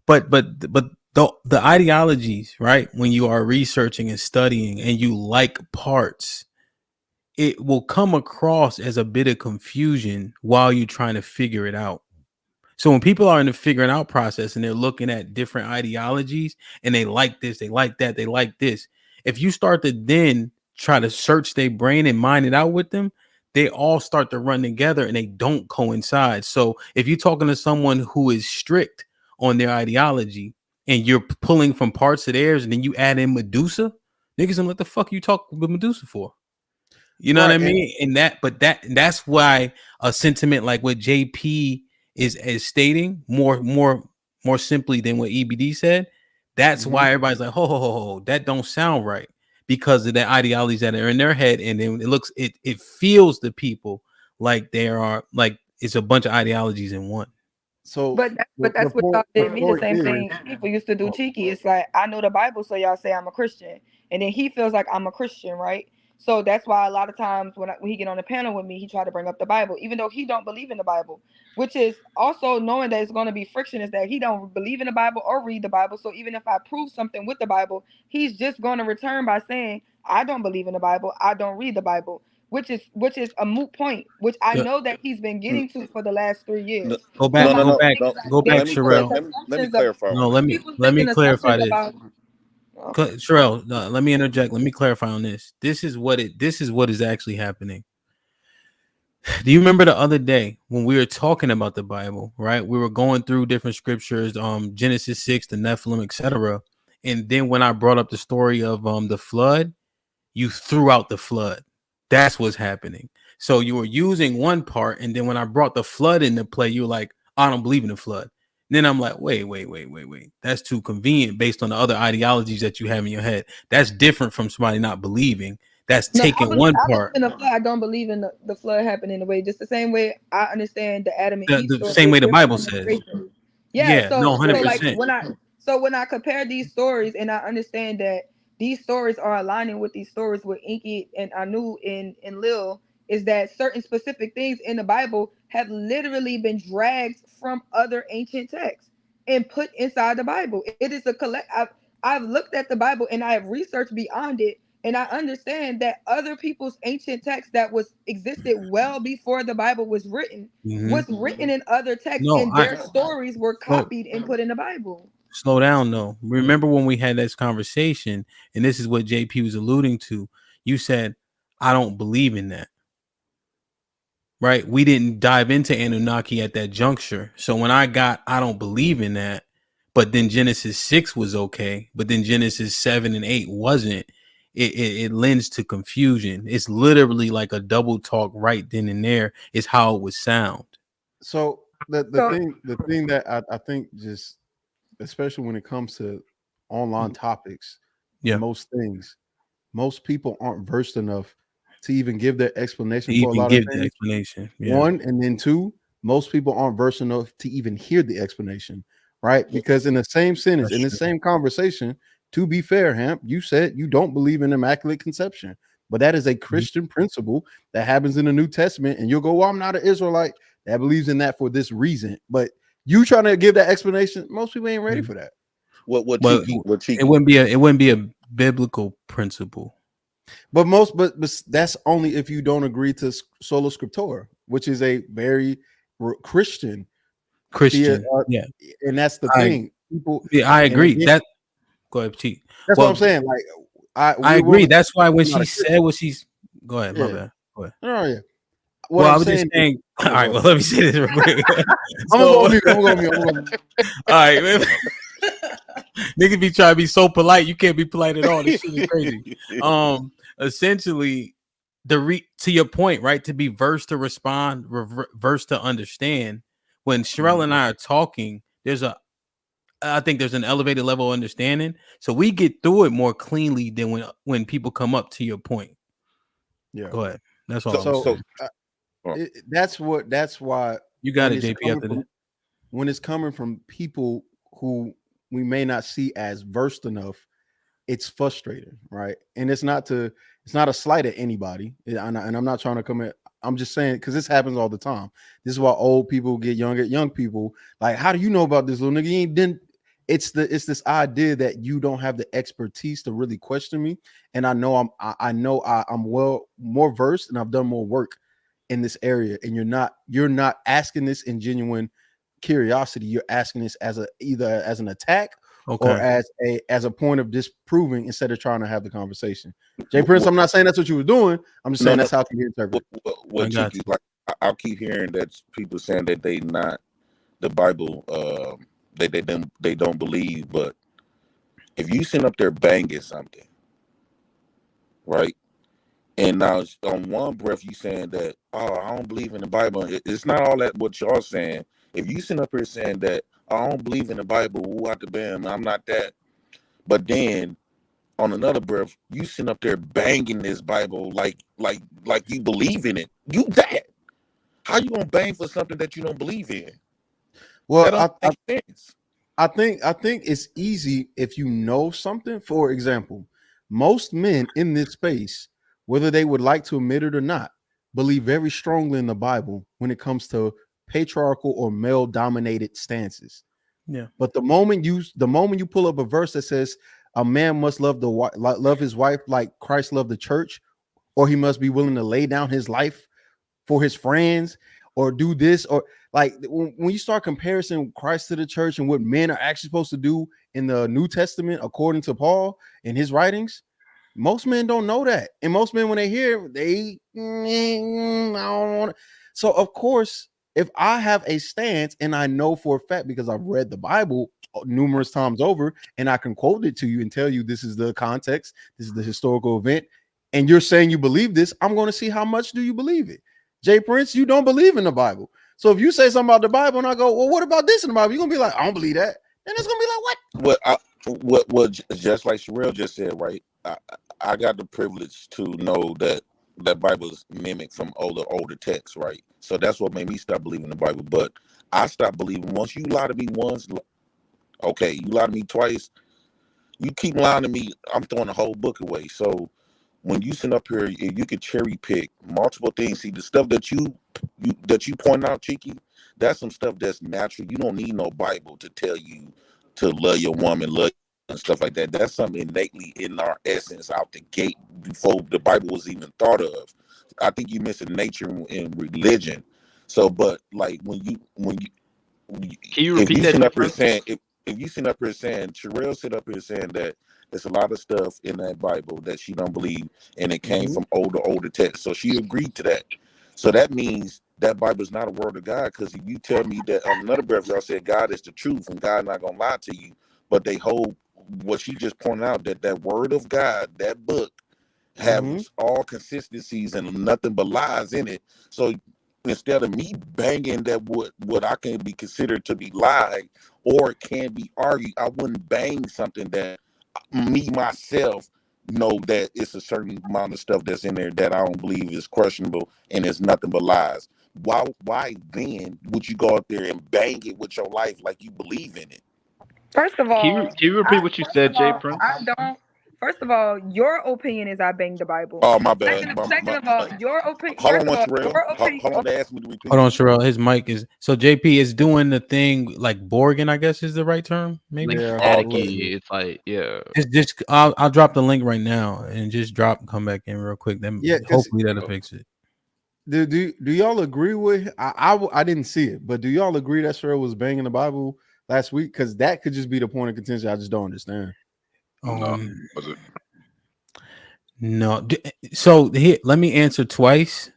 but the ideologies, right? When you are researching and studying, and you like parts, it will come across as a bit of confusion while you're trying to figure it out. So when people are in the figuring out process and they're looking at different ideologies and they like this, they like that, they like this. If you start to then try to search their brain and mine it out with them, they all start to run together and they don't coincide. So if you're talking to someone who is strict on their ideology and you're pulling from parts of theirs and then you add in Medusa, niggas, and what the fuck you talk with Medusa for? You know what I mean? And that's why a sentiment like what JP is stating more simply than what EBD said. That's why everybody's like, ho, that don't sound right, because of the ideologies that are in their head, and then it feels to people like there are like it's a bunch of ideologies in one. So, but that's what y'all did me the same thing people used to do. Cheeky. It's like, I know the Bible, so y'all say I'm a Christian, and then he feels like I'm a Christian, right? So that's why a lot of times when he get on the panel with me, he try to bring up the Bible, even though he don't believe in the Bible, which is also knowing that it's going to be friction, is that he don't believe in the Bible or read the Bible. So even if I prove something with the Bible, he's just going to return by saying, I don't believe in the Bible, I don't read the Bible, which is a moot point, which I know that he's been getting to for the last 3 years. Go back, Let me clarify. No, let me clarify this. Sherelle, no, let me interject. Let me clarify on this. This is what is actually happening. Do you remember the other day when we were talking about the Bible, right? We were going through different scriptures, Genesis 6, the Nephilim, etc. And then when I brought up the story of the flood, you threw out the flood. That's what's happening. So you were using one part, and then when I brought the flood into play, you were like, I don't believe in the flood. And then I'm like, wait. That's too convenient based on the other ideologies that you have in your head. That's different from somebody not believing. That's taking one part. I don't believe in the flood happening the way, just the same way I understand the Adam and Eve the same way the Bible says. Yeah, no, 100%. So when I compare these stories and I understand that these stories are aligning with these stories with Inky and Anu and Lil, is that certain specific things in the Bible have literally been dragged from other ancient texts and put inside the Bible. It is a collect. I've looked at the Bible and I have researched beyond it, and I understand that other people's ancient texts that existed well before the Bible was written was written in other texts, and their stories were copied and put in the Bible. Slow down, though. Remember when we had this conversation, and this is what JP was alluding to. You said, I don't believe in that. Right? We didn't dive into Anunnaki at that juncture. So when I don't believe in that, but then Genesis 6 was okay, but then Genesis 7 and 8 wasn't, it lends to confusion. It's literally like a double talk right then and there is how it would sound. So the thing that I think, just especially when it comes to online topics, most things, most people aren't versed enough to even give their explanation for a lot of things. One, and then two, most people aren't versed enough to even hear the explanation, right? Because in the same sentence, in the same conversation, to be fair, Hamp, you said you don't believe in immaculate conception, but that is a Christian principle that happens in the New Testament, and you'll go, well, I'm not an Israelite that believes in that for this reason. But you trying to give that explanation, most people ain't ready for that. It wouldn't be a biblical principle. But that's only if you don't agree to sola scriptura, which is a very Christian. Yeah, and that's the thing. People, I agree. Go ahead, T. That's what I'm saying. Like, I agree. That's why when she said what she's, go ahead, my bad. Go ahead. Oh yeah. Well, I was just saying. All right. Well, let me say this real quick. I'm gonna go mute. All right. Niggas be trying to be so polite. You can't be polite at all. This shit is crazy. Essentially, to your point, right? To be verse to respond, verse to understand. When Sherelle and I are talking, I think there's an elevated level of understanding, so we get through it more cleanly than when people come up to your point. Yeah, go ahead. That's all. That's why you got it, JP. After that, when it's coming from people who we may not see as versed enough, it's frustrating, right? And it's not a slight at anybody, and I'm not trying to come at. I'm just saying because this happens all the time. This is why old people get young people. Like, how do you know about this little nigga? You ain't didn't. It's this idea that you don't have the expertise to really question me, and I know I'm well more versed and I've done more work in this area, and you're not asking this in genuine curiosity. You're asking this either as an attack or as a point of disproving instead of trying to have the conversation. Jay Prince, I'm not saying that's what you were doing. I'm just saying that's how it can be interpreted. Like I'll keep hearing that people saying that they not the Bible. They don't believe, but if you sit up there banging something, right? And now on one breath you saying that, oh, I don't believe in the Bible. It's not all that what y'all saying. If you sit up here saying that, I don't believe in the Bible, who out the band, I'm not that. But then on another breath, you sit up there banging this Bible like you believe in it. You that. How you gonna bang for something that you don't believe in? Well, I think it's easy if you know something. For example, most men in this space, whether they would like to admit it or not, believe very strongly in the Bible when it comes to patriarchal or male dominated stances. Yeah. But the moment you pull up a verse that says a man must love his wife like Christ loved the church, or he must be willing to lay down his life for his friends, or do this, or like when you start comparing Christ to the church and what men are actually supposed to do in the New Testament according to Paul in his writings, most men don't know that. And most men, when they hear, I don't want to. So of course, if I have a stance and I know for a fact because I've read the Bible numerous times over and I can quote it to you and tell you this is the context, this is the historical event, and you're saying you believe this, I'm going to see how much do you believe it. Jay Prince, you don't believe in the Bible. So if you say something about the Bible and I go, well, what about this in the Bible? You're going to be like, I don't believe that. And it's going to be like, what just like Sherelle just said, right? I got the privilege to know that Bible is mimicked from older texts, right? So that's what made me stop believing the Bible. But I stopped believing once. You lie to me once, okay. You lie to me twice. You keep lying to me, I'm throwing the whole book away. So when you sit up here, you can cherry pick multiple things. See, the stuff that you point out, Cheeky, that's some stuff that's natural. You don't need no Bible to tell you to love your woman, love and stuff like that. That's something innately in our essence out the gate before the Bible was even thought of. I think you missing nature in religion. So, but like when you can you repeat that? If you sit up here saying, Sherelle sit up here saying that there's a lot of stuff in that Bible that she don't believe, and it came from older texts. So she agreed to that. So that means that Bible is not a word of God. Because if you tell me that on another breath, y'all said God is the truth and God not gonna lie to you, but they hold what she just pointed out, that word of God, that book, has all consistencies and nothing but lies in it. So instead of me banging that what I can be considered to be lie or can be argued, I wouldn't bang something that me myself know that it's a certain amount of stuff that's in there that I don't believe is questionable and it's nothing but lies. Why then would you go out there and bang it with your life like you believe in it? First of all, can you repeat what you said, Jay Prince? I don't. First of all, your opinion is I bang the Bible. Oh, my bad. Second of all, your opinion. Hold on, Sherelle. Hold on, they asked me to repeat. Hold on, Sherelle. His mic is so JP is doing the thing like Borgen, I guess is the right term. Maybe like staticky. It's like It's just I'll drop the link right now and just come back in real quick. Then hopefully that'll fix it. Do y'all agree with? I didn't see it, but do y'all agree that Sherelle was banging the Bible last week? Because that could just be the point of contention. I just don't understand. Was it? No. So here, let me answer twice.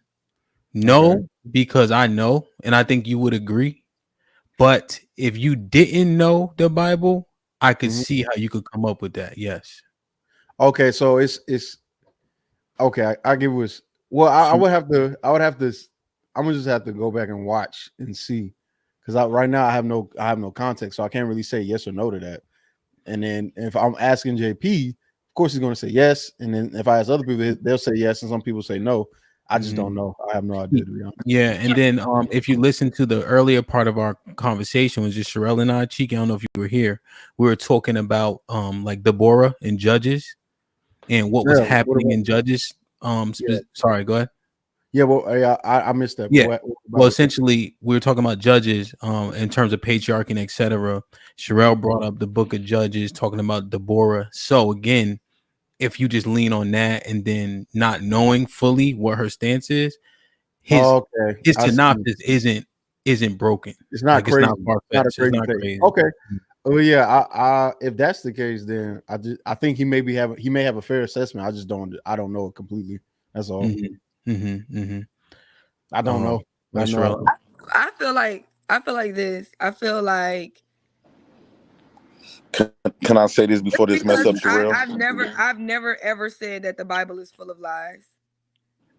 No, because I know, and I think you would agree. But if you didn't know the Bible, I could see how you could come up with that. Yes. Okay, so it's okay. I give was well. I would have to. I'm gonna just have to go back and watch and see because right now I have no context, so I can't really say yes or no to that. And then if I'm asking JP, of course he's going to say yes. And then if I ask other people, they'll say yes, and some people say no. I just don't know. I have no idea, to be honest. Yeah, and then if you listen to the earlier part of our conversation, was just Sherelle and I, Cheeky, I don't know if you were here. We were talking about like Deborah and Judges and what was happening in Judges. Sorry, go ahead. Yeah, well, I missed that. Yeah. Well, essentially, we were talking about Judges in terms of patriarchy and etc. Sherelle brought up the book of Judges, talking about Deborah. So again, if you just lean on that and then not knowing fully what her stance is, his synopsis isn't broken. It's not crazy. It's not far-fetched. It's not crazy. Okay. Well, yeah. I if that's the case, then I think he may have a fair assessment. I don't know it completely. That's all. I don't know. I feel like this. I feel like Can I say this before this mess up, Sherelle? I've never ever said that the Bible is full of lies.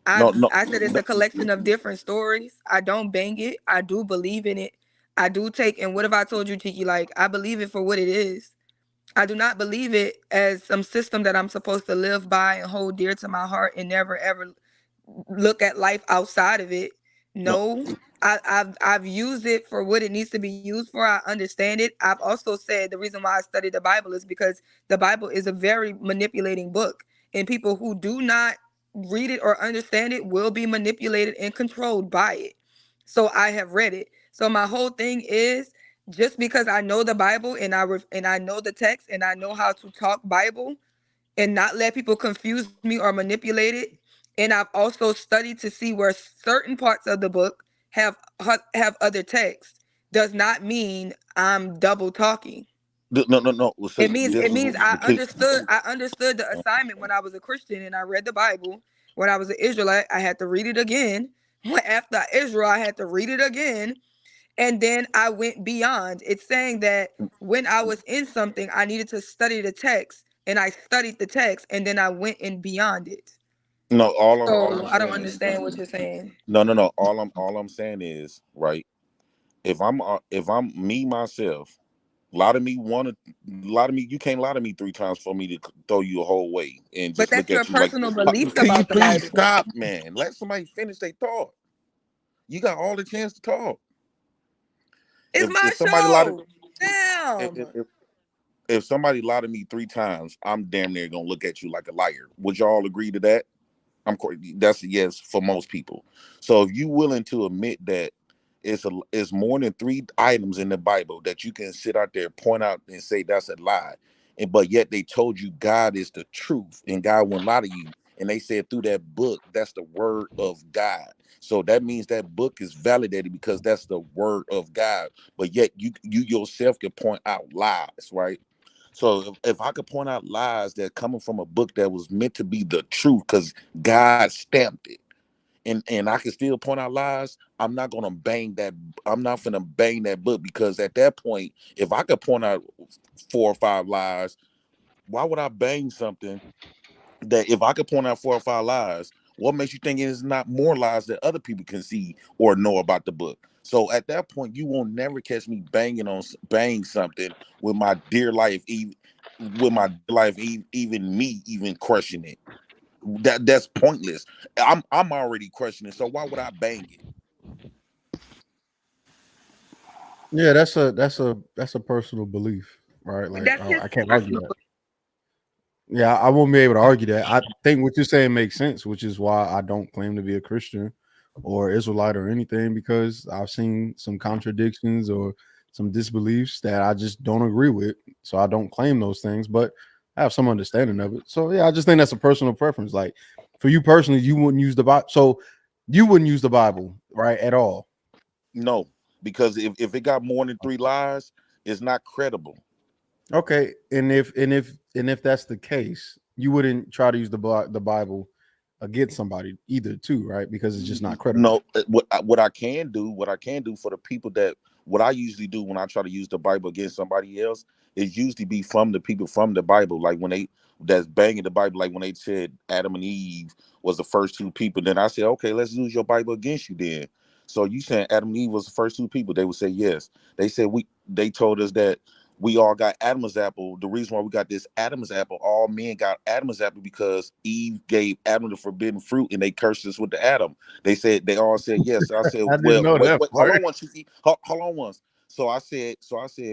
No, I said it's a collection of different stories. I don't bang it. I do believe in it. I do take, and what have I told you, Tiki? Like, I believe it for what it is. I do not believe it as some system that I'm supposed to live by and hold dear to my heart and never ever look at life outside of it. No. I've used it for what it needs to be used for. I understand it. I've also said the reason why I study the Bible is because the Bible is a very manipulating book, and people who do not read it or understand it will be manipulated and controlled by it. So I have read it. So my whole thing is just because I know the Bible and I know the text and I know how to talk Bible and not let people confuse me or manipulate it. And I've also studied to see where certain parts of the book have other text does not mean I'm double talking. No. Well, It means I understood the assignment when I was a Christian and I read the Bible. When I was an Israelite, I had to read it again. After Israel, I had to read it again. And then I went beyond. It's saying that when I was in something, I needed to study the text, and I studied the text, and then I went in beyond it. No, I don't understand what you're saying. No. All I'm saying is, right. If I'm me myself, you can't lie to me 3 times for me to throw you a whole way and But just that's look your at you like, personal beliefs can you about the please Bible. stop, man? Let somebody finish their thought. You got all the chance to talk. It's my somebody show. Damn. If somebody lied to me 3 times, I'm damn near gonna look at you like a liar. Would y'all agree to that? That's a yes for most people. So if you willing to admit that it's more than 3 items in the Bible that you can sit out there, point out and say that's a lie, but yet they told you God is the truth and God won't lie to you, and they said through that book that's the word of God. So that means that book is validated because that's the word of God. But yet you yourself can point out lies, right? So if I could point out lies that coming from a book that was meant to be the truth because God stamped it, and I can still point out lies, I'm not gonna bang that. I'm not gonna bang that book because at that point, if I could point out 4 or 5 lies, why would I bang something that if I could point out 4 or 5 lies, what makes you think it is not more lies that other people can see or know about the book? So at that point, you will never catch me bang something with my dear life, even me even crushing it. That's pointless. I'm already crushing it, so why would I bang it? Yeah, that's a personal belief, right? Like That's his I can't argue personal that. Yeah, I won't be able to argue that. I think what you're saying makes sense, which is why I don't claim to be a Christian or Israelite or anything, because I've seen some contradictions or some disbeliefs that I just don't agree with. So I don't claim those things, but I have some understanding of it. So yeah, I just think that's a personal preference. Like for you personally, you wouldn't use the Bible. So you wouldn't use the Bible, right? At all. No, because if it got more than 3 lies, it's not credible. Okay, and if that's the case, you wouldn't try to use the Bible against somebody either, too, right? Because it's just not credible. No, what I can do for the people that what I usually do when I try to use the Bible against somebody else is usually be from the people from the Bible, like when they that's banging the Bible, like when they said Adam and Eve was the first two people. Then I said, okay, let's use your Bible against you then. So you saying Adam and Eve was the first two people? They would say yes. They said they told us that we all got Adam's apple. The reason why we got this Adam's apple, all men got Adam's apple because Eve gave Adam the forbidden fruit and they cursed us with the Adam. They all said yes. So I said, I didn't well, know wait, that hold part. on once, Chief. Hold on once. So I said,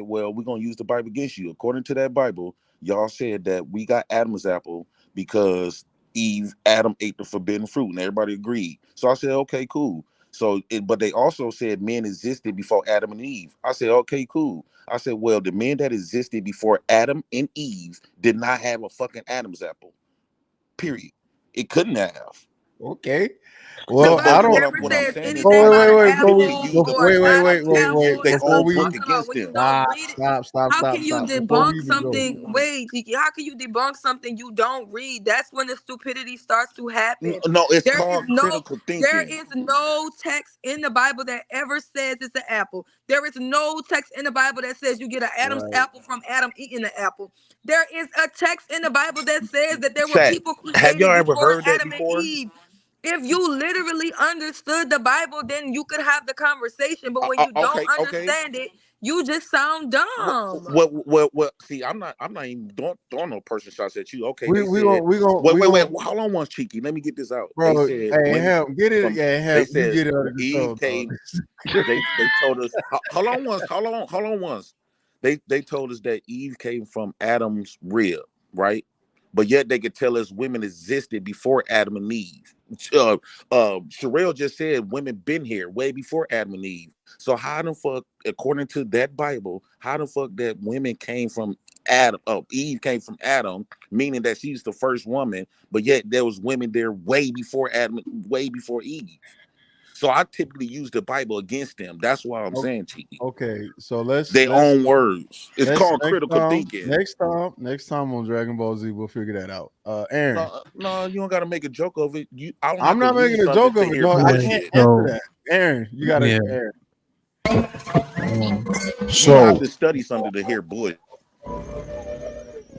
well, we're gonna use the Bible against you. According to that Bible, y'all said that we got Adam's apple because Adam ate the forbidden fruit, and everybody agreed. So I said, okay, cool. So, but they also said men existed before Adam and Eve. I said, okay, cool. I said, well, the men that existed before Adam and Eve did not have a fucking Adam's apple. Period. It couldn't have. Okay. The Well, I Bible don't. never says saying is anything that about an Wait. apple or an apple. they That's what all I'm work talking about. against When you them. don't read it, how can you Stop. Before we debunk even go. something? Wait, Kiki, how can you debunk something you don't read? That's when the stupidity starts to happen. No, it's There is called no, critical there thinking. is no text in the Bible that ever says it's an apple. There is no text in the Bible that says you get an Adam's Right. apple from Adam eating the apple. There is a text in the Bible that says that there were Chat. people Have y'all created ever before heard that Adam and before? Eve. If you literally understood the Bible, then you could have the conversation. But when you don't Okay. understand it, you just sound dumb. Well. See, I'm not even throwing no person shots at you. Okay, We they said. we Wait. gonna, Hold on, once, Cheeky. Let me get this out. They bro. said Hey, women Ham, get it. from. Yeah, Ham, They you said get it under Eve control, came. dog. They told us. Hold on once. They told us that Eve came from Adam's rib, right? But yet they could tell us women existed before Adam and Eve. Sherelle just said women been here way before Adam and Eve. So how the fuck, according to that Bible, how the fuck that women came from Adam? Eve came from Adam, meaning that she's the first woman. But yet there was women there way before Adam, way before Eve. So I typically use the Bible against them. That's why I'm saying, Cheeky. Okay, so let's They own words. It's called critical thinking. Next time on Dragon Ball Z, we'll figure that out. Aaron. No, you don't got to make a joke of it. I don't I'm have to not read making a something joke of to it. hear No, I can't bullshit. answer that. Aaron, you gotta. Yeah. Aaron. You don't have to study something to hear bullshit.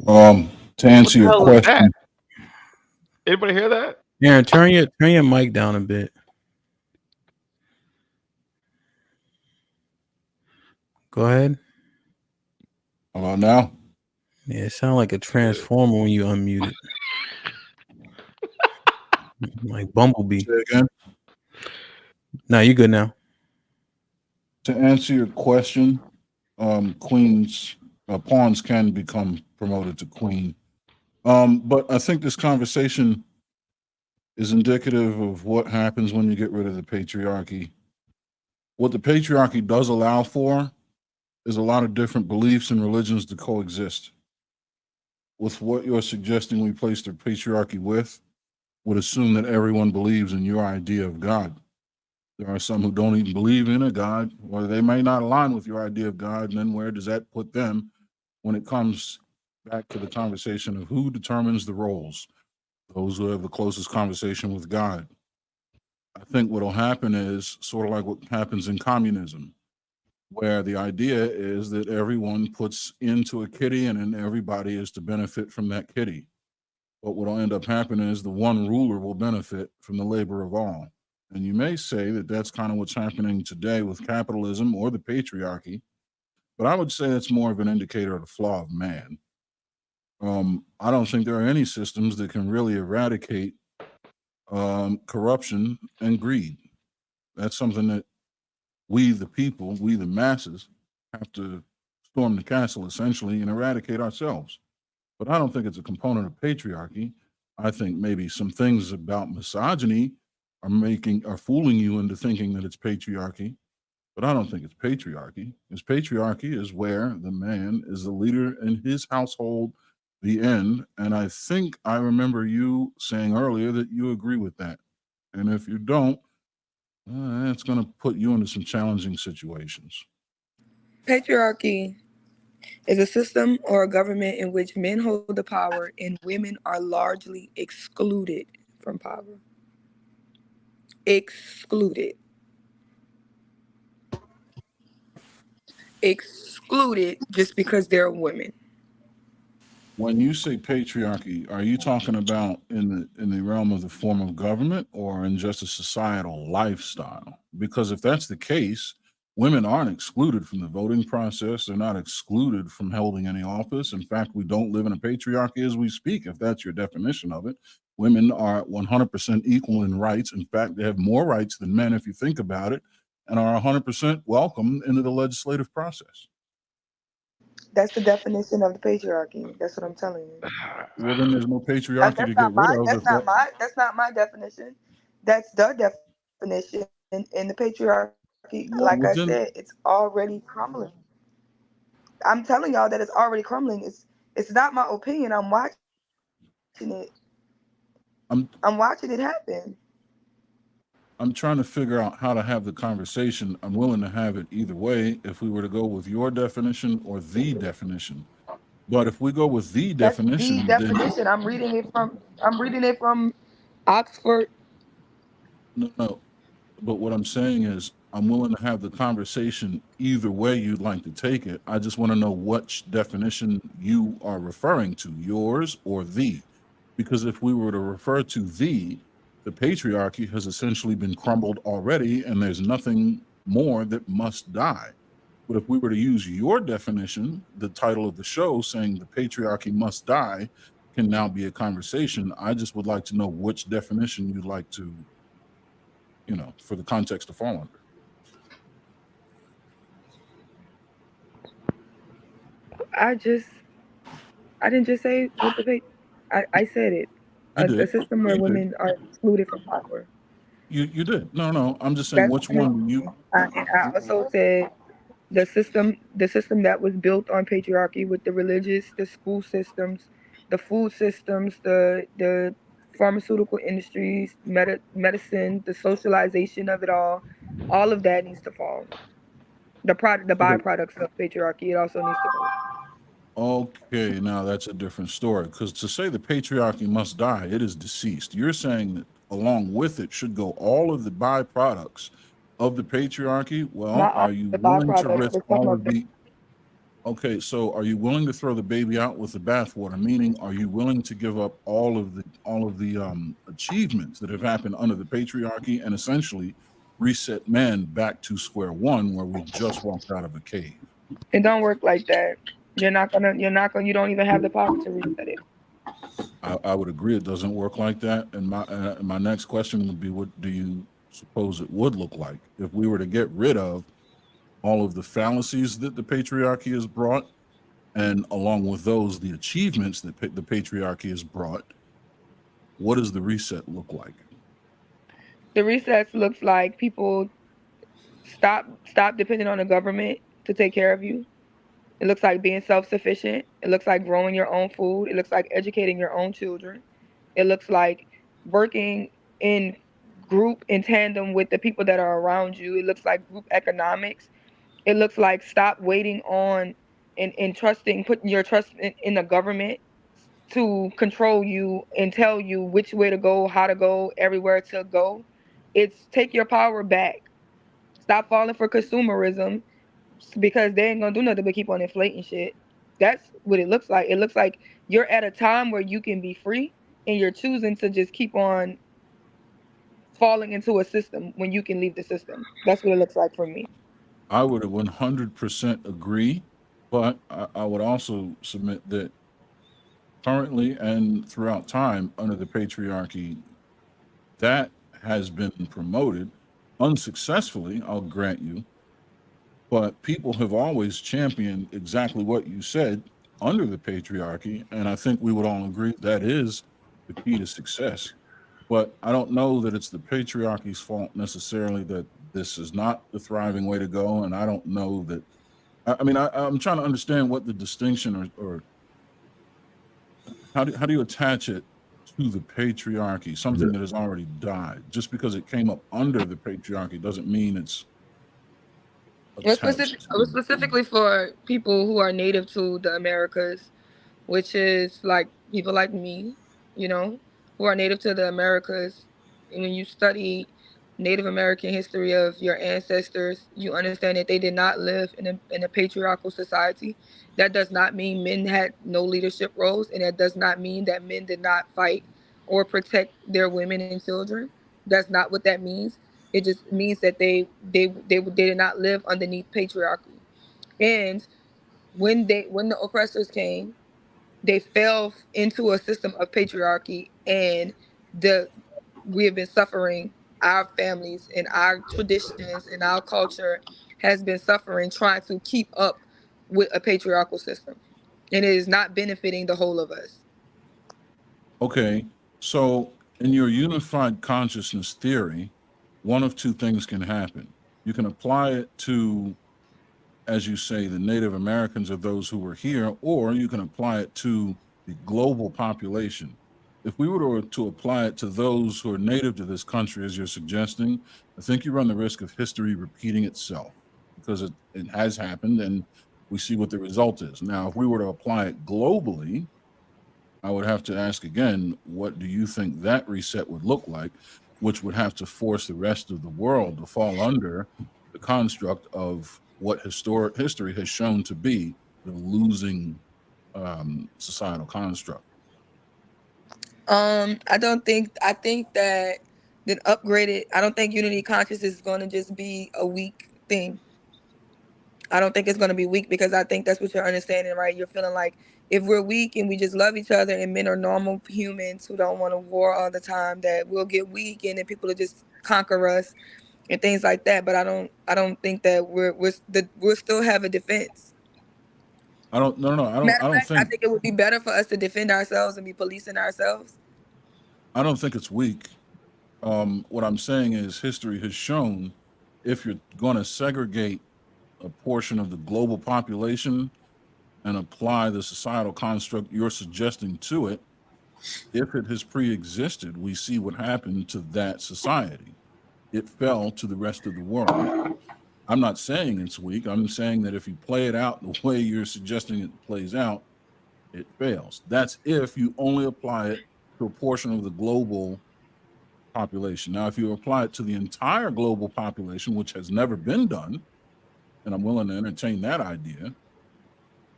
To answer your hell was that? question, Anybody hear that? Aaron, turn your mic down a bit. Go ahead. How about now? Yeah, it sounds like a transformer when you unmute it. Like Bumblebee. Say again. No, you good now. To answer your question, queens, pawns can become promoted to queen. But I think this conversation is indicative of what happens when you get rid of the patriarchy. What the patriarchy does allow for is a lot of different beliefs and religions to coexist. With what you're suggesting we place the patriarchy with, would assume that everyone believes in your idea of God. There are some who don't even believe in a God, or they may not align with your idea of God. And then where does that put them when it comes back to the conversation of who determines the roles? Those who have the closest conversation with God. I think what will happen is sort of like what happens in communism, where the idea is that everyone puts into a kitty and then everybody is to benefit from that kitty. But what will end up happening is the one ruler will benefit from the labor of all. And you may say that that's kind of what's happening today with capitalism or the patriarchy, but I would say that's more of an indicator of the flaw of man. I don't think there are any systems that can really eradicate corruption and greed. That's something that we, the people, we, the masses, have to storm the castle essentially and eradicate ourselves. But I don't think it's a component of patriarchy. I think maybe some things about misogyny are fooling you into thinking that it's patriarchy. But I don't think it's patriarchy. Because patriarchy is where the man is the leader in his household, the end. And I think I remember you saying earlier that you agree with that. And if you don't, it's going to put you into some challenging situations. Patriarchy is a system or a government in which men hold the power and women are largely excluded from power. Excluded. Excluded just because they're women. When you say patriarchy, are you talking about in the realm of the form of government or in just a societal lifestyle? Because if that's the case, women aren't excluded from the voting process. They're not excluded from holding any office. In fact, we don't live in a patriarchy as we speak, if that's your definition of it. Women are 100% equal in rights. In fact, they have more rights than men if you think about it, and are 100% welcome into the legislative process. That's the definition of the patriarchy. That's what I'm telling you. Well, then there's no patriarchy to That's get not rid my. of. That's If not that, my. That's not my definition. That's the definition in the patriarchy. Like well, I then said, it's already crumbling. I'm telling y'all that it's already crumbling. It's not my opinion. I'm watching it. I'm I'm watching it happen. I'm trying to figure out how to have the conversation. I'm willing to have it either way if we were to go with your definition or the definition. But if we go with the That's the definition, then definition. I'm reading it from Oxford. no. But what I'm saying is I'm willing to have the conversation either way you'd like to take it. I just want to know which definition you are referring to, yours or the. Because if we were to refer to the patriarchy has essentially been crumbled already, and there's nothing more that must die. But if we were to use your definition, the title of the show saying the patriarchy must die can now be a conversation. I just would like to know which definition you'd like to, for the context to fall under. I didn't just say what the I said it. You A did. system where You did. women are excluded from power. You did. No. I'm just saying That's which one of one you. them. And I also said the system that was built on patriarchy with the religious, the school systems, the food systems, the pharmaceutical industries, medicine, the socialization of it all of that needs to fall. The byproducts of patriarchy, it also needs to go. Okay, now that's a different story. Because to say the patriarchy must die, it is deceased. You're saying that along with it should go all of the byproducts of the patriarchy. Well, Not all are you the willing to byproducts, risk but some all of of them. the? Okay, so are you willing to throw the baby out with the bathwater? Meaning, are you willing to give up all of the achievements that have happened under the patriarchy and essentially reset man back to square one, where we just walked out of a cave? It don't work like that. You don't even have the power to reset it. I would agree it doesn't work like that. And my next question would be, what do you suppose it would look like if we were to get rid of all of the fallacies that the patriarchy has brought, and along with those, the achievements that the patriarchy has brought? What does the reset look like? The reset looks like people stop depending on the government to take care of you. It looks like being self-sufficient. It looks like growing your own food. It looks like educating your own children. It looks like working in in tandem with the people that are around you. It looks like group economics. It looks like stop waiting on and putting your trust in the government to control you and tell you which way to go, how to go, everywhere to go. It's take your power back. Stop falling for consumerism because they ain't gonna do nothing but keep on inflating shit. That's what it looks like. It looks like you're at a time where you can be free and you're choosing to just keep on falling into a system when you can leave the system. That's what it looks like for me. I would 100% agree, but I would also submit that currently and throughout time under the patriarchy, that has been promoted unsuccessfully, I'll grant you, but people have always championed exactly what you said under the patriarchy, and I think we would all agree that is the key to success. But I don't know that it's the patriarchy's fault necessarily that this is not the thriving way to go, and I don't know that. I'm trying to understand what the distinction or how do you attach it to the patriarchy, something that has already died. Just because it came up under the patriarchy doesn't mean it's attached It was to. specifically for people who are native to the Americas, which is like people like me, you know. who are native to the Americas, and when you study Native American history of your ancestors, you understand that they did not live in a patriarchal society. That does not mean men had no leadership roles, and that does not mean that men did not fight or protect their women and children. That's not what that means. It just means that they did not live underneath patriarchy. And when the oppressors came, they fell into a system of patriarchy, and the we have been suffering. Our families and our traditions and our culture has been suffering trying to keep up with a patriarchal system, and it is not benefiting the whole of us. Okay, so in your unified consciousness theory, one of two things can happen. You can apply it to, as you say, the Native Americans or those who were here, or you can apply it to the global population. If we were to apply it to those who are native to this country, as you're suggesting, I think you run the risk of history repeating itself, because it has happened and we see what the result is. Now, if we were to apply it globally, I would have to ask again, what do you think that reset would look like, which would have to force the rest of the world to fall under the construct of what history has shown to be the losing societal construct. I think that upgraded. I don't think unity consciousness is going to just be a weak thing. I don't think it's going to be weak, because I think that's what you're understanding, right? You're feeling like if we're weak and we just love each other, and men are normal humans who don't want to war all the time, that we'll get weak and then people will just conquer us and things like that. But I don't think that we'll still have a defense. I don't Matter of fact, I think think it would be better for us to defend ourselves and be policing ourselves. I don't think it's weak. What I'm saying is history has shown if you're going to segregate a portion of the global population and apply the societal construct you're suggesting to it, if it has pre-existed, we see what happened to that society. It fell to the rest of the world. I'm not saying it's weak. I'm saying that if you play it out the way you're suggesting it plays out, it fails. That's if you only apply it to a portion of the global population. Now, if you apply it to the entire global population, which has never been done, and I'm willing to entertain that idea,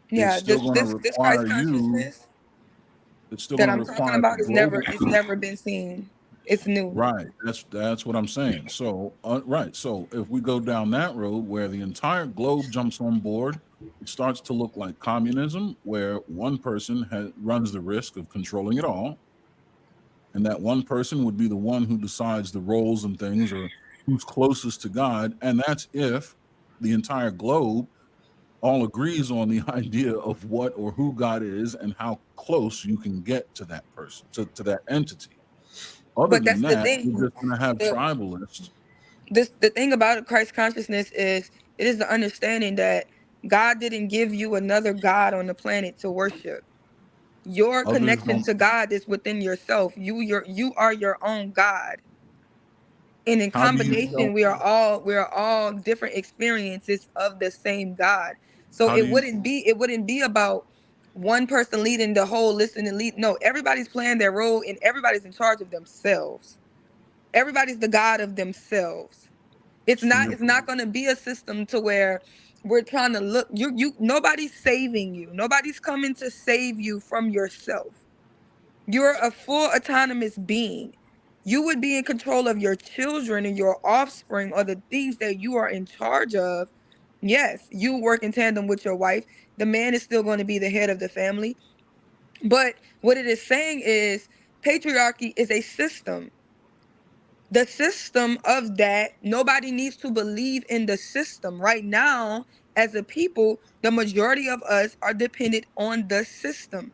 Yeah, it's still going to this Christ require you. consciousness It's still that going to I'm talking require about the global. it's never been seen. It's new. Right. That's what I'm saying. So, right. So if we go down that road where the entire globe jumps on board, it starts to look like communism, where one person runs the risk of controlling it all. And that one person would be the one who decides the roles and things, or who's closest to God. And that's if the entire globe all agrees on the idea of what or who God is and how close you can get to that person, to that entity. Other But than that's the that, thing. you're just going to have The, tribalists. the thing about Christ consciousness is it is the understanding that God didn't give you another God on the planet to worship. Your Others connection don't. to God is within yourself. You are your own God. And in How do you combination, tell? we are all different experiences of the same God. So How do you? it wouldn't be about one person leading the whole listen and lead. No, everybody's playing their role and everybody's in charge of themselves. Everybody's the God of themselves. So you're It's not going to be a system to where we're trying to look you nobody's saving you. Nobody's coming to save you from yourself. You're a full autonomous being. You would be in control of your children and your offspring, or the things that you are in charge of. Yes, you work in tandem with your wife. The man is still going to be the head of the family. But what it is saying is patriarchy is a system. The system of that, nobody needs to believe in the system. Right now, as a people, the majority of us are dependent on the system.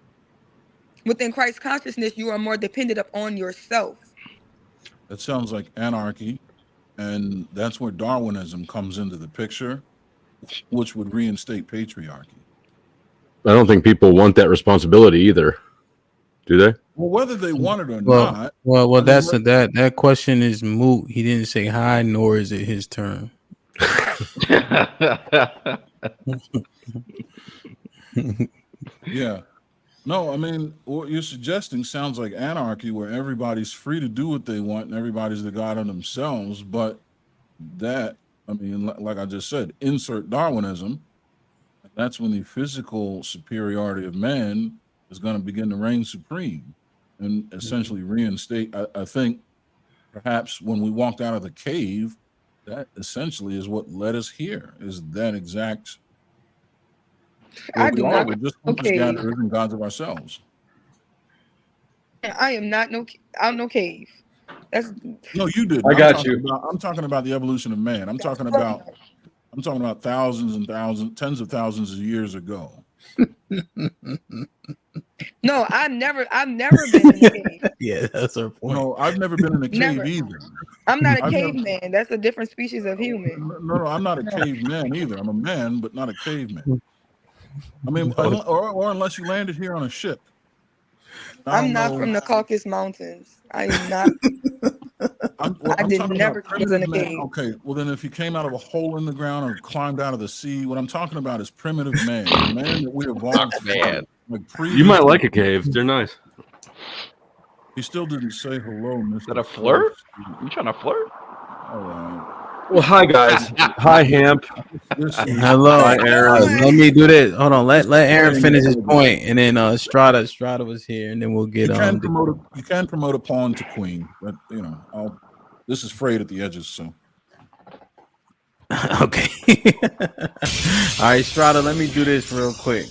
Within Christ consciousness, you are more dependent upon yourself. That sounds like anarchy, and that's where Darwinism comes into the picture, which would reinstate patriarchy. I don't think people want that responsibility either, do they? Well, whether they want it or Well, not. well, I mean, that's that question is moot. He didn't say hi, nor is it his turn. Yeah. No, I mean, what you're suggesting sounds like anarchy, where everybody's free to do what they want and everybody's the god of themselves. But that, I mean, like I just said, insert Darwinism. That's when the physical superiority of man is going to begin to reign supreme and essentially reinstate. I think perhaps when we walked out of the cave, that essentially is what led us here, is that exact where I we do are. not. We're just Okay. hunter-gatherers and gods of ourselves. I am not out no cave. That's No, you didn't. I'm talking about the evolution of man. I'm talking about thousands and thousands, tens of thousands of years ago. No, I've never been in a cave. Yeah, that's our point. No, I've never been in a cave Never. either. I'm not a I've never- caveman. That's a different species of human. No, I'm not a caveman either. I'm a man, but not a caveman. I mean, or unless you landed here on a ship. I'm not from the Caucasus Mountains. I am not. I did never was in a cave. Okay, well then, if he came out of a hole in the ground or climbed out of the sea, what I'm talking about is primitive man, the man that we evolved from. Like You might like a cave. They're nice. He still didn't say hello, Mr. Is that a flirt? You trying to flirt? All right. Well, hi guys. Hi Hamp. Hello. Hi Aaron. Let me do this. Hold on. Let Aaron finish his point, and then Strata was here, and then we'll get you can promote a pawn to queen, but you know, this is frayed at the edges, so. Okay. All right, Strata. Let me do this real quick.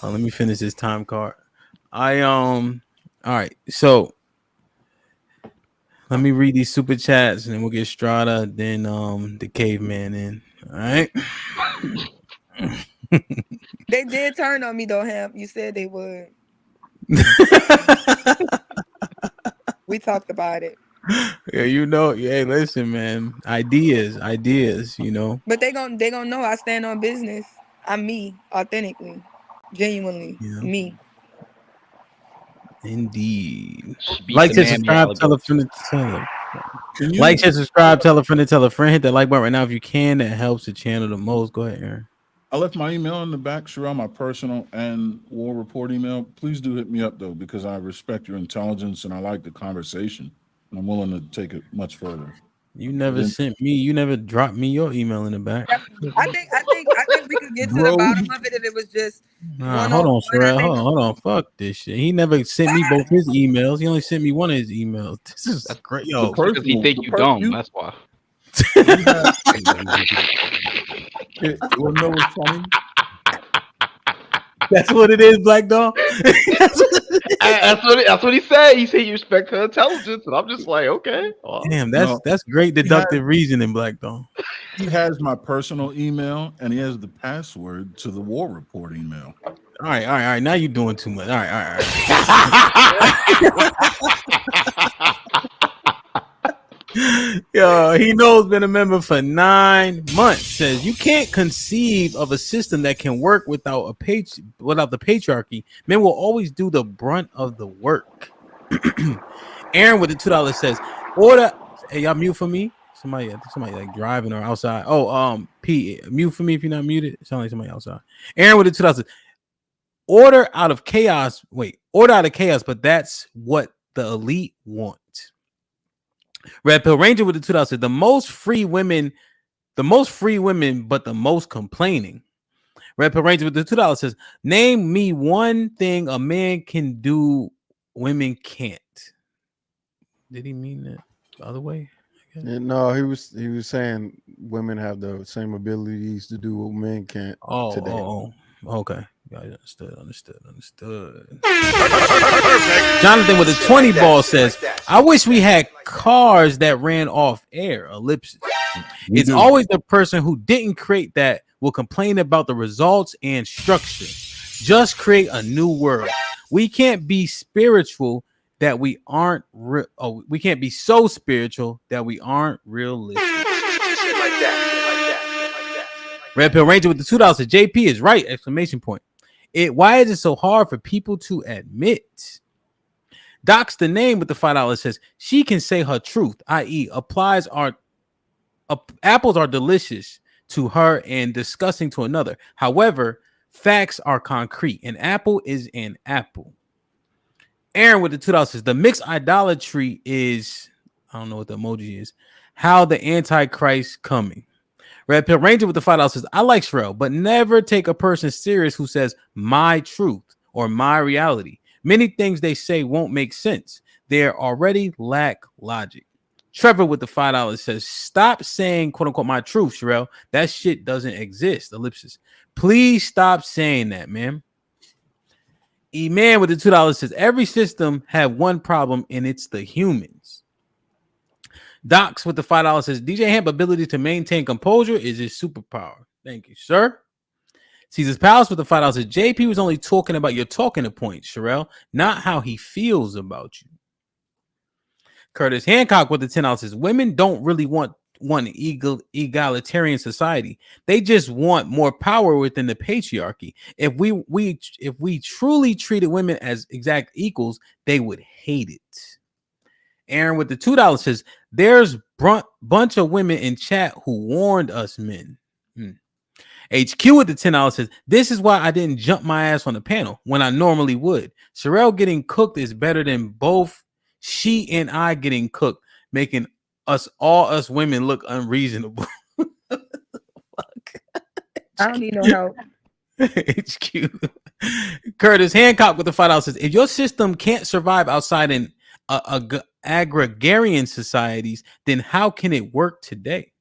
Let me finish this time card. All right. So let me read these super chats, and then we'll get Strata, then the caveman in. All right. They did turn on me though, Hamp. You said they would. We talked about it. Yeah, you know. Hey, listen, man. Ideas. You know. But they gonna know I stand on business. I'm me, authentically, genuinely, me. Indeed. Like, share, subscribe, tell a friend to tell. Like, share, subscribe, tell a friend to tell a friend. Hit that like button right now if you can. That helps the channel the most. Go ahead, Aaron. I left my email in the back, Sherelle, my personal and War Report email. Please do hit me up though, because I respect your intelligence and I like the conversation, and I'm willing to take it much further. You never you never dropped me your email in the back. I think we could get to the bottom of it if it was just hold on, Sherelle. Hold on. Fuck this shit. He never sent me both his emails. He only sent me one of his emails. This is great. Yo, because he think you dumb. That's why. You wanna know what's funny? That's what it is, Black Dog. That's what he said. He said you respect her intelligence, and I'm just like, okay. Well, damn, that's great deductive reasoning, Black Dog. He has my personal email and he has the password to the War Report email. All right. Now you're doing too much. All right. Yo, he knows been a member for 9 months. Says you can't conceive of a system that can work without the patriarchy. Men will always do the brunt of the work. Aaron with the $2 says, "Order." Hey, y'all mute for me. Somebody like driving or outside. Oh, P, mute for me if you're not muted. It sounds like somebody outside. Aaron with the $2 says, "Order out of chaos." Wait, order out of chaos, but that's what the elite want. Red Pill Ranger with the $2 said, the most free women, but the most complaining. Red Pill Ranger with the $2 says, name me one thing a man can do women can't. Did he mean that the other way? No, he was saying women have the same abilities to do what men can't today. Okay. Understood. Jonathan with a 20 ball says, I wish we had cars that ran off air. Ellipsis. It's always the person who didn't create that will complain about the results and structure. Just create a new world. We can't be spiritual that we aren't we can't be so spiritual that we aren't realistic. Red Pill Ranger with the $2 says, JP is right! Exclamation point. Why is it so hard for people to admit? Doc's the name with the $5 says she can say her truth, i.e., apples are delicious to her and disgusting to another. However, Facts are concrete. An apple is an apple. Aaron with the $2 says the mixed idolatry is, I don't know what the emoji is, how the Antichrist coming. Red Pill Ranger with the $5 says, I like Shrell, but never take a person serious who says my truth or my reality. Many things they say won't make sense. They already lack logic. Trevor with the $5 says, stop saying quote unquote my truth, Shrell. That shit doesn't exist. Ellipsis. Please stop saying that, man. E-Man with the $2 says, every system have one problem and it's the humans. Docs with the $5 says, DJ Hamp ability to maintain composure is his superpower. Thank you, sir. Caesar's Palace with the $5 says, JP was only talking about your talking points, Sherelle, not how he feels about you. Curtis Hancock with the $10 says, women don't really want one egalitarian society. They just want more power within the patriarchy. If we truly treated women as exact equals, they would hate it. Aaron with the $2 says, there's bunch of women in chat who warned us men. HQ with the $10 says, this is why I didn't jump my ass on the panel when I normally would. Sherelle getting cooked is better than both she and I getting cooked, making us women look unreasonable. I don't need no help. HQ. Curtis Hancock with the $5 says, if your system can't survive outside in agrarian societies, then how can it work today?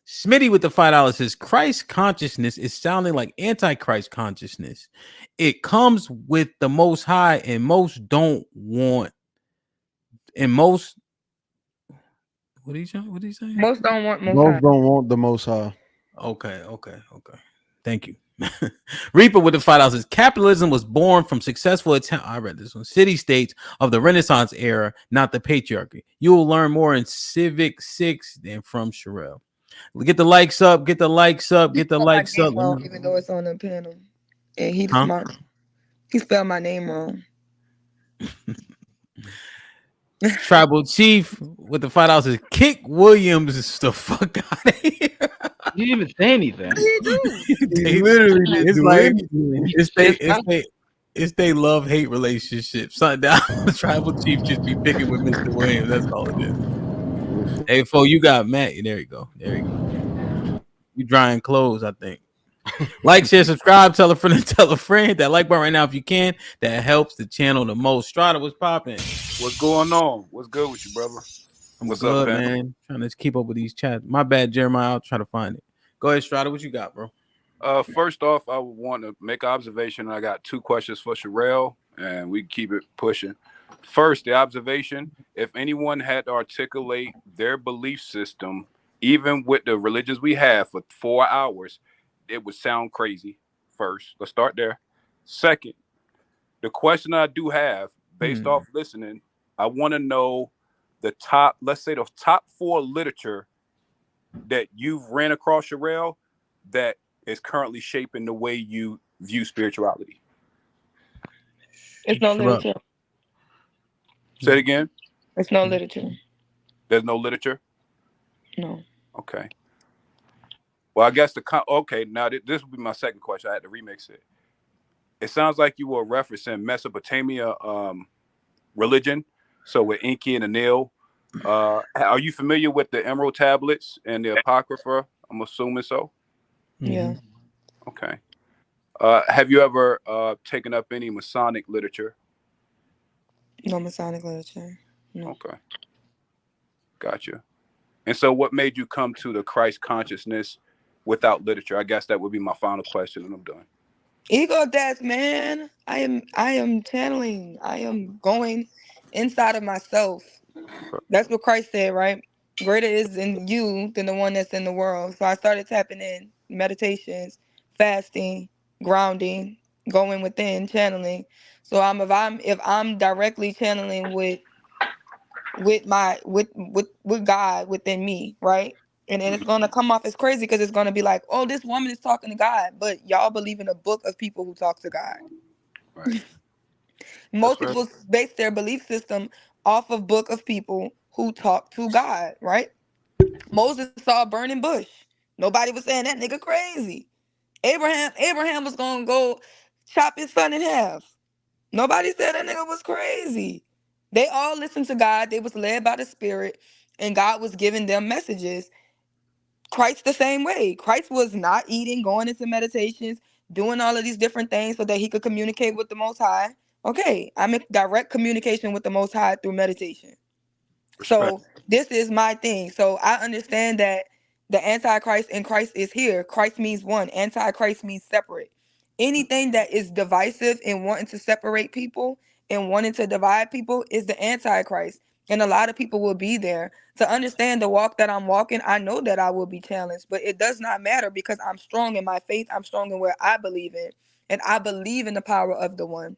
Smitty with the $5 says, Christ consciousness is sounding like Antichrist consciousness. It comes with the Most High, and most don't want. And most, what are you saying? Most don't want Most Most High. don't want the Most High. Okay. Thank you. Reaper with the $5 says, capitalism was born from successful attempt. I read this one. City states of the Renaissance era, not the patriarchy. You will learn more in Civic 6 than from Sherelle. Get the likes up. Get the likes up. Get the likes up. Wrong, even though it's on the panel, and he's smart. He spelled my name wrong. Tribal Chief with the $5 says, kick Williams the fuck out of here. You didn't even say anything. He literally didn't It's do like anything. it's they love hate relationship. Something down. Tribal Chief just be picking with Mr. Williams. That's all it is. Hey, fo, you got Matt. There you go. You drying clothes, I think. Like, share, subscribe, tell a friend, and tell a friend. That like button right now if you can. That helps the channel the most. Strata, what's popping? What's going on? What's good with you, brother? What's good, up, man? Trying to keep up with these chats. My bad, Jeremiah. I'll try to find it. Go ahead, Strata. What you got, bro? First off, I want to make an observation. I got two questions for Sherelle, and we keep it pushing. First, the observation: if anyone had to articulate their belief system, even with the religions we have, for 4 hours, it would sound crazy. First, let's start there. Second, the question I do have, based off listening, I want to know the top, let's say the top 4 literature that you've ran across, Sherelle, that is currently shaping the way you view spirituality. It's no literature. Say it again. It's no literature. There's no literature? No. Okay. Well, I guess okay, now this would be my second question. I had to remix it. It sounds like you were referencing Mesopotamia religion. So with Enki and Enlil, are you familiar with the Emerald Tablets and the Apocrypha? I'm assuming so. Yeah. Okay. Have you ever taken up any Masonic literature? No Masonic literature. No. Okay. Gotcha. And so what made you come to the Christ consciousness without literature? I guess that would be my final question, and I'm done. Ego death, man. I am channeling. I am going inside of myself. That's what Christ said, right? Greater is in you than the one that's in the world. So I started tapping in meditations, fasting, grounding, going within, channeling. So if I'm directly channeling with God within me, right? And it's gonna come off as crazy because it's gonna be like, oh, this woman is talking to God, but y'all believe in a book of people who talk to God. Right. Most people base their belief system off of book of people who talk to God, right? Moses saw a burning bush. Nobody was saying that nigga crazy. Abraham was gonna go chop his son in half. Nobody said that nigga was crazy. They all listened to God. They was led by the Spirit, and God was giving them messages. Christ the same way. Christ was not eating, going into meditations, doing all of these different things so that he could communicate with the Most High. Okay, I'm in direct communication with the Most High through meditation. So this is my thing. So I understand that the Antichrist and Christ is here. Christ means one. Antichrist means separate. Anything that is divisive and wanting to separate people and wanting to divide people is the Antichrist. And a lot of people will be there. To understand the walk that I'm walking, I know that I will be challenged, but it does not matter because I'm strong in my faith. I'm strong in where I believe in. And I believe in the power of the one.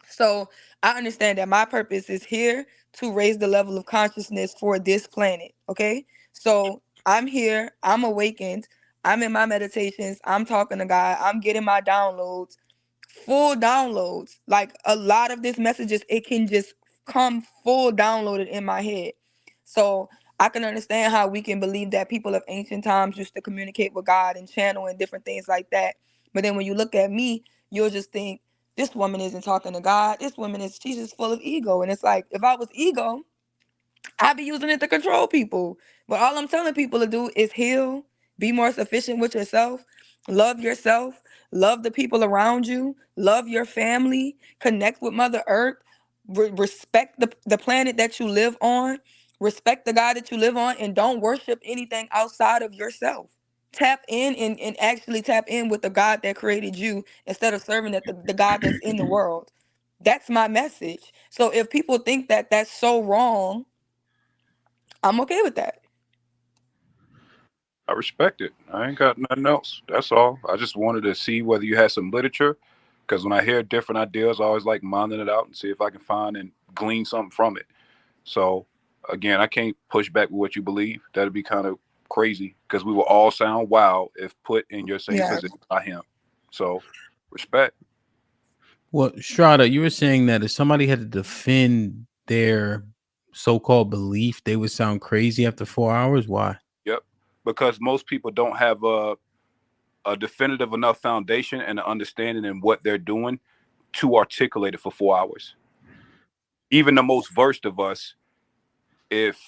So I understand that my purpose is here to raise the level of consciousness for this planet. Okay. So I'm here, I'm awakened, I'm in my meditations, I'm talking to God, I'm getting my downloads, full downloads. Like a lot of this messages, it can just come full downloaded in my head. So I can understand how we can believe that people of ancient times used to communicate with God and channel and different things like that. But then when you look at me, you'll just think, this woman isn't talking to God. This woman she's just full of ego. And it's like, if I was ego, I'd be using it to control people. But all I'm telling people to do is heal, be more sufficient with yourself, love the people around you, love your family, connect with Mother Earth, respect the planet that you live on, respect the God that you live on, and don't worship anything outside of yourself. Tap in and actually tap in with the God that created you instead of serving the God that's in the world. That's my message. So if people think that that's so wrong, I'm okay with that. I respect it. I ain't got nothing else. That's all. I just wanted to see whether you had some literature, because when I hear different ideas, I always like minding it out and see if I can find and glean something from it. So, again, I can't push back with what you believe. That'd be kind of crazy because we will all sound wild if put in your same Yeah. position by him. So, respect. Well, Strada, you were saying that if somebody had to defend their so-called belief, they would sound crazy after 4 hours. Why? Yep. Because most people don't have a definitive enough foundation and an understanding in what they're doing to articulate it for 4 hours. Even the most versed of us, if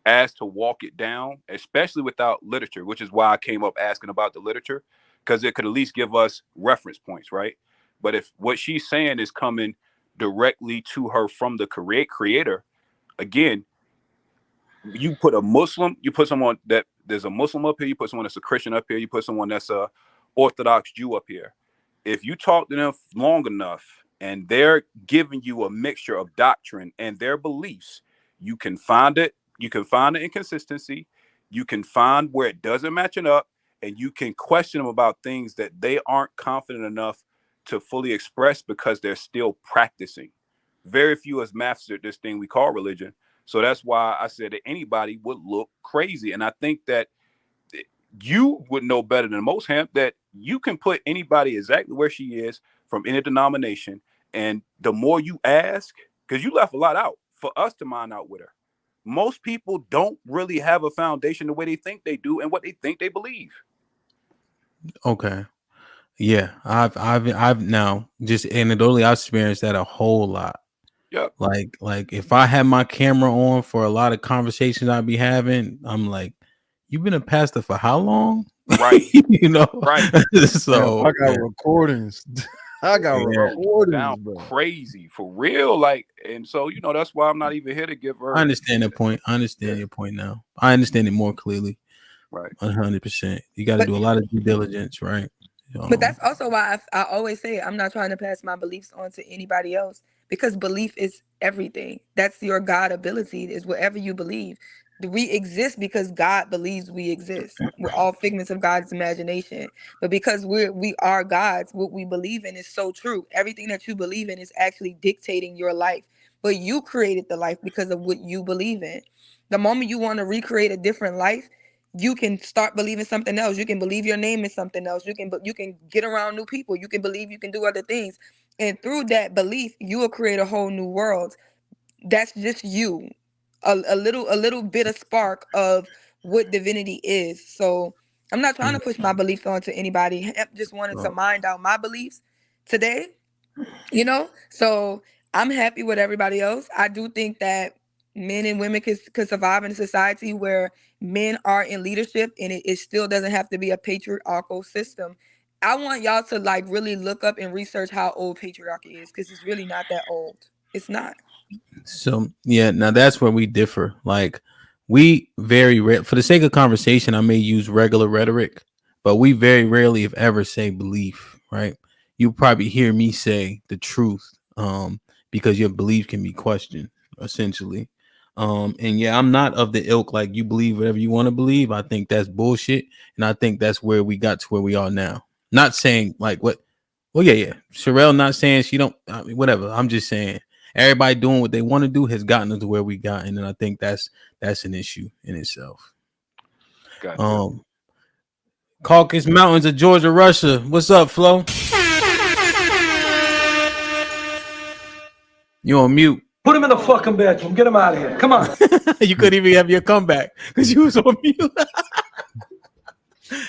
asked to walk it down, especially without literature, which is why I came up asking about the literature, because it could at least give us reference points, right? But if what she's saying is coming directly to her from the creator, again, you put a Muslim, you put someone that there's a Muslim up here, you put someone that's a Christian up here, you put someone that's a Orthodox Jew up here. If you talk to them long enough and they're giving you a mixture of doctrine and their beliefs, you can find it. You can find the inconsistency. You can find where it doesn't matching up, and you can question them about things that they aren't confident enough to fully express because they're still practicing. Very few has mastered this thing we call religion. So that's why I said that anybody would look crazy. And I think that you would know better than most, Hamp, that you can put anybody exactly where she is from any denomination. And the more you ask, because you left a lot out for us to mine out with her. Most people don't really have a foundation the way they think they do and what they think they believe. Okay. Yeah, I've now just anecdotally I've experienced that a whole lot. Yep. Like if I had my camera on for a lot of conversations I'd be having, I'm like, you've been a pastor for how long? Right. You know, Right. So I got yeah. recordings. I got recordings, Sound bro. crazy for real. Like, and so that's why I'm not even here to give her. I understand the point. I understand your point now. I understand it more clearly. Right. 100%. You got to But do a lot of due diligence, right? But that's also why I always say I'm not trying to pass my beliefs on to anybody else because belief is everything. That's your God ability, is whatever you believe. We exist because God believes we exist. We're all figments of God's imagination. But because we are gods, what we believe in is so true. Everything that you believe in is actually dictating your life. But you created the life because of what you believe in. The moment you want to recreate a different life, you can start believing something else. You can believe your name is something else. You can get around new people. You can believe you can do other things. And through that belief, you will create a whole new world. That's just you. A little bit of spark of what divinity is. So I'm not trying to push my beliefs onto anybody. Hemp just wanted to mind out my beliefs today, you know? So I'm happy with everybody else. I do think that men and women could survive in a society where men are in leadership, and it still doesn't have to be a patriarchal system. I want y'all to like really look up and research how old patriarchy is, because it's really not that old. It's not. So yeah, now that's where we differ. Like we for the sake of conversation, I may use regular rhetoric, but we very rarely, if ever, say belief. Right? You probably hear me say the truth, because your belief can be questioned, essentially. And yeah, I'm not of the ilk like you believe whatever you want to believe. I think that's bullshit, and I think that's where we got to where we are now. Not saying like what. Well, yeah. Sherelle not saying she don't. I mean, whatever. I'm just saying everybody doing what they want to do has gotten us to where we got, and then I think that's an issue in itself. Gotcha. Caucasus Mountains of Georgia, Russia. What's up, Flo? You on mute? Put him in the fucking bedroom. Get him out of here. Come on. You couldn't even have your comeback because you was on mute.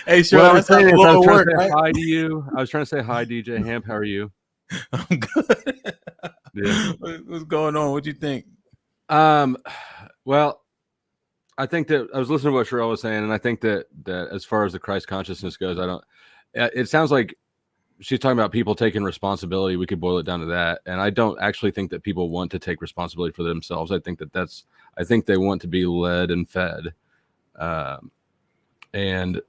Hey, sure. What I was saying is I was trying work, to say right? hi to you. I was trying to say hi, DJ Hamp. How are you? I'm good. Yeah. What's going on? What you think? Well, I think that I was listening to what Sherelle was saying, and I think that as far as the Christ consciousness goes, I don't. It sounds like she's talking about people taking responsibility. We could boil it down to that, and I don't actually think that people want to take responsibility for themselves. I think I think they want to be led and fed, and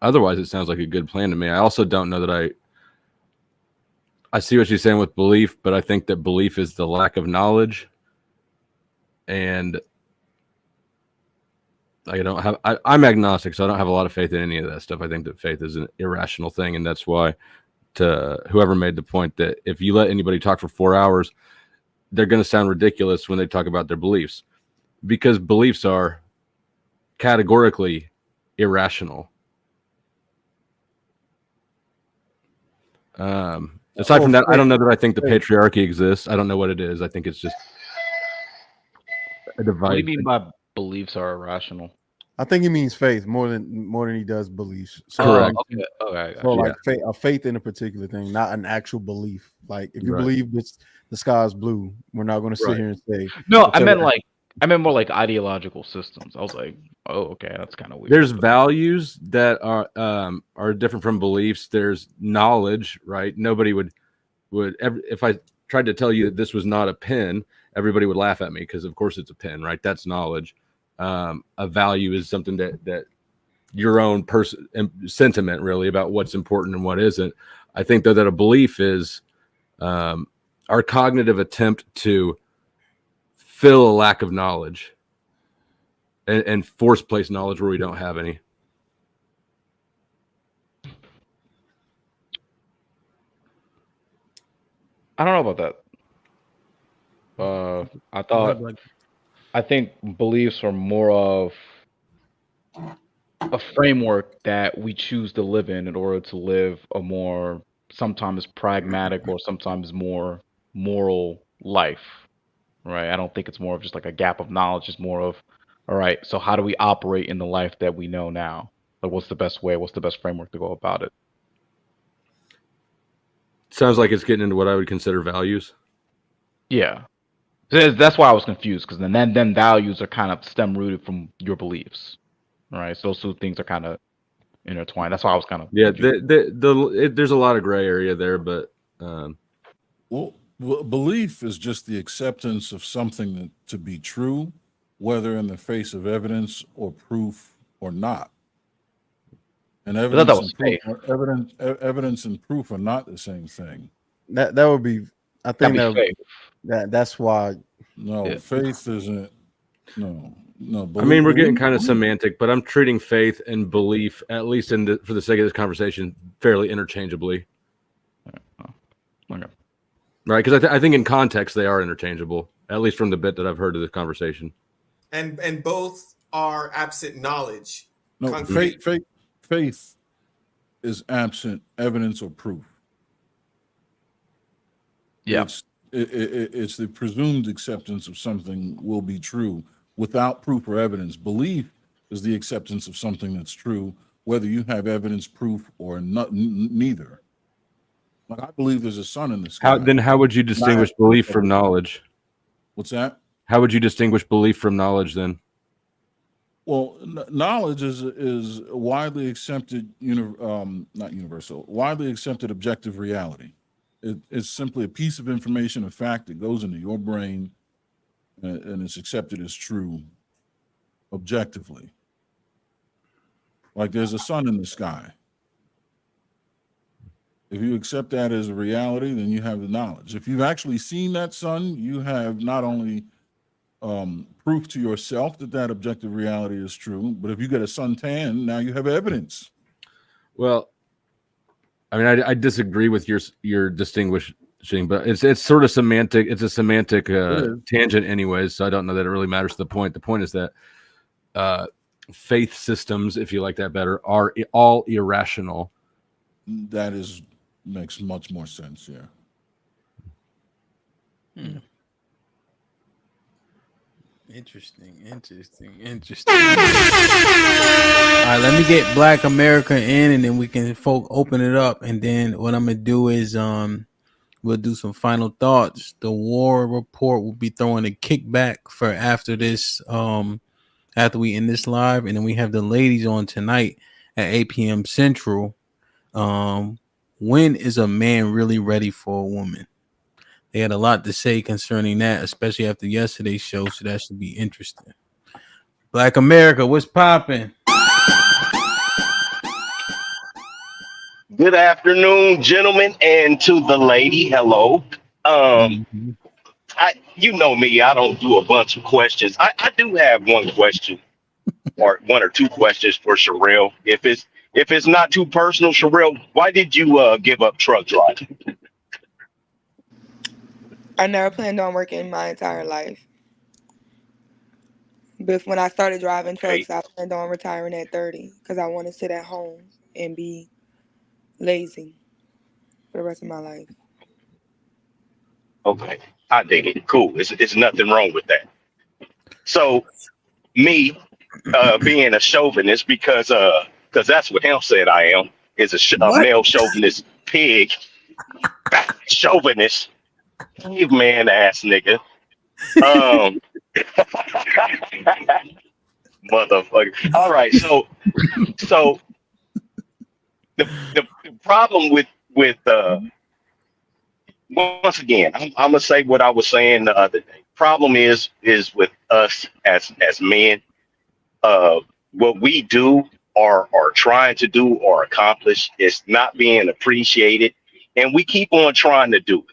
otherwise, it sounds like a good plan to me. I also don't know that I see what she's saying with belief, but I think that belief is the lack of knowledge, and I'm agnostic, so I don't have a lot of faith in any of that stuff. I think that faith is an irrational thing, and that's why to whoever made the point that if you let anybody talk for 4 hours, they're going to sound ridiculous when they talk about their beliefs, because beliefs are categorically irrational. Aside from that, I don't know that I think the patriarchy exists. I don't know what it is. I think it's just a device. What do you mean by beliefs are irrational? I think he means faith more than he does beliefs. So, correct. Okay. So like faith in a particular thing, not an actual belief. Like if you Right. believe the sky is blue, we're not going to sit Right. here and say No, I meant more like ideological systems. I was like, oh, okay, that's kind of weird. There's values that are different from beliefs. There's knowledge, right? Nobody would if I tried to tell you that this was not a pen, everybody would laugh at me because of course it's a pen, right? That's knowledge. A value is something that your own person sentiment really about what's important and what isn't. I think though that a belief is our cognitive attempt to fill a lack of knowledge and force place knowledge where we don't have any. I don't know about that. I think beliefs are more of a framework that we choose to live in order to live a more sometimes pragmatic or sometimes more moral life, right? I don't think it's more of just like a gap of knowledge. It's more of, all right, so how do we operate in the life that we know now? Like, what's the best way? What's the best framework to go about it? Sounds like it's getting into what I would consider values. Yeah. That's why I was confused, because then values are kind of stem rooted from your beliefs, right? So those two things are kind of intertwined. That's why I was kind of there's a lot of gray area there, but well, belief is just the acceptance of something to be true, whether in the face of evidence or proof or not. And evidence and proof are not the same thing. That would be. I think that's why. No, faith isn't. No. I mean, we're getting kind of semantic, but I'm treating faith and belief, at least for the sake of this conversation, fairly interchangeably. Okay. Right, because I think in context they are interchangeable, at least from the bit that I've heard of this conversation. And both are absent knowledge. No, faith is absent evidence or proof. Yeah. It's the presumed acceptance of something will be true without proof or evidence. Belief is the acceptance of something that's true whether you have evidence, proof, or not, neither. Like I believe there's a sun in the sky. How would you distinguish belief from knowledge? What's that? How would you distinguish belief from knowledge then? Well, knowledge is widely accepted, not universal, widely accepted objective reality. It's simply a piece of information, a fact that goes into your brain, and it's accepted as true objectively. Like there's a sun in the sky. If you accept that as a reality, then you have the knowledge. If you've actually seen that sun, you have not only proof to yourself that objective reality is true, but if you get a suntan, now you have evidence. Well, I mean, I disagree with your distinguishing, but it's sort of semantic. It's a semantic tangent, anyways. So I don't know that it really matters to the point. The point is that faith systems, if you like that better, are all irrational. That makes much more sense. Yeah. Interesting. All right, let me get Black America in, and then we can open it up. And then what I'm gonna do is we'll do some final thoughts. The war report will be throwing a kickback for after this, after we end this live, and then we have the ladies on tonight at 8 p.m. Central. When is a man really ready for a woman? They had a lot to say concerning that, especially after yesterday's show, so that should be interesting. Black America, what's popping? Good afternoon, gentlemen, and to the lady, hello. You know me, I don't do a bunch of questions. I do have one question, or one or two questions for Sherelle. If it's not too personal, Sherelle, why did you give up truck driving? I never planned on working my entire life. But when I started driving trucks, I planned on retiring at 30 because I want to sit at home and be lazy for the rest of my life. Okay, I dig it. Cool. It's nothing wrong with that. So, me being a chauvinist, because that's what him said I am, is a male chauvinist pig, chauvinist, caveman ass nigga. Motherfucker. All right, so the problem with once again, I'm gonna say what I was saying the other day. Problem is with us as men, what we do or trying to do or accomplish is not being appreciated, and we keep on trying to do it.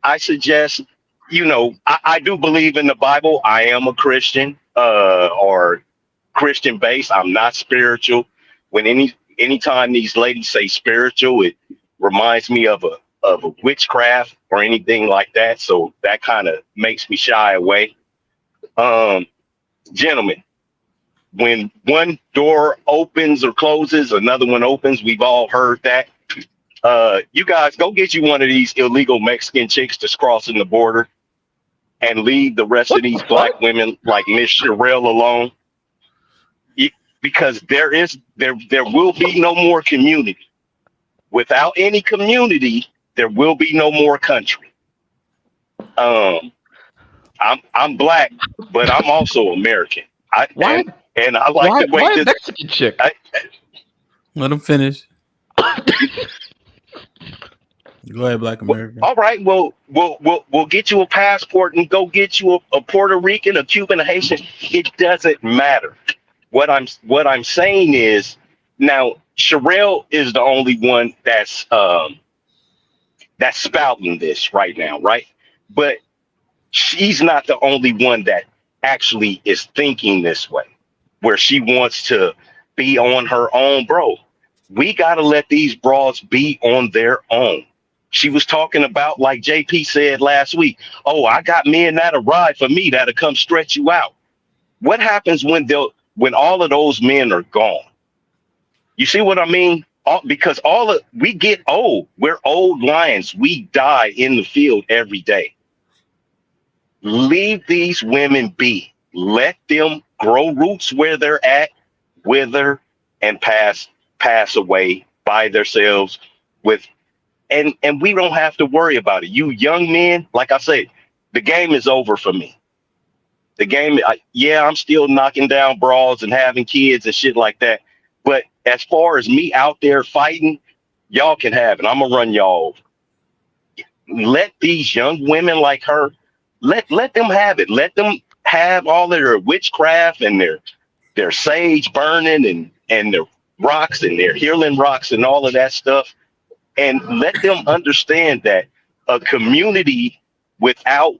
I suggest, I do believe in the Bible. I am a Christian, or Christian based. I'm not spiritual. When anytime these ladies say spiritual, it reminds me of a witchcraft or anything like that. So that kind of makes me shy away. Gentlemen, when one door opens or closes, another one opens. We've all heard that. You guys go get you one of these illegal Mexican chicks that's crossing the border and leave the rest of these black women like Miss Sherelle alone. Because there will be no more community. Without any community, there will be no more country. I'm black, but I'm also American. And I like the way Mexican chick. Let him finish. Go ahead, Black America. All right, well, we'll get you a passport and go get you a Puerto Rican, a Cuban, a Haitian. It doesn't matter. What I'm saying is, now Sherelle is the only one that's spouting this right now, right? But she's not the only one that actually is thinking this way, where she wants to be on her own, bro. We gotta let these broads be on their own. She was talking about, like JP said last week, oh, I got men that'll ride for me, that'll come stretch you out. What happens when all of those men are gone? You see what I mean? Because we get old. We're old lions. We die in the field every day. Leave these women be. Let them grow roots where they're at, wither, and pass away by themselves with and we don't have to worry about it. You young men, like I said, the game is over for me. The game, yeah, I'm still knocking down bras and having kids and shit like that. But as far as me out there fighting, y'all can have it. I'm gonna run y'all over. Let these young women like her, let them have it. Let them have all of their witchcraft and their sage burning and their rocks and their healing rocks and all of that stuff. And let them understand that a community without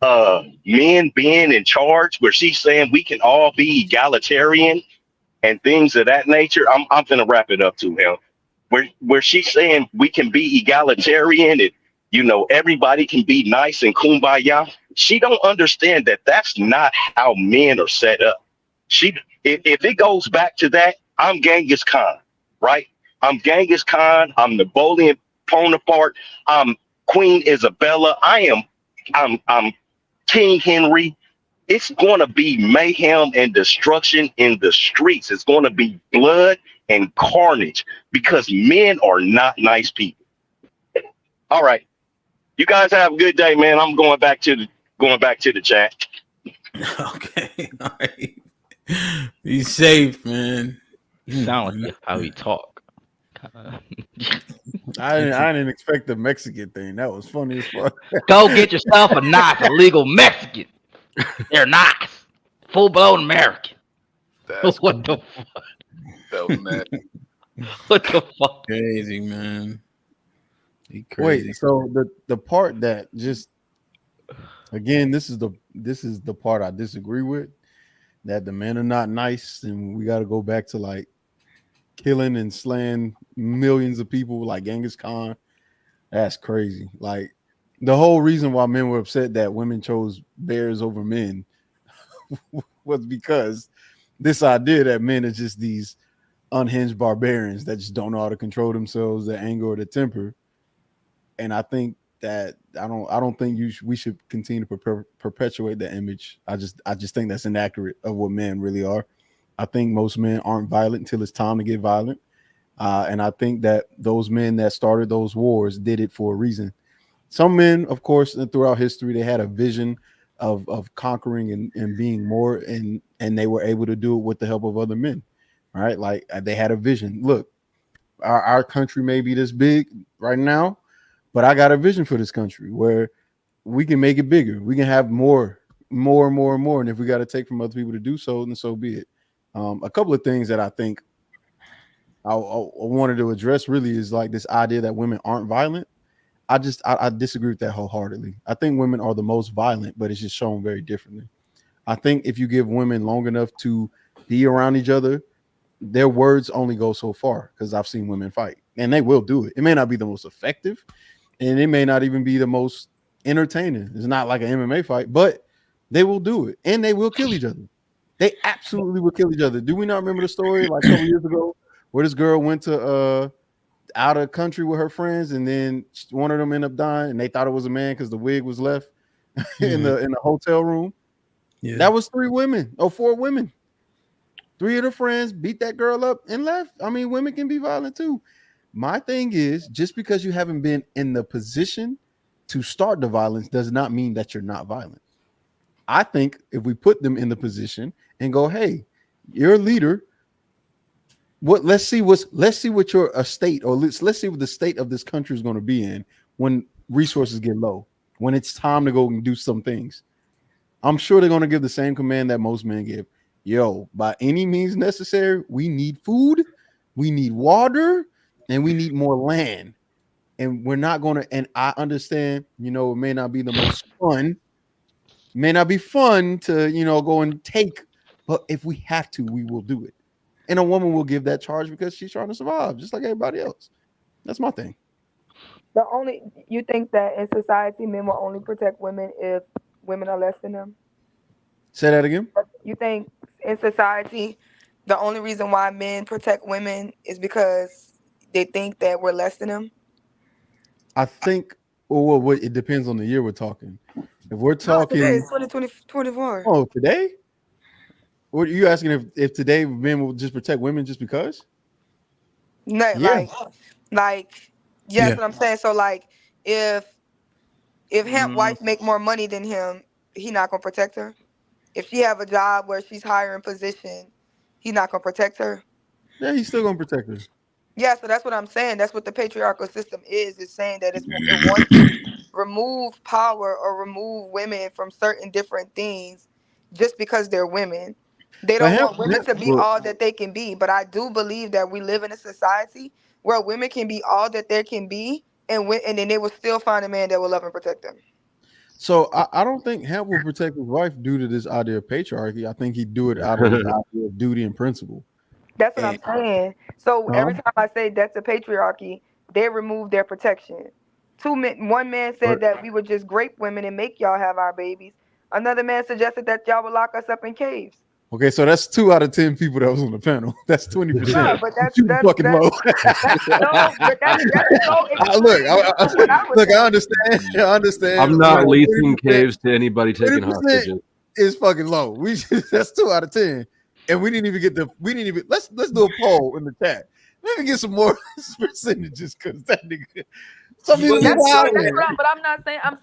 men being in charge, where she's saying we can all be egalitarian and things of that nature. I'm gonna wrap it up to him. Where she's saying we can be egalitarian and everybody can be nice and kumbaya. She don't understand that that's not how men are set up. If it goes back to that, I'm Genghis Khan, right? I'm Genghis Khan. I'm Napoleon Bonaparte. I'm Queen Isabella. I'm King Henry. It's going to be mayhem and destruction in the streets. It's going to be blood and carnage because men are not nice people. All right. You guys have a good day, man. I'm going back to the chat. Okay. All right. Be safe, man. Sound like how he talk. I didn't expect the Mexican thing. That was funny as fuck. Go get yourself a nice illegal Mexican. They're nice. Full blown American. That's what the fuck? That was mad. What the fuck? Crazy, man. He crazy. Wait, so the part that just again, this is the part I disagree with, that the men are not nice and we got to go back to like killing and slaying millions of people like Genghis Khan. That's crazy. Like the whole reason why men were upset that women chose bears over men was because this idea that men are just these unhinged barbarians that just don't know how to control themselves, their anger or their temper. And I think that I don't think we should continue to perpetuate that image. I just think that's inaccurate of what men really are. I think most men aren't violent until it's time to get violent. And I think that those men that started those wars did it for a reason. Some men, of course, throughout history, they had a vision of conquering and being more, and they were able to do it with the help of other men. All right. Like they had a vision. Look, our country may be this big right now, but I got a vision for this country where we can make it bigger. We can have more. And if we got to take from other people to do so, then so be it. A couple of things that I think I wanted to address really is like this idea that women aren't violent. I disagree with that wholeheartedly. I think women are the most violent, but it's just shown very differently. I think if you give women long enough to be around each other, their words only go so far, because I've seen women fight and they will do it. It may not be the most effective and it may not even be the most entertaining. It's not like an MMA fight, but they will do it and they will kill each other. They absolutely will kill each other. Do we not remember the story like a couple years ago where this girl went to out of country with her friends and then one of them ended up dying and they thought it was a man because the wig was left in the hotel room? Yeah. That was 4 women. 3 of the friends beat that girl up and left. I mean, women can be violent too. My thing is, just because you haven't been in the position to start the violence does not mean that you're not violent. I think if we put them in the position and go, hey, you're a leader. Let's see what your estate, or let's see what the state of this country is going to be in when resources get low, when it's time to go and do some things. I'm sure they're going to give the same command that most men give. Yo, by any means necessary, we need food, we need water, and we need more land. And we're not going to, and I understand, it may not be the most fun, may not be fun to, go and take, but if we have to, we will do it. And a woman will give that charge because she's trying to survive, just like everybody else. That's my thing. You think that in society, men will only protect women if women are less than them? Say that again. You think in society, the only reason why men protect women is because they think that we're less than them? I think, well, it depends on the year we're talking. If we're talking, today, it's 2024. Oh, today? What are you asking if today men will just protect women just because? No, Yeah. like, yeah, that's what I'm saying. So like, if hemp wife make more money than him, he not gonna protect her. If she have a job where she's higher in position, he not gonna protect her. Yeah, he's still gonna protect her. Yeah, so that's what I'm saying. That's what the patriarchal system is. It's saying that it wants to remove power or remove women from certain different things just because they're women. They But don't want women to be well, all that they can be. But I do believe that we live in a society where women can be all that they can be, and then they will still find a man that will love and protect them. so I don't think Hemp will protect his wife due to this idea of patriarchy. I think he'd do it out of this idea of duty and principle. That's what And I'm saying. So every time I say that's a patriarchy, they remove their protection. One man said that we would just grape women and make y'all have our babies. Another man suggested that y'all would lock us up in caves. okay, so that's 2 out of 10 people that was on the panel. That's 20%. Yeah, but that's Too fucking low. no, but that's so Look, extreme. I understand. I understand. I'm not Like, leasing 20%, caves to anybody taking 20% hostages. is fucking low. That's 2 out of 10, and we didn't even let's do a poll in the chat. Let me get some more percentages because that nigga. Some people be wild. But I'm not saying. I'm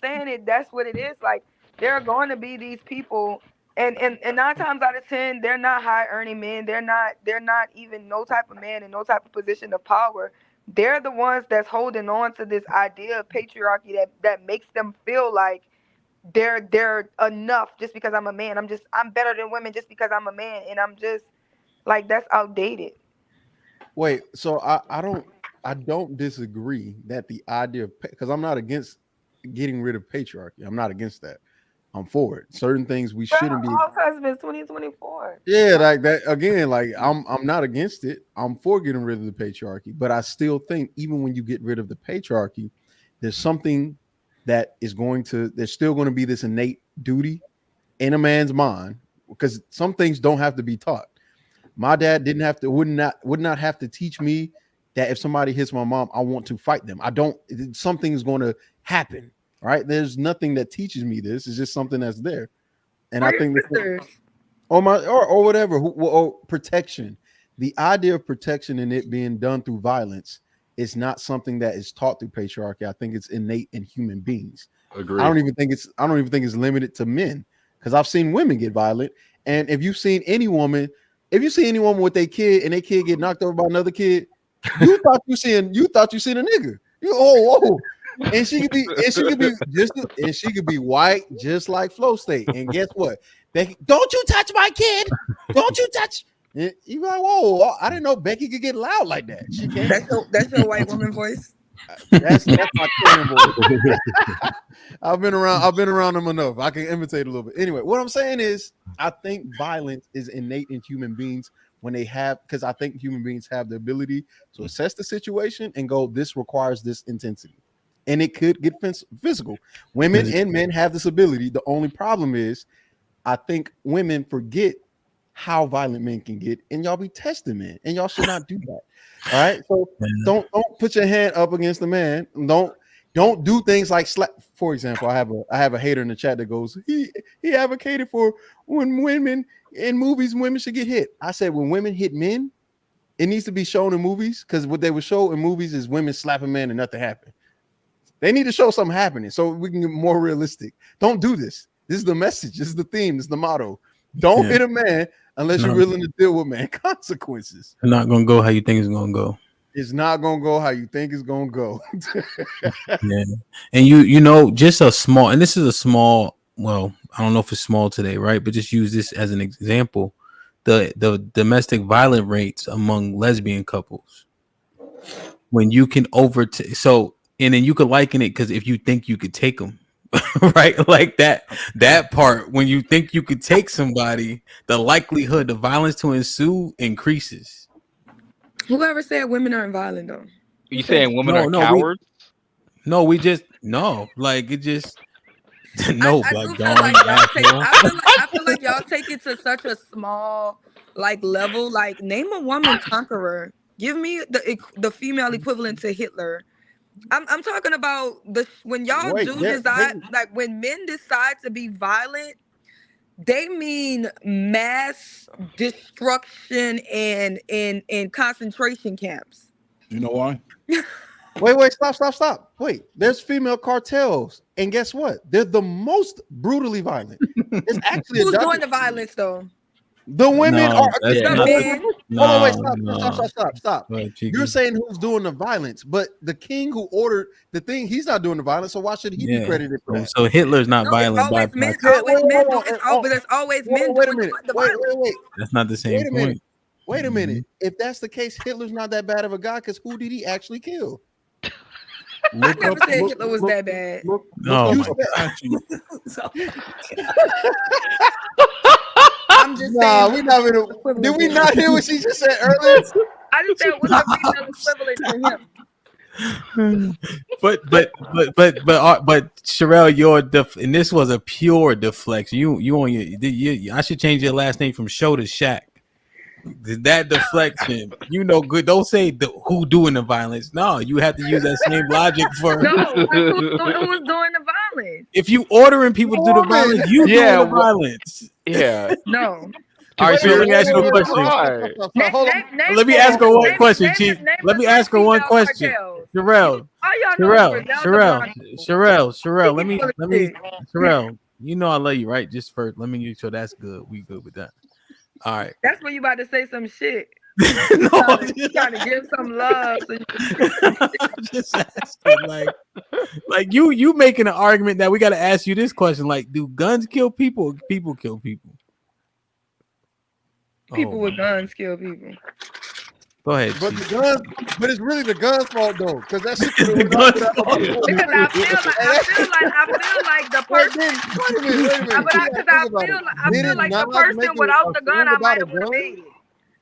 saying it. That's what it is. Like there are going to be these people, and 9 times out of 10, they're not high earning men. They're not even no type of man in no type of position of power. They're the ones that's holding on to this idea of patriarchy that makes them feel like they're enough just because I'm a man. I'm better than women just because I'm a man, and I'm just like that's outdated. Wait, so I don't disagree that the idea of because I'm not against getting rid of patriarchy. I'm not against that. I'm for it. Certain things we shouldn't be. All husbands 2024. Yeah, like that again. Like I'm not against it. I'm for getting rid of the patriarchy, but I still think even when you get rid of the patriarchy, there's something that is there's still going to be this innate duty in a man's mind because some things don't have to be taught. My dad would not have to teach me that if somebody hits my mom, I want to fight them. Something is going to happen, right? There's nothing that teaches me this. It's just something that's there. And I think or whatever, or protection. The idea of protection and it being done through violence is not something that is taught through patriarchy. I think it's innate in human beings. Agreed. I don't even think it's limited to men because I've seen women get violent. And if you've seen any woman with a kid and a kid get knocked over by another kid, you thought you seen a nigga. And she could be white just like Flow State. And guess what? Becky, don't you touch my kid. Don't you touch. And you like, whoa, I didn't know Becky could get loud like that. She can't. That's your white woman voice. That's my Korean voice. I've been around them enough. I can imitate a little bit. Anyway, what I'm saying is I think violence is innate in human beings because I think human beings have the ability to assess the situation and go, this requires this intensity. And it could get physical. Women and men have this ability. The only problem is I think women forget how violent men can get, and y'all be testing men, and y'all should not do that. All right. So don't put your hand up against the man. Don't do things like slap. For example, I have a hater in the chat that goes, he advocated for when women in movies, women should get hit. I said when women hit men, it needs to be shown in movies because what they would show in movies is women slapping men and nothing happened. They need to show something happening so we can get more realistic. Don't do this. This is the message. This is the theme. This is the motto. Don't hit a man unless you're willing to deal with man consequences. It's not gonna go how you think it's gonna go. It's not gonna go how you think it's gonna go. Yeah, and you know, just a small, and this is a small. Well, I don't know if it's small today, right? But just use this as an example. The domestic violence rates among lesbian couples. When you can and then you could liken it because if you think you could take them, right? Like that part, when you think you could take somebody, the likelihood of violence to ensue increases. Whoever said women aren't violent though? You saying women are cowards? Like it just I feel like y'all take it to such a small level. Like name a woman conqueror. Give me the female equivalent to Hitler. I'm talking about when y'all decide, like when men decide to be violent, They mean mass destruction and in concentration camps. You know why? Wait, stop. Wait, there's female cartels, and guess what? They're the most brutally violent. It's actually Who's doing the violence though? The women No, are. that's The not. men. Hold on, wait, No. stop. Go ahead, Chico. You're saying who's doing the violence, but the king who ordered the thing, he's not doing the violence. So why should he be credited for that? So Hitler's not No, violent by it's men. proxy. Always men do. But there's always men Wait a doing minute. the Wait. violence. That's not the same point. Wait a minute. If that's the case, Hitler's not that bad of a guy because who did he actually kill? I never said Hitler was that bad. No. I'm just saying. We're not gonna. Did we not hear what she just said earlier? I just said what's the female equivalent to him? But Sherelle, and this was a pure deflection. You on your I should change your last name from Show to Shaq. That deflection, good. Don't say who doing the violence. No, you have to use that same logic for. No, who's doing the violence? If you ordering people to do the violence, you doing the violence. Yeah. No. All right, so let me ask you a question. Let me ask her one question, Chief. Let me ask her one question. Sherelle. Sherelle, you know I love you, right? Just first, let me make sure that's good. We good with that. All right. That's when you about to say some shit. You trying to give some love. So I'm just asking, like you making an argument that we got to ask you this question: like, do guns kill people? Or people kill people? People with guns kill people. Go ahead. But it's really the gun's fault though, because that shit. Because I feel like the person. I feel like the person without the gun, I might have made it.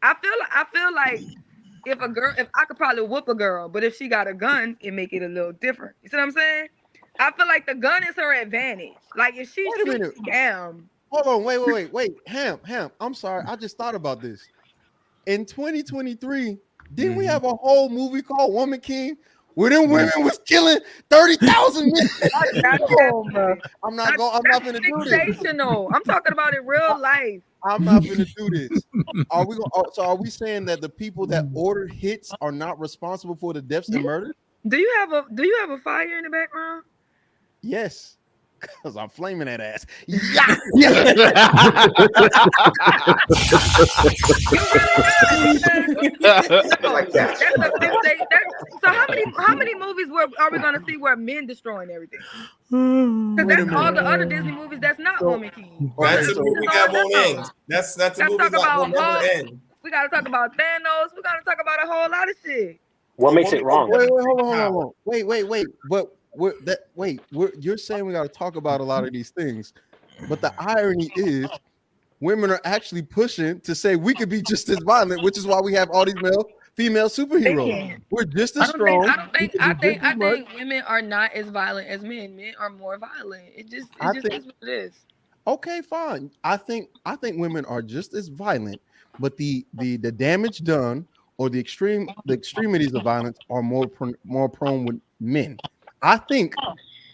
I feel like if I could probably whoop a girl, but if she got a gun, it make it a little different. You see what I'm saying? I feel like the gun is her advantage. Like if she shoots, damn. Hold on, wait. Ham. I'm sorry, I just thought about this. In 2023, didn't we have a whole movie called Woman King where them women was killing 30,000 men? I'm not gonna do this. Sensational. I'm talking about in real life. I'm not gonna do this. Are we saying that the people that order hits are not responsible for the deaths and murders? Do you have a fire in the background? Yes. Because I'm flaming that ass. So how many movies are we gonna see where men destroying everything? Because that's all the other Disney movies. That's not Woman King. That's a movie that won't end. That's a movie that will never end. We gotta talk about Thanos. We gotta talk about a whole lot of shit. What makes it wrong? Wait, hold on. Wait. But you're saying we got to talk about a lot of these things, but the irony is women are actually pushing to say we could be just as violent, which is why we have all these female superheroes. We're just as strong. I think women are not as violent as men. Men are more violent. It just is what it is. Okay, fine. I think women are just as violent, but the damage done or the extremities of violence are more prone with men. I think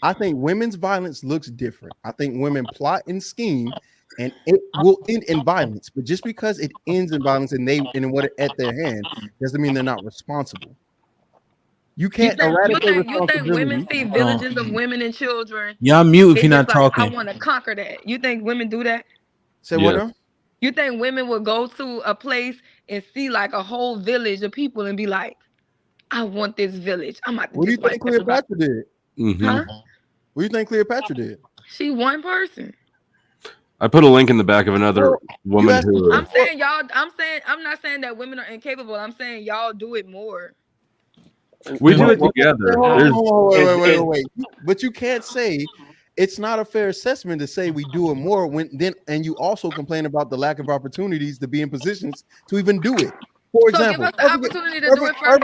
women's violence looks different. I think women plot and scheme, and it will end in violence. But just because it ends in violence and what it at their hand doesn't mean they're not responsible. You can't eradicate responsibility. You think women see villages of women and children? Y'all mute if you're not talking. I want to conquer that. You think women do that? Say what now? You think women will go to a place and see like a whole village of people and be like, I want this village. I'm about to. What do you think Cleopatra did? Huh? What do you think Cleopatra did? She one person. I put a link in the back of another woman who. I'm saying y'all. I'm not saying that women are incapable. I'm saying y'all do it more. We do it together. Wait. But you can't say it's not a fair assessment to say we do it more and you also complain about the lack of opportunities to be in positions to even do it. For example, give us the opportunity to do it first.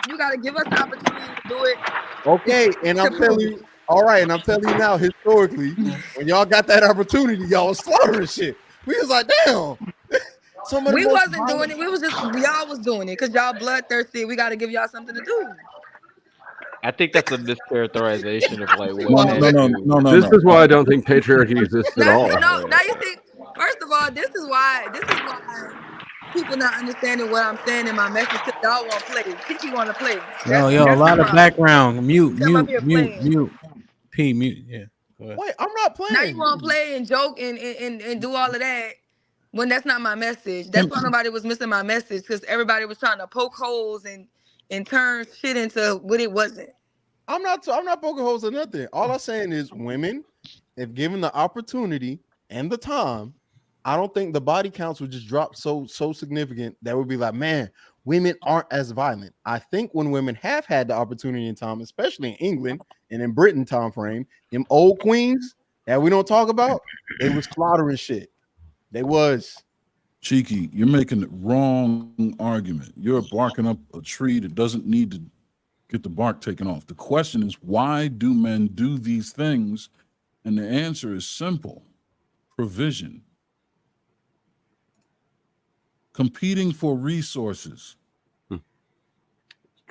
You gotta give us the opportunity to do it. Okay, and I'm telling you, all right, and I'm telling you now, historically, when y'all got that opportunity, y'all was slaughtering shit. We was like, damn. We wasn't doing it. We was just y'all was doing it because y'all bloodthirsty. We gotta give y'all something to do. I think that's a mischaracterization of like what No, men no, no, do. no, no, This no. is why I don't think patriarchy exists at Now, all. now you see. First of all, this is why people not understanding what I'm saying in my message because y'all won't play. Tiki want to play. Yo, That's a the lot of problem. background. Mute, Come up mute, here mute, playing. mute. P, mute. Yeah. Go ahead. Wait, I'm not Now you playing. want to play and joke and do all of that when that's not my message. That's why nobody was missing my message because everybody was trying to poke holes and turn shit into what it wasn't. I'm not poking holes or nothing. All I'm saying is women, if given the opportunity and the time, I don't think the body counts would just drop so significant that would be like, man, women aren't as violent. I think when women have had the opportunity and time, especially in England and in Britain time frame, them old queens that we don't talk about, they was slaughtering shit. They was. Cheeky, you're making the wrong argument. You're barking up a tree that doesn't need to get the bark taken off. The question is, why do men do these things? And the answer is simple: provision. Competing for resources. The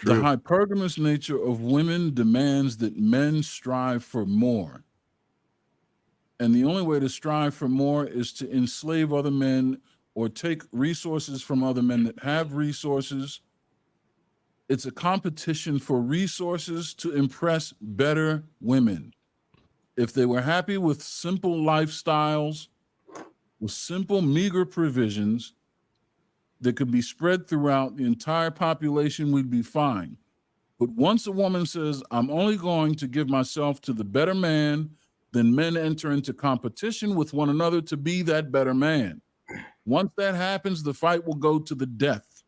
hypergamous nature of women demands that men strive for more. And the only way to strive for more is to enslave other men or take resources from other men that have resources. It's a competition for resources to impress better women. If they were happy with simple lifestyles, with simple, meager provisions that could be spread throughout the entire population, we'd be fine. But once a woman says, I'm only going to give myself to the better man, then men enter into competition with one another to be that better man. Once that happens, the fight will go to the death.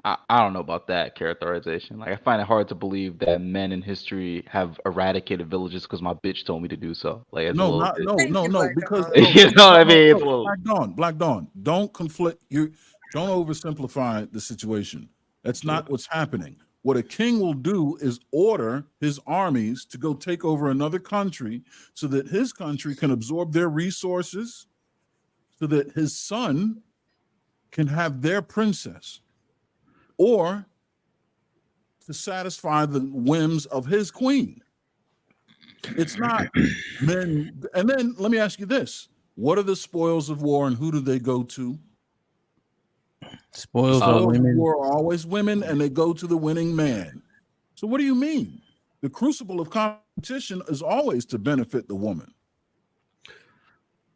I don't know about that characterization. Like, I find it hard to believe that men in history have eradicated villages because my bitch told me to do so. Like, it's a little bit. No, because you know what I mean? It's a little. Black Dawn, don't conflict. Don't oversimplify the situation. That's not what's happening. What a king will do is order his armies to go take over another country so that his country can absorb their resources, so that his son can have their princess, or to satisfy the whims of his queen. It's not men. And then let me ask you this: what are the spoils of war, and who do they go to? Spoils of women. War are always women, and they go to the winning man. So what do you mean? The crucible of competition is always to benefit the woman.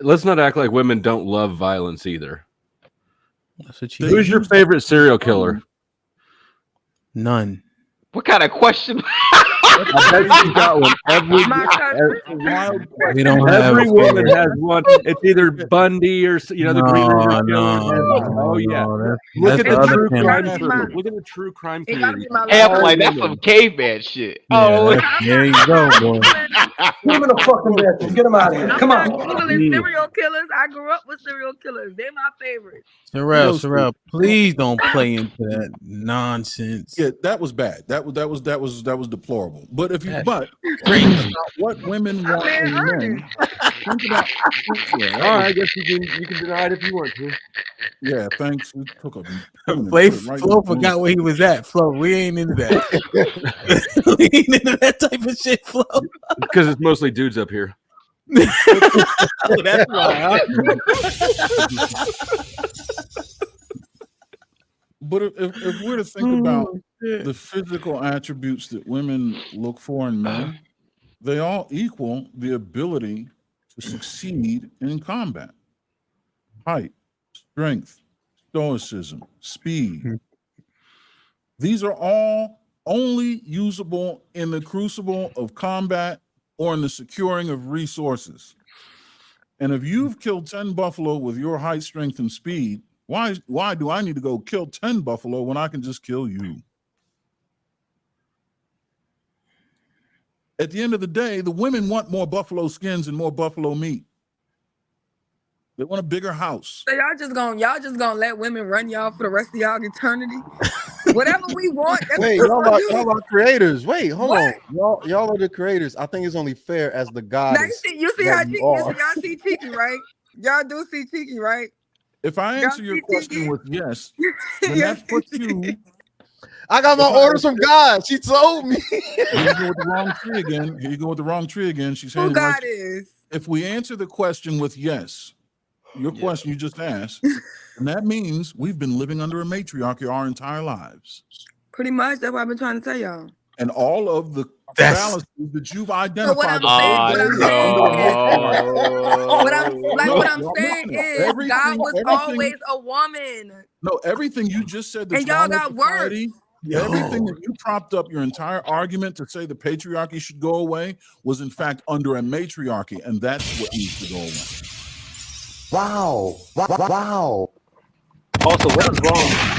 Let's not act like women don't love violence either. Who's your favorite serial killer? None. What kind of question? I bet you got one. Every woman has one. It's either Bundy or the Green River Killer. Oh yeah. Look at the true crime. Look at the true crime community. Hey, I'm like, that's some caveman shit. Oh, there you go, boy. Put him in a fucking bedroom. Get him out of here. Come on. Googling serial killers. I grew up with serial killers. They're my favorite. Sherelle, please don't play into that nonsense. Yeah, that was bad. That was deplorable. But if you what women want in men, think about. All right, I guess you can deny it if you want to. Yeah, thanks. We took a Flo forgot where he was at. Flo, we ain't into that. We ain't into that type of shit, Flo. Because it's mostly dudes up here. That's why. But if we're to think about the physical attributes that women look for in men, they all equal the ability to succeed in combat. Height, strength, stoicism, speed. These are all only usable in the crucible of combat or in the securing of resources. And if you've killed 10 buffalo with your height, strength, and speed, why do I need to go kill 10 buffalo when I can just kill you? At the end of the day, the women want more buffalo skins and more buffalo meat. They want a bigger house. So y'all just gonna let women run y'all for the rest of y'all eternity? Whatever we want. That's Wait, y'all are creators. Wait, hold What? on. Y'all are the creators. I think it's only fair as the Now goddess. you see how cheeky, y'all see cheeky, right? Y'all do see cheeky, right? If I answer your question with yes, then that puts you. I got my orders from God. She told me. Here you go with the wrong tree again. Here you go with the wrong tree again. She's Who handing right. God is? If we answer the question with yes, your question you just asked, and that means we've been living under a matriarchy our entire lives. Pretty much. That's what I've been trying to tell y'all. And all of the fallacies that you've identified. So what I'm saying is God was always a woman. No, everything you just said that's And y'all wrong with got worse. society, everything that you propped up your entire argument to say the patriarchy should go away was in fact under a matriarchy, and that's what needs to go away. Wow. Wow. Also, what is wrong?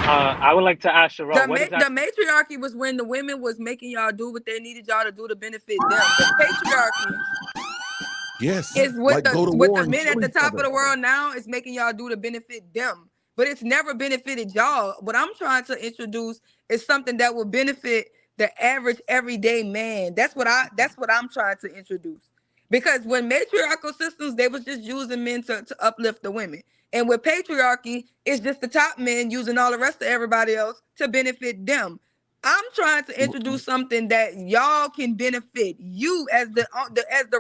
I would like to ask Sherelle, The matriarchy was when the women was making y'all do what they needed y'all to do to benefit them. The patriarchy is with the men at the top of the world now is making y'all do to benefit them. But it's never benefited y'all. What I'm trying to introduce is something that will benefit the average everyday man. That's what I'm trying to introduce. Because when matriarchal systems, they was just using men to uplift the women. And with patriarchy, it's just the top men using all the rest of everybody else to benefit them. I'm trying to introduce something that y'all can benefit you as the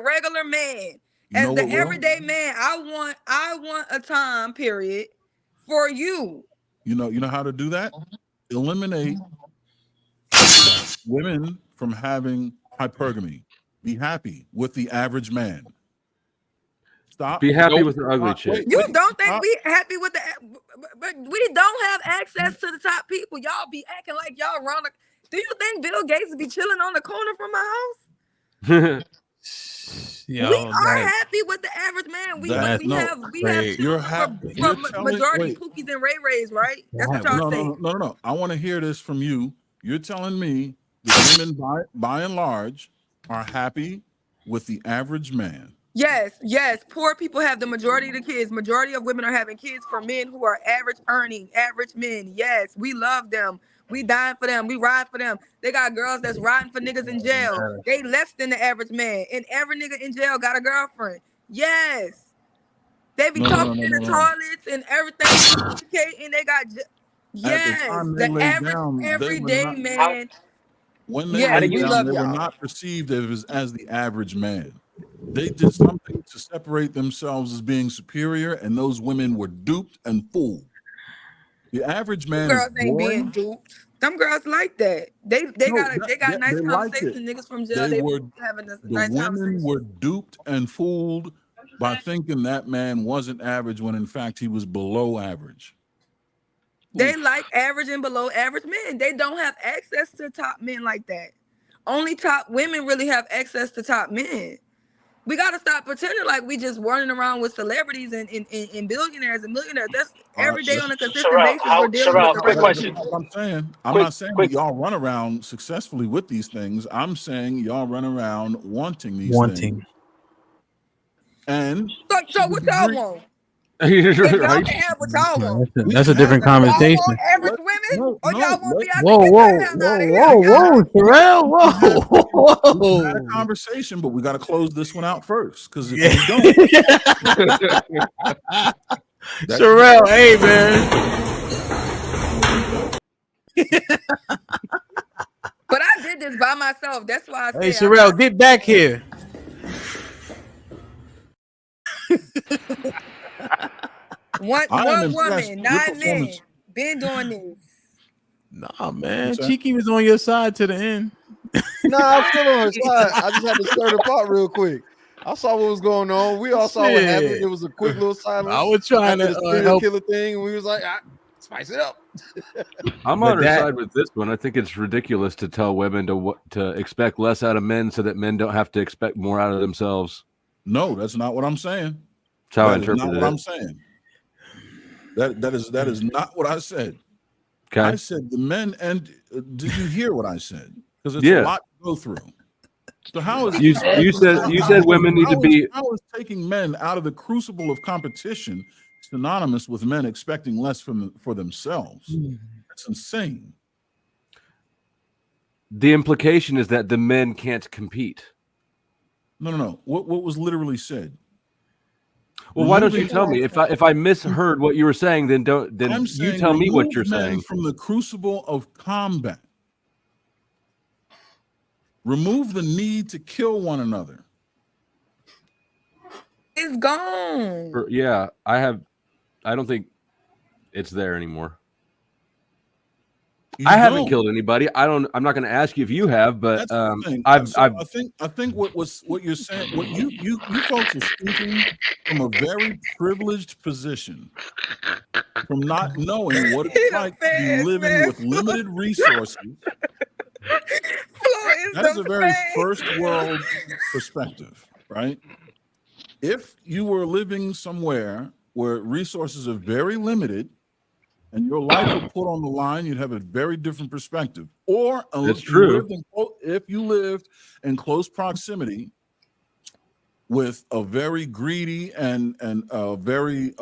regular man, as the everyday man. I want a time period for you. You know how to do that? Eliminate women from having hypergamy. Be happy with the average man. Stop. Be happy with the ugly chick. You don't think we happy with but we don't have access to the top people. Y'all be acting like y'all run. Do you think Bill Gates be chilling on the corner from my house? We are happy with the average man. We have majority Pookies and Ray Rays, right? That's what y'all say. No. I want to hear this from you. You're telling me that women, by and large, are happy with the average man. Yes. Poor people have the majority of the kids. Majority of women are having kids for men who are average men. Yes, we love them. We dying for them. We ride for them. They got girls that's riding for niggas in jail. They less than the average man. And every nigga in jail got a girlfriend. Yes. They be talking in the toilets and everything. And they got the average everyday man. When they lay down, they were not perceived as the average man. They did something to separate themselves as being superior, and those women were duped and fooled. The average man girls is ain't boring. being duped. Them girls like that. They got nice conversations. Niggas from jail. They were having a nice conversation. The women were duped and fooled by thinking that man wasn't average when in fact he was below average. They like average and below average men. They don't have access to top men like that. Only top women really have access to top men. We got to stop pretending like we just running around with celebrities and billionaires and millionaires. That's every day on a consistent basis. We're dealing with the quick question. What I'm saying, I'm not saying that y'all run around successfully with these things. I'm saying y'all run around wanting these things. And so what y'all want? If y'all can have what y'all want. That's a different conversation. Y'all want average women? Or y'all want Beyonce? Whoa, Terrell, whoa. We had a conversation, but we got to close this one out first because if we don't, Terrell, hey man. But I did this by myself. That's why I said. Hey, Terrell, get back here. One woman, 9 men. Been doing this. Nah, man. Cheeky was on your side to the end. Nah, I'm still on her side. I just had to stir the pot real quick. I saw what was going on. We all saw what happened. It was a quick little silence. I was trying to serial killer thing, and we was like, spice it up. I'm on her side with this one. I think it's ridiculous to tell women to expect less out of men so that men don't have to expect more out of themselves. No, that's not what I'm saying. That's how I interpret it. Not what I'm saying. That is not what I said. Okay. I said the men, and did you hear what I said? Because it's a lot to go through. So how is you said women need to be? How is taking men out of the crucible of competition synonymous with men expecting less for themselves? That's insane. The implication is that the men can't compete. No. What was literally said? Well, why don't you tell me if I misheard what you were saying? Then I'm you saying tell me what remove you're men saying. from the crucible of combat. Remove the need to kill one another. It's gone. Yeah, I don't think it's there anymore. I haven't killed anybody. I'm not going to ask you if you have, but That's the thing. I've I think what you're saying, what you folks are speaking from a very privileged position, from not knowing what it's like to be living with limited resources. That is a very first world perspective, right? If you were living somewhere where resources are very limited and your life were put on the line, you'd have a very different perspective. Or That's if true. you lived in close proximity with a very greedy and a very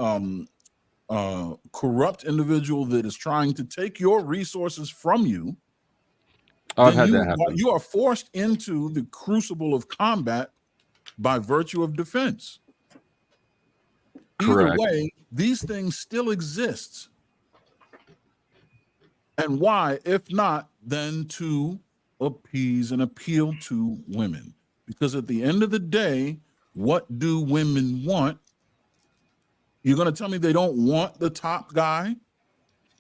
corrupt individual that is trying to take your resources from you, I've then had that happen. you are forced into the crucible of combat by virtue of defense. Either Correct. way, these things still exist. And why, if not, then to appease and appeal to women? Because at the end of the day, what do women want? You're going to tell me they don't want the top guy?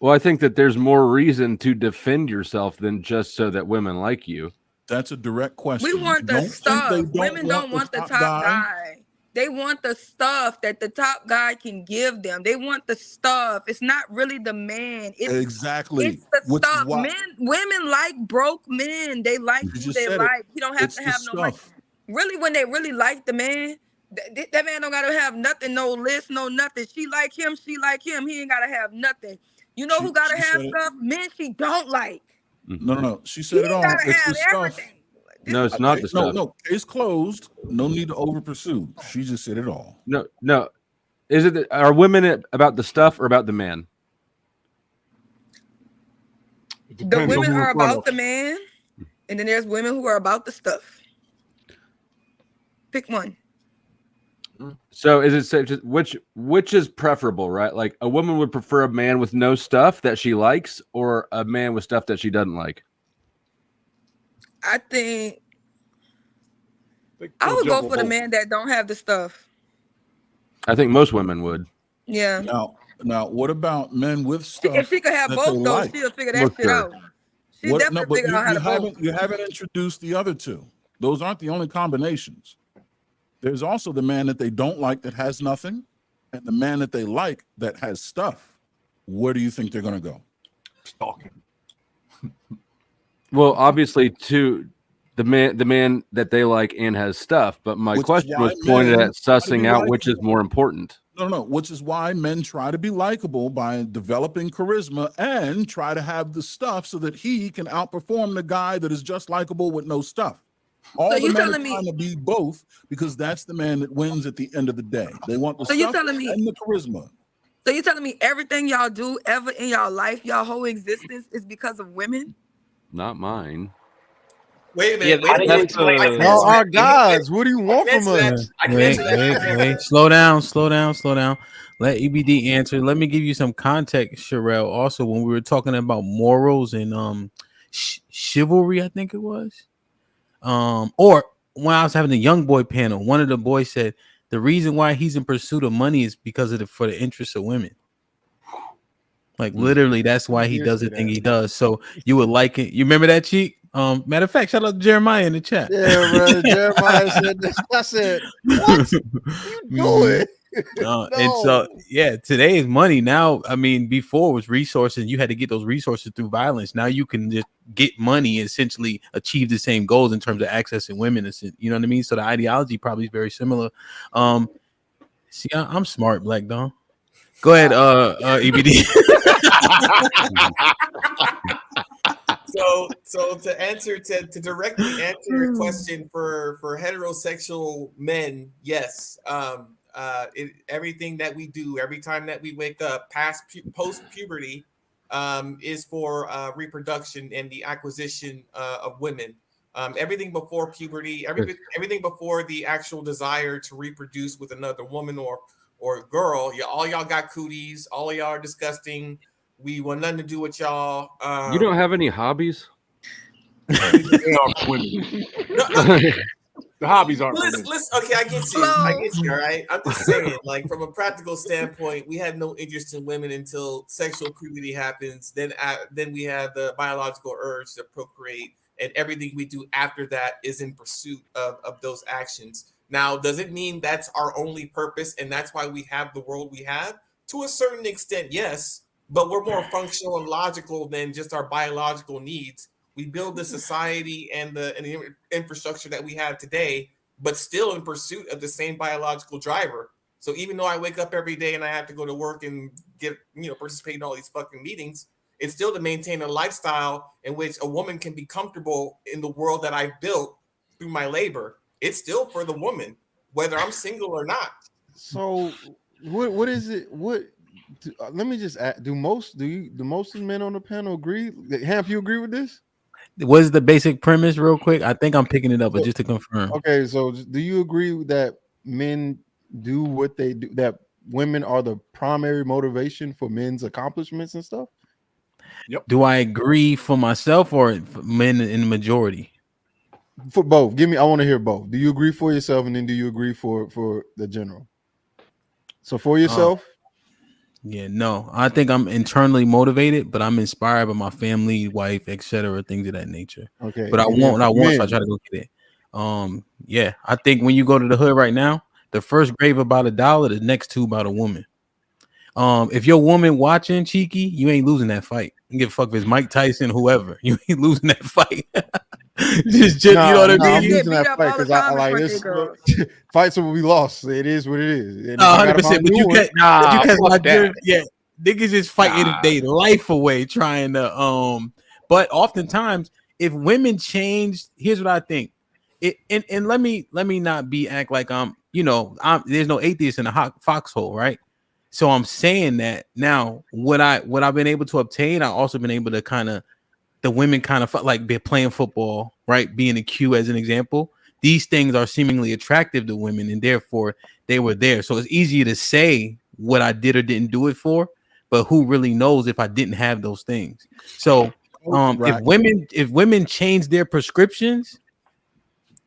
Well, I think that there's more reason to defend yourself than just so that women like you. That's a direct question. We want the stuff. Women don't want the top guy. They want the stuff that the top guy can give them. They want the stuff. It's not really the man. Exactly. It's the stuff. Women like broke men. They like who they like. He don't have to have no money. Really, when they really like the man, that man don't gotta have nothing, no list, no nothing. She like him. She like him. He ain't gotta have nothing. You know who gotta have stuff? Men she don't like. No. She said it all. Gotta It's have the stuff. everything. No, it's not the stuff. No. Case closed. No need to over pursue. She just said it all. No. Is it are women about the stuff or about the man? The women are about the man, and then there's women who are about the stuff. Pick one. So is it safe to, which is preferable, right? Like a woman would prefer a man with no stuff that she likes or a man with stuff that she doesn't like? I think I would go for the man that don't have the stuff. I think most women would. Yeah. Now, what about men with stuff? If she could have both, though, she'll figure that shit out. She definitely figure out how to both. You haven't introduced the other two. Those aren't the only combinations. There's also the man that they don't like that has nothing, and the man that they like that has stuff. Where do you think they're going to go? Stalking. Well, obviously, to the man that they like and has stuff. But my question was pointed at sussing out which is more important. No. Which is why men try to be likable by developing charisma and try to have the stuff so that he can outperform the guy that is just likable with no stuff. All the men are trying to be both because that's the man that wins at the end of the day. They want the stuff and the charisma. So you telling me everything y'all do ever in y'all life, y'all whole existence is because of women? Not mine. Wait a minute. Y'all are gods. What do you want from us? Wait. Slow down. Let EBD answer. Let me give you some context, Sherelle. Also, when we were talking about morals and chivalry, I think it was. Or when I was having the young boy panel, one of the boys said the reason why he's in pursuit of money is because of for the interests of women. Like literally, that's why he does the thing he does. So you would like it. You remember that, Cheek? Matter of fact, shout out to Jeremiah in the chat. Yeah, brother. Jeremiah said this. I said, what you doing? No. And so, yeah, today is money. Now, I mean, before it was resources. You had to get those resources through violence. Now you can just get money and essentially achieve the same goals in terms of accessing women. You know what I mean? So the ideology probably is very similar. See, I'm smart, Black Dawn. Go ahead, EBD. So to directly answer your question for heterosexual men, yes. Everything that we do, every time that we wake up, post puberty, is for reproduction and the acquisition of women. Everything before puberty, everything before the actual desire to reproduce with another woman or or girl, all y'all got cooties, all of y'all are disgusting. We want nothing to do with y'all. You don't have any hobbies? They are for women. The hobbies aren't for women. Listen, okay, I get you. All right. I'm just saying, like, from a practical standpoint, we had no interest in women until sexual puberty happens. Then we have the biological urge to procreate, and everything we do after that is in pursuit of those actions. Now, does it mean that's our only purpose and that's why we have the world we have? To a certain extent, yes, but we're more functional and logical than just our biological needs. We build the society and the infrastructure that we have today, but still in pursuit of the same biological driver. So even though I wake up every day and I have to go to work and participate in all these fucking meetings, it's still to maintain a lifestyle in which a woman can be comfortable in the world that I've built through my labor. It's still for the woman, whether I'm single or not. So what is it? Let me just ask, do most men on the panel agree? Hamp, you agree with this? What is the basic premise, real quick? I think I'm picking it up, but just to confirm. Okay, so do you agree that men do what they do? That women are the primary motivation for men's accomplishments and stuff? Yep. Do I agree for myself or for men in the majority? For both. I want to hear both. Do you agree for yourself, and then do you agree for the general? So for yourself. Yeah, no. I think I'm internally motivated, but I'm inspired by my family, wife, etc., things of that nature. Okay. But I won't. So I try to go get it. Yeah. I think when you go to the hood right now, the first grave about $1, the next two about a woman. If your woman watching Cheeky, you ain't losing that fight. You give a fuck if it's Mike Tyson, whoever. You ain't losing that fight. just you know what I mean? I'm losing that fight because I like this. Fights will be lost. It is what it is. 100%. But you can't. Yeah, niggas just fighting their life away trying to. But oftentimes, if women change, here's what I think. And let me not act like there's no atheist in a foxhole, right? So I'm saying that now what I've been able to obtain, I also been able to kind of the women kind of like be playing football, right? Being a Q as an example. These things are seemingly attractive to women, and therefore they were there. So it's easier to say what I did or didn't do it for, but who really knows if I didn't have those things? So if women change their prescriptions,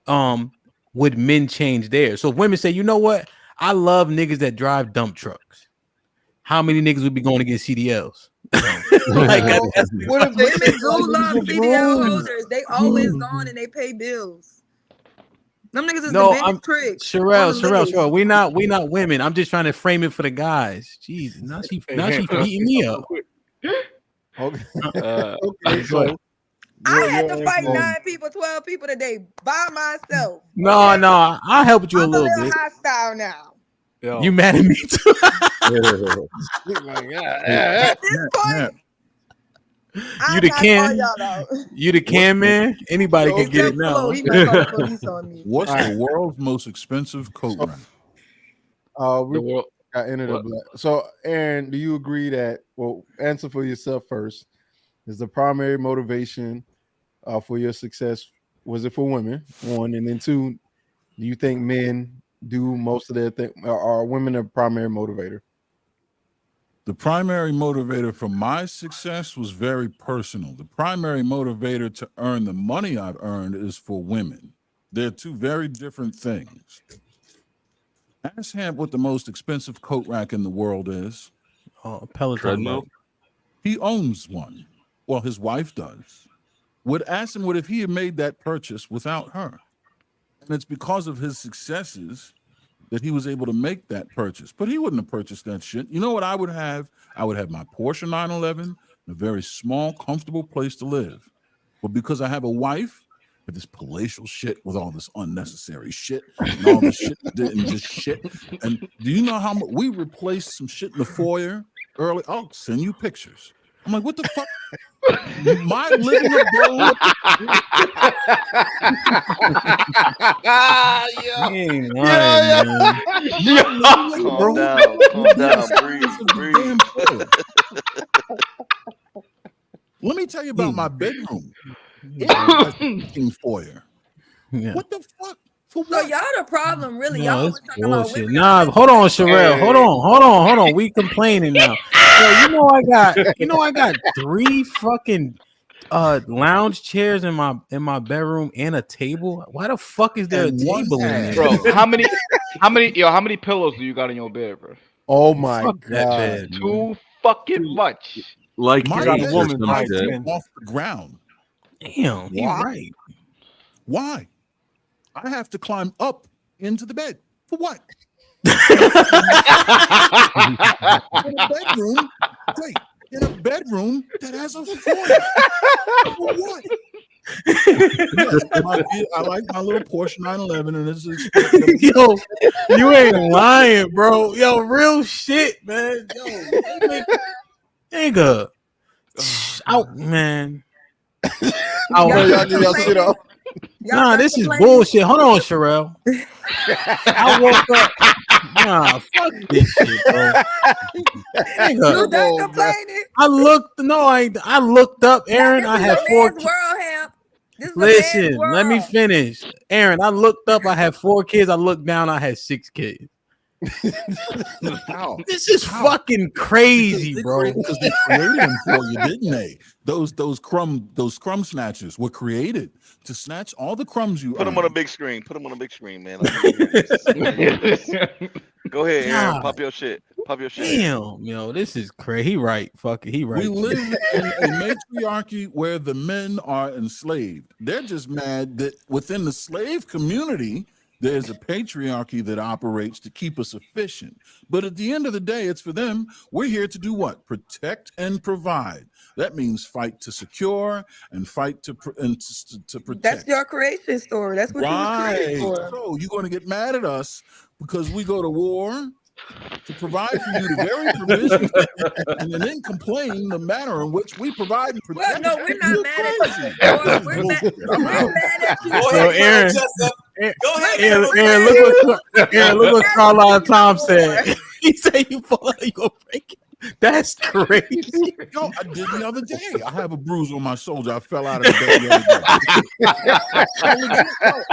would men change theirs? So if women say, you know what, I love niggas that drive dump trucks. How many niggas would be going to get CDLs? Like, what if women do love CDL holders? They always gone and they pay bills. Them niggas is the biggest tricks. Sherelle, we not women. I'm just trying to frame it for the guys. Jesus, now she beating me up. Okay, so I had to fight 9 people, 12 people today by myself. No, I'll help with you I'm a little bit. Hostile now. Yo. You mad at me too? At this point, you the can man. Anybody can get it now. He might call the police on me. What's the world's most expensive coat rack? We got entered a black. So, Aaron, do you agree that? Well, answer for yourself first. Is the primary motivation for your success, was it for women? 1, and then 2, do you think men do most of their thing? Are women a primary motivator? The primary motivator for my success was very personal. The primary motivator to earn the money I've earned is for women. They're two very different things. Ask Hamp what the most expensive coat rack in the world is. Peloton. He owns one. Well, his wife does. Would ask him what if he had made that purchase without her. And it's because of his successes that he was able to make that purchase. But he wouldn't have purchased that shit. You know what I would have? I would have my Porsche 911, a very small, comfortable place to live. But because I have a wife with this palatial shit with all this unnecessary shit and all this shit that didn't just shit. And do you know how much we replaced some shit in the foyer early? I'll send you pictures. I'm like, what the fuck? My living room. Calm down, breathe. Let me tell you about my bedroom. It's foyer. Yeah. What the fuck? So y'all the problem, really. Y'all No, always it's talking about bullshit. women. Nah, hold on, Sherelle. Hold on. We complaining now. Yo, you know I got 3 fucking lounge chairs in my bedroom and a table. Why the fuck is there a And one table in there? Bro, how many pillows do you got in your bed, bro? Oh my Fuck that god. bed, man. Too fucking much. Like My your bed age is or 5 some feet shit. off the ground. Damn, he Why? right. Why? I have to climb up into the bed. For what? In a bedroom. Wait, in a bedroom that has a floor. For what? Yes, I like my little Porsche 911, and this is Yo, you ain't lying, bro. Yo, real shit, man. Yo, nigga. Out, man. Out. Y'all get y'all shit off. Nah, this is bullshit. Hold on, Sherelle. I woke up. Nah, fuck this shit, bro. Nigga. You done complaining? I looked up, Aaron. This I is had a 4 man's world, Hamp. This is a Listen, man's world. let me finish. Aaron, I looked up, I had 4 kids. I looked down, I had 6 kids. How? This is fucking crazy, bro. Because they created them for you, didn't they? Those crumb snatchers were created to snatch all the crumbs you Put them on a big screen. Put them on a big screen, man. Let me hear this. Go ahead, Aaron. God. Pop your shit. Pop your shit. Damn, yo, this is crazy. He right. Fuck it. He right. We live in a matriarchy where the men are enslaved. They're just mad that within the slave community, there's a patriarchy that operates to keep us efficient. But at the end of the day, it's for them. We're here to do what? Protect and provide. That means fight to secure and fight to protect. That's your creation story. That's what you was created Right. for. So you're going to get mad at us because we go to war to provide for you the very provisions and then complain the manner in which we provide and protect. Well, no, we're not mad at you. We're mad at you. Go So ahead, Aaron, Go ahead, Aaron, look what Carlisle Tom said. He said you fall out, you gonna break it. That's crazy. No, I did the other day. I have a bruise on my shoulder. I fell out of the bed the other day.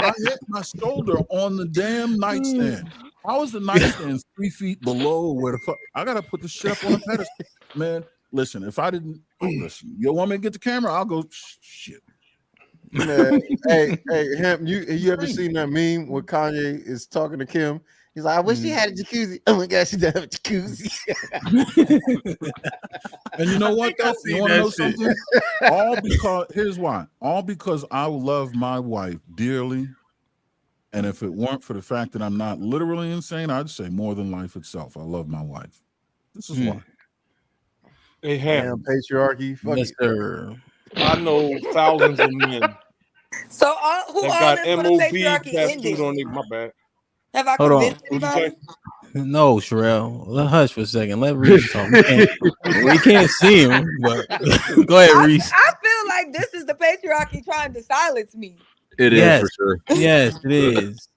I hit my shoulder on the damn nightstand. How is the nightstand 3 feet below where the fuck? I gotta put the shit up on a pedestal. Man, listen, if I didn't listen, you want me to get the camera? I'll go shit. Man, hey, Hemp, you ever seen that meme where Kanye is talking to Kim? He's like, I wish she had a jacuzzi. Oh my God, she doesn't have a jacuzzi. And you know what? You want to know something? All because here's why. All because I love my wife dearly. And if it weren't for the fact that I'm not literally insane, I'd say more than life itself. I love my wife. This is why. Hey, Damn, patriarchy. Fuck Yes, it. sir. I know thousands of men So who that all got this for the MOB patriarchy tattooed ended? on their. My bad. Have I Hold on. convinced What'd you anybody? say? No, Sherelle. Let hush for a second. Let Reese talk. We can't see him, but go ahead, Reese. I feel like this is the patriarchy trying to silence me. It is for sure. Yes, it is.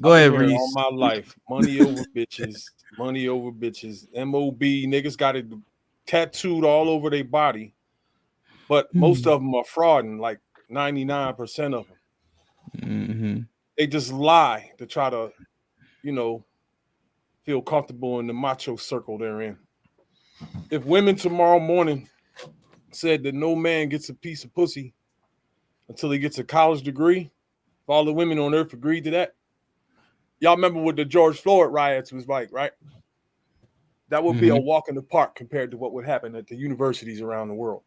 Go I've ahead, been hearing Reese. all my life. Money over bitches. Money over bitches. MOB niggas got it tattooed all over their body, but most of them are frauding. Like 99% of them. Mm-hmm. They just lie to try to, feel comfortable in the macho circle they're in. If women tomorrow morning said that no man gets a piece of pussy until he gets a college degree, if all the women on earth agreed to that, y'all remember what the George Floyd riots was like, right? That would be a walk in the park compared to what would happen at the universities around the world.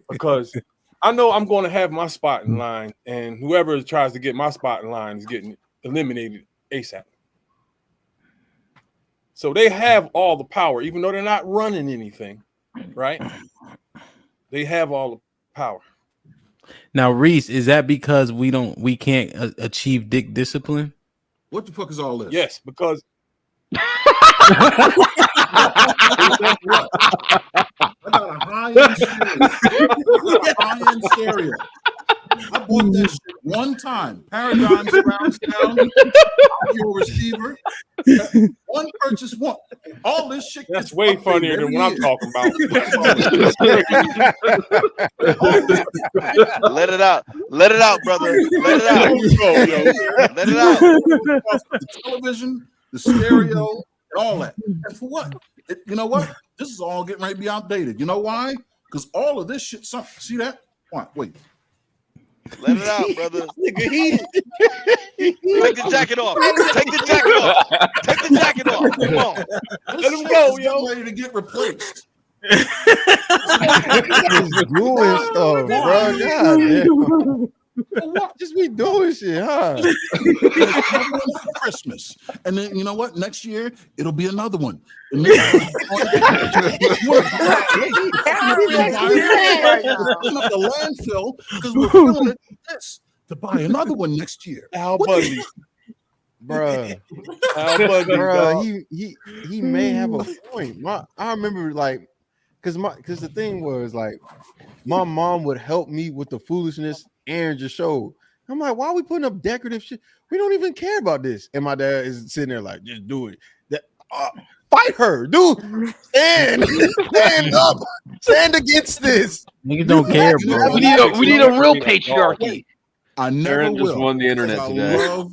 Because I know I'm going to have my spot in line, and whoever tries to get my spot in line is getting eliminated ASAP. So they have all the power, even though they're not running anything, right? They have all the power. Now, Reese, is that because we can't achieve dick discipline? What the fuck is all this? Yes, because I got a high-end stereo. I bought that shit one time. Paradigm surround sound, audio receiver. One purchase, one. All this shit That's gets way updated funnier than every what I'm year. talking about. Let it out. Let it out, brother. Let it out. Let it out. The television, the stereo, and all that. And for what? You know what? This is all getting ready to be outdated. You know why? Because all of this shit. See that? Wait. Let it out, brother. Nigga heated. Take the jacket off. Take the jacket off. Take the jacket off. Come on. Let him go, yo. Ready to get replaced. Just doing stuff, bro. God damn. Just be doing shit, huh? Christmas, and then you know what? Next year it'll be another one. And the landfill because we're filling it with this to buy another one next year. Al Bundy, Bruh. Al Bundy, Bruh, he may have a point. I remember like because the thing was like my mom would help me with the foolishness Aaron just showed. I'm like, why are we putting up decorative shit? We don't even care about this. And my dad is sitting there like, just do it. Fight her, dude. Stand up. Stand against this. Niggas don't care, bro. We need a real patriarchy. I never Aaron just will. won the internet today.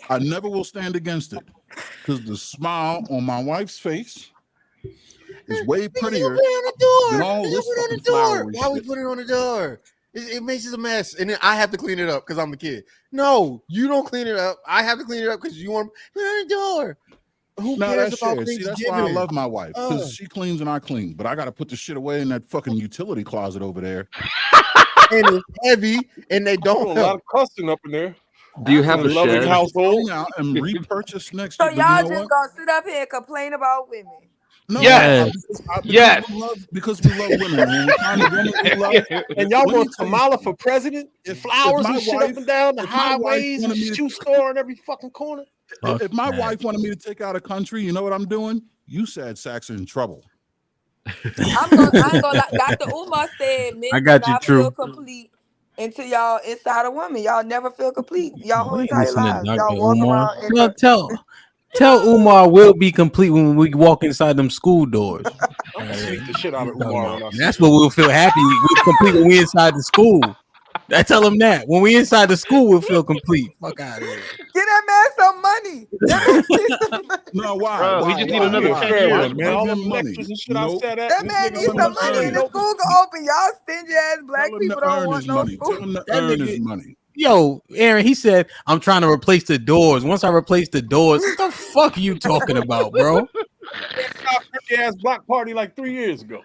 I never will stand against it because the smile on my wife's face is way prettier than all this fucking flowery Why we shit. put it on the door? It makes it a mess, and then I have to clean it up because I'm the kid. No, you don't clean it up. I have to clean it up because you want to put it on the door. Who No, cares that's about shared. See, that's Thanksgiving? why I love my wife because she cleans and I clean. But I got to put the shit away in that fucking utility closet over there. And it's heavy, and they don't a lot of cussing up in there. Do you have a loving shed? household Now and repurchase next So year. But y'all you know just what? gonna sit up here and complain about women? No, Yes. because we love women. When we find a woman we love, and y'all let me want tell you Kamala something. for president and flowers my and shit wife- up and down the if my wife highways and wanted me to- shoe store in every fucking corner. If my wife wanted me to take out a country, you know what I'm doing? You sad sacks are in trouble. I ain't gonna lie. Dr. Umar said men I got do you, not True. feel complete until y'all inside a woman. Y'all never feel complete. Y'all whole We ain't entire listen to lives. Dr. Y'all walk Umar. around and Well, tell Umar we'll be complete when we walk inside them school doors. I'm gonna sneak the shit out of Umar when I see That's him. what we'll feel happy. We're complete when we inside the school. I tell him that when we inside the school, we'll feel complete. Fuck out of here. get that man some money. That man needs some money. No, why? Bro, why? he just need why? another Why? 10 years, Why? man. All Give them him money. lectures and shit I Nope. sat at. That and this man nigga needs Tell him some wouldn't to money earn and it. the school go open. Y'all stingy ass black Tell him people to don't earn want his no money. school. Tell him to That earn nigga- his money. Yo, Aaron, he said, I'm trying to replace the doors. Once I replace the doors, what the fuck are you talking about, bro? ass block party like 3 years ago.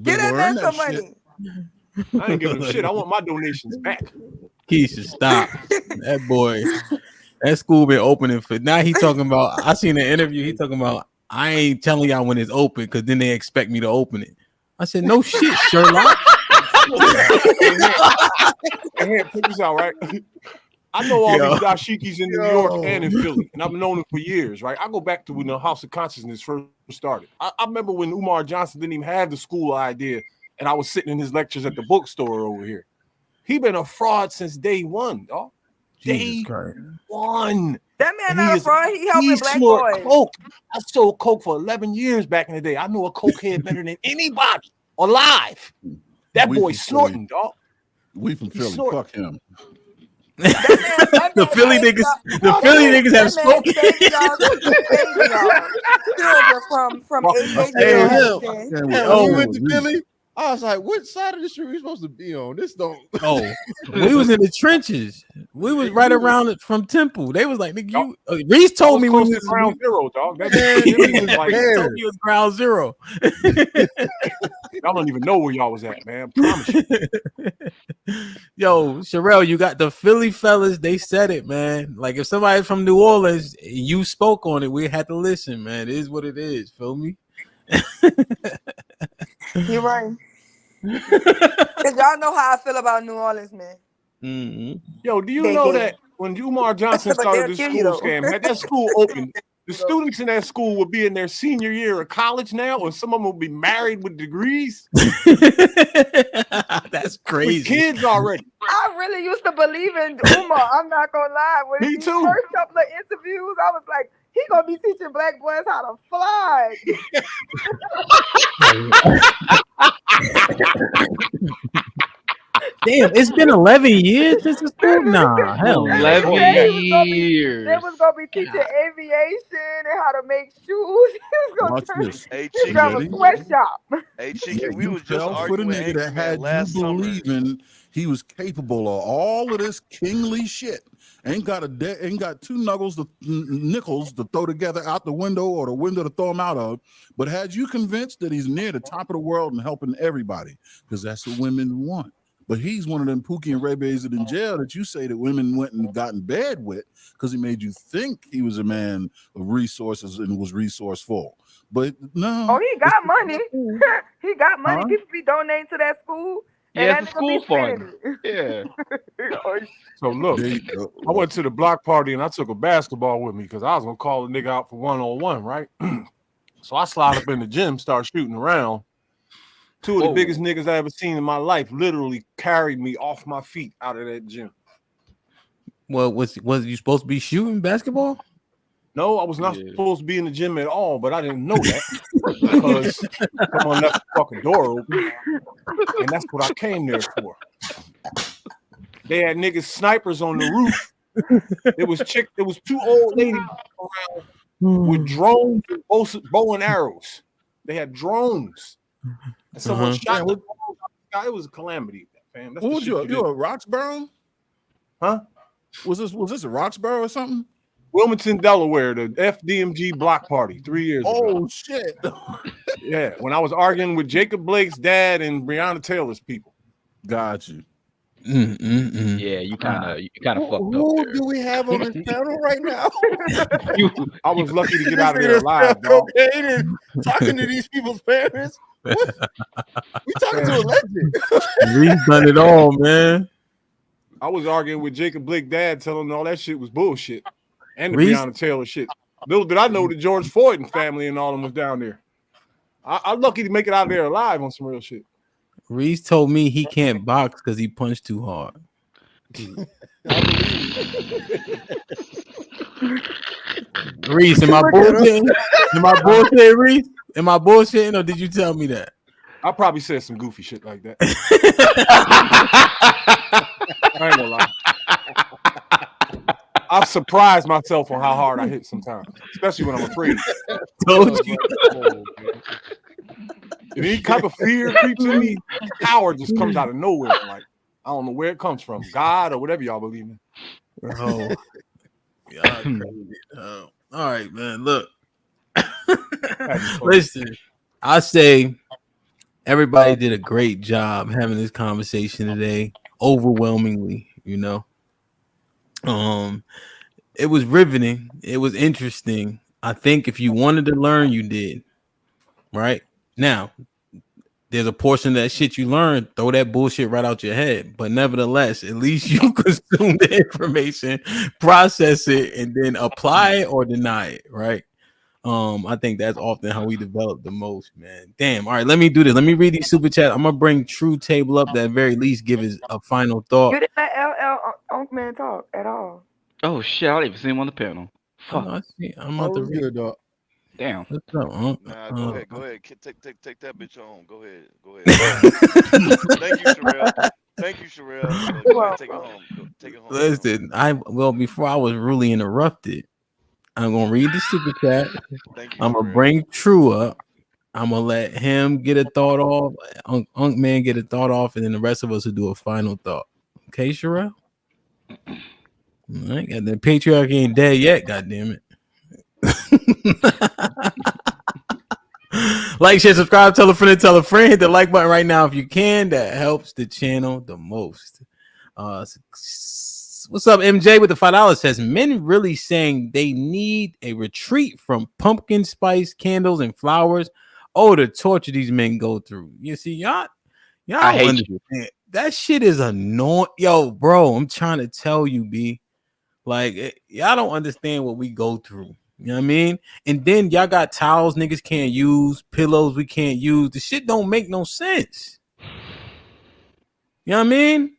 Get that man some money. I ain't giving him shit. I want my donations back. Keisha, stop. That boy, that school been opening for now. He talking about, I seen an interview. He talking about, I ain't telling y'all when it's open because then they expect me to open it. I said, no shit, Sherlock. Hey, here, check this out, right? I know all Yo. these dashikis in New York and in Philly, and I've known them for years, right? I go back to when the House of Consciousness first started. I remember when Umar Johnson didn't even have the school idea, and I was sitting in his lectures at the bookstore over here. He been a fraud since day one, dog. Day one. That man And not a fraud. He helping black boys. Coke. I sold Coke for 11 years back in the day. I know a cokehead better than anybody alive. That We boy from snorting, dog. We from He Philly. snorting. Fuck him. The Philly niggas have spoken. Saving y'all children from ADHD. When we went to Philly, I was like, "What side of the street we supposed to be on? This don't." Oh, we was in the trenches. We was right around it from Temple. They was like, "Nigga, you." Reese told me close we to was ground zero, dog. That was like, Reese told me it was ground zero. I don't even know where y'all was at, man. I promise you. Yo, Sherelle, you got the Philly fellas. They said it, man. Like if somebody's from New Orleans, you spoke on it. We had to listen, man. It is what it is. Feel me? You're right. Cause y'all know how I feel about New Orleans, man. Mm-hmm. Yo, do you know that when Umar Johnson But started they'll this kill you, school though. scam, had that school opened, the students in that school would be in their senior year of college now, or some of them will be married with degrees. That's crazy. With kids already. I really used to believe in Umar. I'm not gonna lie. When Me these too. first couple of interviews, I was like, He gonna be teaching black boys how to fly. Damn, it's been 11 years since the school. Nah, hell no. 11 They years. was gonna be teaching aviation and how to make shoes. He was gonna Watch turn. this. Hey, He drive a Ready? sweatshop. Hey, Yeah, Cheeky, we you was just fell for the arguing with nigga that Angry Man had you last summer. believing he was capable of all of this kingly shit. Ain't got two nickels to throw together out the window or the window to throw him out of, but had you convinced that he's near the top of the world and helping everybody, because that's what women want. But he's one of them Pookie and Ray Bays in jail that you say that women went and got in bed with because he made you think he was a man of resources and was resourceful. But no. Oh, he got money. He got money. Huh? People be donating to that school. Yeah, And it's that a nigga be school fund. spending Yeah. Oh, So look, There you go. I went to the block party and I took a basketball with me because I was gonna call a nigga out for 1-on-1, right? So I slide up in the gym, start shooting around. Two of the biggest niggas I ever seen in my life literally carried me off my feet out of that gym. Well, was you supposed to be shooting basketball? No, I was not supposed to be in the gym at all, but I didn't know that because someone left the fucking door open, and that's what I came there for. They had niggas snipers on the roof. It was two old ladies around with drones and bow and arrows. They had drones. And someone shot the guy. It was a calamity, fam. That's What the was shit you a Roxborough? Huh? Was this a Roxborough or something? Wilmington, Delaware, the FDMG block party 3 years ago. Oh shit. Yeah, when I was arguing with Jacob Blake's dad and Breonna Taylor's people. Got you. Yeah, you kind of fucked up Who there. do we have on this panel right now? I was lucky to get This out of nigga there that alive, sell dog. cocaine and talking to these people's parents. What? We talking to a legend. Reese done it all, man. I was arguing with Jacob Blake dad, telling him all that shit was bullshit. And the Reese- Breonna Taylor shit. Little did I know that George Floyd and family and all them was down there. I'm lucky to make it out of there alive on some real shit. Reese told me he can't box because he punched too hard. Reese, am I bullshitting? Am I bullshitting, Reese? Am I bullshitting, or did you tell me that? I probably said some goofy shit like that. I ain't gonna lie. I've surprised myself on how hard I hit sometimes, especially when I'm afraid. Told you. If any type of fear creeps in me, power just comes out of nowhere. Like, I don't know where it comes from, God or whatever y'all believe in. Oh, y'all crazy. Oh. All right, man. Look, listen. I say everybody did a great job having this conversation today. Overwhelmingly, you know. It was riveting. It was interesting. I think if you wanted to learn, you did. Right now, there's a portion of that shit you learned. Throw that bullshit right out your head. But nevertheless, at least you consume the information, process it, and then apply it or deny it. Right. I think that's often how we develop the most, man. Damn. All right, let me do this. Let me read these super chat. I'm gonna bring True Table up that at very least give us a final thought. You didn't let LL Unk Man talk at all. Oh shit! I didn't even see him on the panel. Fuck. I'm about to read. Good, dog. Damn. What's up, Unc? Nah, go ahead. Take that bitch home. Go ahead. Thank you, Sherelle. Go ahead, take it home. Take it home. Listen, before I was really interrupted, I'm gonna read the super chat. I'm gonna bring True up. I'm gonna let him get a thought off, Unk Man get a thought off, and then the rest of us will do a final thought. Okay, Sherelle? All right, and the patriarchy ain't dead yet, goddamn it. Like, share, subscribe, tell a friend, hit the like button right now if you can. That helps the channel the most. What's up, MJ with the $5 says men really saying they need a retreat from pumpkin spice candles and flowers. Oh, the torture these men go through. You see, y'all I hate understand. That shit is annoying. Yo, bro, I'm trying to tell you, B. Like, y'all don't understand what we go through. You know what I mean? And then y'all got towels niggas can't use, pillows we can't use. The shit don't make no sense. You know what I mean?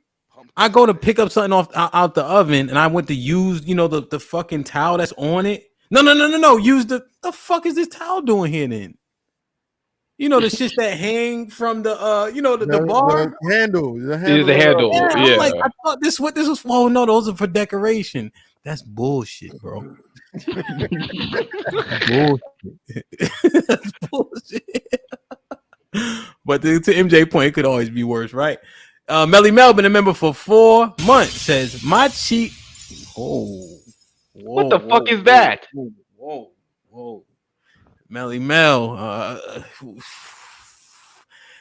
I go to pick up something out the oven and I went to use, the fucking towel that's on it. No. Use the fuck is this towel doing here then? You know the shits that hang from the the bar. The handle. The It is handle. the handle. Yeah, Yeah. I'm like, I thought this was. Oh no, those are for decoration. That's bullshit, bro. Bullshit. That's bullshit. But to MJ point, it could always be worse, right? Melly Melvin, a member for 4 months, says my cheek. What the fuck is that? Whoa. Melly Mel.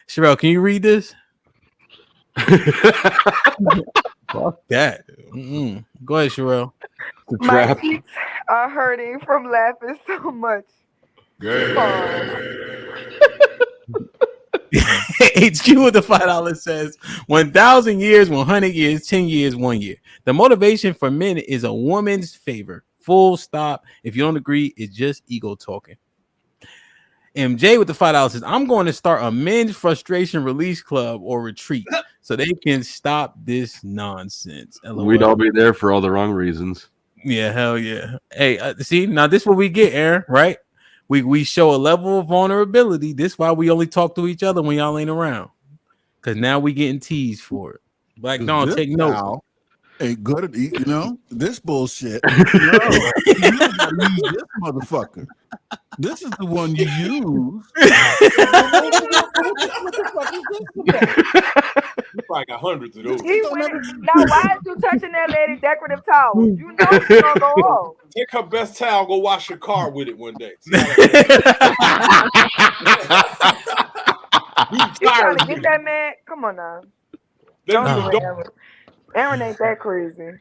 Sherelle, can you read this? Fuck that. Go ahead, Sherelle. My cheeks are hurting from laughing so much. HQ with the $5 says 1,000 years, 100 years, 10 years, 1 year. The motivation for men is a woman's favor. Full stop. If you don't agree, it's just ego talking. MJ with the $5 says, I'm going to start a men's frustration release club or retreat so they can stop this nonsense. LOL. We'd all be there for all the wrong reasons. Yeah, hell yeah. Hey, see, now this is what we get, Aaron, right? We show a level of vulnerability. This is why we only talk to each other when y'all ain't around. Because now we getting teased for it. Black Dawn, take notes. Hey, good, this bullshit. No, you gotta use this motherfucker. This is the one you use. You probably got hundreds of those. Now, why is you touching that lady decorative towel? You know she's gonna go off. Take her best towel, go wash your car with it one day. You trying to get that man? Come on now. Don't do it, Aaron ain't that crazy.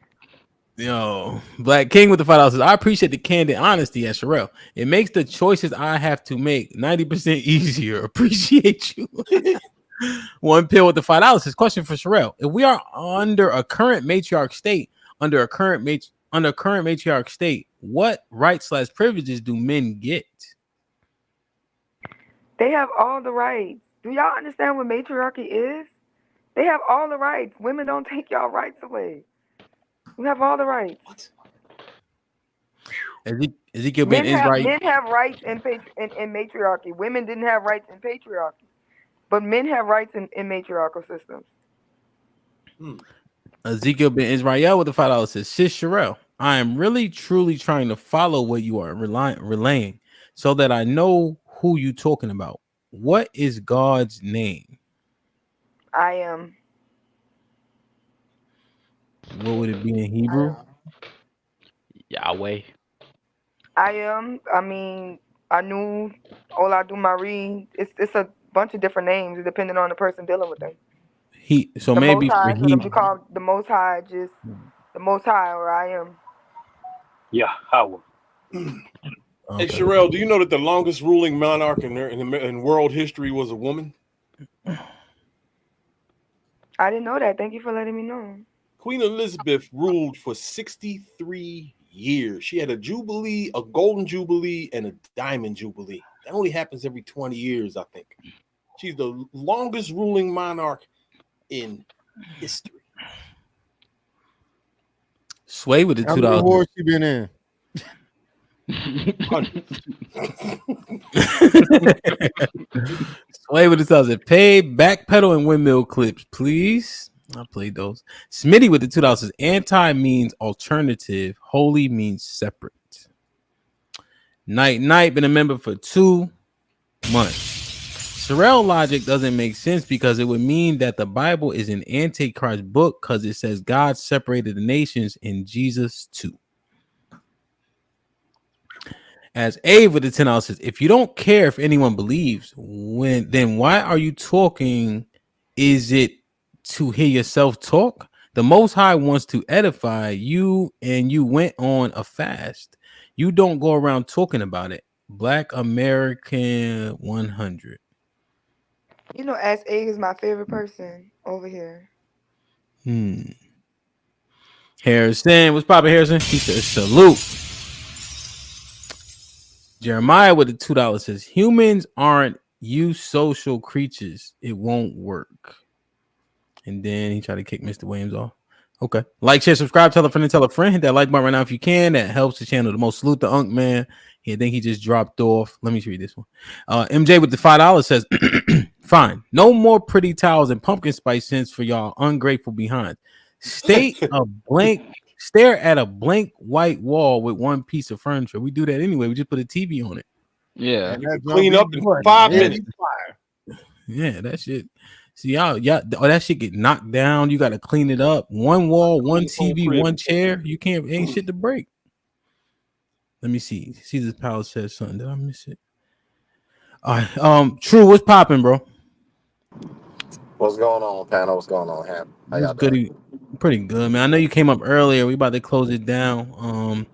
Yo, Black King with the $5 says, I appreciate the candid honesty at Sherelle. It makes the choices I have to make 90% easier. Appreciate you. One Pill with the $5 says, question for Sherelle. If we are under a current matriarch state, matriarch state, what rights/privileges do men get? They have all the rights. Do y'all understand what matriarchy is? They have all the rights. Women don't take y'all rights away. We have all the rights. Ezekiel Ben is right. Men have rights in matriarchy. Women didn't have rights in patriarchy. But men have rights in matriarchal systems. Ezekiel Ben Israel with the $5 says, Sis Sherelle, I am really truly trying to follow what you are relaying so that I know who you talking about. What is God's name? I am. What would it be in Hebrew? Yahweh. I am. I mean, Anu, Oladu Marie. It's a bunch of different names depending on the person dealing with them. So the maybe Most High, for so you call the Most High just the Most High, or I am. Yeah, Howard. Hey, Sherelle, do you know that the longest ruling monarch in world history was a woman? I didn't know that. Thank you for letting me know. Queen Elizabeth ruled for 63 years. She had a jubilee, a golden jubilee, and a diamond jubilee. That only happens every 20 years, I think. She's the longest ruling monarch in history. Sway with the How many $2. wars she been in? Sway with the $2. Pay backpedal and windmill clips, please. I played those. Smitty with the $2 says, anti means alternative, holy means separate. Night been a member for 2 months. Sherelle logic doesn't make sense because it would mean that the Bible is an antichrist book because it says God separated the nations in Jesus too. As Abe with the $10 says, if you don't care if anyone believes, then why are you talking? Is it to hear yourself talk? The Most High wants to edify you, and you went on a fast. You don't go around talking about it. Black American 100. You know, as A is my favorite person over here. Harrison, what's poppin', Harrison? He says salute. Jeremiah with the $2 says, humans aren't social creatures. It won't work. And then he tried to kick Mr. Williams off. Okay. Like, share, subscribe, tell a friend, and tell a friend. Hit that like button right now if you can. That helps the channel the most. Salute the Unk man. I think he just dropped off. Let me read this one. MJ with the $5 says, fine. No more pretty towels and pumpkin spice scents for y'all ungrateful behind. Stare at a blank white wall with one piece of furniture. We do that anyway. We just put a TV on it. Yeah. And you can clean up in 5 minutes. Yeah, that shit. See, y'all, that shit get knocked down. You got to clean it up. One wall, one TV, one chair. You can't, ain't shit to break. Let me see. See, this Powell says something. Did I miss it? All right. True, what's popping, bro? What's going on, panel? What's going on, Ham? How y'all doing? Pretty good, man. I know you came up earlier. We about to close it down.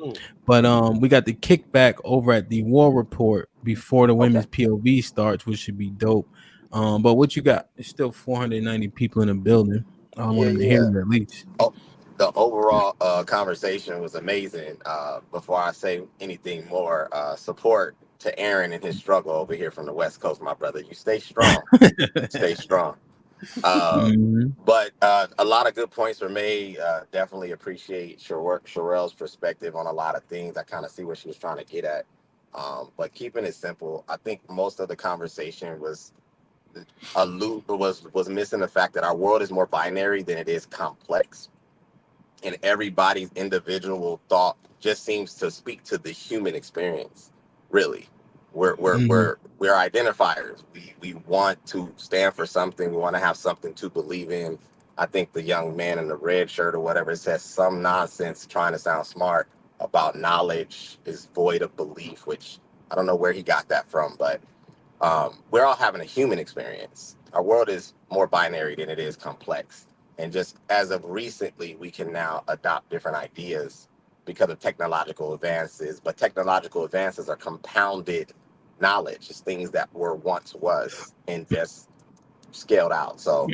But we got the kickback over at the War Report before the women's POV starts, which should be dope. But what you got? There's still 490 people in the building. I want them to hear me at least. Oh, the overall conversation was amazing. Before I say anything more, support to Aaron and his struggle over here from the West Coast, my brother. You stay strong. Stay strong. But a lot of good points were made. Definitely appreciate Sherelle's perspective on a lot of things. I kind of see what she was trying to get at. But keeping it simple, I think most of the conversation was missing the fact that our world is more binary than it is complex, and everybody's individual thought just seems to speak to the human experience. Really, we're identifiers. We want to stand for something. We want to have something to believe in. I think the young man in the red shirt or whatever says some nonsense trying to sound smart about knowledge is void of belief, which I don't know where he got that from, but we're all having a human experience. Our world is more binary than it is complex. And just as of recently, we can now adopt different ideas because of technological advances. But technological advances are compounded knowledge. It's things that were once was and just scaled out. So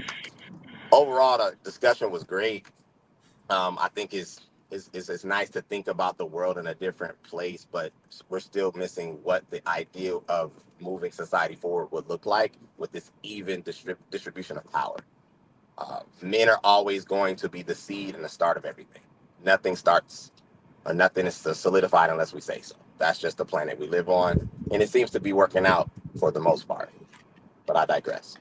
overall, the discussion was great. I think it's nice to think about the world in a different place, but we're still missing what the ideal of moving society forward would look like with this even distribution of power. Men are always going to be the seed and the start of everything. Nothing starts or nothing is solidified unless we say so. That's just the planet we live on, and it seems to be working out for the most part. But I digress.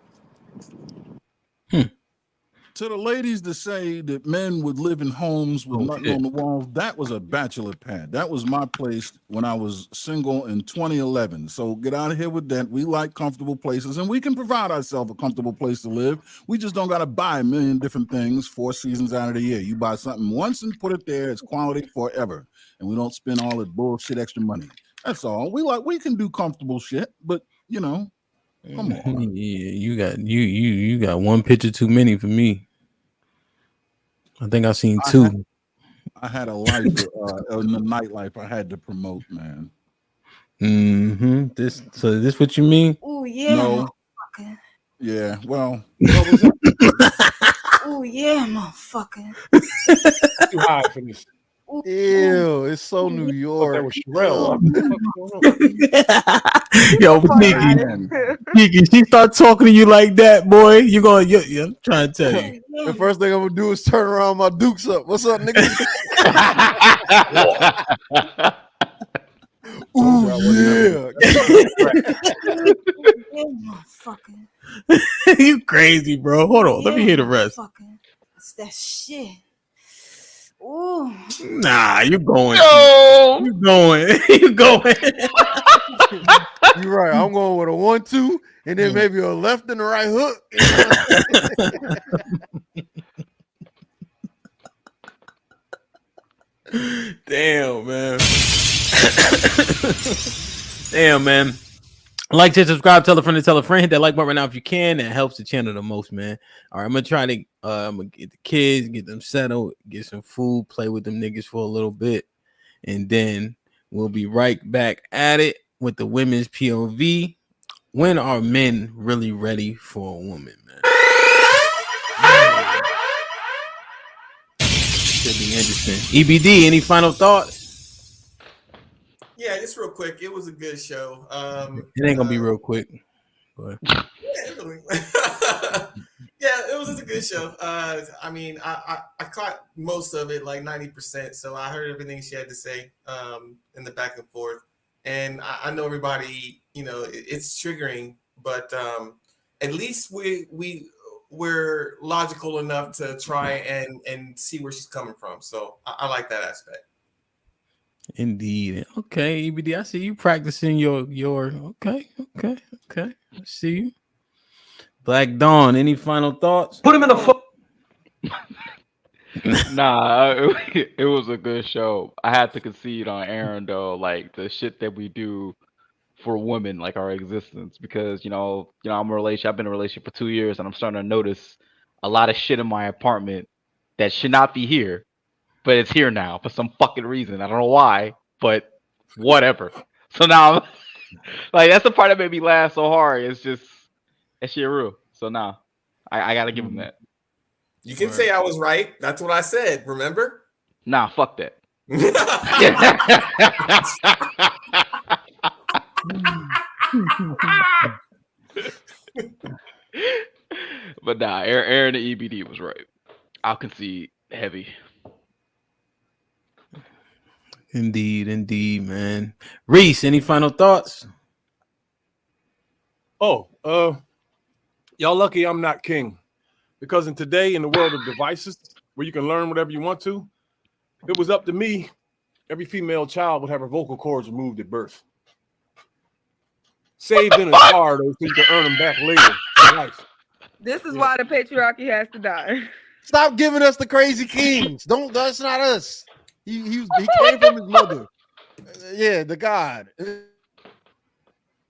To the ladies that say that men would live in homes with nothing on the walls, that was a bachelor pad. That was my place when I was single in 2011. So get out of here with that. We like comfortable places, and we can provide ourselves a comfortable place to live. We just don't got to buy a million different things 4 seasons out of the year. You buy something once and put it there. It's quality forever, and we don't spend all that bullshit extra money. That's all. We can do comfortable shit, but you know. Come on. Yeah, you got one picture too many for me. I think I've seen 2. I had a life in the nightlife I had to promote, man. This what you mean? Oh yeah. No. Yeah, well. Oh yeah, motherfucker. Too high for this. Ew, it's so New York. That was Sherelle. Yo, Kiki, she start talking to you like that, boy. I'm trying to tell you. The first thing I'm gonna do is turn around my dukes up. What's up, nigga? Ooh, yeah. Motherfucker. You crazy, bro. Hold on. Let me hear the rest. That's that shit. Ooh. Nah, you going. No. You going. You going. You're right. I'm going with a 1-2 and then maybe a left and a right hook. Damn, man. Damn, man. Like, share, subscribe, tell a friend to tell a friend. Hit that like button right now if you can. That helps the channel the most, man. All right, I'm gonna try to I'm gonna get the kids, get them settled, get some food, play with them niggas for a little bit, and then we'll be right back at it with the women's POV. When are men really ready for a woman, man? Should be interesting. EBD, any final thoughts? Yeah, just real quick. It was a good show. It ain't gonna be real quick. Go ahead. Yeah, Exactly. Yeah, it was a good show. I mean, I caught most of it, like 90%. So I heard everything she had to say in the back and forth. And I know everybody, you know, it's triggering, but at least we're logical enough to try and see where she's coming from. So I like that aspect. Indeed. Okay, EBD. I see you practicing your okay. I see you. Black Dawn, any final thoughts? Put him in the Nah, it was a good show. I had to concede on Aaron though, like the shit that we do for women, like our existence, because I'm a relation. I've been in a relationship for 2 years, and I'm starting to notice a lot of shit in my apartment that should not be here, but it's here now for some fucking reason. I don't know why, but whatever. So now, like that's the part that made me laugh so hard. It's just that shit real. So now, I gotta give him that. You can say I was right. That's what I said. Remember? Nah, fuck that. But nah, Aaron and EBD was right. I'll concede heavy. Indeed, man. Reese, any final thoughts? Oh, y'all lucky I'm not king, because in the world of devices where you can learn whatever you want to, if it was up to me, every female child would have her vocal cords removed at birth, saved in a car though, so you can earn them back later in life. This is why the patriarchy has to die. Stop giving us the crazy kings. That's not us. He came from his mother. Yeah, the God.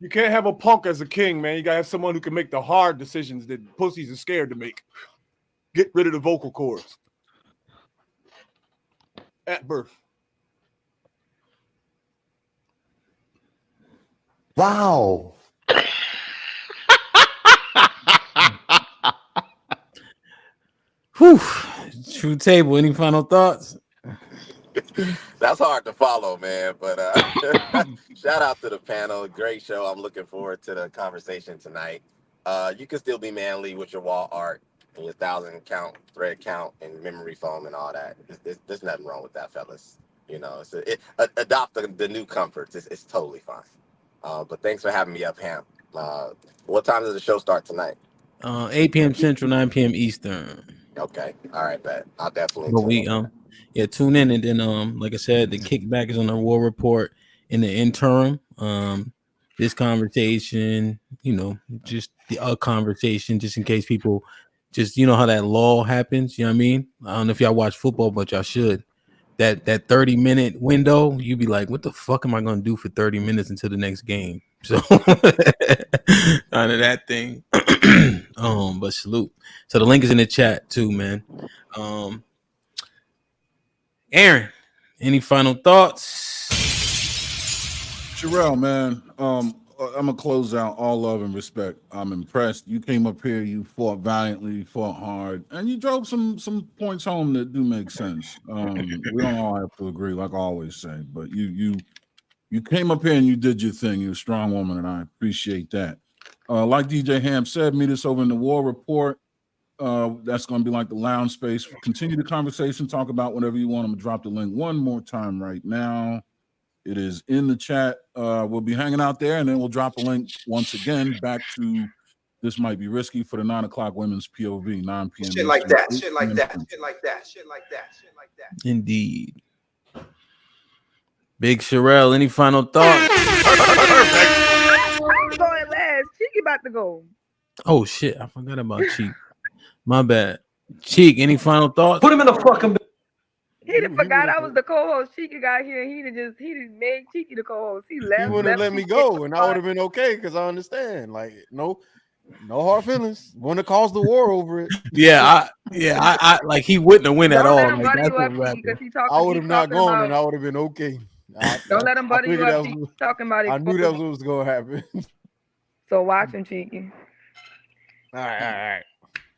You can't have a punk as a king, man. You gotta have someone who can make the hard decisions that pussies are scared to make. Get rid of the vocal cords at birth. Wow. Whew. True Table, any final thoughts? That's hard to follow, man. But shout out to the panel. Great show. I'm looking forward to the conversation tonight. You can still be manly with your wall art and your 1,000 count, thread count, and memory foam and all that. There's nothing wrong with that, fellas. You know, adopt the new comforts. It's totally fine. But thanks for having me up, Ham. What time does the show start tonight? 8 p.m. Central, 9 p.m. Eastern. Okay. All right, bet. I'll definitely But tune in. tune in, and then like I said, the kickback is on the war report in the interim. This conversation, just the conversation, just in case people just how that lull happens. You know what I mean? I don't know if y'all watch football, but y'all should. That 30-minute window, you be like, what the fuck am I gonna do for 30 minutes until the next game? So out of that thing. But salute. So the link is in the chat too, man. Aaron, any final thoughts? Sherelle, man, I'm gonna close out all love and respect. I'm impressed. You came up here, you fought valiantly, you fought hard, and you drove some points home that do make sense. We don't all have to agree, like I always say, but you came up here and you did your thing. You're a strong woman, and I appreciate that. Like DJ Ham said, meet us over in the War Report. That's going to be like the lounge space. Continue the conversation. Talk about whatever you want. I'm going to drop the link one more time right now. It is in the chat. We'll be hanging out there, and then we'll drop a link once again back to This Might Be Risky for the 9 o'clock women's POV, 9 p.m. Shit like that. Eastern, Shit like that. Shit like that. Shit like that. Shit like that. Indeed. Big Sherelle, any final thoughts? I'm going last. Cheeky about to go. Oh shit, I forgot about Cheek. My bad. Cheek, any final thoughts? Put him in the fucking. He done forgot I was the co-host. Cheeky got here. And he done made Cheeky the co-host. He left. He wouldn't have let me go, and I would have been okay because I understand. Like no hard feelings. Wouldn't have caused the war over it. I like he wouldn't have win at all. Like, that's what happened. I would have not gone, and I would have been okay. Don't let him butter you up. He's talking about it. I knew that was what was going to happen. So watch him, Cheeky. All right.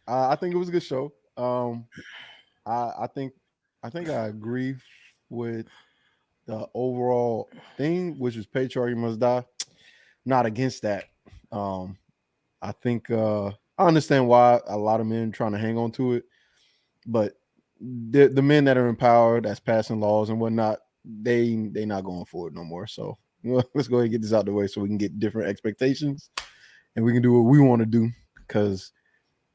I think it was a good show. I think I agree with the overall thing, which is patriarchy must die. Not against that. I I think I understand why a lot of men trying to hang on to it, but the men that are in power, that's passing laws and whatnot, they not going for it no more. So let's go ahead and get this out the way so we can get different expectations and we can do what we want to do. Because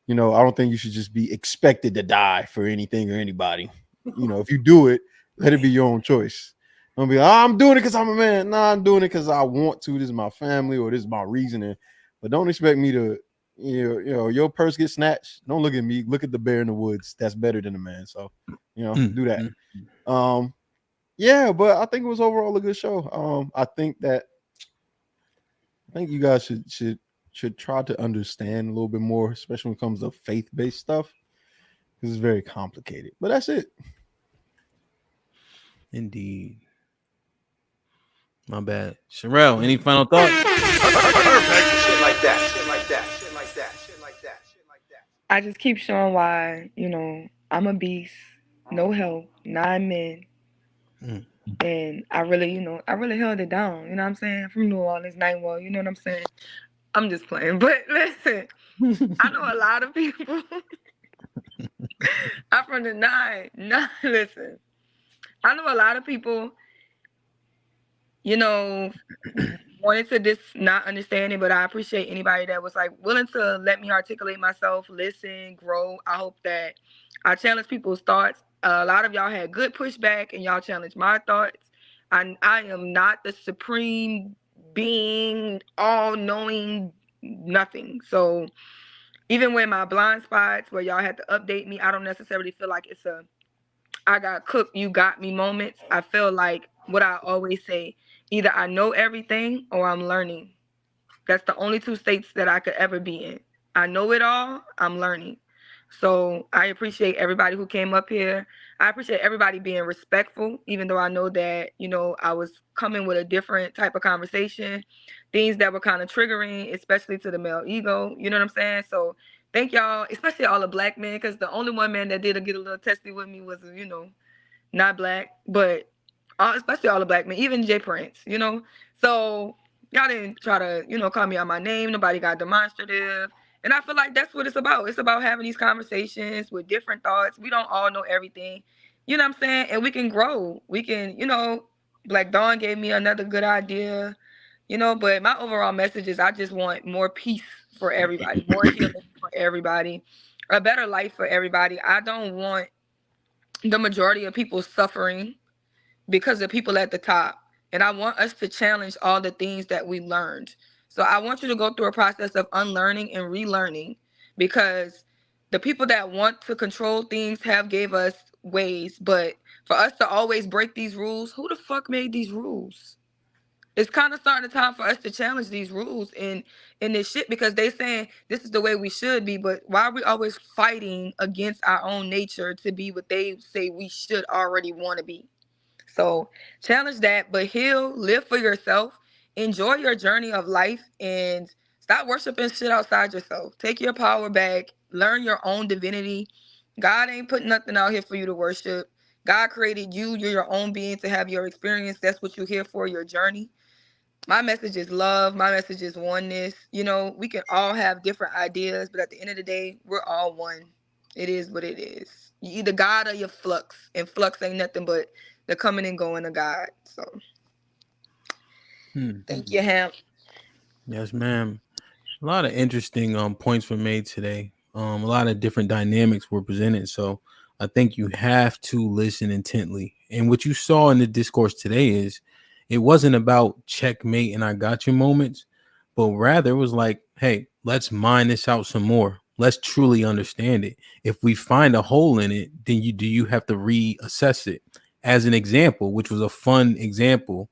I don't think you should just be expected to die for anything or anybody. If you do it, let it be your own choice. Don't be like, I'm doing it because I'm a man. Nah, I'm doing it because I want to. This is my family or this is my reasoning. But don't expect me to, your purse gets snatched. Don't look at me. Look at the bear in the woods. That's better than a man. So, do that. Yeah, but I think it was overall a good show. I think you guys should try to understand a little bit more, especially when it comes to faith-based stuff, because it's very complicated. But that's it. Indeed. My bad. Sherelle, any final thoughts? Shit like that. Shit like that. Shit like that. Shit like that. Shit like that. I just keep showing why, I'm a beast, no help, 9 men. And I really held it down. You know what I'm saying? From New Orleans, night well, you know what I'm saying? I'm just playing. But listen, I know a lot of people. I'm from the 9. Listen. I know a lot of people, wanted to just not understand it, but I appreciate anybody that was like willing to let me articulate myself, listen, grow. I hope that I challenge people's thoughts. A lot of y'all had good pushback and y'all challenged my thoughts. I am not the supreme being, all-knowing nothing. So even with my blind spots where y'all had to update me, I don't necessarily feel like it's a I got cooked, you got me moments. I feel like what I always say, either I know everything or I'm learning. That's the only 2 states that I could ever be in. I know it all, I'm learning. So I appreciate everybody who came up here. I appreciate everybody being respectful, even though I know that, I was coming with a different type of conversation, things that were kind of triggering, especially to the male ego. You know what I'm saying? So thank y'all, especially all the black men, because the only one man that did get a little testy with me was, not black, but especially all the black men, even Jay Prince, So y'all didn't try to, call me out my name. Nobody got demonstrative. And I feel like that's what it's about. It's about having these conversations with different thoughts. We don't all know everything. You know what I'm saying? And we can grow. We can, Black Dawn gave me another good idea, but my overall message is I just want more peace for everybody, more healing for everybody, a better life for everybody. I don't want the majority of people suffering because of people at the top. And I want us to challenge all the things that we learned. So I want you to go through a process of unlearning and relearning, because the people that want to control things have gave us ways. But for us to always break these rules, who the fuck made these rules? It's kind of starting the time for us to challenge these rules in this shit, because they saying this is the way we should be. But why are we always fighting against our own nature to be what they say we should already want to be? So challenge that, but heal, live for yourself, enjoy your journey of life, and stop worshiping shit outside yourself. Take your power back, learn your own divinity. God ain't putting nothing out here for you to worship. God created you. You're your own being to have your experience. That's what you're here for, your journey. My message is love. My message is oneness. We can all have different ideas, but at the end of the day, we're all one. It is what it is. You either God or you're flux, and flux ain't nothing but the coming and going of God. So thank you, Ham. Yes, ma'am. A lot of interesting points were made today. A lot of different dynamics were presented. So I think you have to listen intently. And what you saw in the discourse today is it wasn't about checkmate and I got you moments, but rather it was like, hey, let's mine this out some more. Let's truly understand it. If we find a hole in it, then you have to reassess it. As an example, which was a fun example,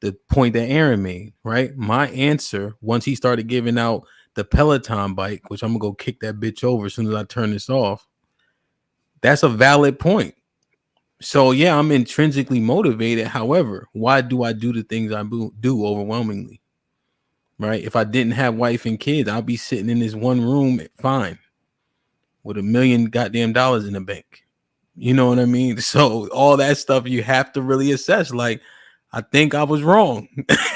the point that Aaron made, right? My answer, once he started giving out the Peloton bike, which I'm gonna go kick that bitch over as soon as I turn this off, that's a valid point. So yeah, I'm intrinsically motivated. However, why do I do the things I do overwhelmingly? Right? If I didn't have wife and kids, I'll be sitting in this one room fine with $1 million goddamn dollars in the bank. You know what I mean? So all that stuff you have to really assess. Like, I think I was wrong,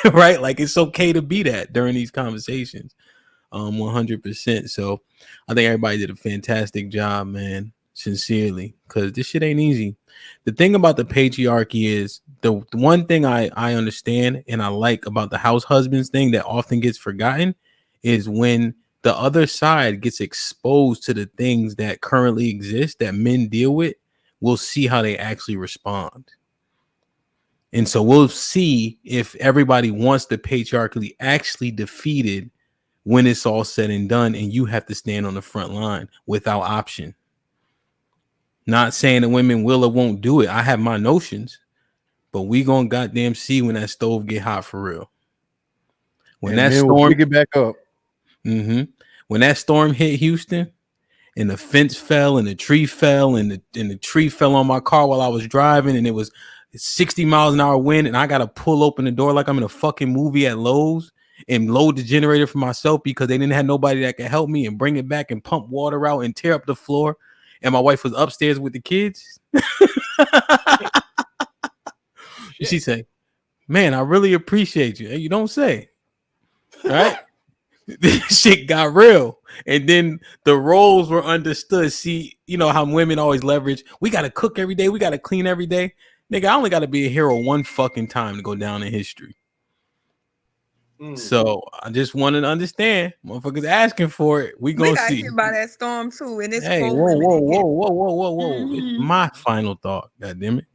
right? Like, it's okay to be that during these conversations. 100%. So I think everybody did a fantastic job, man. Sincerely, because this shit ain't easy. The thing about the patriarchy is the one thing I understand and I like about the house husbands thing that often gets forgotten is when the other side gets exposed to the things that currently exist that men deal with, we'll see how they actually respond. And so we'll see if everybody wants the patriarchy actually defeated when it's all said and done, and you have to stand on the front line without option. Not saying that women will or won't do it. I have my notions, but we gonna goddamn see when that stove get hot for real. When and that men will storm pick it back up. When that storm hit Houston and the fence fell and the tree fell and the tree fell on my car while I was driving and it was 60 miles an hour wind and I gotta pull open the door like I'm in a fucking movie at Lowe's and load the generator for myself because they didn't have nobody that could help me and bring it back and pump water out and tear up the floor. And my wife was upstairs with the kids. She said, "Man, I really appreciate you." You don't say. All right. This shit got real. And then the roles were understood. See, you know how women always leverage. We got to cook every day. We got to clean every day. Nigga, I only got to be a hero one fucking time to go down in history. So I just wanted to understand. Motherfuckers asking for it. We We gonna got see. hit by that storm too, and it's Hey, four whoa, women whoa, in whoa, here. whoa, whoa, whoa, whoa. It's my final thought. God damn it.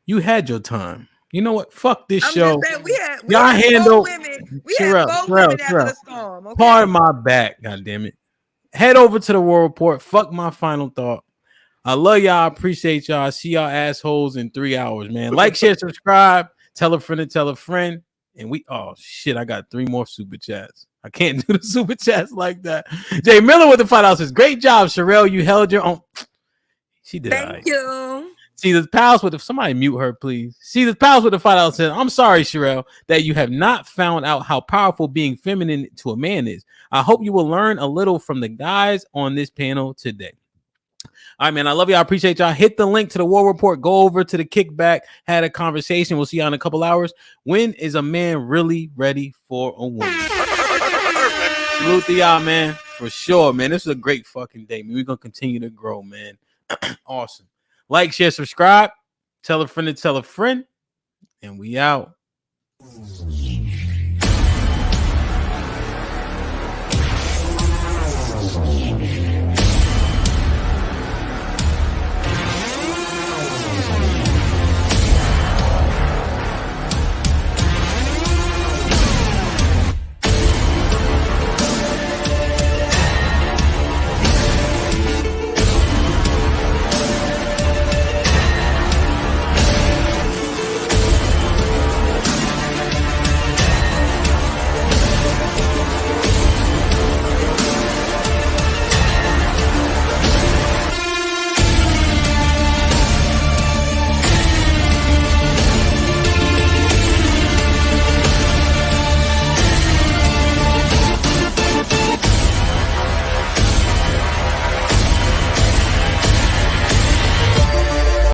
You had your time. You know what? Fuck this I'm show. just saying we had Y'all four handle women. We had four women after the storm. Okay. Pardon my back. God damn it. Head over to the War Report. Fuck my final thought. I love y'all. I appreciate y'all. I see y'all assholes in 3 hours, man. Like, share, subscribe. Tell a friend to tell a friend. And oh shit, I got 3 more super chats. I can't do the super chats like that. Jay Miller with the $5 says, "Great job, Sherelle. You held your own." She did. Thank you. See the pals with somebody mute her, please. See the pals with the $5 says, "I'm sorry, Sherelle, that you have not found out how powerful being feminine to a man is. I hope you will learn a little from the guys on this panel today." All right, man. I love y'all. I appreciate y'all. Hit the link to the War Report. Go over to the Kickback. Had a conversation. We'll see y'all in a couple hours. When is a man really ready for a woman? Salute to y'all, man. For sure, man. This is a great fucking day. We're going to continue to grow, man. Awesome. Like, share, subscribe. Tell a friend to tell a friend. And we out.